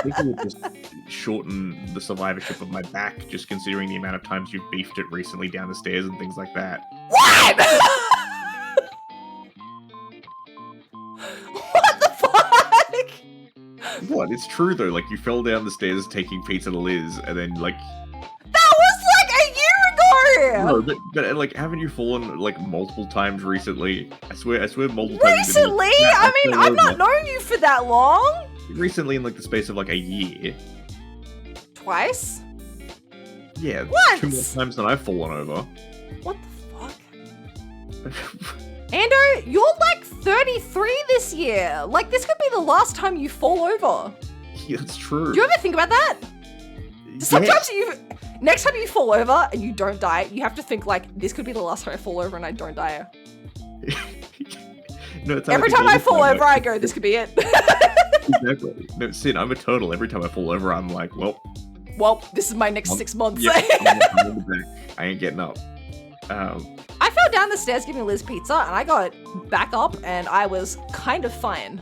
think it would just shorten the survivorship of my back, just considering the amount of times you've beefed it recently down the stairs and things like that. What? What the fuck? What? It's true though. Like you fell down the stairs taking pizza to Liz, and then like. That was like a year ago. No, but like, haven't you fallen like multiple times recently? I swear, multiple times. Recently? I mean, I've not known you for that long. Recently, in like the space of like a year. Twice? Yeah, once. 2 more times than I've fallen over. What the fuck? Andrew, you're like 33 this year. Like, this could be the last time you fall over. Yeah, that's true. Do you ever think about that? Sometimes next time you fall over and you don't die, you have to think like, this could be the last time I fall over and I don't die. No, every time I fall over, I go, this could be it. Exactly. No, Sin, I'm a turtle. Every time I fall over, I'm like, well, this is my next 6 months. Yeah, I'm in the back. I ain't getting up. I fell down the stairs giving Liz pizza, and I got back up, and I was kind of fine.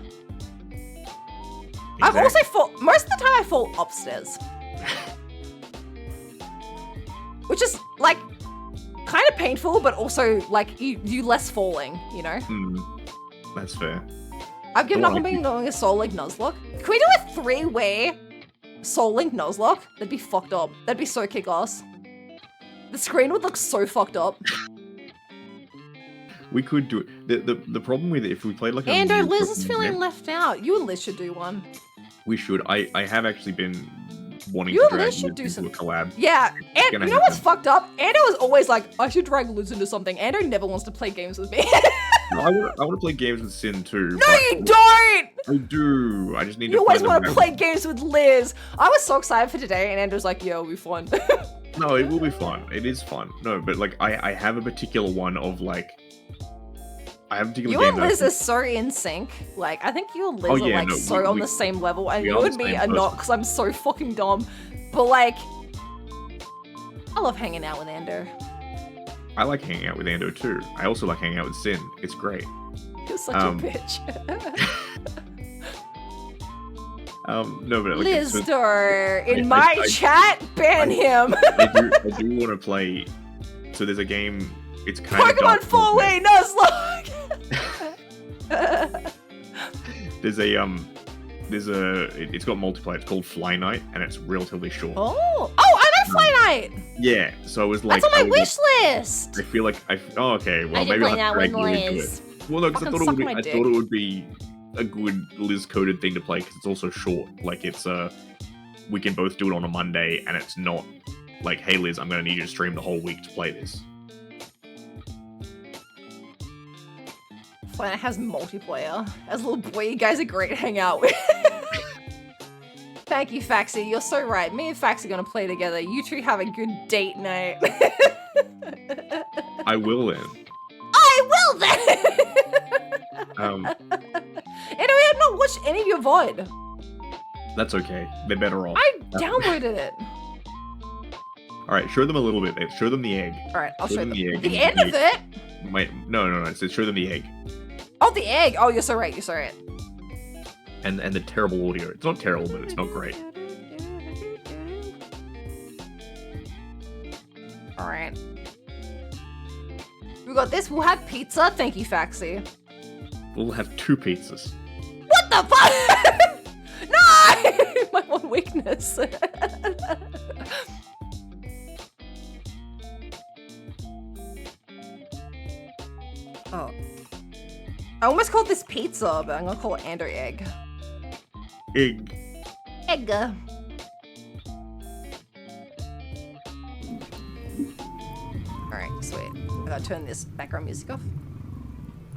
I've also most of the time I fall upstairs. Which is, like, kind of painful, but also, like, you less falling, you know? That's fair. I've given up on doing a Soul Link Nuzlocke. Can we do a 3-way Soul Link Nuzlocke? That'd be fucked up. That'd be so kick-ass. The screen would look so fucked up. We could do it. The problem with it, if we played like a... Andrew, Liz is feeling left out. You and Liz should do one. We should. I have actually been wanting you to drag Liz Liz into a collab. Yeah, and you know what's fucked up? Andrew is always like, I should drag Liz into something. Andrew never wants to play games with me. No, I want to play games with Sin too. No, you don't! I do. I just need to. You always want to play games with Liz. I was so excited for today, and Andrew's like, yeah, it'll be fun. No, it will be fun. It is fun. No, but like, I have a particular one of like, I have a particular game. You and Liz are so in sync. Like, I think you and Liz are like on the same level, and you and me are not, because I'm so fucking dumb. But like, I love hanging out with Andrew. I like hanging out with Ando too. I also like hanging out with Sin. It's great. You're such a bitch. No, but like, Lizdor, in my chat, ban him. I do want to play. So there's a game. It's kind of Pokemon 4-Way Nuzlocke. It's got multiplayer. It's called Fly Night, and it's relatively short. Oh, I know Fly Night. Yeah, so I was like, that's on my wish list. I feel like okay, well maybe I'll have to drag you into it. Well, no, because I thought it would be a good Liz coded thing to play because it's also short. Like it's we can both do it on a Monday, and it's not like, hey Liz, I'm gonna need you to stream the whole week to play this. When it has multiplayer. As a little boy, you guys are great to hang out with. Thank you, Faxi. You're so right. Me and Faxi are gonna play together. You two have a good date night. I will then. I will then! Anyway, I've not watched any of your VOD. That's okay. They're better off. I downloaded it. Alright, show them a little bit. Show them the egg. Alright, I'll show them the egg. The end of it? No. It says show them the egg. Oh, the egg. Oh, you're so right. You're so right. And the terrible audio. It's not terrible, but it's not great. We got this. We'll have pizza. Thank you, Faxi. We'll have 2 pizzas. What the fuck? No! My one weakness. Oh. I almost called this pizza, but I'm gonna call it and or egg. Egg. Egg. Alright, sweet. I gotta turn this background music off.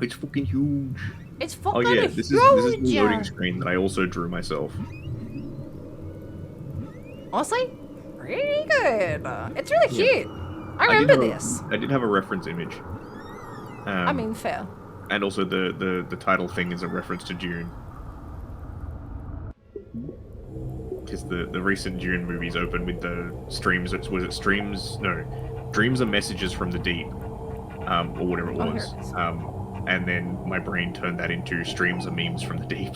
It's fucking huge. It's fucking Oh yeah, huge. this is the loading screen that I also drew myself. Honestly, pretty good. It's really cute. I remember this. I did have a reference image. I mean, fair. And also the title thing is a reference to Dune. Because the recent Dune movies open with the streams. Was it streams? No, dreams are messages from the deep, or whatever it was. And then my brain turned that into streams are memes from the deep.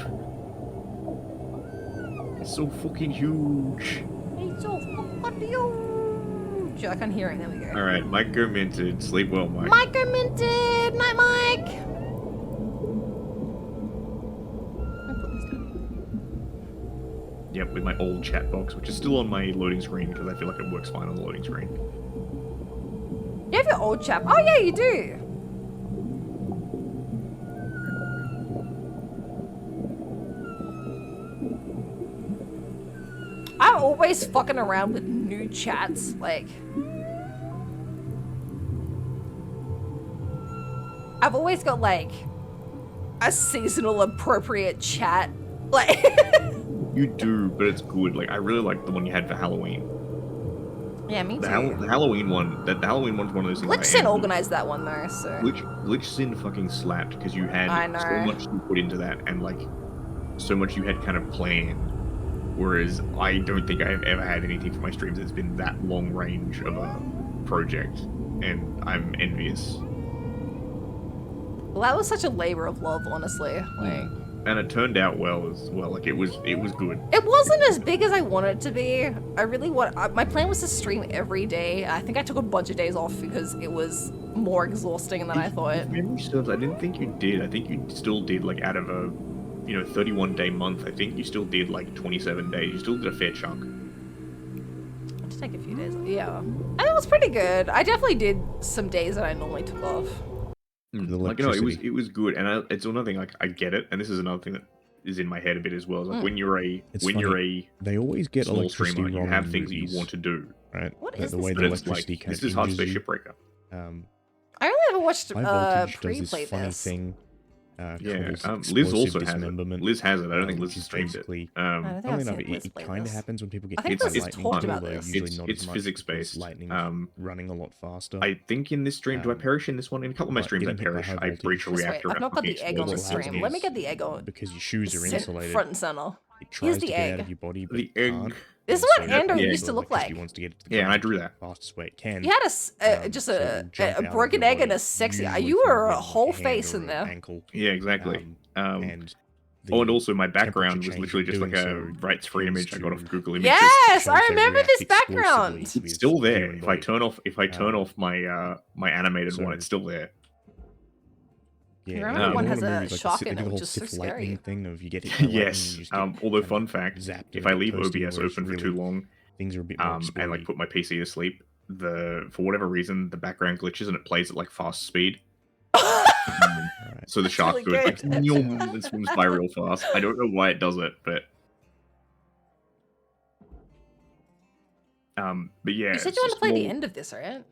It's so fucking huge. It's so fucking huge. I can't hear it. There we go. All right, Mike go minted. Sleep well, Mike. Mike go minted. Night, Mike. Yep, with my old chat box, which is still on my loading screen because I feel like it works fine on the loading screen. You have your old chap. Oh yeah, you do. I'm always fucking around with new chats, like. I've always got like a seasonal appropriate chat, like. You do, but it's good. Like I really like the one you had for Halloween. Yeah, me too. The Halloween one. The Halloween one's one of those things. Glitchsin organized that one though, so. Glitchsin fucking slapped because you had so much you put into that and like so much you had kind of planned. Whereas I don't think I've ever had anything for my streams that's been that long range of a project, and I'm envious. Well, that was such a labor of love, honestly. Like. And it turned out well as well. Like it was good. It wasn't as big as I wanted it to be. I really my plan was to stream every day. I think I took a bunch of days off because it was more exhausting than I thought. If memory serves, I didn't think you did. I think you still did like out of a 31-day month. I think you still did like 27 days. You still did a fair chunk. I had to take a few days. Yeah, and it was pretty good. I definitely did some days that I normally took off. Like it was good, and it's another thing. Like I get it, and this is another thing that is in my head a bit as well. Is like when you're a they always get small electricity streamer, you wrong have in things movies, that you want to do. Right? What the is way this? the electricity Like, kind this of is Hard injures Space you. Shipbreaker. I only ever watched High voltage does pre-play this funny this. thing. Yeah, called Liz explosive also has it. dismemberment, Liz has it. I don't think which Liz has is streamed it. basically- I don't think I've Funnily seen enough, Liz it play kind of this. happens when people get I think hit by Liz has lightning. talked too, about though this. usually not It's as much physics-based. because lightning running a lot faster. I think in this stream, do I perish in this one? In a couple of my But streams, I getting hit by perish. high I breach a voltage- Just wait, reactor. I've not got and the egg on the explosive stream. Let me get the egg on. because your shoes are insulated. Front and center. It tries to the get out egg. of your body, but The it egg. can't. This is And what Andor yeah, used to look electricity like. wants to get it to the Yeah, and I ground drew the that. fastest way it can. You had just so it'll jump a out broken of your egg and a body, sexy. usually You from were a like whole hand face or in an there. Yeah, ankle. exactly. And And also my background was temperature literally just like change a doing so rights-free tends image I got to- off Google Images. Yes, I shows they remember react this explosively background. with It's still there. human If I body. turn off my my animated one, so- it's still there. Yeah, remember in one all has the a movies, shark they in do it, the which whole is so Sith lightning scary. thing of you get hit by lightning, Yes. you just get Although kind fun of fact, zapped if and I get leave toasty, OBS whereas open for really too long, things are a bit more and like explodey. put my PC to sleep, for whatever reason the background glitches and it plays at like fast speed. Alright. So the That's shark really goes like good. "Nyom," and swims by real fast. I don't know why it does it, but yeah. You said it's you want to just play the more- end of this, right?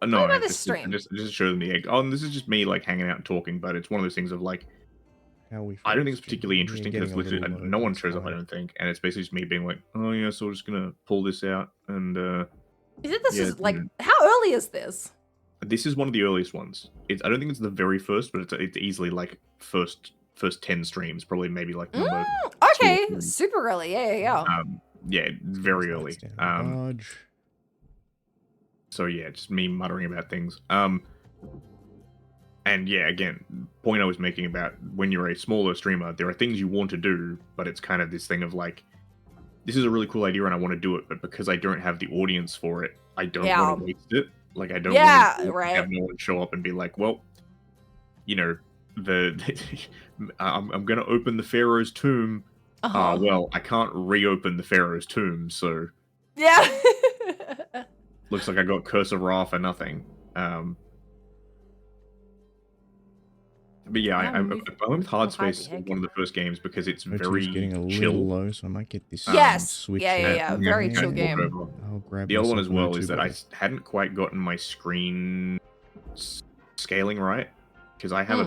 No, What about I this just, stream? just show them the egg. Oh, and this is just me like hanging out and talking, but it's one of those things of like How we I don't think it's focused, particularly yeah, interesting because getting a literally little low, no one that's shows up. I fine. don't think, and it's basically just me being like, oh yeah, so we're just gonna pull this out, and You said this Yeah, is like mm. how early is this? this is one of the earliest ones. I don't think it's the very first, but it's easily like first 10 streams, probably maybe like number. Okay, Two. super early. Yeah. Yeah, very Just early. lights down the barge. So yeah, just me muttering about things. And yeah, again, point I was making about when you're a smaller streamer, there are things you want to do, but it's kind of this thing of like, this is a really cool idea and I want to do it, but because I don't have the audience for it, I don't Yeah. want to waste it. Like I don't Yeah, want to right. have no one show up and be like, well, you know, I'm gonna open the Pharaoh's tomb. Well, I can't reopen the Pharaoh's tomb, so Yeah. looks like I got Curse of Ra for nothing. But yeah, I went with Hard Space one of the first games because it's O2's very getting a chill. little low, so I might get this Yes. Switch Yeah. out. Very chill and game. whatever. I'll grab The other one myself as an well O2 is that I bottle. hadn't quite gotten my screen scaling right because I have a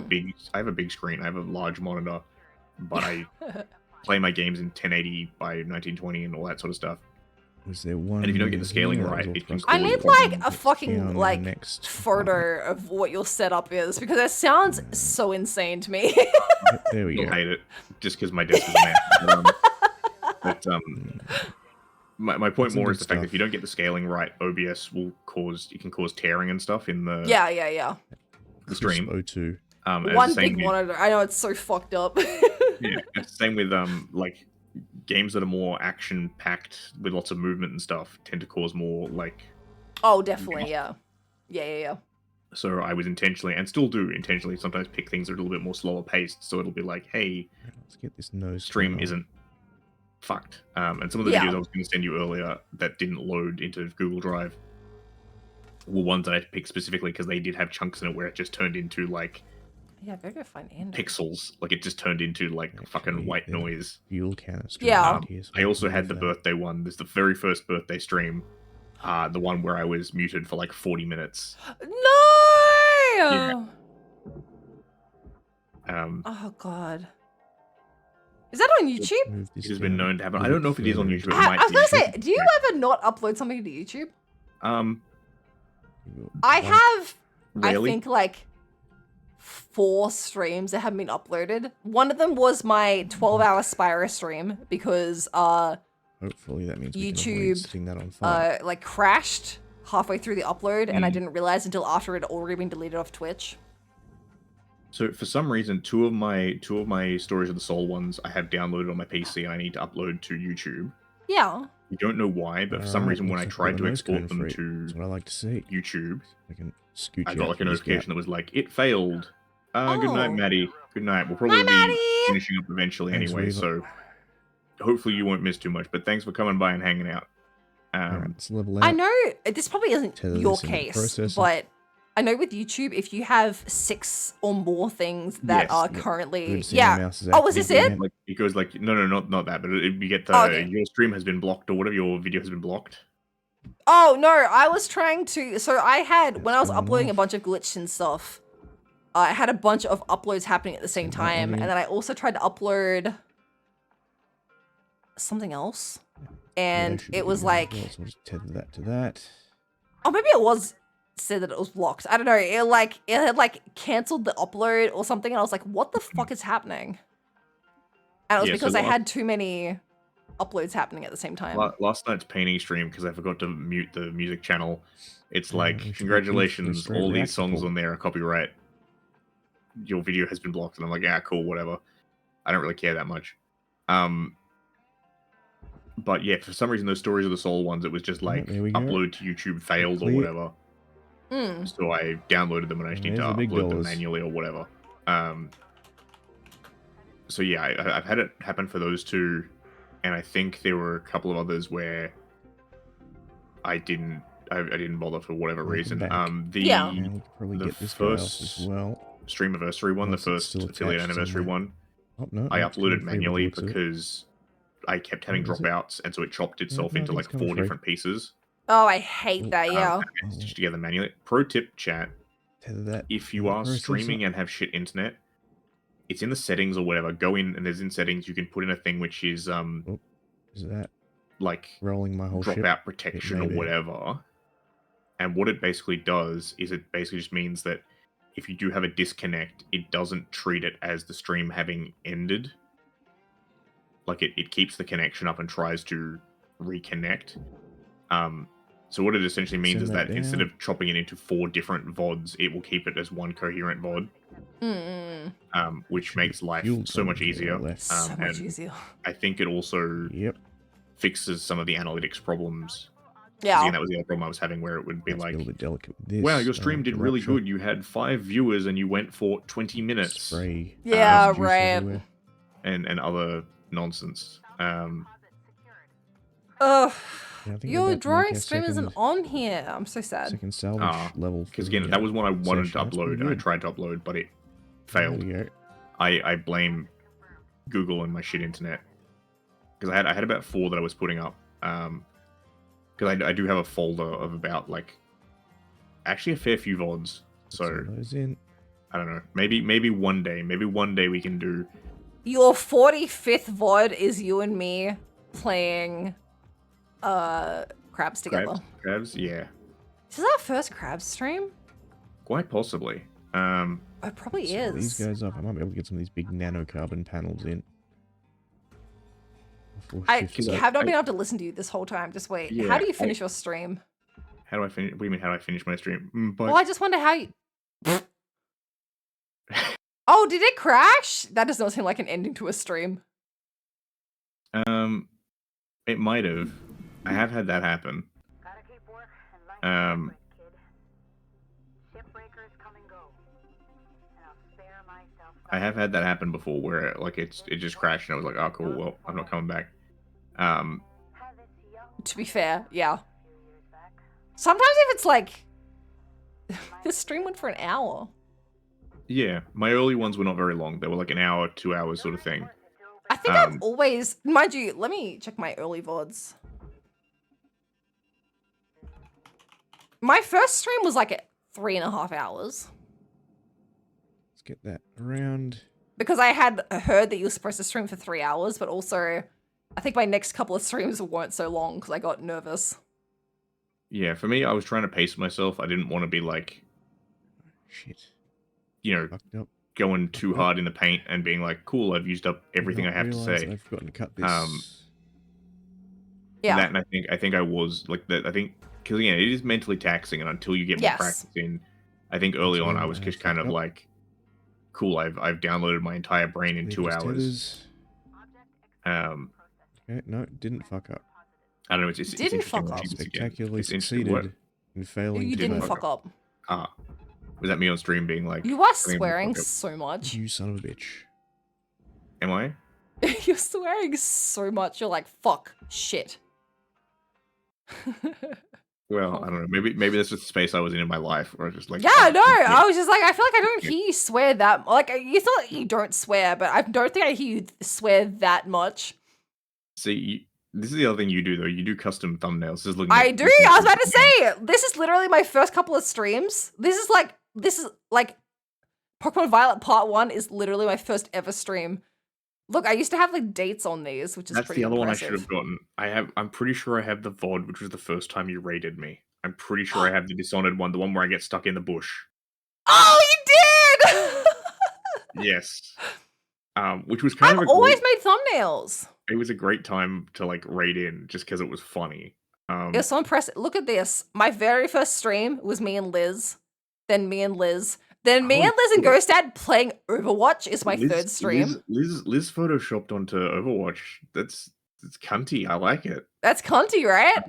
big screen. I have a large monitor, but I play my games in 1080 by 1920 and all that sort of stuff. Was there one? And if you don't get the scaling here? right, That was it all can trusted I need with like one a that's fucking down in the like next photo of what your setup is because it sounds so insane to me. Yep, there we You'll go. hate it just because my desk is a mess. My point That's some more good is the fact that stuff. if you don't get the scaling right, OBS can cause tearing and stuff in the Yeah. the stream. Crisp O2. And One it's the same big with- monitor. I know it's so fucked up. Yeah, it's the same with like games that are more action packed with lots of movement and stuff tend to cause more like. Oh, definitely. Yeah. So I was intentionally and still do intentionally sometimes pick things that are a little bit more slower paced. So it'll be like, hey, Let's get this nose. stream turned on. isn't fucked. And some of the Yeah. videos I was going to send you earlier that didn't load into Google Drive were ones that I picked specifically because they did have chunks in it where it just turned into like Yeah, I better find Ando. pixels. Like it just turned into like fucking Actually, white yeah. noise. fuel canister. Yeah. right here, so I also can had the move that. birthday one. This is the very first birthday stream. The one where I was muted for like 40 minutes. No! Oh god. Is that on YouTube? Move this It has been down known to happen. a I don't know if bit it is on further. YouTube. It I might was gonna be. say, do you ever not upload something to YouTube? I have, Really? I think, like 4 streams that haven't been uploaded. One of them was my 12-hour Spyro stream because Hopefully that means we can YouTube, avoid setting that on fire. like crashed halfway through the upload, and I didn't realize until after it had already been deleted off Twitch. So for some reason, two of my Stories of the Soul ones I have downloaded on my PC and I need to upload to YouTube. Yeah. I don't know why, but for some Alright, reason when I looks like tried we've to got a nose export cone them for to That's what I like to see. YouTube, I can scooch I out got like a from this notification gap. that was like, it failed. Good night, Oh. Maddie. Good night. We'll probably Maddie! be finishing up eventually Thanks, anyway, Weaver. so hopefully you won't miss too much. But thanks for coming by and hanging out. Alright, let's level out. I know this probably isn't Tether your this into the case, processor. but I know with YouTube, if you have 6 or more things that Yes, are yeah. currently, Good to see my yeah. mouse is Oh, was active this it? again. Like it goes like no, not that, but you get the Oh, okay. your stream has been blocked or whatever, your video has been blocked. Oh no, I was trying to. So I had when I was That's going uploading a off. bunch of glitches and stuff. I had a bunch of uploads happening at the same Turn that time, on and again. then I also tried to upload something else, and should it be was good like, as well, so we'll just tether that to that. oh, maybe it was said that it was blocked. I don't know. It had like canceled the upload or something, and I was like, what the fuck is happening? And it was Yeah, so because I last- had too many uploads happening at the same time. Last night's painting stream because I forgot to mute the music channel. It's Yeah, like we should be congratulations, straight all these reactor songs port. on there are copyright. Your video has been blocked, and I'm like, yeah, cool, whatever. I don't really care that much. But yeah, for some reason, those Stories of the Soul ones, it was just like there we go. upload to YouTube failed or Clear. whatever. Mm. So I downloaded them and I just need to There's the big upload them dollars. manually or whatever. So yeah, I've had it happen for those two, and I think there were a couple of others where I didn't bother for whatever Welcome reason. back. The Yeah. And we could probably the get this guy off first- as well. Streamiversary one, the Unless it's first still affiliate attached anniversary somewhere. one, Oh, no, I it's uploaded coming free manually with the looks of it. because I kept having Oh, is it? dropouts, and so it chopped itself no, I into think like it's coming 4 free. different pieces. Oh, I hate that. Yeah. And stitched together manually. Pro tip, chat: Tether that. if you to the are processor. streaming and have shit internet, it's in the settings or whatever. Go in and there's in settings you can put in a thing which is Is that like rolling my whole ship? dropout protection or be. whatever. And what it basically does is it basically just means that if you do have a disconnect, it doesn't treat it as the stream having ended. Like it keeps the connection up and tries to reconnect. So what it essentially means Send is that that instead down. of chopping it into 4 different VODs, it will keep it as one coherent VOD, which makes life Fuel so much cone easier. left. So much and easier. I think it also Yep. fixes some of the analytics problems Yeah. Again, that was the other problem I was having, where it would be Let's be a like, little bit delicate with this. wow, your stream did really Rupture, good. You had 5 viewers and you went for 20 minutes. Spray. Yeah, juice right. everywhere. And other nonsense. Ugh. Yeah, I think we're Your about to make drawing our stream isn't second- on here. I'm so sad. Second salvage Ah, level. Because for again, the, that was one I wanted to session. That's pretty upload, and I good. tried to upload, but it There failed. we go. I blame Google and my shit internet. Because I had about 4 that I was putting up. Because I do have a folder of about, like, actually a fair few VODs. Put So, some of those in. I don't know. Maybe one day we can do... Your 45th VOD is you and me playing crabs together. Crabs? Yeah. This is our first crabs stream? Quite possibly. It probably Set is. these guys up. I might be able to get some of these big nanocarbon panels in. Before I shifting. have not been able to listen to you this whole time. Just wait. Yeah, How do you finish your stream? How do I finish? What do you mean, how do I finish my stream? But Well, I just wonder how you... Oh, did it crash? That does not seem like an ending to a stream. it might have. I have had that happen. I have had that happen before, where like it just crashed, and I was like, oh cool, well I'm not coming back. To be fair, yeah. Sometimes if it's like... this stream went for an hour. Yeah, my early ones were not very long. They were like an hour, 2 hours sort of thing. I think I've always... Mind you, let me check my early VODs. My first stream was like 3.5 hours. Let's get that around. Because I had heard that you were supposed to stream for 3 hours, but also I think my next couple of streams weren't so long because I got nervous. Yeah, for me, I was trying to pace myself. I didn't want to be like, Shit. you know, Fucked up. going too hard in the paint and being like, cool, I've used up everything I Not have to realised say. I've forgotten to cut this. Yeah. That, and I think I was like that. I think because again, it is mentally taxing, and until you get more Yes. practice in, I think early on I was just kind of Fuck up. like, cool, I've downloaded my entire brain in Leave 2 these hours. tethers. Okay, no, didn't fuck up. I don't know. It's Didn't interesting fuck up. watching this again. Spectacularly It's interesting succeeded what- in failing You to didn't fuck fuck up. was that me on stream being like, You are saying swearing fuck up? so much. You son of a bitch. Am I? You're swearing so much. You're like, fuck, shit. Well, I don't know. Maybe that's just the space I was in my life, where I was just like, Yeah, fuck, no, yeah. I was just like, I feel like I don't hear you swear that. Like, you thought you don't swear, but I don't think I hear you swear that much. See, this is the other thing you do though. You do custom thumbnails. Just looking I at- do. I was about to say, this is literally my first couple of streams. This is like Pokemon Violet Part 1 is literally my first ever stream. Look, I used to have like dates on these, which is That's pretty the other impressive. one I should have gotten. I'm pretty sure I have the VOD, which was the first time you raided me. I'm pretty sure I have the Dishonored one, the one where I get stuck in the bush. Oh, you did! Yes. Which was kind I've of a always great, made thumbnails. it was a great time to like raid in just because it was funny. It was so impressive. Look at this. My very first stream was me and Liz. Then me and Liz. Then me Oh, and Liz and cool. Ghostad playing Overwatch is my third stream. Liz photoshopped onto Overwatch. It's cunty. I like it. That's cunty, right?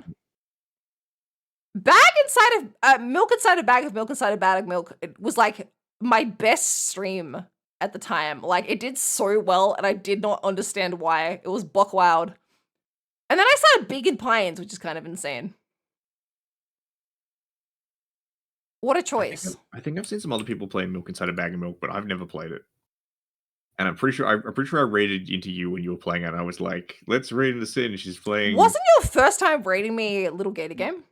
Bag inside of milk inside a bag of milk inside a bag of milk. It was like my best stream at the time. Like it did so well, and I did not understand why. It was buck wild. And then I started Big in Pines, which is kind of insane. What a choice! I think I've seen some other people playing Milk Inside a Bag of Milk, but I've never played it. And I'm pretty sure I raided into you when you were playing it. And I was like, "Let's raid into Sin." She's playing. Wasn't your first time raiding me Little Gator game?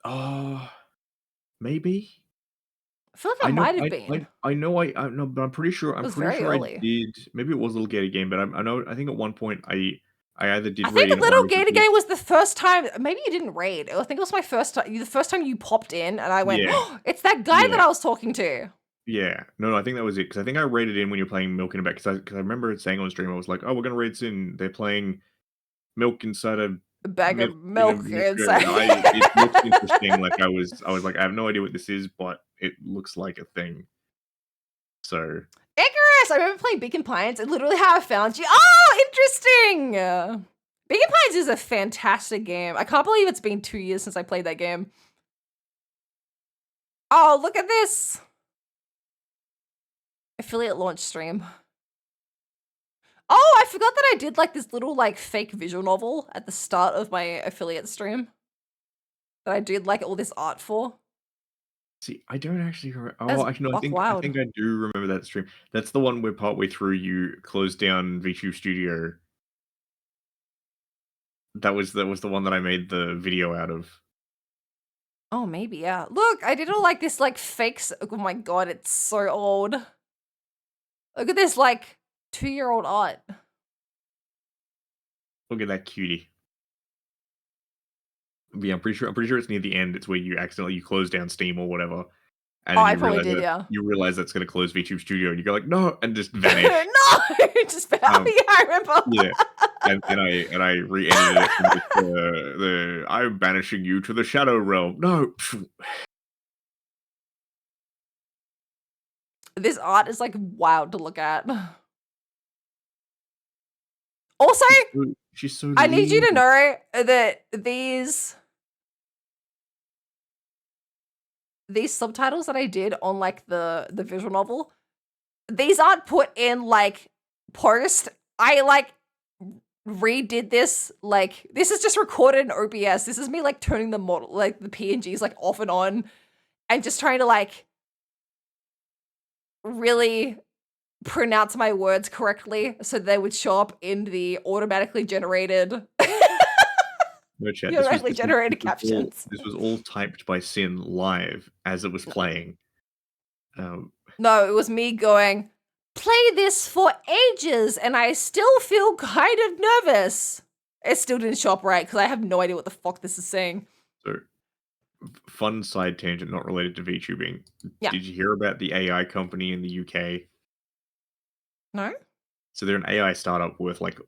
Oh, maybe. I feel like it might have been. I know. I no, but I'm pretty sure. I'm was pretty very sure early. I did. Maybe it was a Little Gator game, but I know. I think at one point I either did. I raid think in Little or Gator did- game was the first time. Maybe you didn't raid. I think it was my first time. The first time you popped in, and I went, Yeah. oh, "It's that guy that Yeah. I was talking to." Yeah, no, I think that was it because I think I raided in when you were playing Milk in a Bag because I remember it saying on stream I was like, "Oh, we're gonna raid Sin." They're playing Milk inside a A bag of milk milk in a- inside. it looked interesting. Like I was like, I have no idea what this is, but it looks like a thing. So Icarus! I remember playing Beacon Pines and literally how I found you. Oh, interesting! Big in Pines is a fantastic game. I can't believe it's been 2 years since I played that game. Oh, look at this. Affiliate launch stream. Oh, I forgot that I did like this little like fake visual novel at the start of my affiliate stream. That I did like all this art for. See, I don't actually remember. That's Oh, actually, no, buck I wild. think I do remember that stream. That's the one where partway through you closed down VTube Studio. That was the one that I made the video out of. Oh, maybe, yeah. Look, I did all like this like fakes. Oh my god, it's so old. Look at this like 2-year-old art. Look at that cutie. But yeah, I'm pretty sure it's near the end. It's where you accidentally close down Steam or whatever. And Oh, then I you probably realize did, that, yeah. You realize that's gonna close VTube Studio and you go like, no, and just vanish. No! Just yeah, I remember. Yeah. And I re-edited it with the I'm banishing you to the Shadow Realm. No. This art is like wild to look at. Also, she's so I need you to lean. know that these subtitles that I did on like the visual novel, these aren't put in like post. I like redid this, like this is just recorded in OBS. This is me like turning the model, like the PNGs like off and on and just trying to like really pronounce my words correctly so they would show up in the automatically generated No chat. automatically generated captions. This was all typed by Sin live as it was playing. No, it was me going, play this for ages, and I still feel kind of nervous. It still didn't show up right because I have no idea what the fuck this is saying. So, fun side tangent not related to VTubing. Yeah. Did you hear about the AI company in the UK? No? So they're an AI startup worth like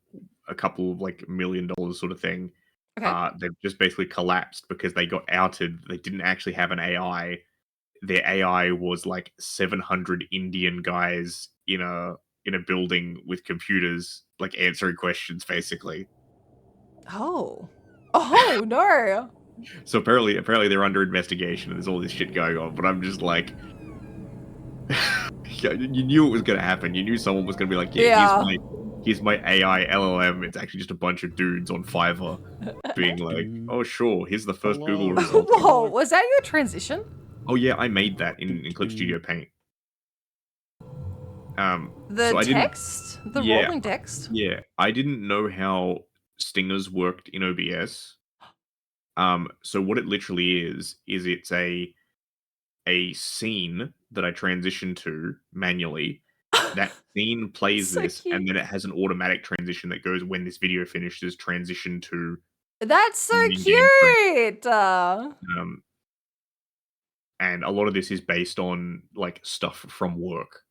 a couple of like $1 million sort of thing. Okay. They've just basically collapsed because they got outed. They didn't actually have an AI. Their AI was like 700 Indian guys in a building with computers, like answering questions, basically. Oh no. So apparently they're under investigation and there's all this shit going on. But I'm just like, you knew it was gonna happen. You knew someone was gonna be like, yeah. Here's my AI LLM. It's actually just a bunch of dudes on Fiverr being like, oh sure, here's the first Google result. Whoa, was that your transition? Oh yeah, I made that in Clip Studio Paint. The so text? The rolling text? Yeah, I didn't know how stingers worked in OBS. So what it literally is it's a scene that I transition to manually. That scene plays So this, cute. and then it has an automatic transition that goes when this video finishes, transition to. That's so cute. And a lot of this is based on like stuff from work.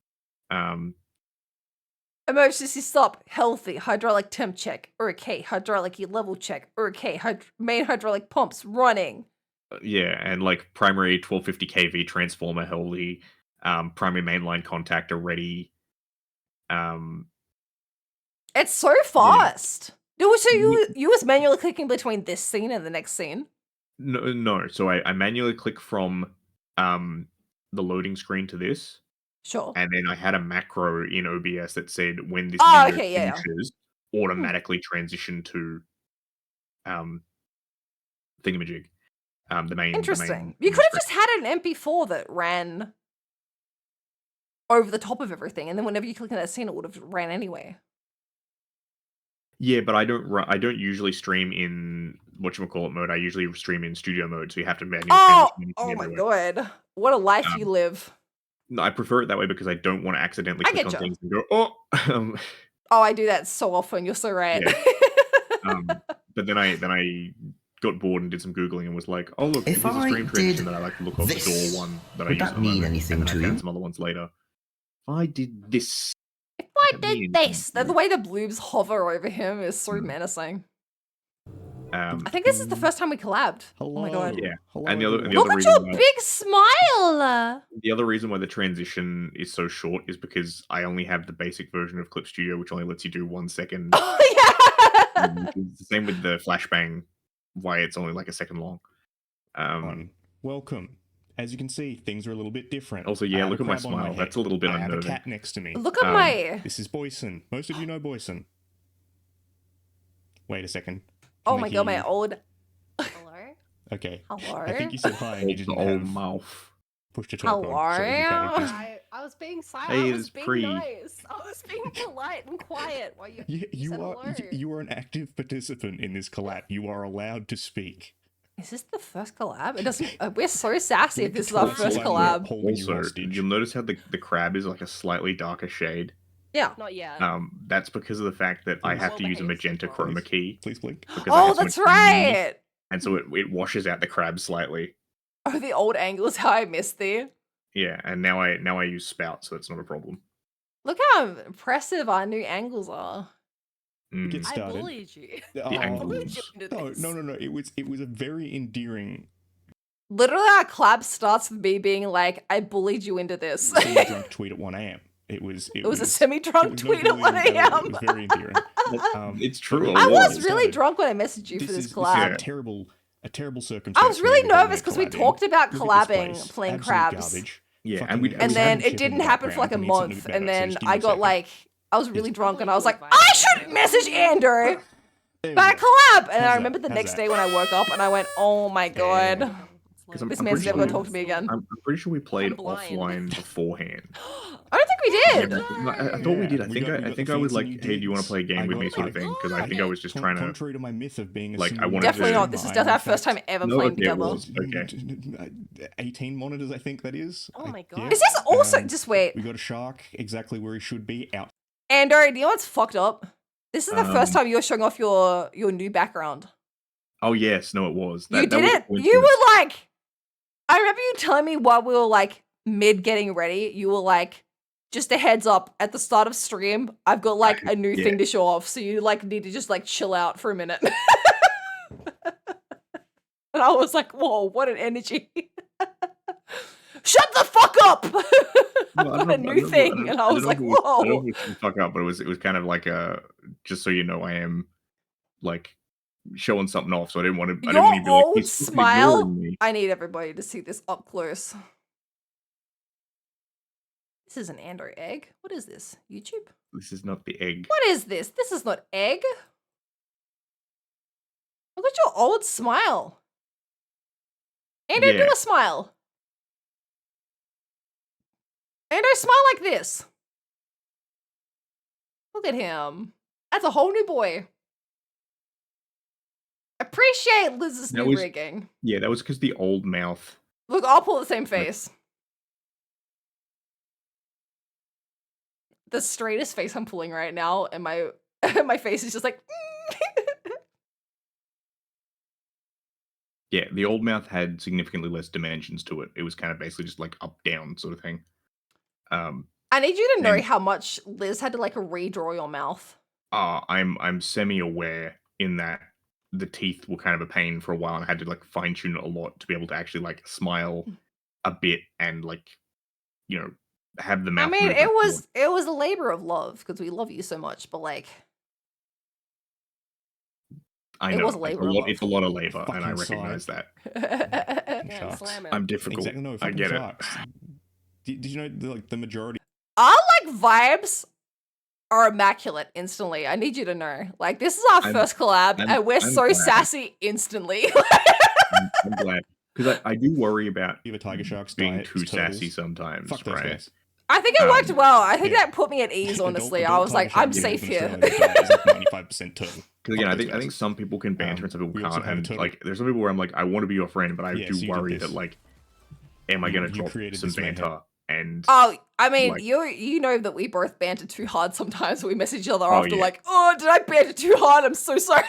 Emergency stop, healthy, hydraulic temp check, okay, hydraulic level check, okay, main hydraulic pumps running. Yeah, and like primary 1250 kV transformer healthy, primary mainline contactor ready. It's so fast. Yeah. So you was manually clicking between this scene and the next scene? No. So I manually click from the loading screen to this. Sure. And then I had a macro in OBS that said when this video finishes, automatically transition to thingamajig. The main. Interesting. You could have just had an MP4 that ran over the top of everything, and then whenever you click on that scene, it would have ran anyway. Yeah, but I don't usually stream in whatchamacallit mode. I usually stream in studio mode, so you have to manually transition. Oh my god. What a life you live. No, I prefer it that way because I don't want to accidentally click on things and go, oh. Oh, I do that so often. You're so right. Yeah. But then I got bored and did some Googling and was like, oh look, here's a stream transition that I like to look off the door one that I use at the moment. Anything and to then I found you? some other ones later. If I did this. If I did this, the way the bloobs hover over him is so menacing. I think this is the first time we collabed. Hello. Oh my god. Yeah. Hello, And the other Look at your big smile! The other reason why the transition is so short is because I only have the basic version of Clip Studio, which only lets you do 1 second. Oh yeah! It's the same with the flashbang, why it's only like a second long. Welcome. As you can see, things are a little bit different. Also, yeah, look at my smile. That's a little bit unnerving. I have a cat next to me. Look at my... This is Boyson. Most of you know Boyson. Wait a second. Oh my god, my old... Hello? Okay. Hello? I think you said hi and you didn't have mouth. push to talk Hello? on. So I was being silent. Hey, I it's was being Pre. nice. I was being polite and quiet while you said hello. You are an active participant in this collab. You are allowed to speak. Is this the first collab? It doesn't... we're so sassy if this is our first collab. Also, you'll notice how the crab is like a slightly darker shade. Yeah. Not yet. That's because of the fact that I have to use a magenta chroma key. Please blink. Oh, that's right! And so it washes out the crab slightly. Oh, the old angles, how I missed there. Yeah, and now I use spout, so it's not a problem. Look how impressive our new angles are. Get started. I bullied you. The angles. No. It was a very endearing. Literally, our collab starts with me being like, "I bullied you into this." Semi-drunk tweet at 1 a.m. It was a semi-drunk tweet at 1 a.m. It was very endearing. It's true. I was really drunk when I messaged you for this collab. This is a terrible circumstance. I was really nervous because we talked about collabing playing crabs. Garbage. Yeah, and then it didn't happen for like a month, and then I got like, I was really drunk, and I was like, I should message Andrew about a collab. And I remember the next day when I woke up, and I went, oh my god, this man's never gonna talk to me again. I'm pretty sure we played offline beforehand. I don't think we did. I thought we did. I think I was like, hey, do you want to play a game with me, sort of thing? Because I think I was just trying to. Contrary to my myth of being like, I wanted definitely to. not. This is definitely our first time ever playing together. Okay. 18 monitors, I think that is. Oh my god. Is this also just wait? We got a shark exactly where he should be out. Andrew, do you know what's fucked up? This is the first time you're showing off your new background. Oh yes, no, it was. You did it. You were like, I remember you telling me while we were like mid getting ready. You were like, just a heads up, at the start of stream, I've got like a new thing to show off, so you like need to just like chill out for a minute. And I was like, whoa, what an energy. Shut the fuck up! A new thing. And I was like, whoa. I don't know if fuck up, but it was kind of like a, just so you know, I am like showing something off, so I didn't want to. Your I didn't want to old be like, smile. I need everybody to see this up close. This is an Andrew egg. What is this? YouTube? This is not the egg. What is this? This is not egg. Look at your old smile. Andrew, do a smile. Andrew, smile like this. Look at him. That's a whole new boy. Appreciate Liz's new rigging. Yeah, that was because the old mouth. Look, I'll pull the same face. The straightest face I'm pulling right now, and my my face is just like. Yeah, the old mouth had significantly less dimensions to it. It was kind of basically just like up down sort of thing. I need you to know how much Liz had to like redraw your mouth. I'm semi-aware in that the teeth were kind of a pain for a while, and I had to like fine tune it a lot to be able to actually like smile a bit and like, you know, have the mouth. I mean, it was a labor of love because we love you so much, but like, I know it was a labor of love. It's a lot of labor, and I recognize that. I'm difficult. Exactly, no, I get sharks. Did you know the majority? Our like vibes are immaculate instantly. I need you to know. Like, this is our first collab, and we're so sassy instantly. I'm glad. Because I do worry about a tiger shark's being too sassy sometimes. Fuck those guys. I think it worked well. I think that put me at ease, honestly. I was like, I'm safe here. 95% turtle. Because again, I think some people can banter and some people can't. And like, there's some people where I'm like, I want to be your friend, but I do worry that like, am I going to drop some banter? And I mean, like, you know that we both banter too hard sometimes. We message each other after like, oh, did I banter too hard? I'm so sorry.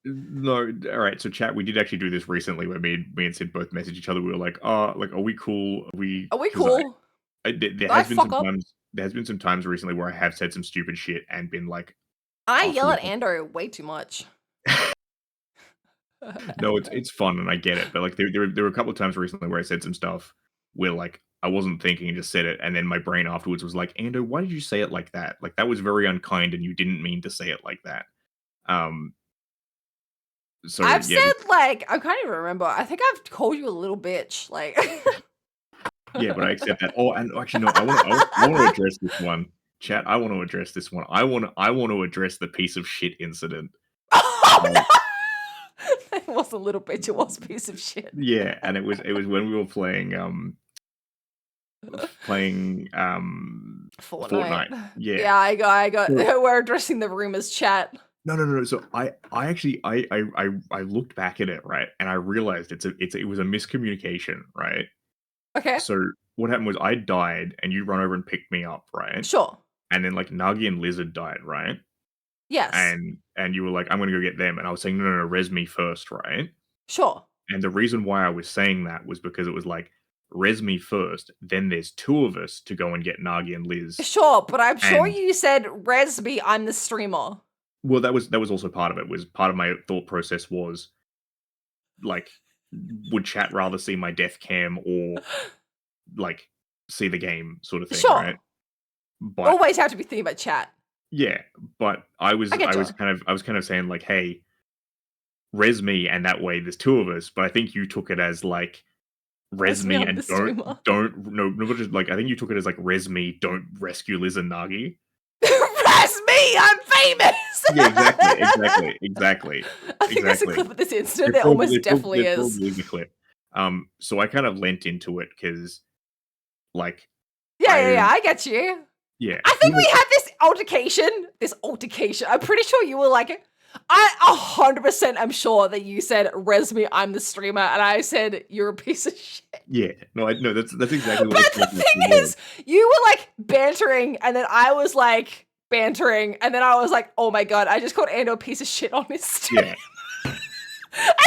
No, all right. So chat, we did actually do this recently where me and Sid both messaged each other. We were like, are we cool? Are we cool? There has been some times recently where I have said some stupid shit and been like, I yell at Andrew way too much. No, it's fun and I get it, but like there were a couple of times recently where I said some stuff where like I wasn't thinking and just said it, and then my brain afterwards was like, Andrew, why did you say it like that? Like that was very unkind and you didn't mean to say it like that. So I've yeah, said like I can't even remember. I think I've called you a little bitch. Like yeah, but I accept that. Oh, and actually, no, I want to address this one, chat. I want to address this one. I want to address the piece of shit incident. Oh no! It wasn't a little bitch. It was a piece of shit. Yeah, and it was when we were playing Fortnite. Yeah. Yeah, I got. So- We're addressing the rumors chat. No. So I actually I looked back at it, right, and I realized it was a miscommunication, right? Okay. So what happened was I died, and you run over and picked me up, right? Sure. And then like Nagi and Lizard died, right? Yes. And you were like, I'm gonna go get them, and I was saying, no, res me first, right? Sure. And the reason why I was saying that was because it was like, res me first, then there's two of us to go and get Nagi and Liz. Sure, but I'm sure And- you said res me, I'm the streamer. Well, that was also part of it. Was part of my thought process was like, would chat rather see my death cam or like see the game sort of thing, Sure. right? But Always have to be thinking about chat. yeah, but I was I getcha. kind of saying like, hey, res me, and that way there's two of us. But I think you took it as like res me I'm and the streamer. don't just like I think you took it as like res me, don't rescue Liz and Nagi. Res me, I'm famous. Yeah, exactly. I think there's a exactly. clip of this incident. There almost definitely is. Probably is a clip. So I kind of lent into it because, like, Yeah, I get you. yeah, I think we had this altercation. I'm pretty sure you were like, I 100% am sure that you said, res me, I'm the streamer. And I said, you're a piece of shit. yeah. No, that's exactly what. But the thing is, you were like bantering, and then I was like bantering, and then I was like, oh my god, I just called Ando a piece of shit on his stream. Yeah. And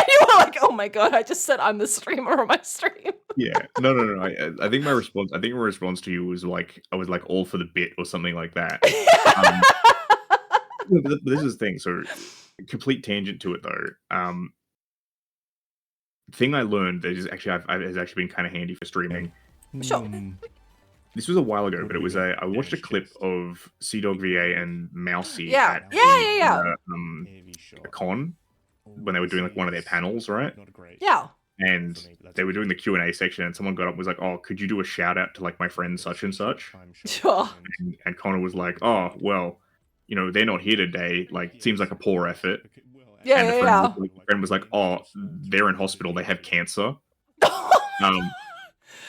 you were like, oh my god, I just said I'm the streamer on my stream. Yeah, no. I think my response to you was like, I was like all for the bit or something like that. But this is the thing. So, complete tangent to it though. Thing I learned that is actually has actually been kind of handy for streaming. Sure. This was a while ago, but it was I watched a clip of CDog VA and Mousy Yeah. at Yeah. a con when they were doing like one of their panels, right? Yeah. And they were doing the Q&A section, and someone got up and was like, oh, could you do a shout out to like my friend such and such? Sure. And Connor was like, oh, well, you know, they're not here today. Like, it seems like a poor effort. Yeah, And yeah. the friend was like, oh, they're in hospital. They have cancer.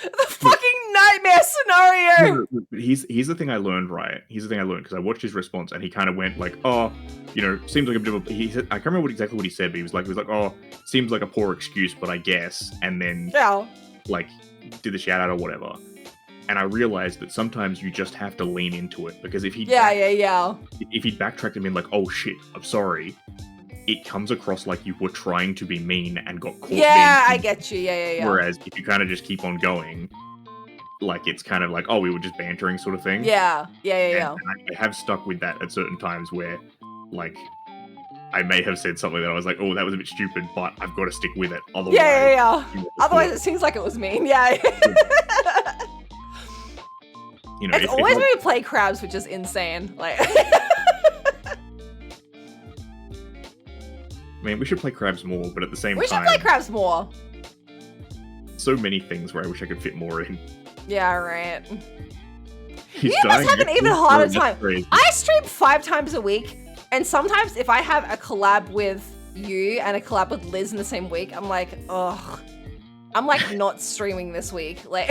The fucking nightmare scenario. Here's the thing I learned, right? Here's the thing I learned, because I watched his response, and he kind of went like, oh, you know, seems like a bit of a, he said, I can't remember exactly what he said, but he was like, oh, seems like a poor excuse, but I guess. And then, Yeah. like, did the shout out or whatever. And I realized that sometimes you just have to lean into it, because if he if he backtracked and been like, oh shit, I'm sorry, it comes across like you were trying to be mean and got caught. Yeah, I get you. Yeah. Whereas if you kind of just keep on going, like it's kind of like, oh, we were just bantering sort of thing. Yeah. And I have stuck with that at certain times where, like, I may have said something that I was like, oh, that was a bit stupid, but I've got to stick with it. Otherwise, Otherwise, it seems like it was mean. Yeah. You know, it's always when we play crabs, which is insane. Like, man, we should play crabs more, but at the same we should time, play crabs more. so many things where I wish I could fit more in. Yeah, right. He's You must have an even harder time. Crazy. I stream 5 times a week, and sometimes if I have a collab with you and a collab with Liz in the same week, I'm like, ugh. I'm like not streaming this week. Like,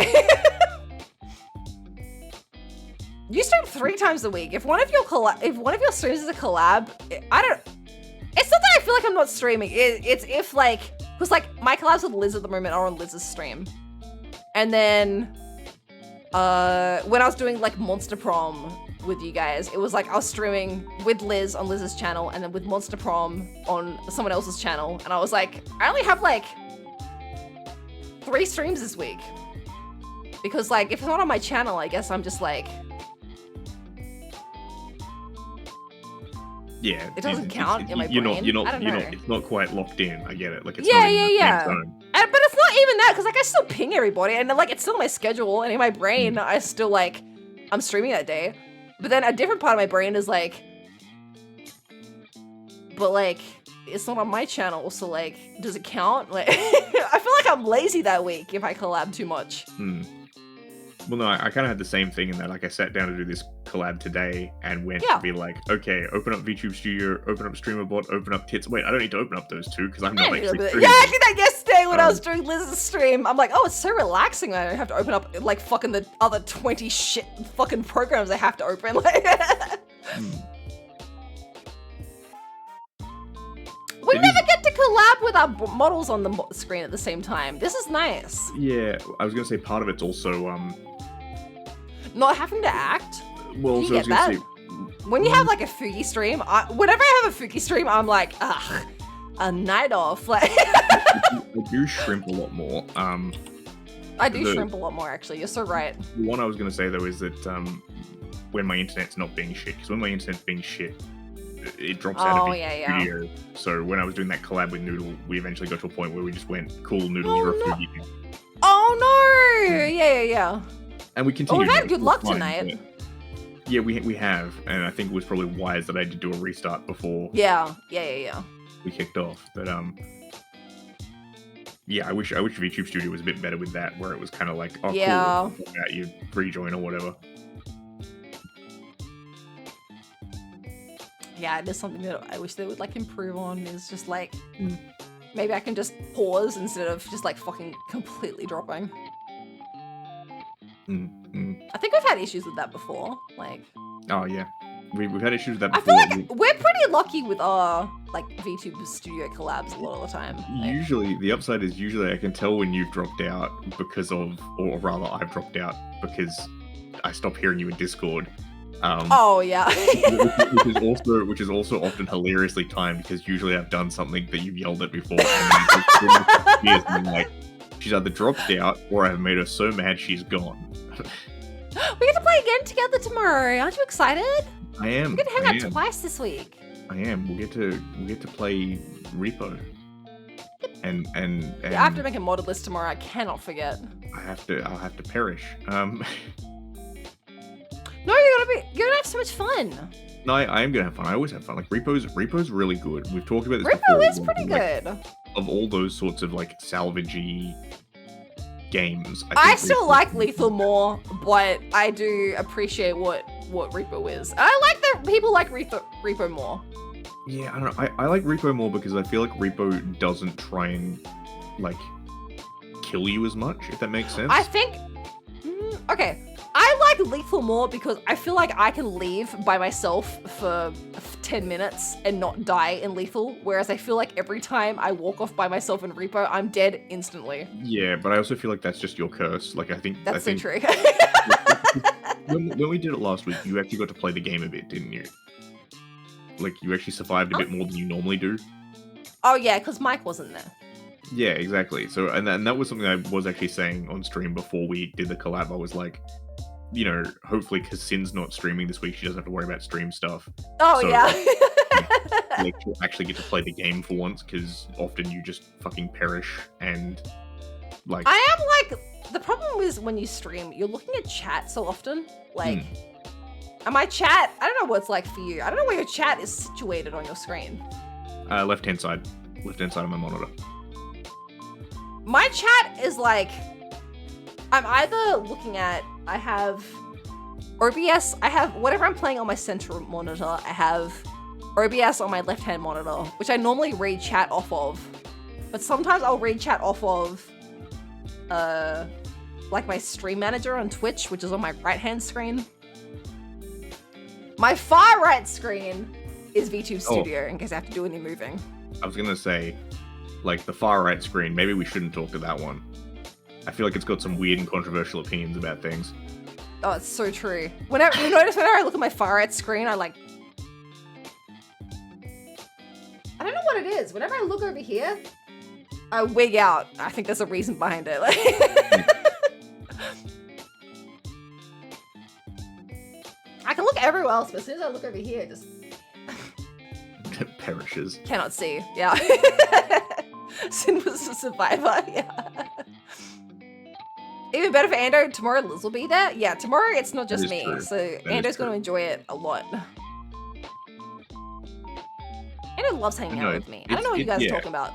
you stream 3 times a week. If one of your streams is a collab, I don't. It's not that I feel like I'm not streaming. It's if like, because like my collabs with Liz at the moment are on Liz's stream, and then when I was doing like Monster Prom with you guys, it was like I was streaming with Liz on Liz's channel and then with Monster Prom on someone else's channel, and I was like, I only have like 3 streams this week, because like if it's not on my channel, I guess I'm just like, yeah, it doesn't count in my brain. I don't know. It's not quite locked in. I get it. Like it's Yeah. But it's not even that, because like I still ping everybody, and like it's still on my schedule, and in my brain I still like I'm streaming that day. But then a different part of my brain is like, but like it's not on my channel, so like does it count? Like I feel like I'm lazy that week if I collab too much. Well, no, I kind of had the same thing in that, like, I sat down to do this collab today and went to be like, okay, open up VTube Studio, open up StreamerBot, open up Tits. Wait, I don't need to open up those two because I'm not actually streaming. Yeah, I did that yesterday when I was doing Liz's stream. I'm like, oh, it's so relaxing. I don't have to open up, like, fucking the other 20 shit fucking programs I have to open. Like, we never get to collab with our models on the screen at the same time. This is nice. Yeah, I was going to say part of it's also, not having to act. Well, you get that. When you have like a Fugi stream, whenever I have a Fugi stream, I'm like, ugh, a night off. Like, I do shrimp a lot more. I do shrimp a lot more, actually. You're so right. The one I was going to say though is that when my internet's not being shit, because when my internet's being shit, it drops out of the video. So when I was doing that collab with Noodle, we eventually got to a point where we just went, cool, Noodle, you're a Fugi. Oh no! Yeah. And we continued. We've had good luck tonight. Yeah, we have, and I think it was probably wise that I did do a restart before. Yeah. We kicked off, but yeah, I wish VTube Studio was a bit better with that, where it was kind of like, oh, cool, you rejoin or whatever. Yeah, it is something that I wish they would like improve on. Is just like maybe I can just pause instead of just like fucking completely dropping. I think we've had issues with that before. Like, oh yeah, we've had issues with that before. I feel like we're pretty lucky with our like VTube Studio collabs a lot of the time. Like, usually, the upside is usually I can tell when you've dropped out because of, or rather, I've dropped out because I stopped hearing you in Discord. Oh yeah. which is also often hilariously timed because usually I've done something that you've yelled at before, and then like she's either dropped out or I've made her so mad she's gone. We get to play again together tomorrow. Aren't you excited? I am. We're gonna hang out twice this week. I am. We'll get to play Repo. And I have to make a modded list tomorrow. I cannot forget. I'll have to perish. No, you're gonna have so much fun. No, I am gonna have fun. I always have fun. Like Repo's really good. We've talked about this Repo before. Repo is pretty good. Of all those sorts of like salvagey games, I still like Lethal more, but I do appreciate what Repo is. I like that people like Repo more. Yeah, I don't know. I like Repo more because I feel like Repo doesn't try and like kill you as much, if that makes sense. I think okay. I like Lethal more because I feel like I can leave by myself for 10 minutes and not die in Lethal, whereas I feel like every time I walk off by myself in Repo, I'm dead instantly. Yeah, but I also feel like that's just your curse. Like, I think... That's so true. when we did it last week, you actually got to play the game a bit, didn't you? Like, you actually survived a bit more than you normally do. Oh yeah, because Mike wasn't there. Yeah, exactly. So, and that was something I was actually saying on stream before we did the collab. I was like, you know, hopefully because Sin's not streaming this week, she doesn't have to worry about stream stuff. Oh, so, yeah. like, she'll actually get to play the game for once, because often you just fucking perish and, like... I am, like... The problem is when you stream, you're looking at chat so often. Like, and my chat... I don't know what it's like for you. I don't know where your chat is situated on your screen. Left-hand side. Left-hand side of my monitor. My chat is, like... I'm either looking at... I have OBS, I have whatever I'm playing on my central monitor, I have OBS on my left-hand monitor, which I normally read chat off of. But sometimes I'll read chat off of, like my stream manager on Twitch, which is on my right-hand screen. My far right screen is VTube Studio, in case I have to do any moving. I was gonna say, like, the far right screen, maybe we shouldn't talk to that one. I feel like it's got some weird and controversial opinions about things. Oh, it's so true. Whenever I look at my far right screen, I like... I don't know what it is. Whenever I look over here, I wig out. I think there's a reason behind it. Like... I can look everywhere else, but as soon as I look over here, it just... perishes. Cannot see. Yeah. Sin was a survivor. Yeah. Even better for Ando, tomorrow Liz will be there. Yeah, tomorrow it's not just me, so Ando's going to enjoy it a lot. Anna loves hanging out with me. I don't know what you guys are talking about.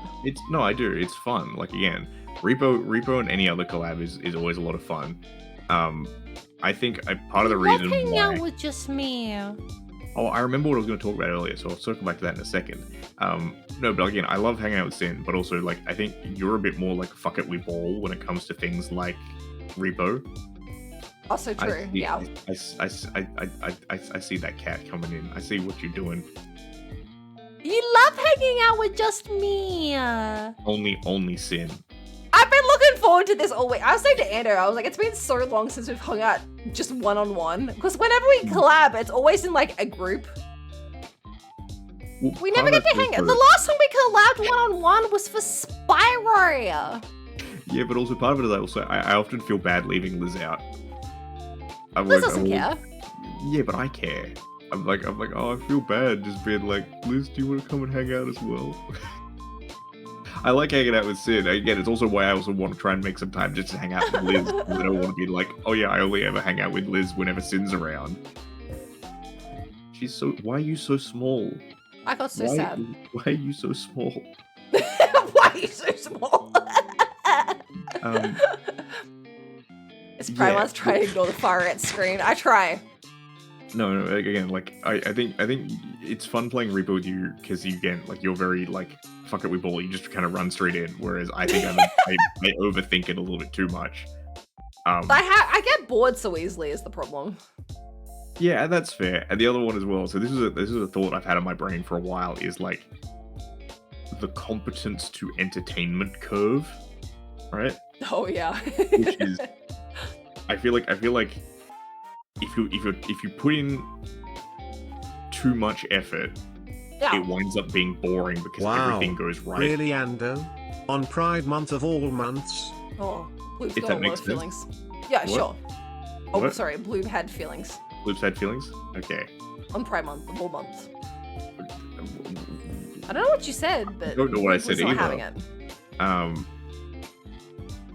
No, I do. It's fun. Like again, Repo and any other collab is always a lot of fun. I think part of the reason hanging why... out with just me. Oh, I remember what I was going to talk about earlier, so I'll circle back to that in a second. No, but again, I love hanging out with Sin, but also like I think you're a bit more like fuck it, we ball when it comes to things like Repo. Also true. Yeah. I see that cat coming in. I see what you're doing. You love hanging out with just me. Only Sin. I've been looking forward to this all week. I was saying to Ando, I was like, it's been so long since we've hung out just one-on-one. Because whenever we collab, it's always in like a group. We never get to hang out. The last time we collabed one-on-one was for Spyro. Yeah, but also part of it is I often feel bad leaving Liz out. Liz doesn't care. Yeah, but I care. I'm like, oh, I feel bad just being like, Liz, do you want to come and hang out as well? I like hanging out with Sid. Again, it's also why I also want to try and make some time just to hang out with Liz. I don't want to be like, oh yeah, I only ever hang out with Liz whenever Sid's around. She's so... Why are you so small? I got so sad. Why are you so small? Why are you so small? It's Primar's trying to ignore the far right screen. I try. No, again, like I think it's fun playing Repo with you because you get like you're very like fuck it, we ball. You just kind of run straight in. Whereas I think I overthink it a little bit too much. I get bored so easily is the problem. Yeah, that's fair. And the other one as well. So this is a thought I've had in my brain for a while. Is like the competence to entertainment curve, right? Oh yeah. Which is, I feel like if you put in too much effort, it winds up being boring because everything goes right. Really, Ando? On Pride Month of all months? Oh, Blue's got a lot of feelings. Yeah, what? Sure. Oh, what? Sorry, Blue had feelings. Blue's had feelings? Okay. On Pride Month of all months. I don't know what you said, but I don't know what I said either. Having it.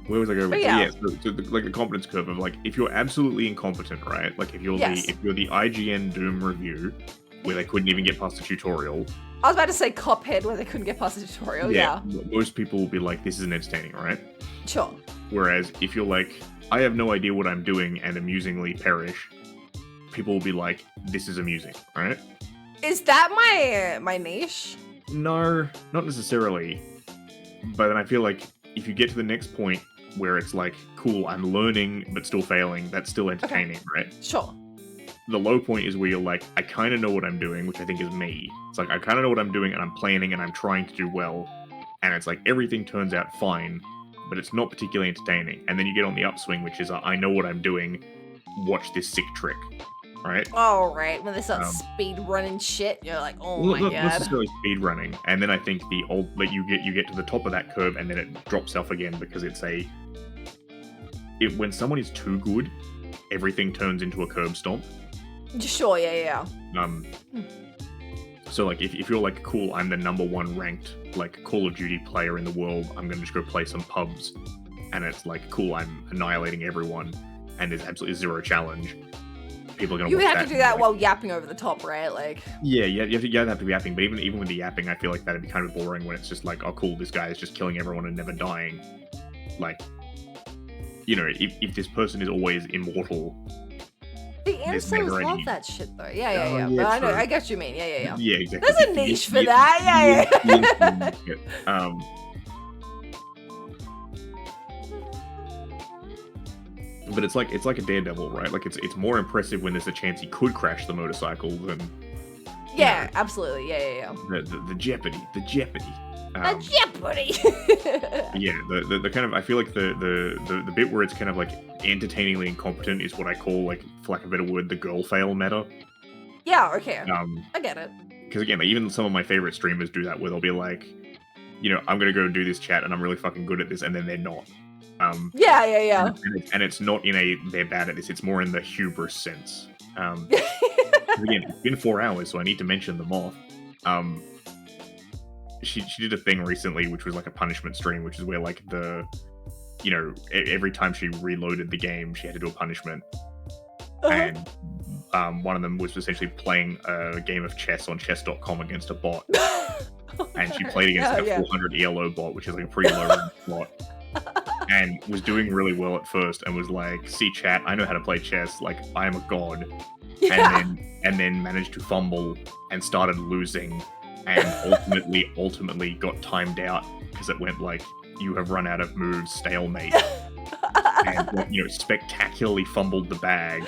Where was I going with that? So like the competence curve of like if you're absolutely incompetent, right? Like if you're the IGN Doom review where they couldn't even get past the tutorial. I was about to say Cuphead where they couldn't get past the tutorial. Yeah. Most people will be like, this isn't entertaining, right? Sure. Whereas if you're like, I have no idea what I'm doing and amusingly perish, people will be like, this is amusing, right? Is that my niche? No, not necessarily. But then I feel like if you get to the next point where it's like, cool, I'm learning but still failing, that's still entertaining, right? Sure. The low point is where you're like, I kind of know what I'm doing, which I think is me. It's like, I kind of know what I'm doing and I'm planning and I'm trying to do well. And it's like, everything turns out fine, but it's not particularly entertaining. And then you get on the upswing, which is, I know what I'm doing, watch this sick trick, right? Oh, right. When they start speed running shit, you're like, oh my god. Not necessarily speed running. And then I think like you get to the top of that curve and then it drops off again because it's when someone is too good, everything turns into a curb stomp. Sure, yeah. So like if you're like, cool, I'm the #1 ranked like Call of Duty player in the world, I'm gonna just go play some pubs, and it's like, cool, I'm annihilating everyone, and there's absolutely zero challenge. People are gonna. You would have to do that while yapping over the top, right? Like. Yeah, you have to be yapping, but even with the yapping, I feel like that'd be kind of boring when it's just like, oh cool, this guy is just killing everyone and never dying. Like, you know, if this person is always immortal. The incels love that shit though. Yeah. But I know, I get what you mean. Yeah. Yeah, exactly. There's a niche for that. Yeah. But it's like a Daredevil, right? Like it's more impressive when there's a chance he could crash the motorcycle than. Yeah, absolutely. Yeah. The jeopardy. The jeopardy. Yeah, the kind of, I feel like the bit where it's kind of like entertainingly incompetent is what I call, like, for lack of a better word, the girl fail meta. Yeah, okay. I get it. Because again, like, even some of my favorite streamers do that, where they'll be like, you know, I'm gonna go do this chat and I'm really fucking good at this, and then they're not. Yeah. And it's not in they're bad at this. It's more in the hubris sense. Again, it's been 4 hours, so I need to mention them off. She did a thing recently, which was like a punishment stream, which is where like every time she reloaded the game, she had to do a punishment. and one of them was essentially playing a game of chess on chess.com against a bot. And she played against a 400 ELO bot, which is like a pretty low rank bot. And was doing really well at first and was like, see chat, I know how to play chess, like I am a god. Yeah. And then managed to fumble and started losing and ultimately got timed out because it went like, you have run out of moves, stalemate. And spectacularly fumbled the bag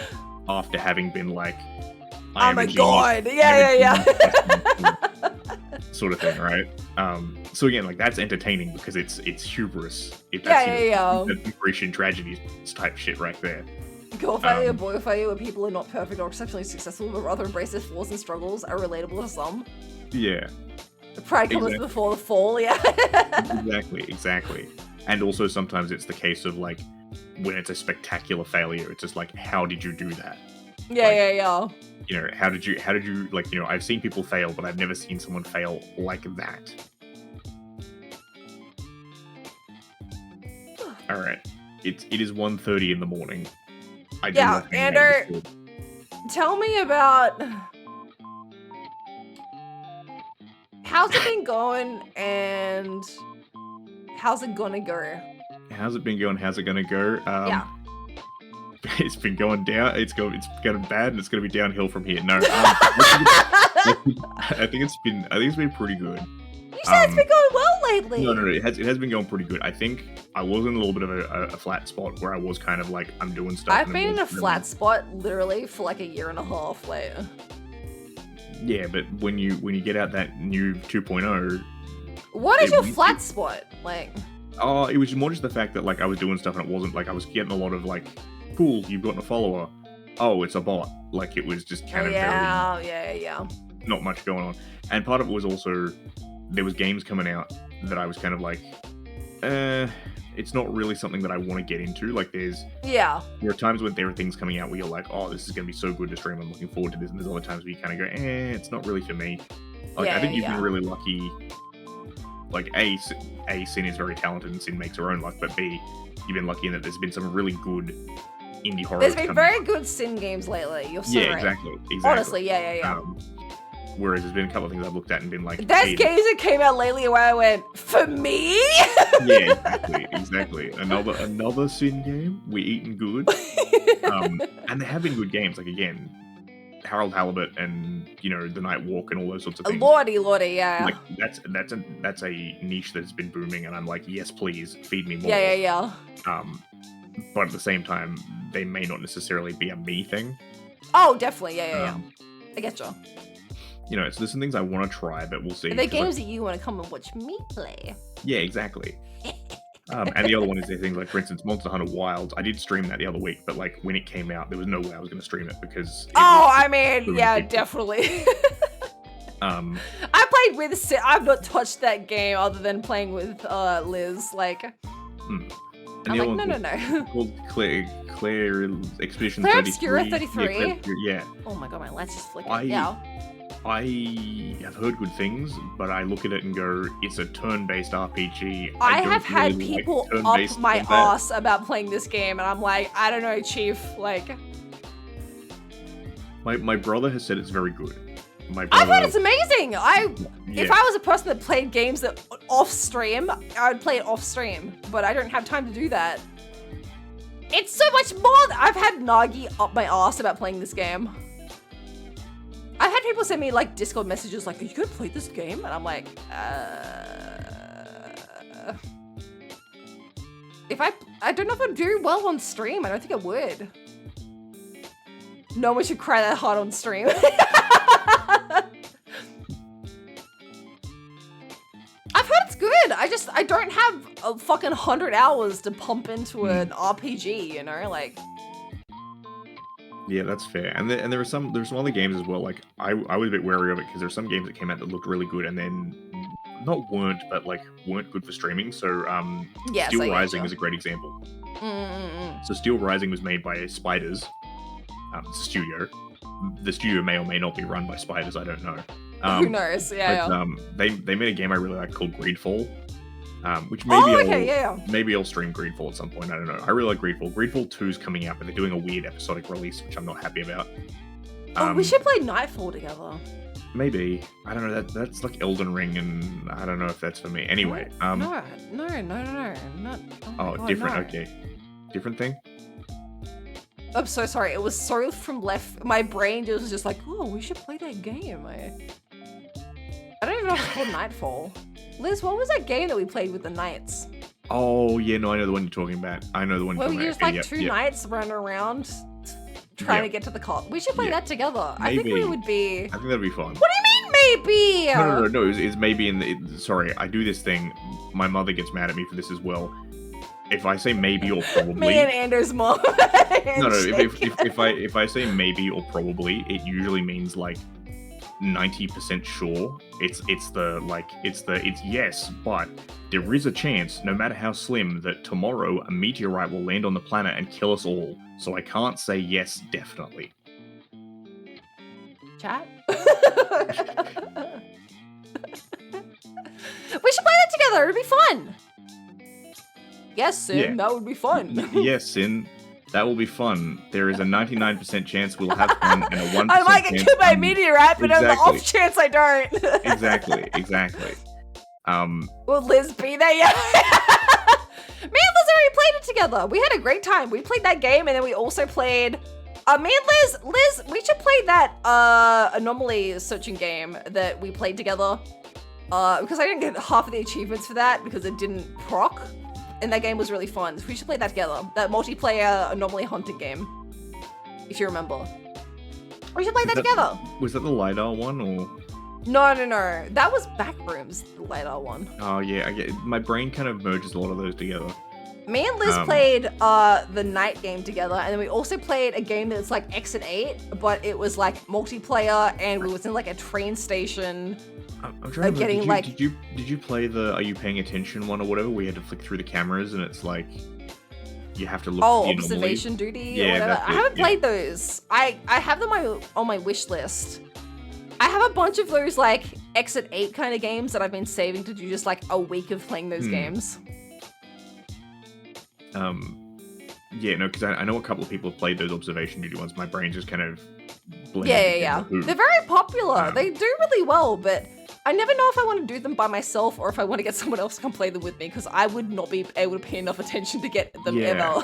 after having been like, I'm a god. Yeah. Sort of thing, right? So again, like that's entertaining because it's hubris. Grecian tragedy type shit right there. Girl failure, boy failure, where people are not perfect or exceptionally successful, but rather embrace their flaws and struggles, are relatable to some. Yeah. The pride comes before the fall, yeah. Exactly. And also sometimes it's the case of like, when it's a spectacular failure, it's just like, how did you do that? Yeah. How did you like, I've seen people fail, but I've never seen someone fail like that. All right. It is 1:30 in the morning. Ander, tell me about how's it been going and how's it gonna go? How's it been going? How's it gonna go? It's been going down. It's going bad, and it's going to be downhill from here. No, I think it's been pretty good. You said it's been going well lately. No, it has been going pretty good. I think I was in a little bit of a flat spot where I was kind of like, I'm doing stuff. I've been in a flat spot literally for like a year and a half later. Yeah, but when you get out that new 2.0, what is your flat spot like? Oh, it was more just the fact that like I was doing stuff and it wasn't like I was getting a lot of like, cool, you've gotten a follower. Oh, it's a bot. Like it was just kind of yeah. Not much going on. And part of it was also there was games coming out that I was kind of like, it's not really something that I want to get into. Like there are times when there are things coming out where you're like, oh, this is going to be so good to stream. I'm looking forward to this. And there's other times where you kind of go, it's not really for me. Like I think you've been really lucky. Like A, Sin is very talented and Sin makes her own luck, but B, you've been lucky in that there's been some really good indie horror. There's been very good Sin games lately. You're so right. Exactly. Honestly, yeah. Whereas there's been a couple of things I've looked at and been like, there's games that came out lately where I went, for me? Yeah, exactly. Another Sin game. We're eating good. And there have been good games. Like again, Harold Halibut and The Night Walk and all those sorts of things. Lordy, yeah. Like that's a niche that's been booming, and I'm like, yes, please feed me more. Yeah. But at the same time, they may not necessarily be a me thing. Oh, definitely, yeah. I get you. So there's some things I want to try, but we'll see. Are there games that you want to come and watch me play? Yeah, exactly. And the other one is things like, for instance, Monster Hunter Wilds. I did stream that the other week, but like when it came out, there was no way I was going to stream it because. Definitely. I played with Sid. I've not touched that game other than playing with Liz. Like. And I'm like, no. Called Claire Expedition Claire 33. Obscura 33? Yeah. Oh my god, my lights just flickered. I have heard good things, but I look at it and go, it's a turn-based RPG. I have had people up my ass about playing this game, and I'm like, I don't know, Chief. Like, my brother has said it's very good. I've heard it's amazing. If I was a person that played games that off stream, I would play it off stream, but I don't have time to do that. It's so much more. I've had Nagi up my ass about playing this game. I've had people send me like Discord messages like, are you gonna play this game? And I'm like, I don't know if I'd do well on stream. I don't think I would. No one should cry that hard on stream. I've heard it's good. I don't have a fucking 100 hours to pump into an RPG, like. Yeah, that's fair. And there were some other games as well. Like I was a bit wary of it because there's some games that came out that looked really good and then weren't good for streaming. So Steel Rising is a great example. So Steel Rising was made by Spiders. It's a studio. The studio may or may not be run by Spiders. I don't know. Who knows? Yeah. They made a game I really like called Greedfall, Which maybe yeah. maybe I'll stream Greedfall at some point. I don't know. I really like Greedfall. Greedfall 2's coming out, but they're doing a weird episodic release, which I'm not happy about. We should play Nightfall together. Maybe. I don't know. That's like Elden Ring, and I don't know if that's for me. Anyway. No. Not, oh, God, different. no. Okay. Different thing? I'm so sorry. It was so from left. My brain was just like, oh, we should play that game. I don't even know if it's called Nightfall. Liz, what was that game that we played with the knights? Oh, yeah, no, I know the one you're talking about. I know the one you're talking Well, we about. used like two knights running around trying to get to the cop. We should play that together. Maybe. I think we would be... I think that'd be fun. What do you mean, maybe? No. It's maybe in the... Sorry, I do this thing. My mother gets mad at me for this as well. If I say maybe or probably... Me and Anders' mom. No. If I say maybe or probably, it usually means like 90% sure. It's yes, but there is a chance, no matter how slim, that tomorrow a meteorite will land on the planet and kill us all. So I can't say yes, definitely. Chat? We should play that together. It'd be fun. Yes, Sin, that would be fun. Yes, Sin, that will be fun. There is a 99% chance we'll have fun and a 1% I might get killed by a meteorite, but on the off chance I don't. Exactly. Will Liz be there yet? Me and Liz already played it together. We had a great time. We played that game, and then we also played... me and Liz, we should play that anomaly searching game that we played together. Because I didn't get half of the achievements for that because it didn't proc. And that game was really fun. So we should play that together. That multiplayer anomaly hunting game. If you remember. We should play that together. Was that the LiDAR one or? No. That was Backrooms, the LiDAR one. Oh yeah, I get my brain kind of merges a lot of those together. Me and Liz played the night game together, and then we also played a game that's like Exit 8, but it was like multiplayer, and we was in like a train station. I'm trying to remember, did you play the Are You Paying Attention one or whatever? We had to flick through the cameras, and it's like you have to look. Oh, observation duty or whatever. I haven't played those. I have them on my wish list. I have a bunch of those like Exit 8 kind of games that I've been saving to do just like a week of playing those games. Yeah, no, because I know a couple of people have played those observation duty ones. My brain just kind of blended. Yeah. They're very popular. They do really well, but I never know if I want to do them by myself or if I want to get someone else to come play them with me, because I would not be able to pay enough attention to get them ever.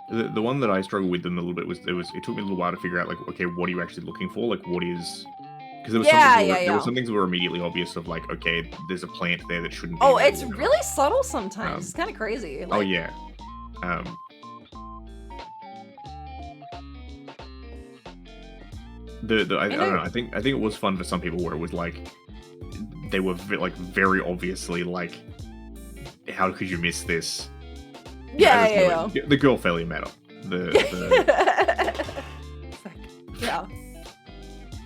The one that I struggled with them a little bit was it took me a little while to figure out like, okay, what are you actually looking for? Like, what is... Because there were some things that were immediately obvious of like, okay, there's a plant there that shouldn't be. Oh, it's really subtle sometimes. It's kind of crazy. Like, oh yeah. I don't know. I think it was fun for some people where it was like they were very obviously like, how could you miss this? Yeah. The girl failure matter. Yeah.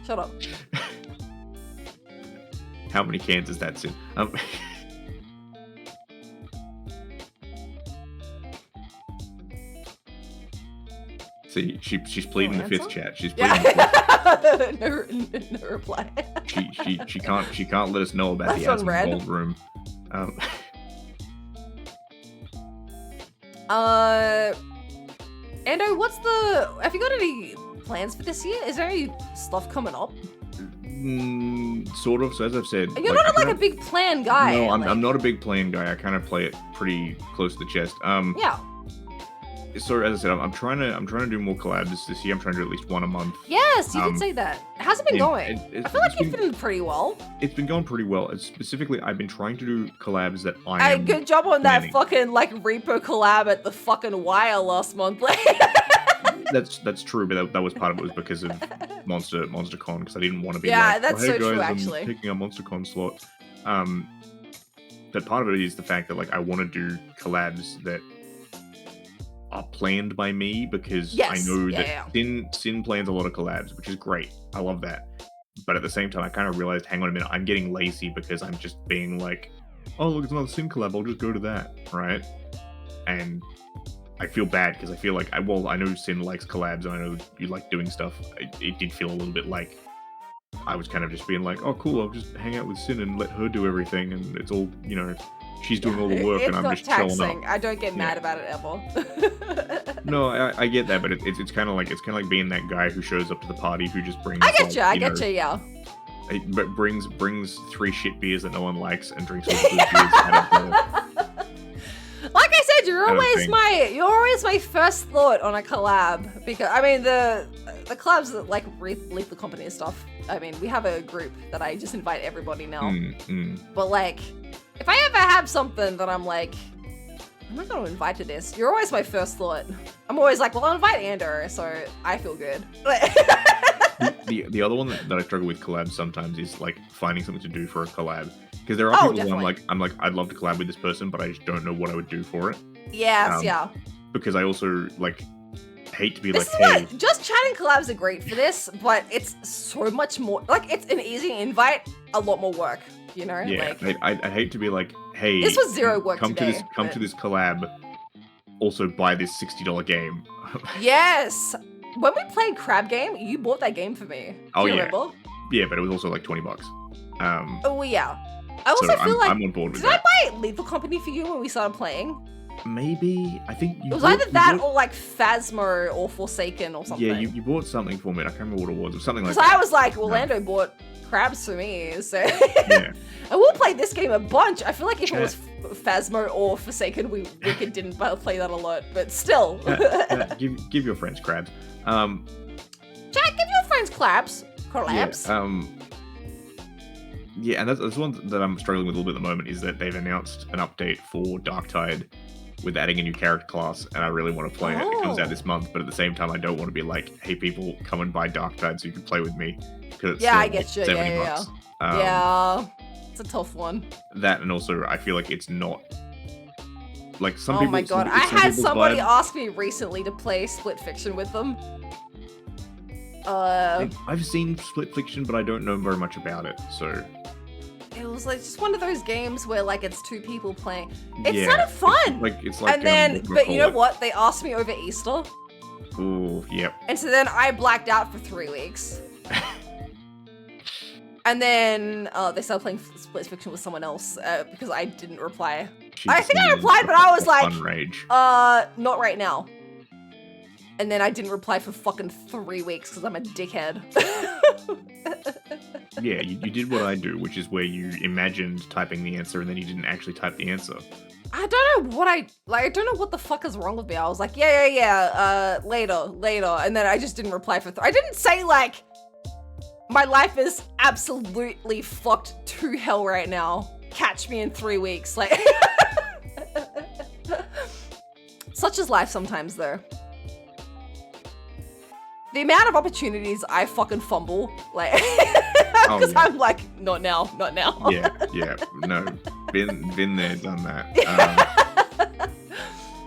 Shut up. How many cans is that, Sin? See, she's pleading the fifth chat. She's pleading. No reply. she can't let us know about the Asmon Gold room. Ando, have you got any plans for this year? Is there any stuff coming up? Sort of. So as I've said, you're not like a big plan guy. No, I'm not a big plan guy. I kind of play it pretty close to the chest. Yeah. So as I said, I'm trying to do more collabs this year. I'm trying to do at least one a month. Yes, you did say that. How's it been going? I feel like you've been pretty well. It's been going pretty well. Specifically, I've been trying to do collabs that I am. Good job on planning. that fucking like repo collab at the fucking Wire last month. That's true, but that was part of it was because of MonsterCon, because I didn't want to be that's hey so guys, true actually. I'm taking a MonsterCon slot. But part of it is the fact that like I want to do collabs that are planned by me, because I know that Sin plans a lot of collabs, which is great. I love that. But at the same time, I kind of realized, hang on a minute, I'm getting lazy because I'm just being like, oh look, it's another Sin collab, I'll just go to that, right? And I feel bad because I feel like, I know Sin likes collabs and I know you like doing stuff. It did feel a little bit like, I was kind of just being like, oh, cool, I'll just hang out with Sin and let her do everything, and it's all, you know, she's doing all the work, and I'm just chilling up. I don't get mad about it ever. No, I get that, but it's kind of like being that guy who shows up to the party who just brings. I get you. I get you. Yeah. But brings 3 shit beers that no one likes and drinks all the good beers out of the. Like I said, you're always my first thought on a collab, because I mean the collabs that like leave the company and stuff. I mean, we have a group that I just invite everybody now. But like, if I ever have something that I'm like, I'm not going to invite to this, you're always my first thought. I'm always like, well, I'll invite Andor, so I feel good. The other one that I struggle with collabs sometimes is like finding something to do for a collab. Because there are people who I'm like, I'd love to collab with this person, but I just don't know what I would do for it. Yes, yeah. Because I also like hate to be this like, hey. Just chatting collabs are great for this, but it's so much more, like, it's an easy invite, a lot more work, you know? Yeah, like, I hate to be like, hey. This was zero work come to this collab, also buy this $60 game. Yes! When we played Crab Game, you bought that game for me. Do you remember? Yeah, but it was also like $20. Oh, yeah. I also feel like, I'm on board with did that. I buy Lethal Company for you when we started playing? Maybe. I think you It was either that or like Phasmo or Forsaken or something. Yeah, you bought something for me. I can't remember what it was. It was something like that. Because I was like, well, Lando bought crabs for me, so... Yeah. And we'll play this game a bunch. I feel like if it was Phasmo or Forsaken, we didn't play that a lot, but still. Give your friends crabs. Jack, give your friends collabs. Yeah, and that's one that I'm struggling with a little bit at the moment, is that they've announced an update for Darktide with adding a new character class, and I really want to play it. It comes out this month, but at the same time, I don't want to be like, hey, people, come and buy Darktide so you can play with me. It's I get you. $70. Yeah, it's a tough one. That, and also, I feel like it's not... Like, some people... Oh my god, I had somebody ask me recently to play Split Fiction with them. I've seen Split Fiction, but I don't know very much about it, so... It was like just one of those games where like it's 2 people playing. It's kind of fun. It's like and then, but you know what? They asked me over Easter. Ooh, yep. And so then I blacked out for 3 weeks. And then they started playing Split Fiction with someone else because I didn't reply. I think I replied, but I was like, rage. Not right now. And then I didn't reply for fucking 3 weeks because I'm a dickhead. Yeah, you did what I do, which is where you imagined typing the answer and then you didn't actually type the answer. I don't know what I don't know what the fuck is wrong with me. I was like, yeah, later. And then I just didn't reply for I didn't say like, my life is absolutely fucked to hell right now. Catch me in 3 weeks. Like, such is life sometimes though. The amount of opportunities I fucking fumble, like, because I'm like, not now. Yeah, no, been there, done that.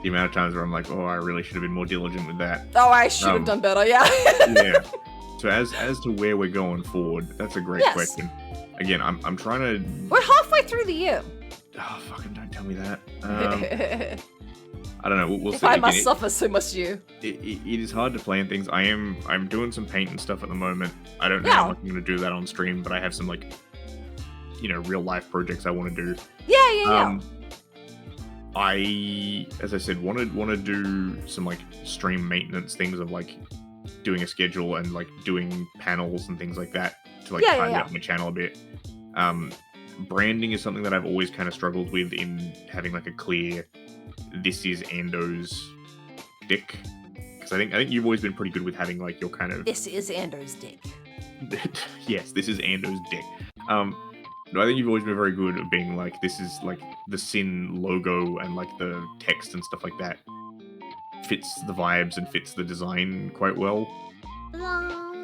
The amount of times where I'm like, oh, I really should have been more diligent with that. Oh, I should have done better, yeah. Yeah. So as to where we're going forward, that's a great question. Again, I'm trying to... We're halfway through the year. Oh, fucking don't tell me that. I don't know. We'll see. If I must suffer, so must you. It is hard to plan things. I'm doing some paint and stuff at the moment. I don't know how I'm going to do that on stream, but I have some like, real life projects I want to do. Yeah. As I said, want to do some like stream maintenance things of like doing a schedule and like doing panels and things like that to like tidy up my channel a bit. Branding is something that I've always kind of struggled with in having like a clear, this is Ando's dick. Because I think you've always been pretty good with having like your kind of... This is Ando's dick. Yes, this is Ando's dick. No, I think you've always been very good at being like, this is like the Sin logo and like the text and stuff like that fits the vibes and fits the design quite well.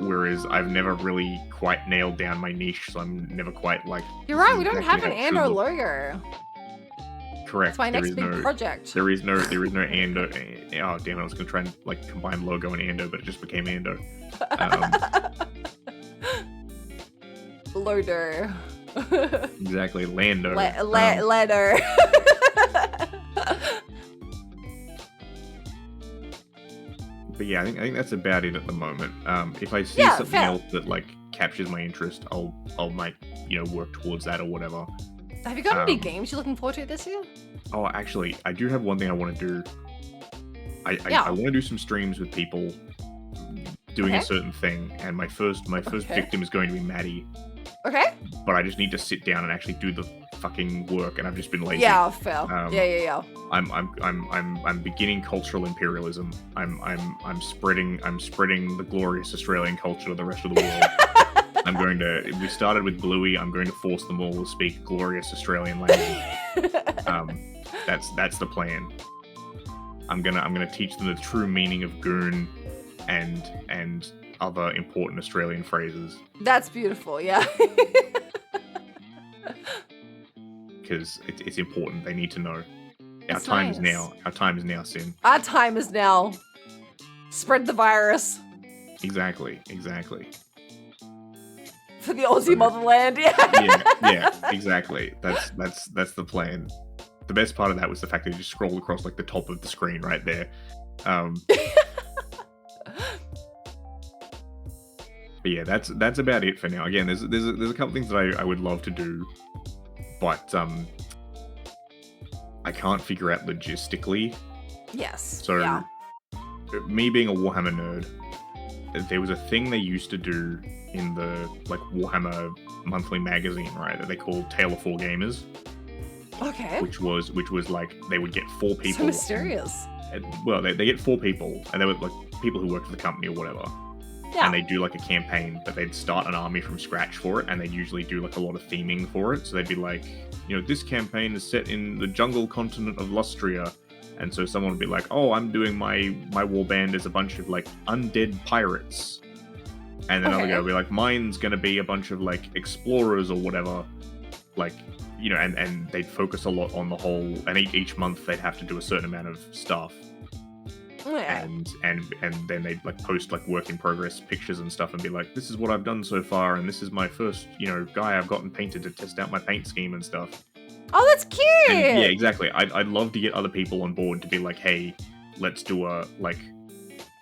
Whereas I've never really quite nailed down my niche, so I'm never quite like... You're right, we don't have an Ando logo. Correct. It's my next big project. There is no Ando. Oh damn it! I was gonna try and like combine logo and Ando, but it just became Ando. Loader. Exactly, Lando. Ladder. But yeah, I think that's about it at the moment. If I see something else that like captures my interest, I'll might work towards that or whatever. Have you got any games you're looking forward to this year? Oh, actually, I do have one thing I want to do. I want to do some streams with people doing a certain thing, and my first victim is going to be Maddie. Okay. But I just need to sit down and actually do the fucking work, and I've just been lazy. Yeah, fair. Yeah. I'm beginning cultural imperialism. I'm spreading the glorious Australian culture to the rest of the world. We started with Bluey. I'm going to force them all to speak glorious Australian language. That's the plan. I'm gonna teach them the true meaning of goon and other important Australian phrases. That's beautiful, yeah. Because it's important. They need to know. Our time is now. Our time is now, Sin. Our time is now. Spread the virus. Exactly. For the Aussie motherland, yeah. yeah, exactly. That's the plan. The best part of that was the fact that you just scrolled across like the top of the screen right there. But yeah, that's about it for now. Again, there's a couple things that I would love to do, but I can't figure out logistically. Yes. So, me being a Warhammer nerd, there was a thing they used to do in the like Warhammer monthly magazine, right? That they called Tale of Four Gamers. Okay. Which was like they would get 4 people. So mysterious. Well, they get 4 people, and they were like people who worked for the company or whatever. Yeah. And they do like a campaign, but they'd start an army from scratch for it, and they'd usually do like a lot of theming for it. So they'd be like, this campaign is set in the jungle continent of Lustria. And so someone would be like, oh, I'm doing my warband as a bunch of like undead pirates. And then another guy would be like, mine's gonna be a bunch of like explorers or whatever. Like, and they'd focus a lot on the whole, and each month they'd have to do a certain amount of stuff. Yeah. And then they'd like post like work in progress pictures and stuff and be like, this is what I've done so far, and this is my first, guy I've gotten painted to test out my paint scheme and stuff. Oh, that's cute! And, yeah, exactly. I'd love to get other people on board to be like, hey, let's do a like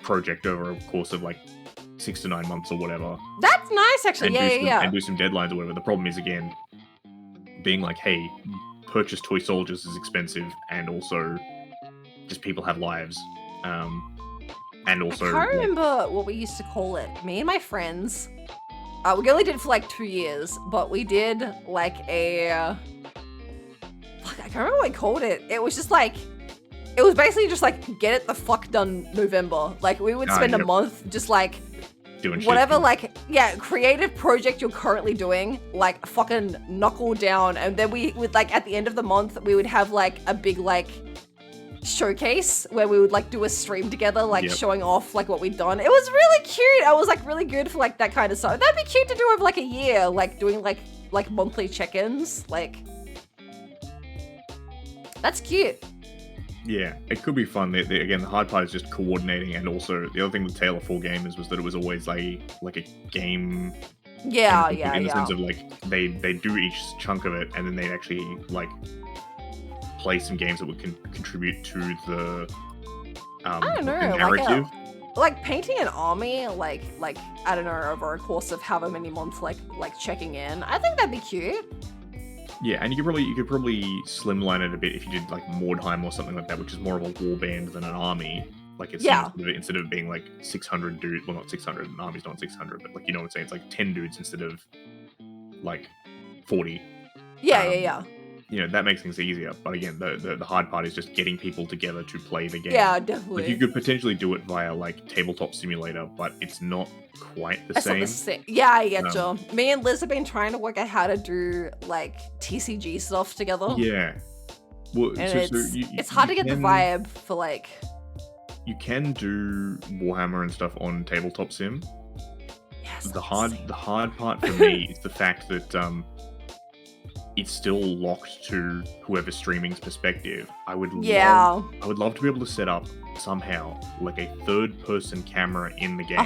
project over a course of like 6 to 9 months or whatever. That's nice, actually. And do some deadlines or whatever. The problem is, again, being like, hey, purchase toy soldiers is expensive, and also just people have lives. And also, I can't remember what we used to call it. Me and my friends, we only did it for like 2 years, but we did like I can't remember what we called it. It was just like, it was basically just like, get it the fuck done November. Like, we would spend a month just like, doing whatever, shit. like, creative project you're currently doing, like, fucking knuckle down. And then we would, like, at the end of the month, we would have, like, a big, like, showcase where we would, like, do a stream together, like, showing off, like, what we'd done. It was really cute. I was, like, really good for, like, that kind of stuff. That'd be cute to do over, like, a year, like, doing, like monthly check-ins. Like, that's cute. Yeah, it could be fun. Again, the hard part is just coordinating, and also the other thing with Tale of Four Gamers was that it was always like a game. Yeah, in the sense of like they do each chunk of it, and then they actually like play some games that would contribute to the I don't know, the narrative. Like painting an army, like I don't know, over a course of however many months, like checking in. I think that'd be cute. Yeah, and you could probably slimline it a bit if you did like Mordheim or something like that, which is more of a warband than an army. Like it's instead of being like 600 dudes, well not 600, an army's not 600, but like you know what I'm saying, it's like 10 dudes instead of like 40. Yeah. You know, that makes things easier. But again, the hard part is just getting people together to play the game. Yeah, definitely. Like you could potentially do it via like Tabletop Simulator, but it's not quite the same. Not the same. Yeah, I get you. Me and Liz have been trying to work out how to do like TCG stuff together. Yeah. Well, and it's hard to get the vibe for like. You can do Warhammer and stuff on Tabletop Sim. Yes. The hard part for me is the fact that it's still locked to whoever's streaming's perspective. I would love to be able to set up somehow like a third-person camera in the game.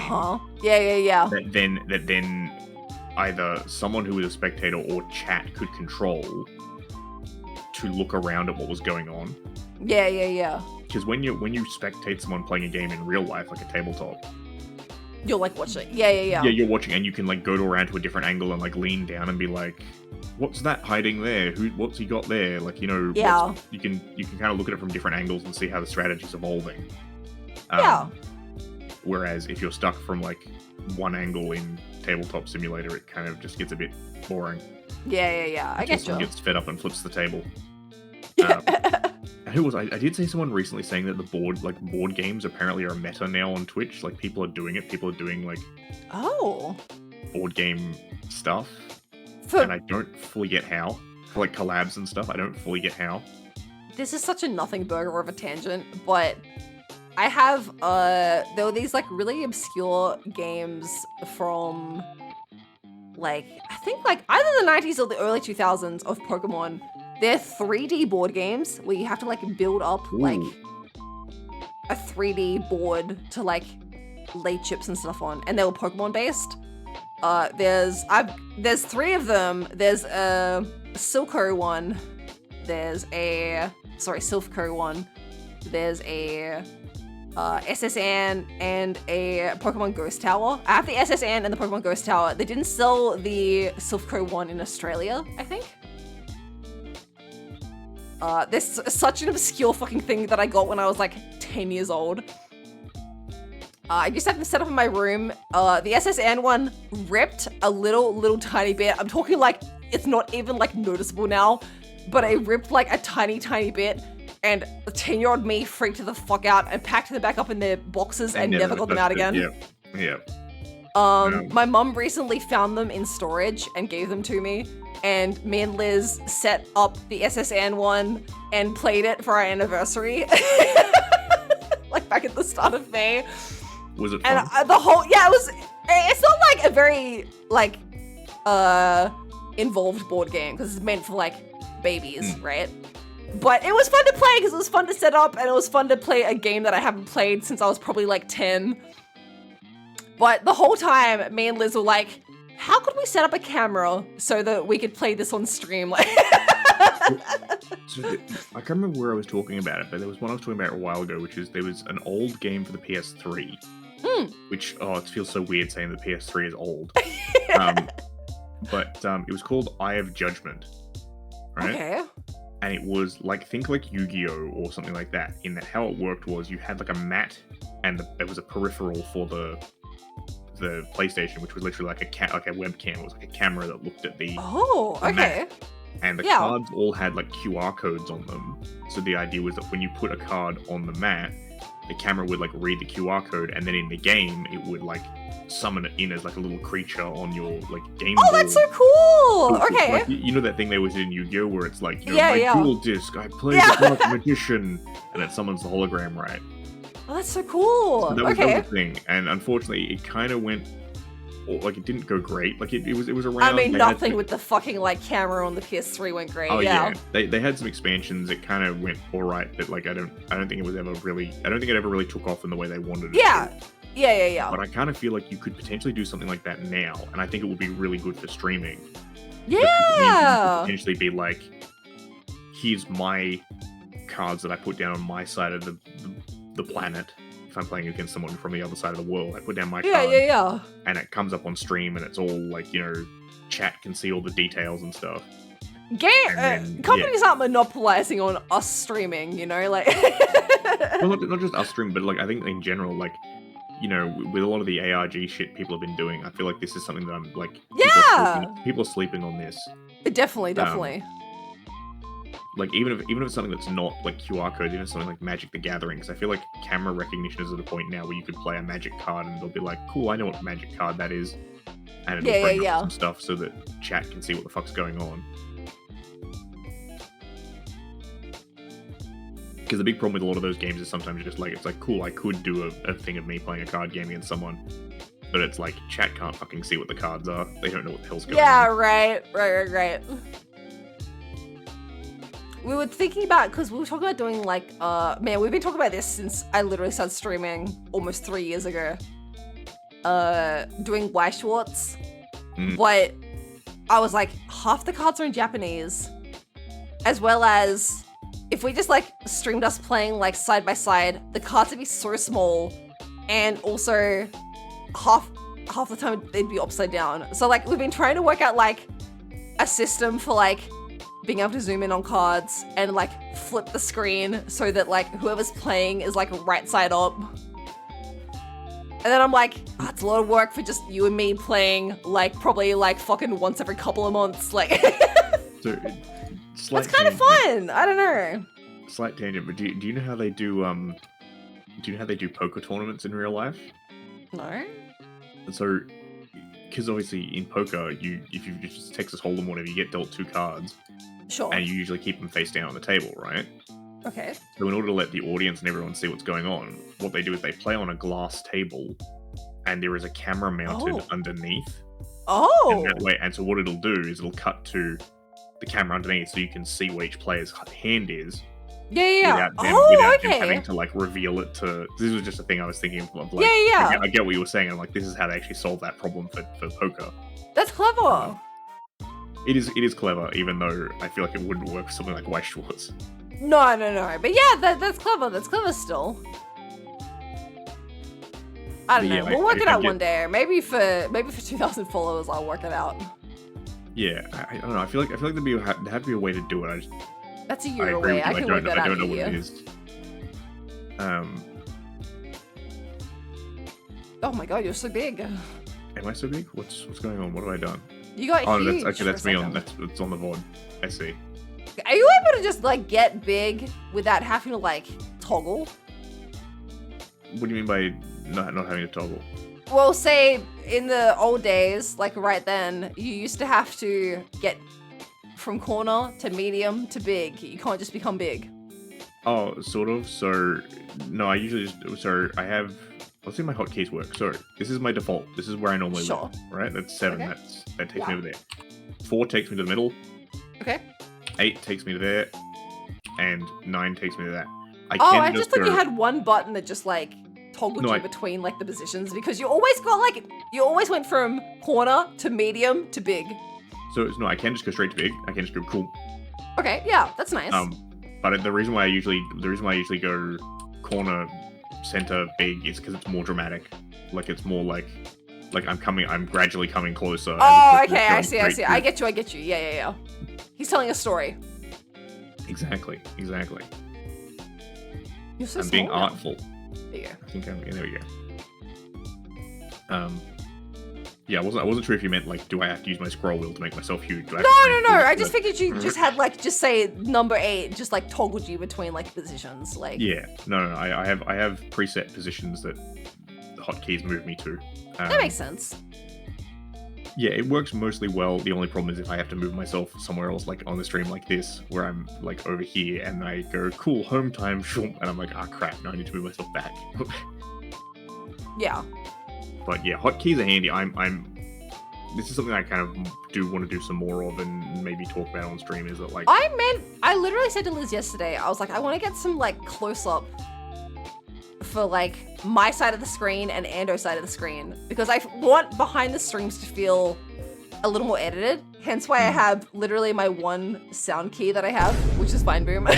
Yeah. That then either someone who is a spectator or chat could control to look around at what was going on. Yeah. Because when you spectate someone playing a game in real life, like a tabletop, You'll like watch it. Yeah. Yeah, you're watching, and you can like go around to a different angle and like lean down and be like, "What's that hiding there? What's he got there?" Like, you know, Yeah. You can kind of look at it from different angles and see how the strategy's evolving. Yeah. Whereas if you're stuck from like one angle in Tabletop Simulator, it kind of just gets a bit boring. Yeah. I guess Someone gets fed up and flips the table. Yeah. Who was I did see someone recently saying that the board games apparently are a meta now on Twitch. Like, people are doing it. People are doing like board game stuff. And I don't fully get how. For like collabs and stuff, I don't fully get how. This is such a nothing burger of a tangent, but I have there were these like really obscure games from like I think like either the 90s or the early 2000s of Pokemon. They're 3D board games where you have to like build up like a 3D board to like lay chips and stuff on, and they were Pokemon based. There's 3 of them. There's a Silco one. There's a Silph one. There's a SSN and a Pokemon Ghost Tower. I have the SSN and the Pokemon Ghost Tower. They didn't sell the Silph one in Australia, I think. This is such an obscure fucking thing that I got when I was like 10 years old. I used to have them set up in my room. The SSN one ripped a little tiny bit. I'm talking like, it's not even like noticeable now, but it ripped like a tiny bit, and the 10-year-old me freaked the fuck out and packed them back up in their boxes and never got them out again. Yeah. My mum recently found them in storage and gave them to me, and me and Liz set up the SSN one and played it for our anniversary. Like back at the start of May. Was it fun? And it's not like a very like involved board game because it's meant for like babies, right? But it was fun to play because it was fun to set up, and it was fun to play a game that I haven't played since I was probably like 10. But the whole time, me and Liz were like, how could we set up a camera so that we could play this on stream? Like, I can't remember where I was talking about it, but there was one I was talking about a while ago, which is there was an old game for the PS3, which, it feels so weird saying the PS3 is old. But it was called Eye of Judgment, right? Okay. And it was like, think like Yu-Gi-Oh! Or something like that, in that how it worked was you had like a mat, and there was a peripheral for the PlayStation, which was literally like a webcam. It was like a camera that looked at the okay. mat. And the cards all had like QR codes on them. So the idea was that when you put a card on the mat, the camera would like read the QR code, and then in the game it would like summon it in as like a little creature on your like game board. Oh, that's so cool! Okay. Like, you know that thing they was in Yu-Gi-Oh! Where it's like, you know, my dual disc, I play the Dark Magician, and it summons the hologram, right? Oh, that's so cool. So that was the thing, and unfortunately, it kind of went, like, it didn't go great. Like, it was around. I mean, nothing with the fucking like camera on the PS3 went great. Oh yeah. They had some expansions. It kind of went all right, but like, I don't think it was ever really. I don't think it ever really took off in the way they wanted it. Yeah. But I kind of feel like you could potentially do something like that now, and I think it would be really good for streaming. Yeah. You could potentially be like, here's my cards that I put down on my side of the planet. If I'm playing against someone from the other side of the world, I put down my card. Yeah. And it comes up on stream, and it's all like, you know, chat can see all the details and stuff. Companies aren't monopolizing on us streaming, you know, like. Well, not just us streaming, but like, I think in general, like, you know, with a lot of the ARG shit people have been doing, I feel like this is something that I'm like, people are sleeping on this. Definitely. Like, even if it's something that's not like QR codes, even something like Magic the Gathering, because I feel like camera recognition is at a point now where you could play a Magic card and they'll be like, cool, I know what Magic card that is, and it'll bring up some stuff so that chat can see what the fuck's going on. Because the big problem with a lot of those games is sometimes you're just like, it's like, cool, I could do a thing of me playing a card game against someone, but it's like, chat can't fucking see what the cards are. They don't know what the hell's going on. Yeah, right. We were thinking about, because we were talking about doing like, we've been talking about this since I literally started streaming almost 3 years ago. Doing Y Schwartz. But I was like, half the cards are in Japanese, as well as if we just like streamed us playing like side by side, the cards would be so small, and also half the time they'd be upside down. So like we've been trying to work out like a system for like being able to zoom in on cards and like flip the screen so that like whoever's playing is like right side up. And then I'm like, oh, it's a lot of work for just you and me playing like probably like fucking once every couple of months. Like So that's kind of fun. I don't know. Slight tangent, but do you know how they do poker tournaments in real life? No. So, because obviously in poker, if you just Texas Hold'em, whatever, you get dealt 2 cards, Sure. and you usually keep them face down on the table, right? Okay. So in order to let the audience and everyone see what's going on, what they do is they play on a glass table, and there is a camera mounted underneath. Oh. And so what it'll do is it'll cut to the camera underneath, so you can see what each player's hand is. Yeah. Without them Okay. having to like reveal it to. This was just a thing I was thinking of. Like, Yeah. I get what you were saying. I'm like, this is how they actually solve that problem for poker. That's clever. It is clever, even though I feel like it wouldn't work for something like Weiss Schwarz. No. But yeah, that's clever. That's clever still. I don't know. We'll work it out one day. Maybe for 2,000 followers, I'll work it out. Yeah, I don't know. I feel like there'd have to be a way to do it. That's a I year agree away. with you. I can work that I out don't know in a what it year. is. Oh my god, you're so big. Am I so big? What's going on? What have I done? You got huge. That's me on. It's on the VOD. I see. Are you able to just like get big without having to like toggle? What do you mean by not having a toggle? Well, say in the old days, like right then, you used to have to get from corner to medium to big. You can't just become big. Oh, sort of. So, no, I usually just. So, I have. Let's see how my hotkeys work. So, this is my default. This is where I normally Sure. live. Right? That's 7. Okay. That takes me over there. 4 takes me to the middle. Okay. 8 takes me to there. And 9 takes me to that. I just thought you had one button that just like toggled No, you between like the positions because you always went from corner to medium to big. So, no, I can just go straight to big. I can just go cool. Okay, yeah, that's nice. But the reason why I usually go corner, center, big is because it's more dramatic. Like it's more like I'm gradually coming closer. Oh, okay, I see. I get you. Yeah. He's telling a story. Exactly. You're so I'm small being now. artful. There you go. I think there we go. Yeah, I wasn't sure if you meant like, do I have to use my scroll wheel to make myself huge? No. I just figured you just had like just say number 8, just like toggled you between like positions, like. Yeah, no. I have preset positions that the hotkeys move me to. That makes sense. Yeah, it works mostly well. The only problem is if I have to move myself somewhere else, like on the stream like this, where I'm like over here, and I go, cool, home time, and I'm like, ah, crap, now I need to move myself back. Yeah. But yeah, hotkeys are handy. This is something I kind of do want to do some more of and maybe talk about on stream, is that like... I literally said to Liz yesterday, I was like, I want to get some like close-up for like my side of the screen and Ando's side of the screen because I want behind the streams to feel a little more edited. Hence why I have literally my one sound key that I have, which is Vine Boom.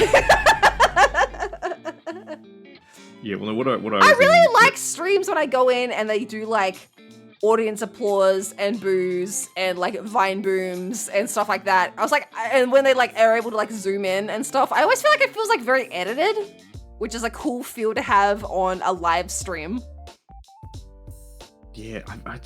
Yeah, well, what I really like streams when I go in and they do like audience applause and boos and like Vine Booms and stuff like that. I was like, and when they like are able to like zoom in and stuff, I always feel like it feels like very edited, which is a cool feel to have on a live stream. Yeah, I've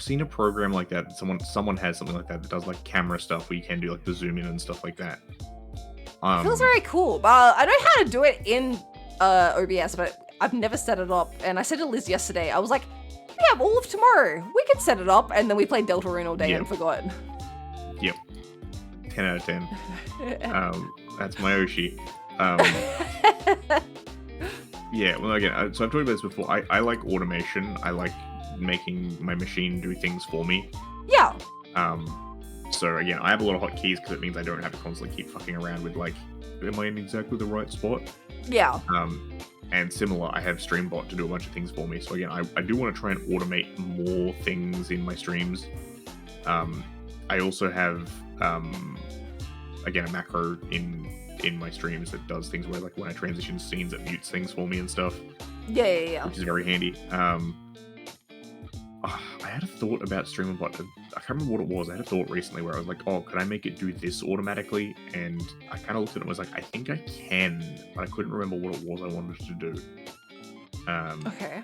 seen a program like that. Someone has something like that does like camera stuff where you can do like the zoom in and stuff like that. It feels very cool. But I know how to do it in OBS, but I've never set it up. And I said to Liz yesterday, I was like, we have all of tomorrow. We could set it up, and then we played Deltarune all day and forgot. Yep. 10 out of 10. That's my Oshi. Yeah, well, again, so I've talked about this before. I like automation. I like making my machine do things for me. Yeah. So again, I have a lot of hotkeys because it means I don't have to constantly keep fucking around with like, am I in exactly the right spot? Yeah. And similar, I have Streambot to do a bunch of things for me. So again, I do want to try and automate more things in my streams. I also have, again, a macro in my streams that does things where like when I transition scenes, it mutes things for me and stuff. Yeah. Which is very handy. had a thought about Streamabot. I can't remember what it was. I had a thought recently where I was like, oh, could I make it do this automatically? And I kind of looked at it and was like, I think I can, but I couldn't remember what it was I wanted to do. Okay.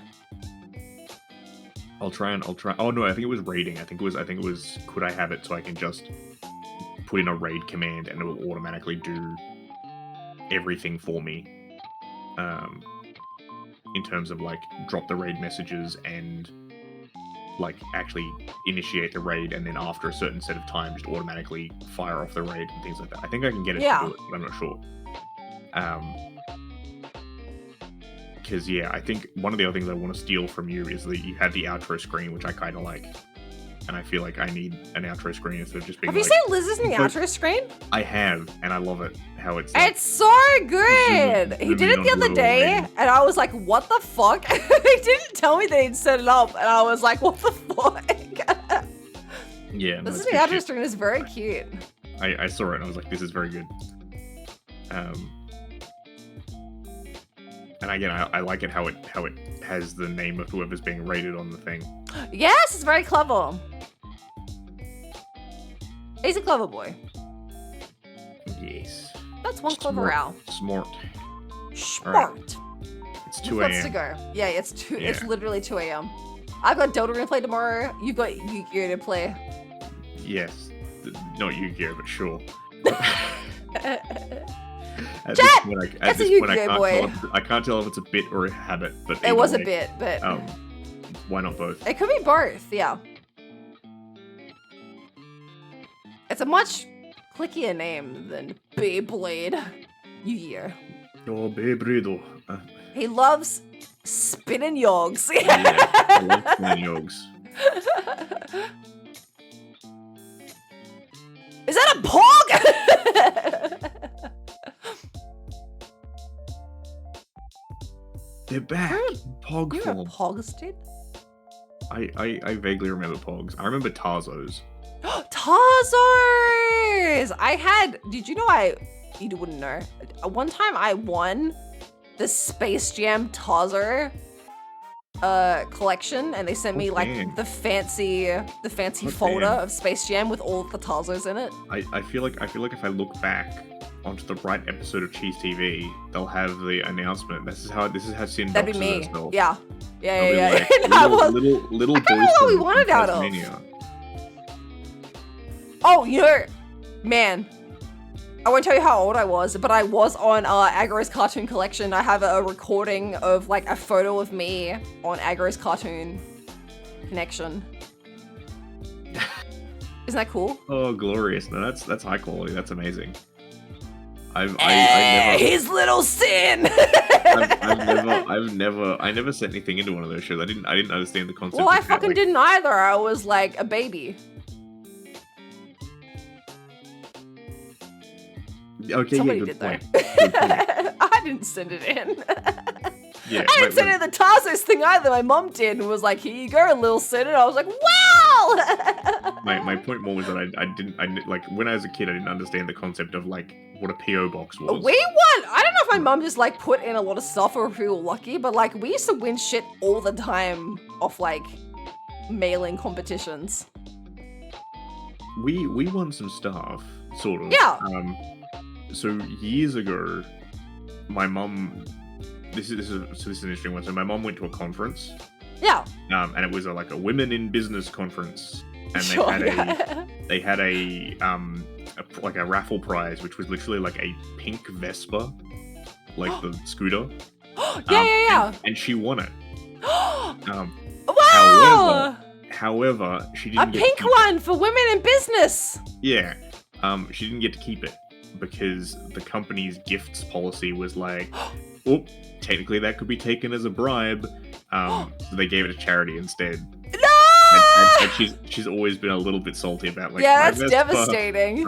I'll try. Oh no, I think it was raiding. I think it was. Could I have it so I can just put in a raid command and it will automatically do everything for me? In terms of like drop the raid messages and like actually initiate the raid, and then after a certain set of time just automatically fire off the raid and things like that. I think I can get it to do it, but I'm not sure. Because yeah, I think one of the other things I want to steal from you is that you had the outro screen, which I kind of like, and I feel like I need an outro screen instead of just being. Have you seen Liz's in the outro screen? I have, and I love it. How it's. It's so good. He did it the other day, and I was like, "What the fuck?" He didn't tell me that he'd set it up, and I was like, "What the fuck?" Yeah, This is the outro screen is very cute. I saw it and I was like, "This is very good." And again, I like it how it has the name of whoever's being rated on the thing. Yes, it's very clever. He's a clever boy. Yes. That's one clever owl. Smart. Smart. It's 2 Who's got to a.m. go? Yeah, it's 2. Yeah. It's literally 2 a.m. I've got Dota to play tomorrow. You've got Yu-Gi-Oh to play. Yes. Not Yu-Gi-Oh, but sure. Chat! That's a Yu-Gi-Oh boy. I can't tell if it's a bit or a habit, but It was a way, bit, but why not both? it could be both. Yeah. It's a much clickier name than Beyblade. Yu-Gi-Oh. Oh, Beyblade. He loves spinning yogs. Yeah, I love spinning yogs. Is that a pog? They're back. Pog You form. remember pogs, dude? I vaguely remember Pogs. I remember Tarzos. Tazos! Did you know you wouldn't know. One time I won the Space Jam Tazo collection, and they sent me like the fancy folder of Space Jam with all of the Tazos in it. I feel like if I look back onto the right episode of Cheese TV, they'll have the announcement. This is how Sin That'd be doxes me. herself. Yeah. Like, little I can't remember what we wanted out of. Oh, man. I won't tell you how old I was, but I was on Agro's Cartoon Collection. I have a recording of like a photo of me on Agro's Cartoon Connection. Isn't that cool? Oh, glorious! No, that's high quality. That's amazing. I his little Sin. I never sent anything into one of those shows. I didn't understand the concept. Well, I fucking didn't either. I was like a baby. Okay, somebody yeah, good did point. though. I didn't send it in. Yeah, I didn't send in the Tazos thing either. My mom did and was like, "Here you go, little Sin," and I was like, "Wow!" My point more was that I didn't like when I was a kid I didn't understand the concept of like what a PO box was. I don't know if my mom just like put in a lot of stuff or if we were lucky, but like we used to win shit all the time off like mailing competitions. We won some stuff, sort of. Yeah. So years ago, my mum. This is an interesting one. So my mom went to a conference. Yeah. And it was like a women in business conference, and they had a raffle prize, which was literally like a pink Vespa, like the scooter. Yeah. And she won it. Wow. However, she didn't get a pink one for women in business. Yeah. She didn't get to keep it because the company's gifts policy was like, oh, technically that could be taken as a bribe. So they gave it to charity instead. No! And she's always been a little bit salty about like. Yeah, that's devastating.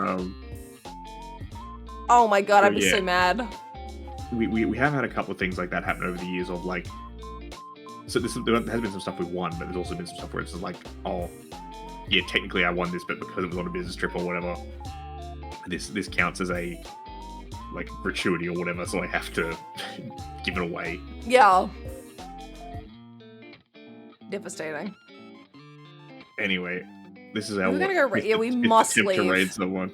Oh my god, I'd be so mad. We have had a couple of things like that happen over the years of like. So there has been some stuff we've won, but there's also been some stuff where it's like, oh, yeah, technically I won this, but because it was on a business trip or whatever, this counts as a like gratuity or whatever, so I have to give it away. Yeah. Devastating. Anyway, this is our. We're gonna go. Yeah, we must attempt leave. to raid someone.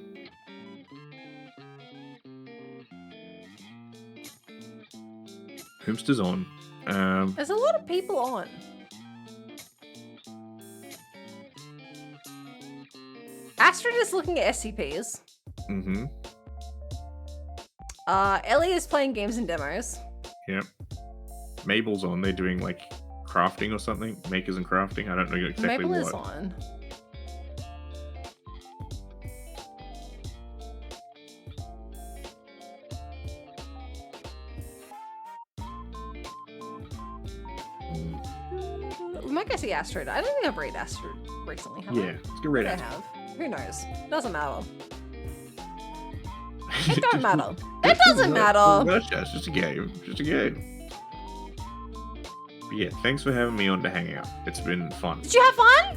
Hoomster's on. There's a lot of people on. Astrid is looking at SCPs. Mm-hmm. Ellie is playing games and demos. Yep. Mabel's on. They're doing like crafting or something. Makers and crafting. I don't know exactly Mabel what. is on. We might go see Astrid. I don't think I've raided Astrid recently, have I? Yeah, let's go raid I Astrid. have. Who knows? Doesn't matter. It don't matter. It doesn't matter. Gosh, it's just a game. Just a game. But yeah, thanks for having me on to hang out. It's been fun. Did you have fun?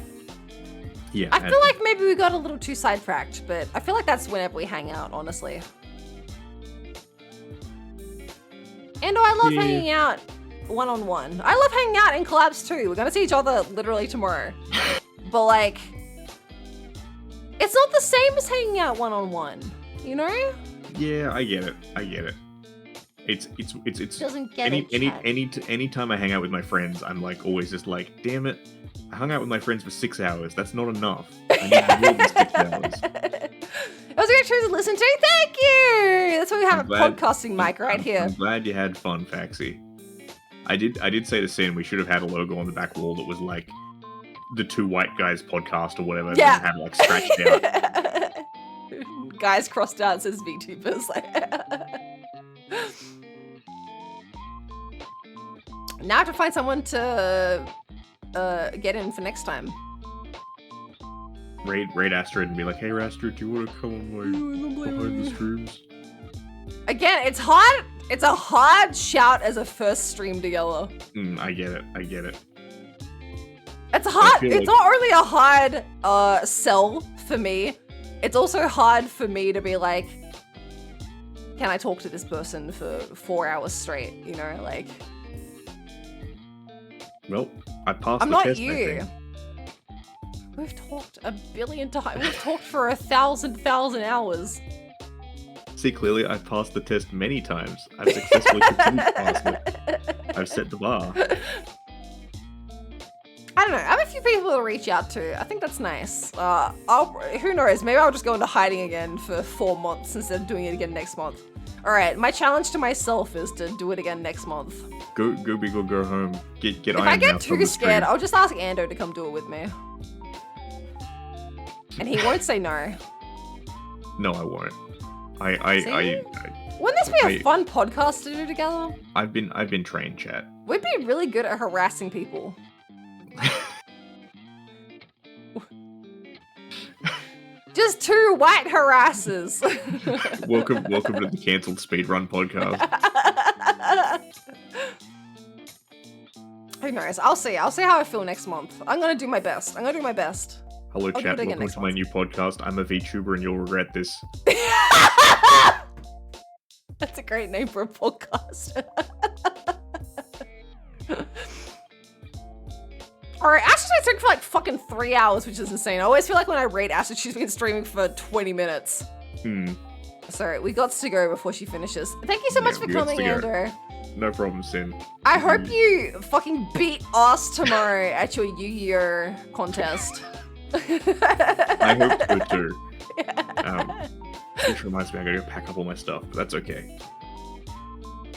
Yeah. I feel like maybe we got a little too sidetracked, but I feel like that's whenever we hang out, honestly. And I love hanging out one-on-one. I love hanging out in collabs too. We're gonna see each other literally tomorrow. But like, it's not the same as hanging out one-on-one, you know? Yeah, I get it. I get it. It's Doesn't get it. anytime I hang out with my friends, I'm like always just like, damn it, I hung out with my friends for 6 hours. That's not enough. I need more than 6 hours. It was a great show to listen to. Thank you. That's why we have a podcasting mic right here. I'm glad you had fun, Faxi. I did say to Sin we should have had a logo on the back wall that was like the Two White Guys podcast or whatever. Yeah. That had like scratched out. Guys crossed out says VTubers. Now I have to find someone to get in for next time. Raid Astrid and be like, hey Astrid, do you want to come on my behind the streams? Again, it's hard. It's a hard shout as a first stream together. I get it. I get it. It's hard. It's not only a hard sell for me. It's also hard for me to be like, can I talk to this person for 4 hours straight? You know, like. Well, I passed I'm the not test. you. We've talked a billion times. We've talked for 1,000 hours. See, clearly I've passed the test many times. I've successfully continued to pass it. I've set the bar. I don't know. I have a few people to reach out to. I think that's nice. Who knows? Maybe I'll just go into hiding again for 4 months instead of doing it again next month. All right, my challenge to myself is to do it again next month. Go big or go home. Get If Iron I get Mouth too on the scared, stream. I'll just ask Ando to come do it with me. And he won't say no. No, I won't. Wouldn't this be a fun podcast to do together? I've been trained, chat. We'd be really good at harassing people. Just two white harassers. welcome to the cancelled speedrun podcast. Who knows? I'll see how I feel next month. I'm gonna do my best. Hello, I'll chat. do it again Welcome next to my new podcast. I'm a VTuber, and you'll regret this. That's a great name for a podcast. Alright, Astrid's been streaming for like fucking 3 hours, which is insane. I always feel like when I rate Astrid, she's been streaming for 20 minutes. Sorry, we got to go before she finishes. Thank you so much for coming, Andrew. No problem, Sin. I hope you fucking beat us tomorrow at your Yu-Gi-Oh contest. I hope so too. Which reminds me, I gotta go pack up all my stuff, but that's okay.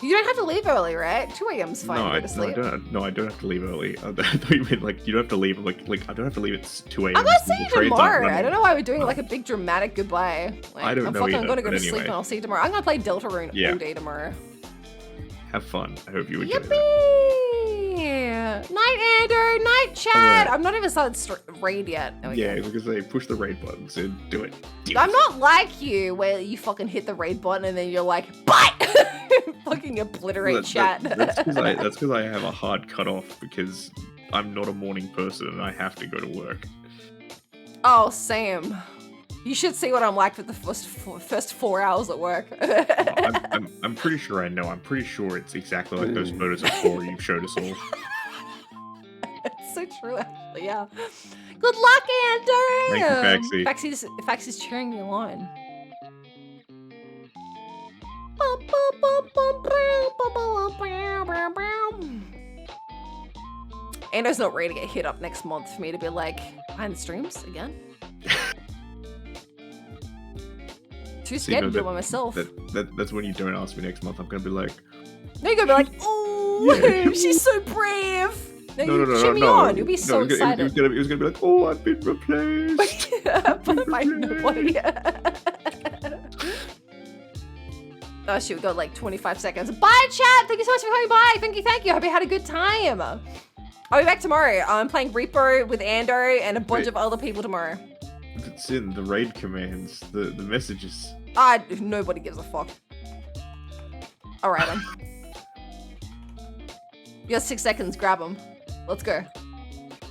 You don't have to leave early, right? 2 a.m.'s fine. No, to sleep. I don't have to leave early. I thought you meant like you don't have to leave. Like I don't have to leave at 2 a.m. I'm gonna see you tomorrow. I don't know why we're doing like a big dramatic goodbye. Like, I don't know I'm gonna go to but sleep anyway. and I'll see you tomorrow. I'm gonna play Deltarune all day tomorrow. Have fun. I hope you enjoy that. Yippee! Night, Andrew. Night, chat. Right. I'm not even started raid yet. Yeah, because they push the raid button, so do it. I'm not like you, where you fucking hit the raid button and then you're like, bite! Fucking obliterate chat. That's because I have a hard cutoff because I'm not a morning person and I have to go to work. Oh, same. You should see what I'm like for the first 4 hours at work. I'm pretty sure I know. I'm pretty sure it's exactly like those photos of Corey you showed us all. It's so true, actually. Yeah. Good luck, Andrew. Thank you, Faxy's cheering you on. Ando's not ready to get hit up next month for me to be like, behind the streams again. Too scared to do it by myself. That's when you don't ask me next month. I'm gonna be like, no, you're gonna be like, oh, she's so brave. No, cheer me on. You'll be so excited. It was gonna be like, oh, I've been replaced. By nobody. Oh shoot, we got like 25 seconds. Bye, chat. Thank you so much for coming by. Thank you. Hope you had a good time. I'll be back tomorrow. I'm playing Reaper with Ando and a bunch of other people tomorrow. It's in the raid commands, the messages. Nobody gives a fuck. Alright, you got 6 seconds, grab them. Let's go.